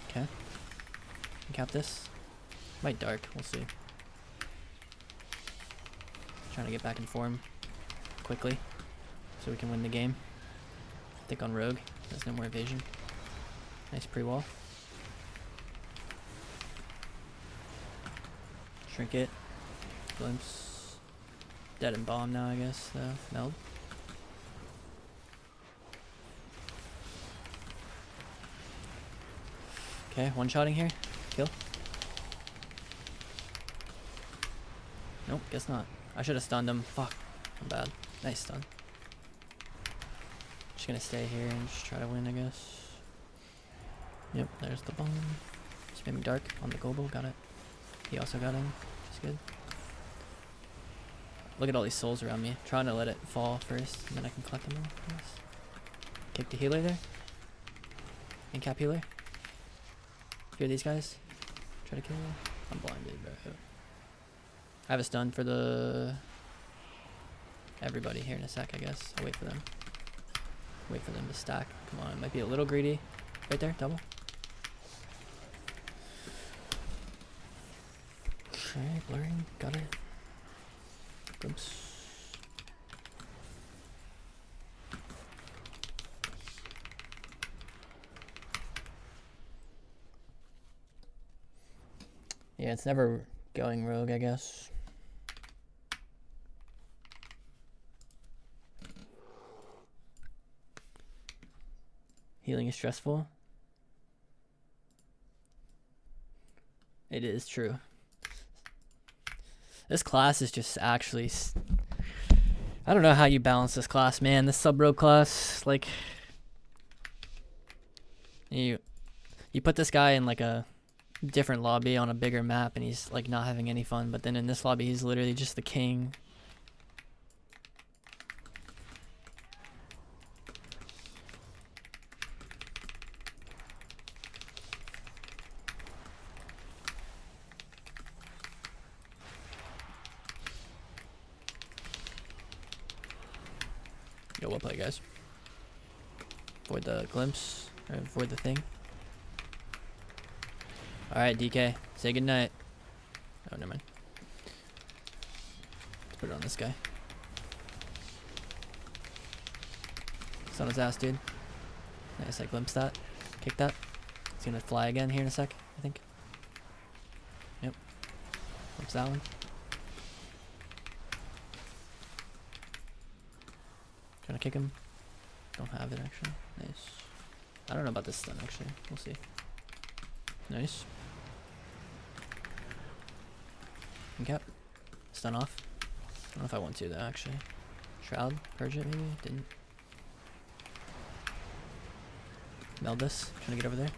Okay. Cap this. Might dark, we'll see. Trying to get back in form quickly so we can win the game. Thick on rogue, there's no more evasion. Nice pre-wall. Trinket. Glimpse. Dead and bomb now, I guess, though. Meld. Okay, one-shotting here. Kill. Nope, guess not. I should have stunned him. Fuck. I'm bad. Nice stun. Just gonna stay here and just try to win, I guess. Yep, there's the bomb. Spamming dark on the global. Got it. He also got him. That's good. Look at all these souls around me. Trying to let it fall first, and then I can collect them all. Nice. Kick the healer there. Incap healer. Fear these guys. Try to kill them. I'm blinded, bro. I have a stun for the everybody here in a sec, I guess. I'll wait for them. Wait for them to stack. Come on, it might be a little greedy. Right there, double. Okay, blurring. Got it. Oops. Yeah, it's never going rogue, I guess. Healing is stressful. It is true. This class is just actually... I don't know how you balance this class, man. This sub-rogue class, like... You put this guy in like a different lobby on a bigger map and he's like not having any fun, but then in this lobby he's literally just the king. Yo, well play, guys. Avoid the glimpse, or avoid the thing. Alright, DK, say goodnight. Oh, never mind. Let's put it on this guy. It's on his ass, dude. Nice, I glimpsed that. Kick that. It's gonna fly again here in a sec, I think. Yep. Glimpse that one. Trying to kick him. Don't have it, actually. Nice. I don't know about this stun, actually. We'll see. Nice. Cap. Stun off. I don't know if I want to, though, actually. Shroud. Purge it, maybe? Didn't. Meld this. Trying to get over there.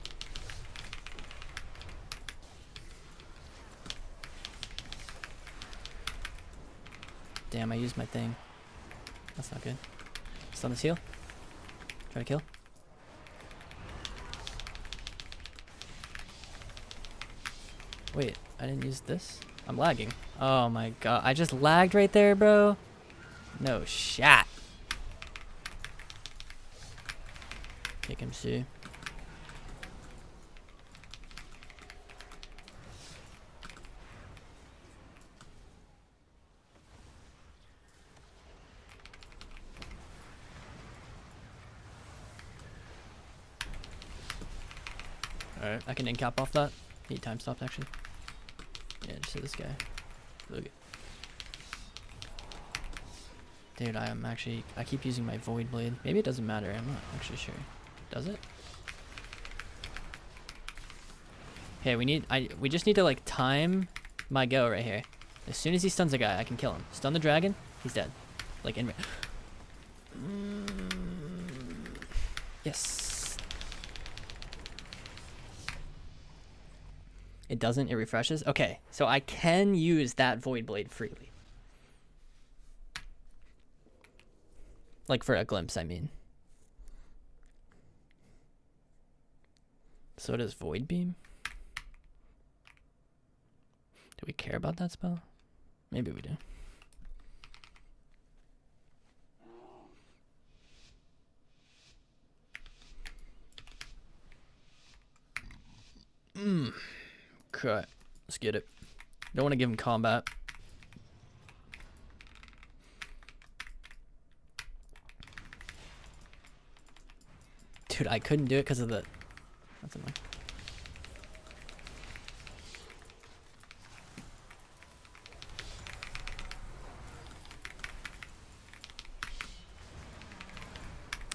Damn, I used my thing. That's not good. Stun this heal. Try to kill. Wait, I didn't use this? I'm lagging. Oh my god, I just lagged right there, bro. No shit. Kick him, Sue. Alright, I can incap off that. He time stopped actually. Yeah, just hit this guy. Look it. Dude, I keep using my Void Blade. Maybe it doesn't matter, I'm not actually sure. Does it? Okay, we just need to like time my go right here. As soon as he stuns a guy, I can kill him. Stun the dragon, he's dead. Like in yes. It doesn't, it refreshes. Okay, so I can use that Void Blade freely. Like for a glimpse, I mean. So does Void Beam. Do we care about that spell? Maybe we do. Okay, let's get it. Don't want to give him combat. Dude, I couldn't do it because of the... That's annoying.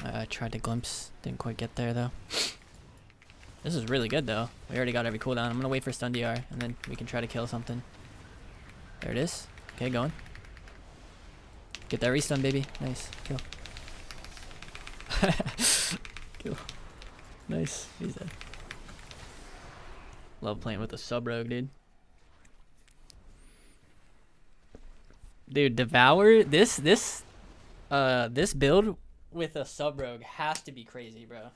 I tried to glimpse. Didn't quite get there, though. This is really good, though. We already got every cooldown. I'm going to wait for stun DR, and then we can try to kill something. There it is. Okay, going. Get that restun, baby. Nice. Kill. Kill. Nice. He's dead. Love playing with a sub-rogue, dude. Dude, Devour, this build with a sub-rogue has to be crazy, bro.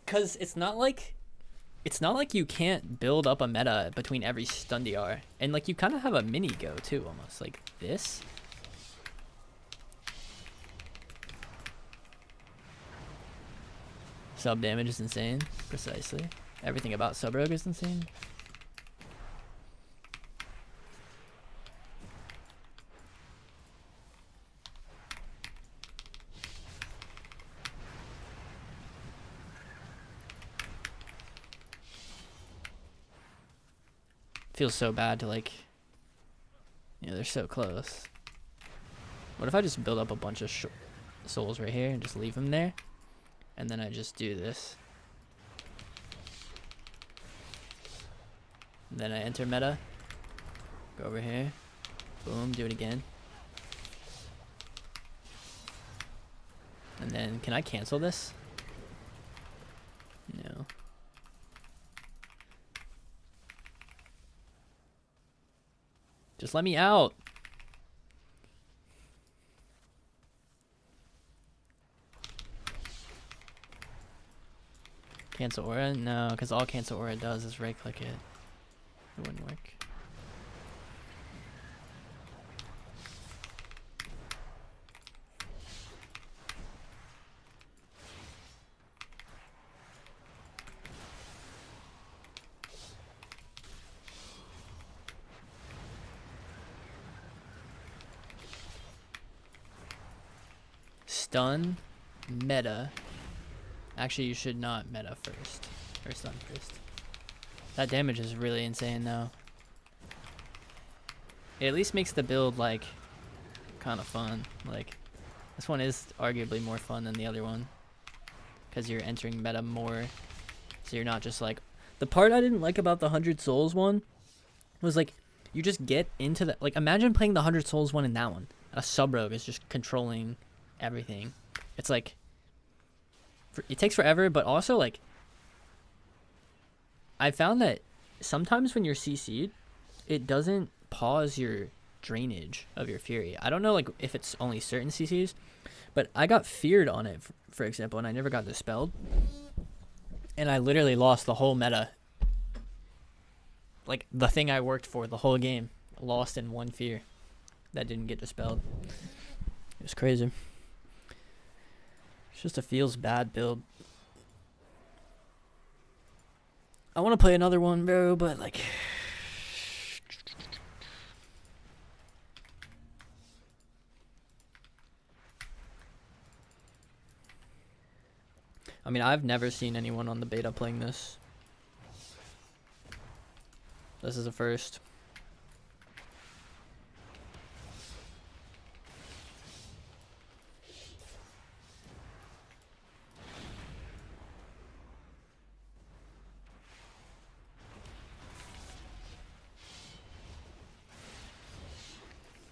Cause it's not like you can't build up a meta between every stun DR. And like you kind of have a mini go too, almost like this. Sub damage is insane. Precisely. Everything about sub rogue is insane. Feels so bad to like, you know, they're so close. What if I just build up a bunch of souls right here and just leave them there? And then I just do this. And then I enter meta. Go over here. Boom, do it again. And then, can I cancel this? No. Just let me out. Cancel aura? No, because all cancel aura does is right click it. It wouldn't work. Stun, meta. Actually, you should not meta first. Or stun first. That damage is really insane, though. It at least makes the build, like, kind of fun. Like, this one is arguably more fun than the other one. Because you're entering meta more. So you're not just, like... The part I didn't like about the 100 Souls one was, like, you just get into the... Like, imagine playing the 100 Souls one in that one. A sub-rogue is just controlling everything. It's like... It takes forever, but also, like... I found that sometimes when you're CC'd, it doesn't pause your drainage of your Fury. I don't know like if it's only certain CCs, but I got feared on it, for example, and I never got dispelled. And I literally lost the whole meta. Like, the thing I worked for the whole game, lost in one fear that didn't get dispelled. It was crazy. It's just a feels bad build. I want to play another one, bro, but like... I mean, I've never seen anyone on the beta playing this. This is a first.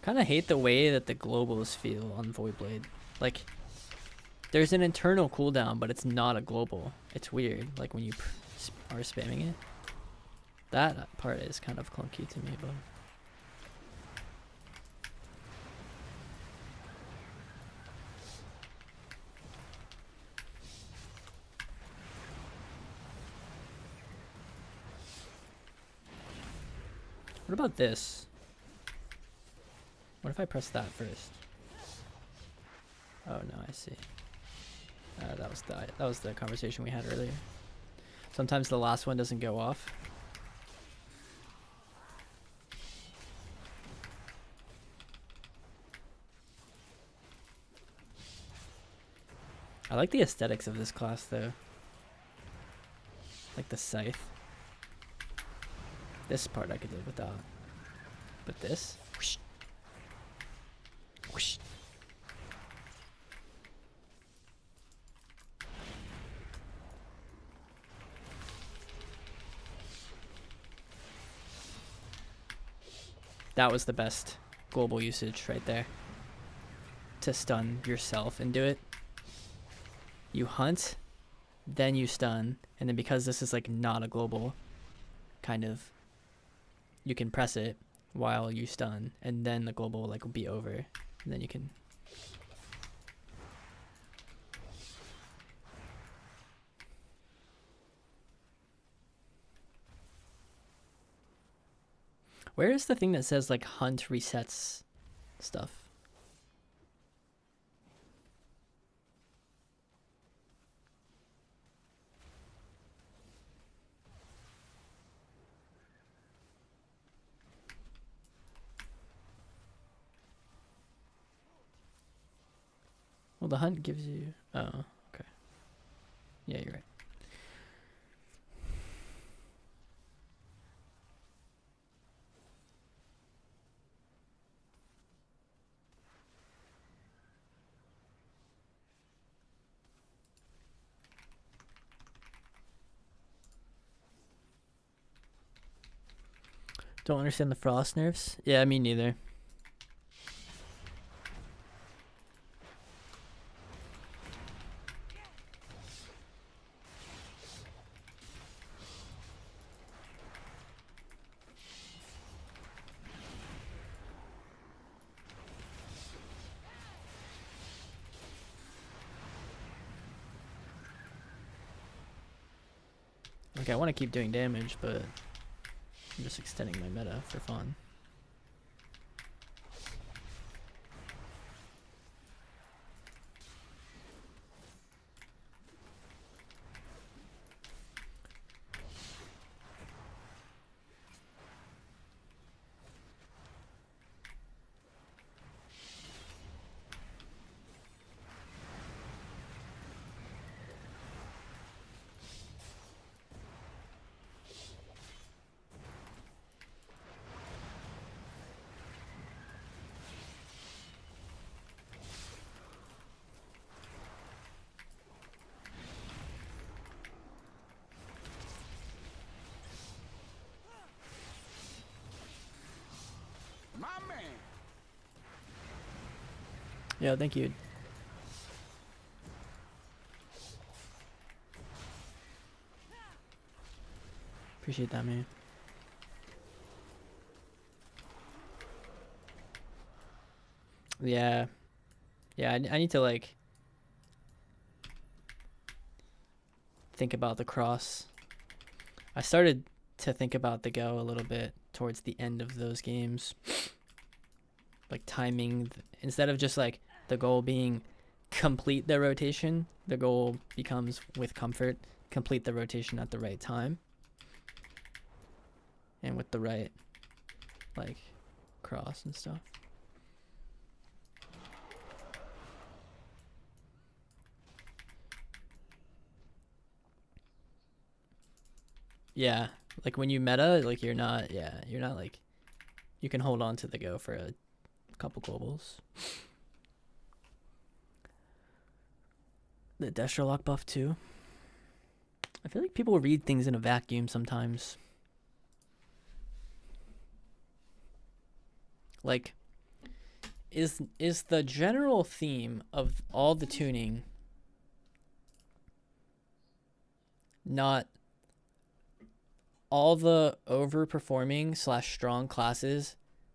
Kind of hate the way that the globals feel on Voidblade. Like, there's an internal cooldown, but it's not a global. It's weird, like when you are spamming it. That part is kind of clunky to me, but... What about this? What if I press that first? Oh no, I see. That was the conversation we had earlier. Sometimes the last one doesn't go off. I like the aesthetics of this class though. Like the scythe. This part I could live without. But this? Whoosh. Whoosh. That was the best global usage right there. To stun yourself and do it. You hunt, then you stun, and then because this is like not a global, kind of, you can press it while you stun, and then the global will like be over, and then you can... Where is the thing that says like hunt resets stuff? Well, the hunt gives you... Oh, okay. Yeah, you're right. Don't understand the frost nerfs? Yeah, me neither. Like, I want to keep doing damage, but I'm just extending my meta for fun. Yeah, thank you. Appreciate that, man. Yeah. Yeah, I need to like think about the cross. I started to think about the go a little bit towards the end of those games. Like timing, instead of just like the goal being complete the rotation, the goal becomes with comfort, complete the rotation at the right time and with the right like cross and stuff. Yeah, like when you meta, like you're not like, you can hold on to the go for a couple globals. The Destro lock buff too. I feel like people read things in a vacuum sometimes. Like, is the general theme of all the tuning not all the overperforming / strong classes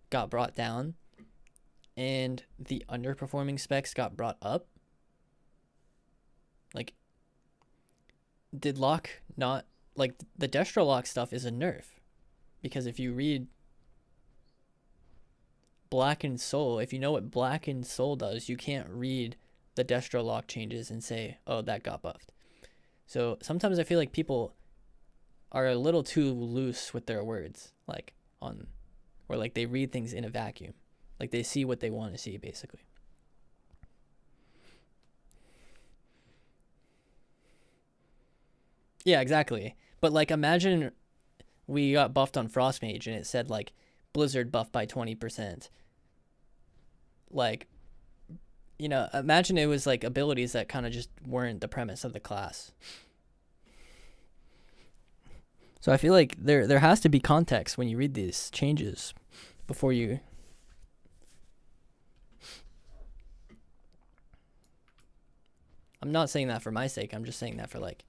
got brought down and the underperforming specs got brought up? Like, did lock not, like, the Destro lock stuff is a nerf, because if you read Blackened Soul, if you know what Blackened Soul does, you can't read the Destro lock changes and say, oh, that got buffed. So sometimes I feel like people are a little too loose with their words, like on, or like they read things in a vacuum, like they see what they want to see basically. Yeah, exactly. But like, imagine we got buffed on Frost Mage and it said like Blizzard buff by 20%. Like, you know, imagine it was like abilities that kind of just weren't the premise of the class. So I feel like there has to be context when you read these changes before you. I'm not saying that for my sake. I'm just saying that for like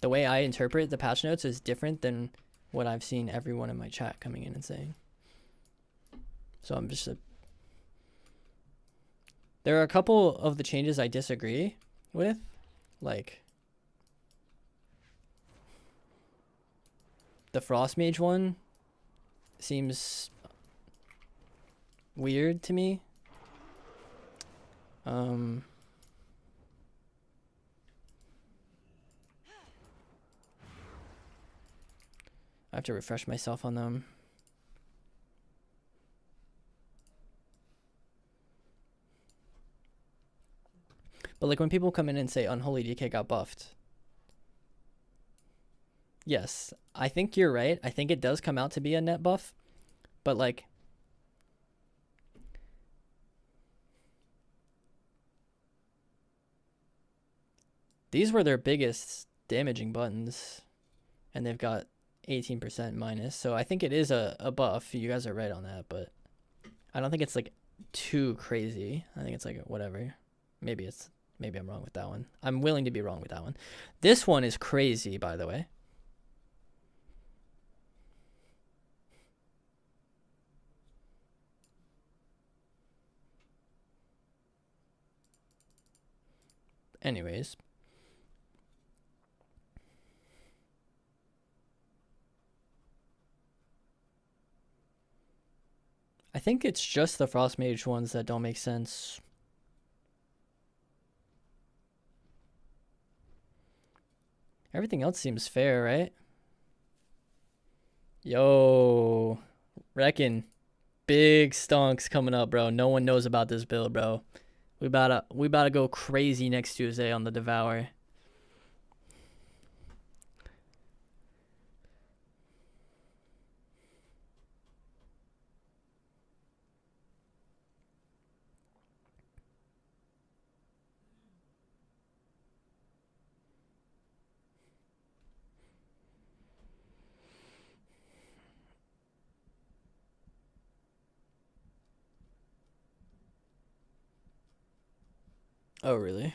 the way I interpret the patch notes is different than what I've seen everyone in my chat coming in and saying. So I'm just there are a couple of the changes I disagree with, like the Frost Mage one seems weird to me. I have to refresh myself on them. But like when people come in and say Unholy DK got buffed, yes, I think you're right. I think it does come out to be a net buff, but like these were their biggest damaging buttons and they've got 18% minus. So I think it is a buff. You guys are right on that, but I don't think it's like too crazy. I think it's like whatever. Maybe I'm wrong with that one. I'm willing to be wrong with that one. This one is crazy, by the way. Anyways. I think it's just the Frost Mage ones that don't make sense. Everything else seems fair, right? Yo, reckon big stonks coming up, bro. No one knows about this build, bro. We about to go crazy next Tuesday on the Devour. Oh, really?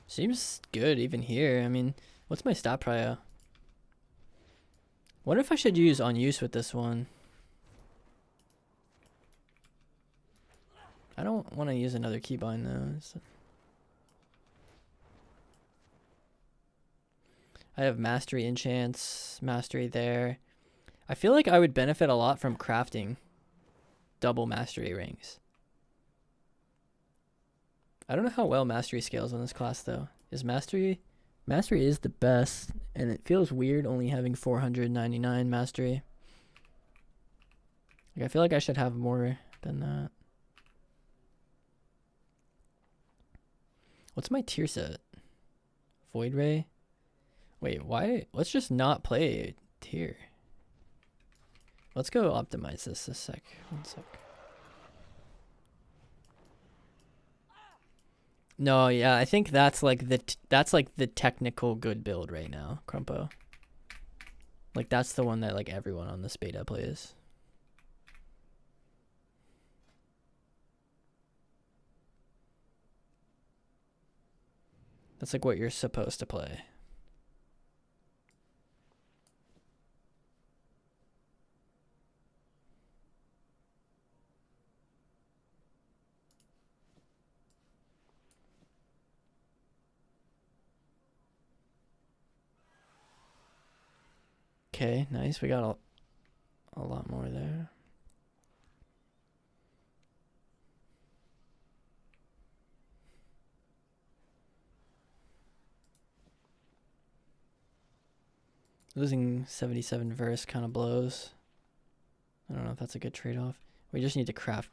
Seems good even here. I mean, what's my stat prio? Wonder if I should use on use with this one. I don't want to use another keybind though. I have mastery enchants, mastery there. I feel like I would benefit a lot from crafting double mastery rings. I don't know how well mastery scales on this class though. Is mastery is the best, and it feels weird only having 499 mastery. Like I feel like I should have more than that. What's my tier set? Void Ray? Wait, why? Let's just not play tier. Let's go optimize this a sec. One sec. No, yeah, I think that's like the technical good build right now, Crumpo. Like that's the one that like everyone on this beta plays. That's like what you're supposed to play. Okay, nice. We got a lot more there. Losing 77 verse kind of blows. I don't know if that's a good trade-off. We just need to craft.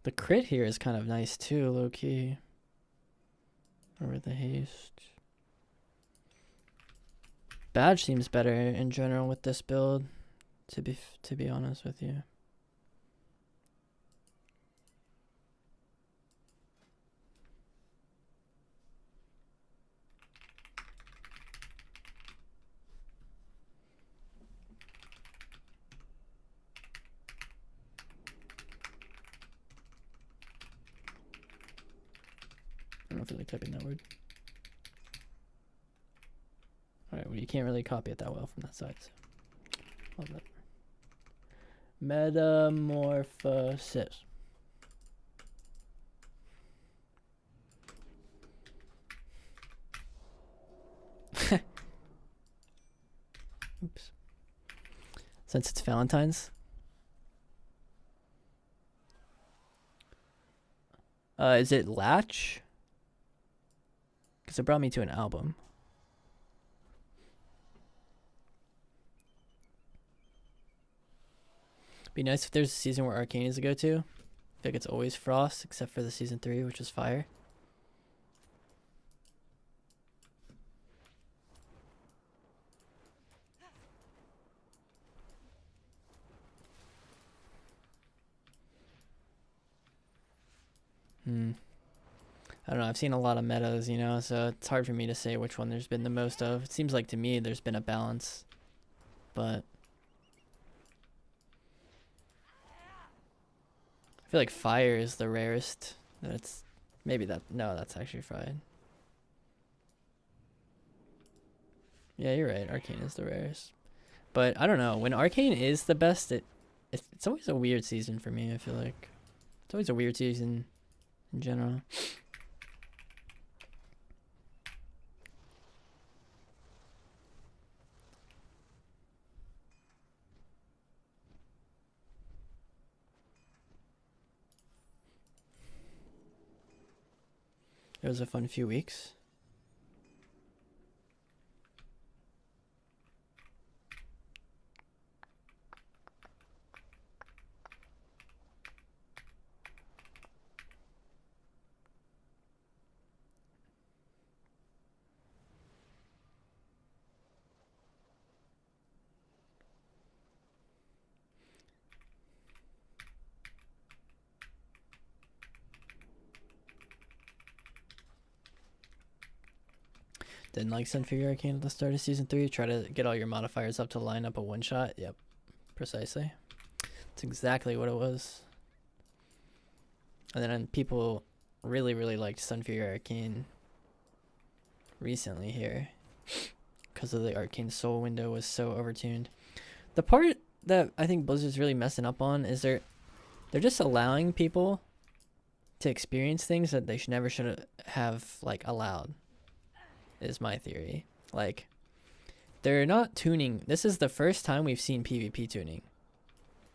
The crit here is kind of nice too, low key. Or the haste. Badge seems better in general with this build, to be honest with you. I don't feel like typing that word. Alright, well you can't really copy it that well from that side. So. Love that. Metamorphosis. Oops. Since it's Valentine's. Is it Latch? Because it brought me to an album. Be nice if there's a season where Arcane is a go-to. I feel like it's always Frost, except for the season 3, which was Fire. I don't know, I've seen a lot of metas, you know, so it's hard for me to say which one there's been the most of. It seems like to me there's been a balance, but I feel like Fire is the rarest. That's maybe that. No, that's actually fried. Yeah, you're right. Arcane is the rarest, but I don't know. When Arcane is the best, it's always a weird season for me. I feel like it's always a weird season in general. It was a fun few weeks. Didn't like Sunfury Arcane at the start of Season 3? Try to get all your modifiers up to line up a one-shot? Yep, precisely. That's exactly what it was. And then people really, really liked Sunfury Arcane recently here because of the Arcane Soul window was so overtuned. The part that I think Blizzard's really messing up on is they're just allowing people to experience things that they should have like allowed, is my theory. Like, they're not tuning. This is the first time we've seen PvP tuning,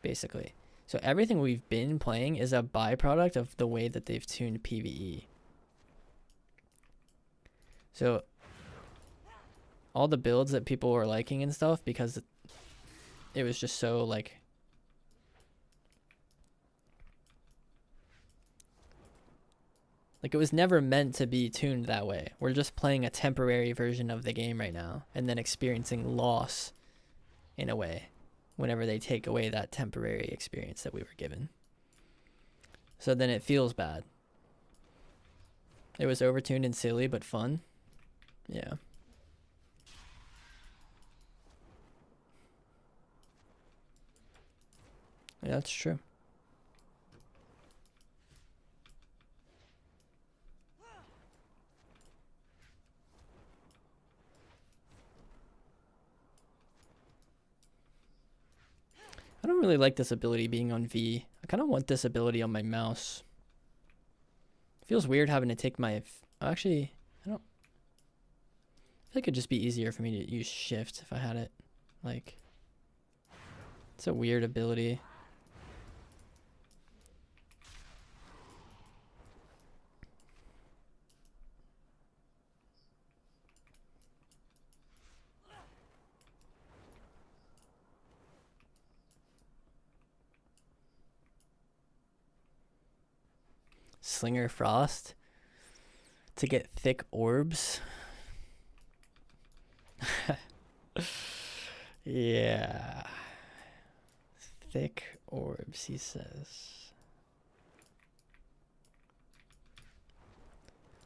basically. So everything we've been playing is a byproduct of the way that they've tuned PvE. So all the builds that people were liking and stuff, because it was just so like it was never meant to be tuned that way. We're just playing a temporary version of the game right now and then experiencing loss in a way whenever they take away that temporary experience that we were given. So then it feels bad. It was overtuned and silly but fun. Yeah. Yeah, that's true. I don't really like this ability being on V. I kind of want this ability on my mouse. It feels weird having to take my... Actually, I don't... I think it'd just be easier for me to use shift if I had it. Like, it's a weird ability. Slinger Frost to get thick orbs. Yeah. Thick orbs, he says.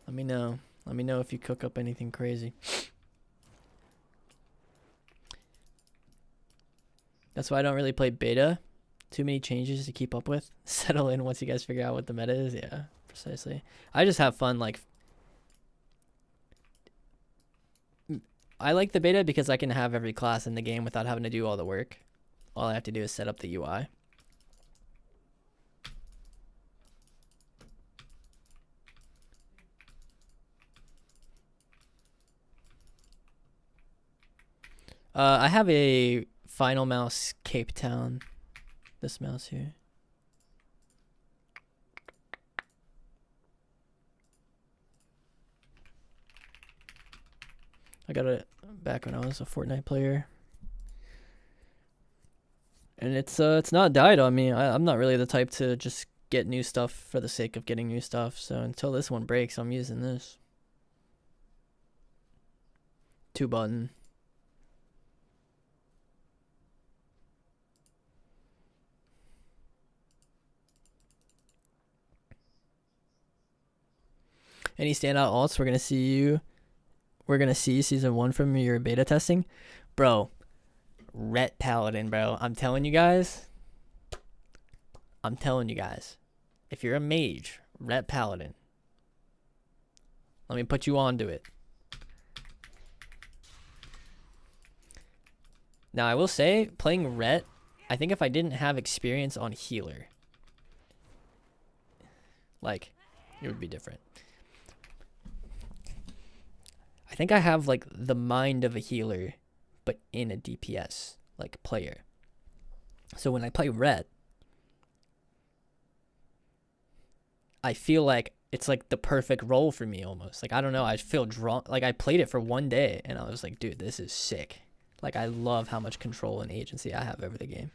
Let me know. Let me know if you cook up anything crazy. That's why I don't really play beta. Too many changes to keep up with. Settle in once you guys figure out what the meta is. Yeah, precisely. I just have fun. Like, I like the beta because I can have every class in the game without having to do all the work. All I have to do is set up the UI. I have a Final Mouse Cape Town. This mouse here. I got it back when I was a Fortnite player. And it's not died on me. I'm not really the type to just get new stuff for the sake of getting new stuff. So until this one breaks, I'm using this. 2-button. Any standout alts? We're gonna see season 1 from your beta testing, bro. Ret Paladin, bro. I'm telling you guys. If you're a mage, Ret Paladin. Let me put you onto it. Now I will say, playing Ret, I think if I didn't have experience on healer, like, it would be different. I think I have like the mind of a healer, but in a DPS like player. So when I play Ret, I feel like it's like the perfect role for me almost. Like, I don't know, I feel drawn. Like, I played it for one day and I was like, dude, this is sick. Like, I love how much control and agency I have over the game.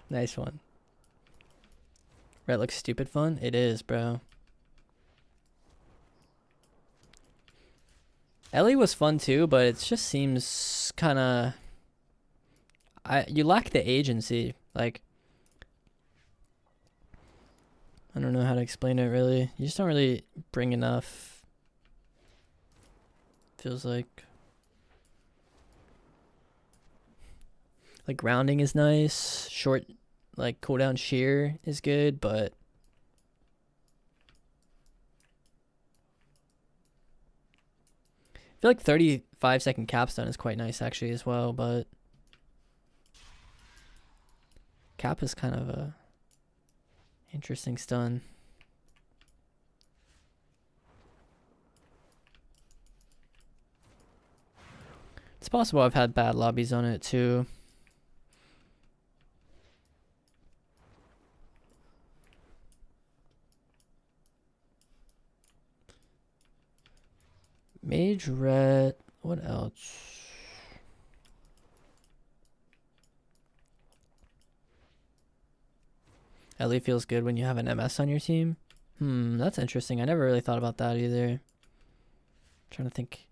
Nice one. Red looks stupid fun. It is, bro. Ellie was fun too, but it just seems kind of you lack the agency. Like, I don't know how to explain it really. You just don't really bring enough. Feels like grounding is nice. Short, like cooldown shear is good, but I feel like 35-second capstone is quite nice actually as well, but cap is kind of a interesting stun. It's possible I've had bad lobbies on it too. Mage red. What else? Ellie feels good when you have an MS on your team. That's interesting. I never really thought about that either. Trying to think.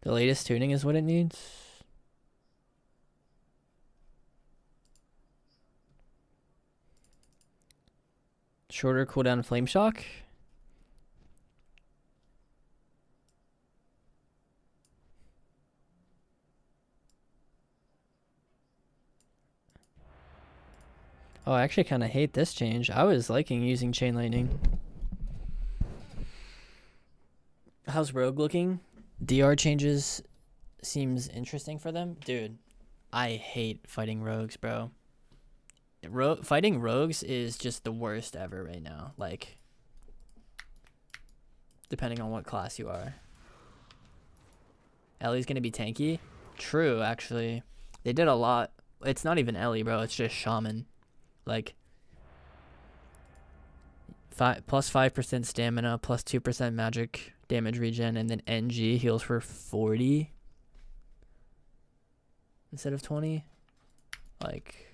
The latest tuning is what it needs. Shorter cooldown flame shock. Oh, I actually kind of hate this change. I was liking using chain lightning. How's Rogue looking? DR changes seems interesting for them. Dude, I hate fighting rogues, bro. Fighting rogues is just the worst ever right now. Like, depending on what class you are. Ellie's gonna be tanky. True, actually. They did a lot. It's not even Ellie, bro. It's just Shaman. Like, plus 5% stamina, plus 2% magic damage regen, and then NG heals for 40 instead of 20. Like,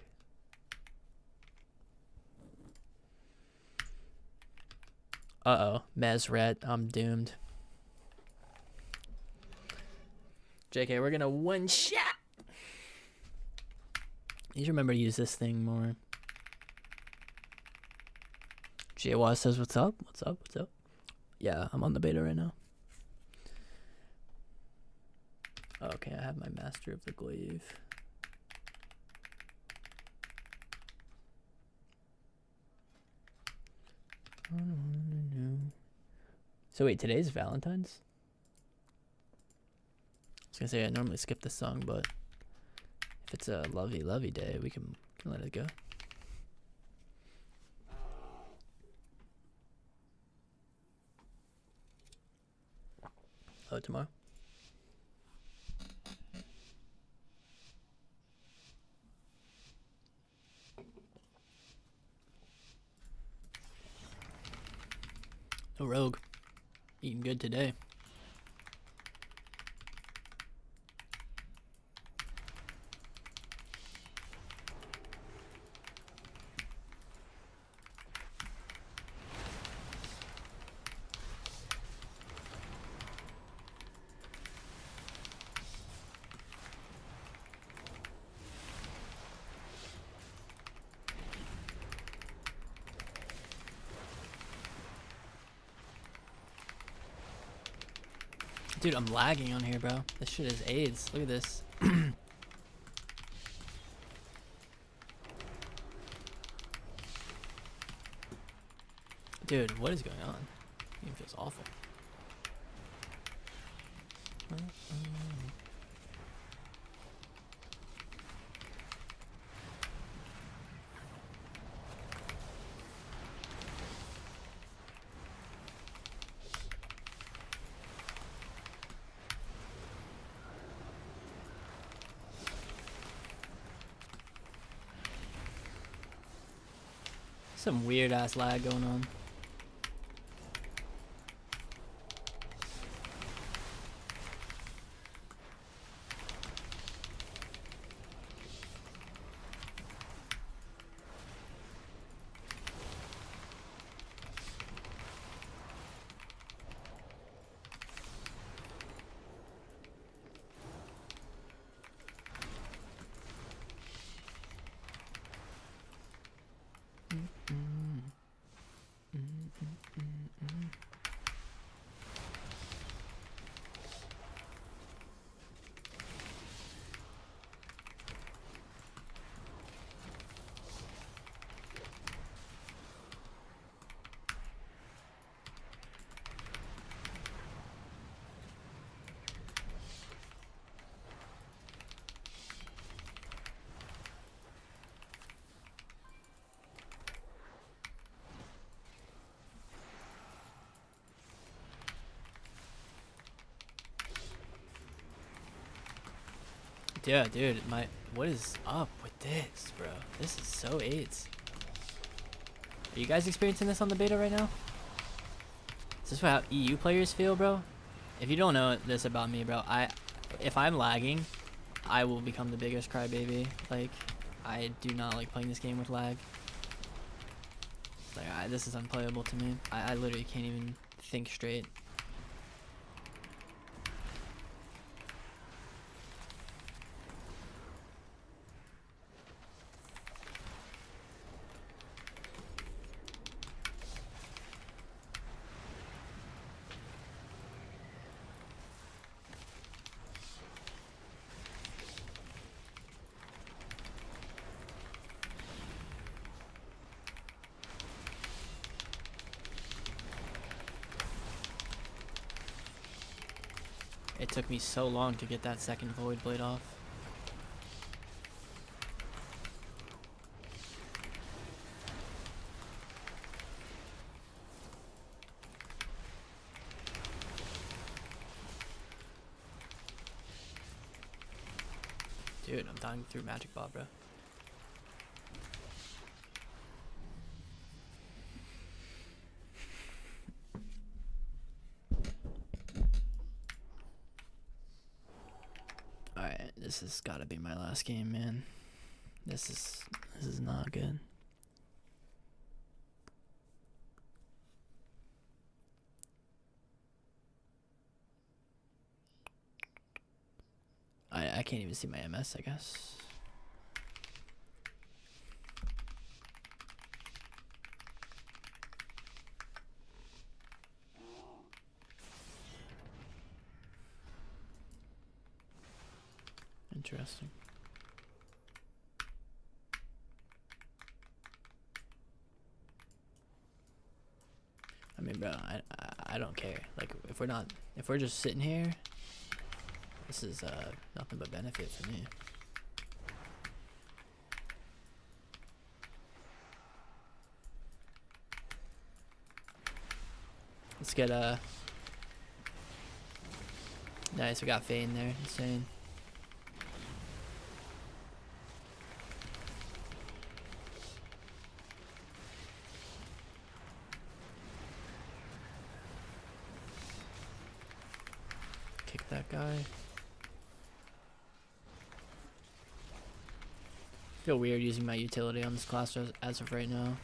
uh-oh, Mesret, I'm doomed. JK, we're gonna one shot. You should remember to use this thing more. JWaz says, what's up? What's up? What's up? Yeah, I'm on the beta right now. Okay, I have my Master of the Glaive. So wait, today's Valentine's? I was gonna say I normally skip this song, but if it's a lovey day, we can let it go. Oh, tomorrow? Oh, Rogue. Eating good today. Dude, I'm lagging on here, bro. This shit is AIDS. Look at this. Dude, what is going on? It even feels awful. Some weird ass lag going on. Yeah, dude, what is up with this, bro? This is so AIDS. Are you guys experiencing this on the beta right now? Is this how EU players feel, bro? If you don't know this about me, bro, if I'm lagging, I will become the biggest crybaby. Like, I do not like playing this game with lag. Like, this is unplayable to me. I literally can't even think straight. It took me so long to get that second Void Blade off. Dude, I'm dying through Magic Ball, bro. Alright, this has gotta be my last game, man. This is not good. I can't even see my MS, I guess. Interesting. I mean, bro, I don't care. Like, if we're just sitting here, this is nothing but benefit for me. Let's get nice, we got Fane there, insane. Kick that guy. Feel weird using my utility on this class as of right now.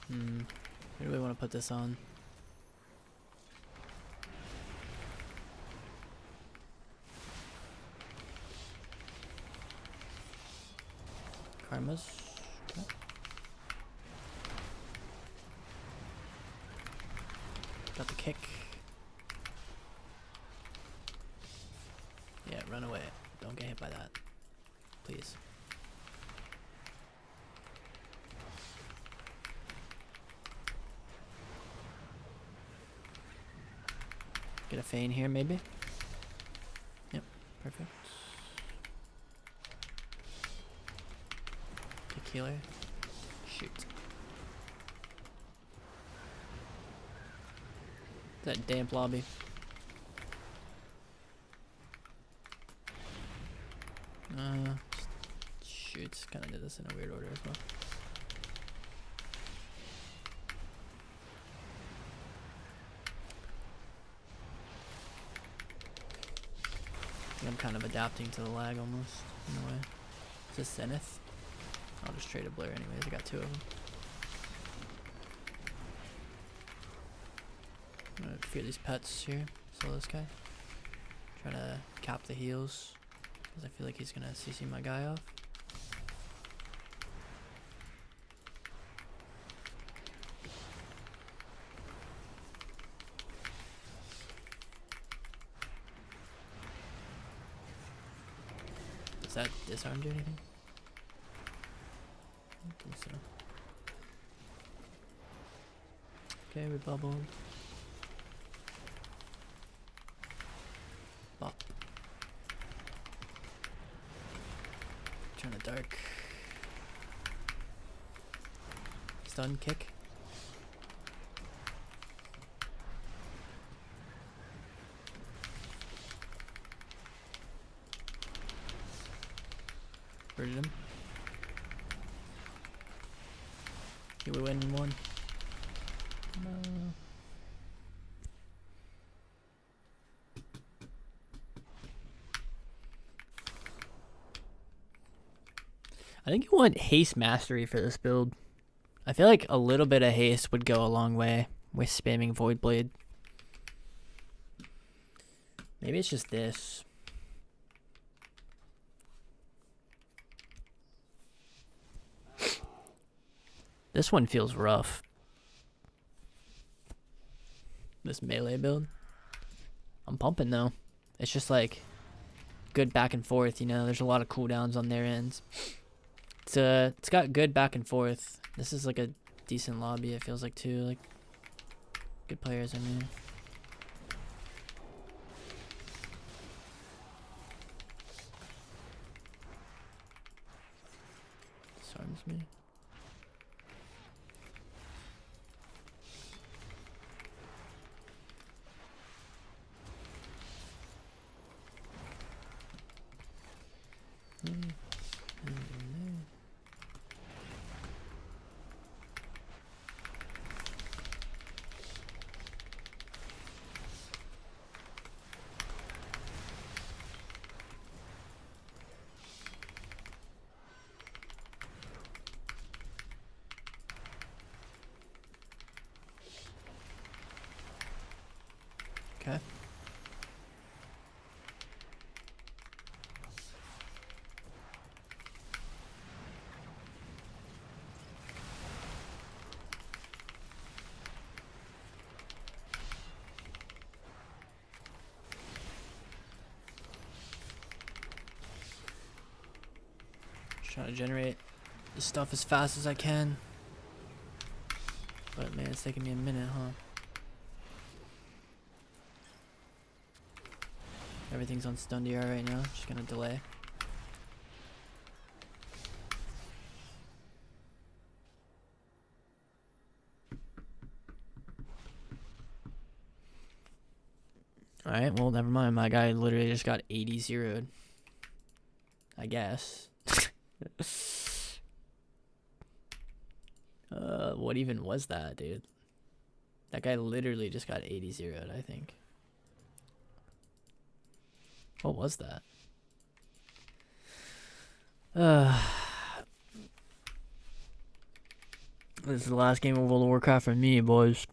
Who do we want to put this on? Karmas. Okay. Got the kick. Yeah, run away. Don't get hit by that. Please. Get a Fane here, maybe? Yep, perfect. Kick healer. Shoot. That damp lobby. Shoot, kinda did this in a weird order as well. I'm kind of adapting to the lag almost, in a way. Is this Zenith? I'll just trade a Blur anyways, I got 2 of them. I'm gonna fear these pets here, sell this guy. Try to cap the heals, because I feel like he's gonna CC my guy off. Does that disarm do anything? I don't think so. Okay, we bubbled. Bop. Turn to dark. Stun kick. Birded him. He would win 1. No. I think you want haste mastery for this build. I feel like a little bit of haste would go a long way with spamming Void Blade. Maybe it's just this. This one feels rough. This melee build. I'm pumping though. It's just like good back and forth, you know. There's a lot of cooldowns on their ends. It's got good back and forth. This is like a decent lobby, it feels like too. Like good players, I mean. Disarms me. Okay. Just trying to generate the stuff as fast as I can. But man, it's taking me a minute, huh? Everything's on stun DR right now. Just gonna delay. Alright, well, never mind. My guy literally just got 80 zeroed. I guess. What even was that, dude? That guy literally just got 80 zeroed, I think. What was that? This is the last game of World of Warcraft for me, boys.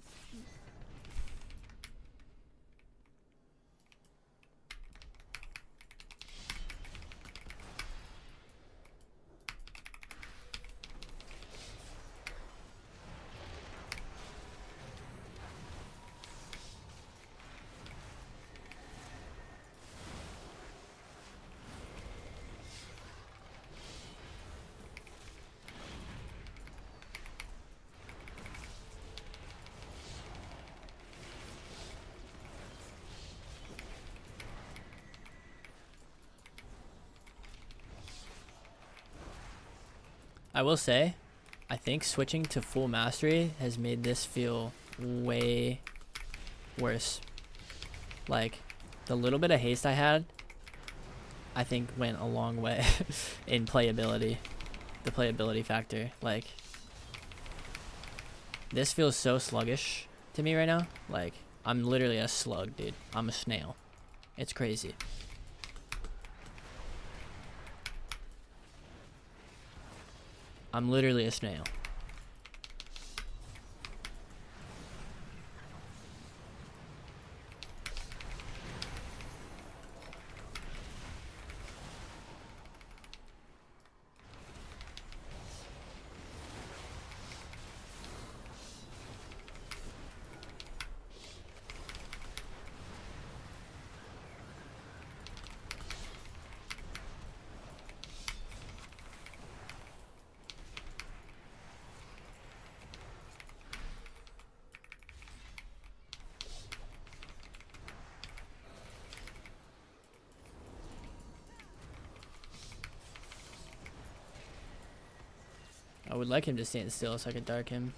I will say, I think switching to full mastery has made this feel way worse. Like, the little bit of haste I had, I think went a long way in playability. The playability factor. Like, this feels so sluggish to me right now. Like, I'm literally a slug, dude. I'm a snail. It's crazy. I'm literally a snail. I would like him to stand still so I could dark him.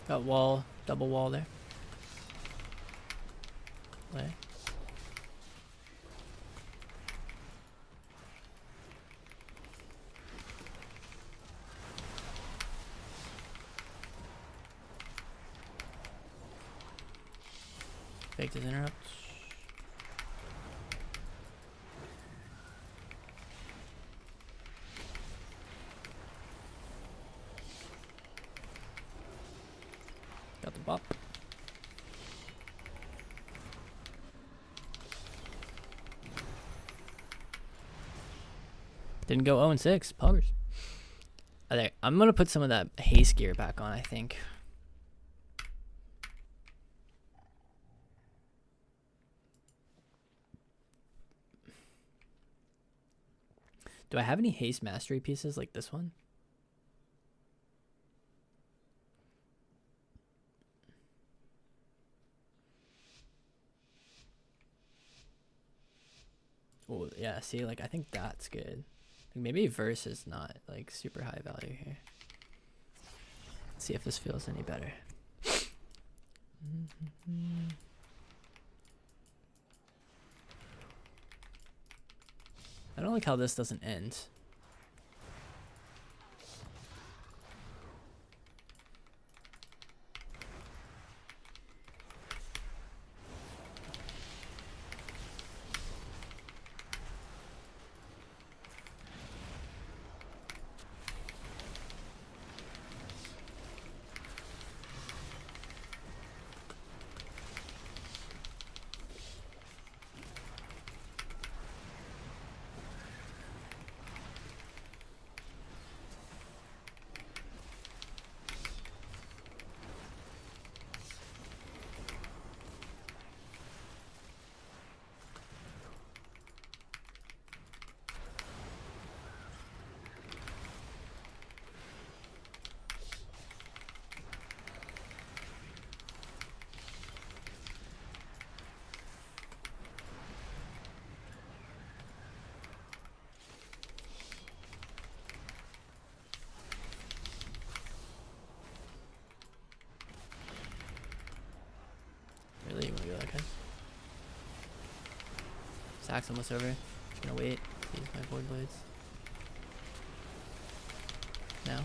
Got wall, double wall there. There. Faked his interrupt. Got the bop. Didn't go 0-6. Poggers. There. I'm gonna put some of that haste gear back on, I think. Do I have any haste mastery pieces like this one? Oh, yeah, see, like, I think that's good. Like, maybe verse is not, like, super high value here. Let's see if this feels any better. I don't like how this doesn't end. Really? You want to go that guy? Sack's almost over. Just gonna wait. Use my void blades. Now.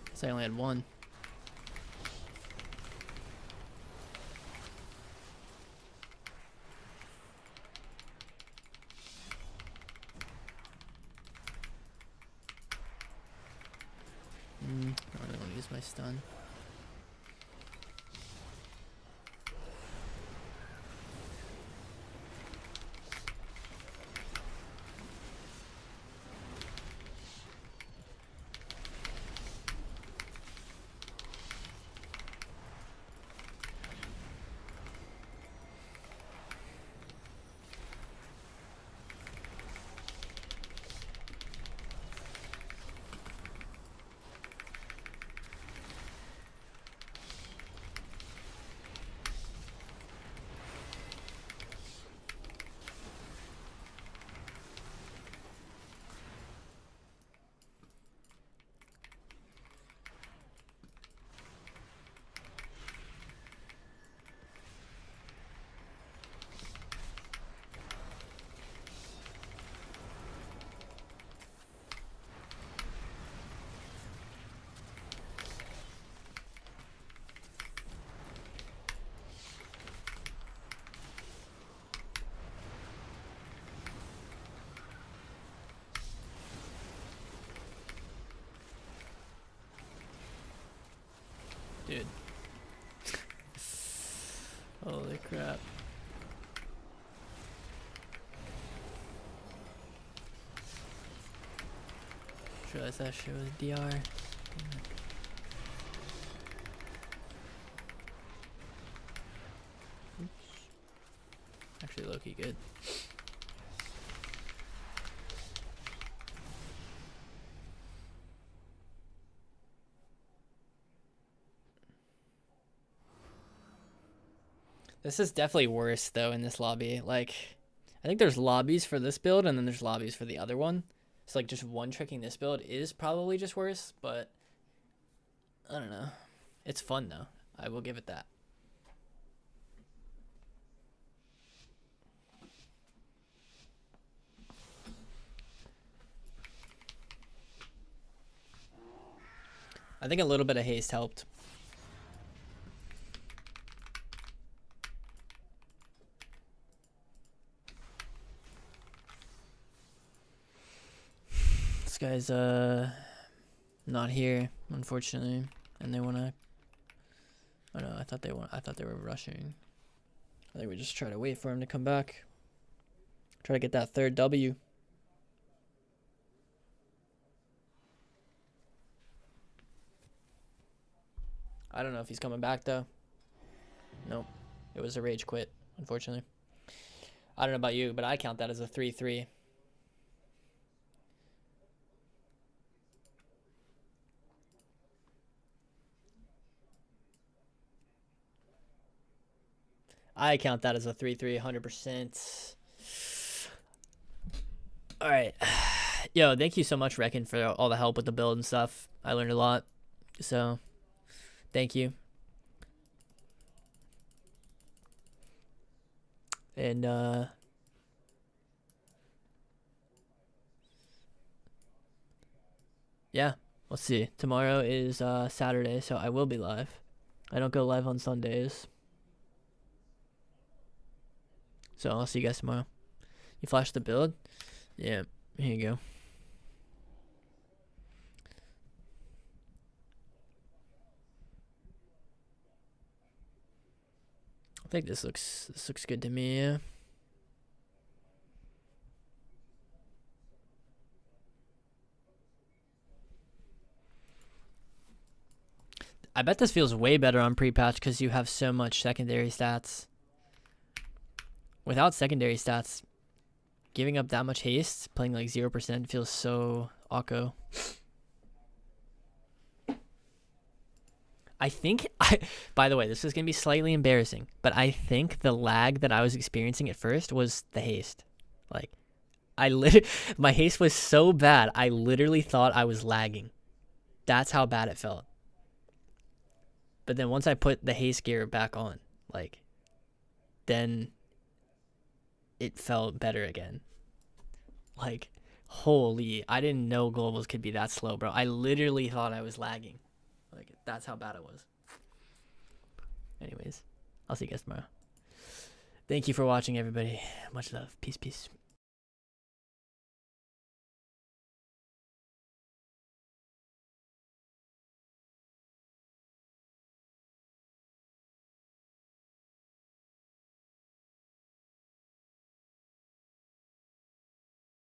Guess I only had one. I really want to use my stun. Crap. Just realized that shit was DR. Oops. Actually, low-key good. This is definitely worse, though, in this lobby. Like, I think there's lobbies for this build, and then there's lobbies for the other one. So, like, just one-tricking this build is probably just worse, but I don't know. It's fun, though. I will give it that. I think a little bit of haste helped. This guy's not here, unfortunately, and they wanna. Oh no, I thought they were rushing. I think we just try to wait for him to come back. Try to get that third W. I don't know if he's coming back though. Nope. It was a rage quit, unfortunately. I don't know about you, but I count that as a 3-3. I count that as a 3-3, 100%. All right. Yo, thank you so much, Reckon, for all the help with the build and stuff. I learned a lot. So, thank you. And, yeah, we'll see. Tomorrow is Saturday, so I will be live. I don't go live on Sundays. So I'll see you guys tomorrow. You flashed the build? Yeah, here you go. I think this looks good to me, yeah. I bet this feels way better on pre-patch because you have so much secondary stats. Without secondary stats, giving up that much haste, playing like 0% feels so awko. I think, by the way, this is going to be slightly embarrassing, but I think the lag that I was experiencing at first was the haste. Like, my haste was so bad, I literally thought I was lagging. That's how bad it felt. But then once I put the haste gear back on, like, then it felt better again. Like, holy, I didn't know globals could be that slow, bro. I literally thought I was lagging. Like, that's how bad it was. Anyways, I'll see you guys tomorrow. Thank you for watching, everybody. Much love. Peace, peace.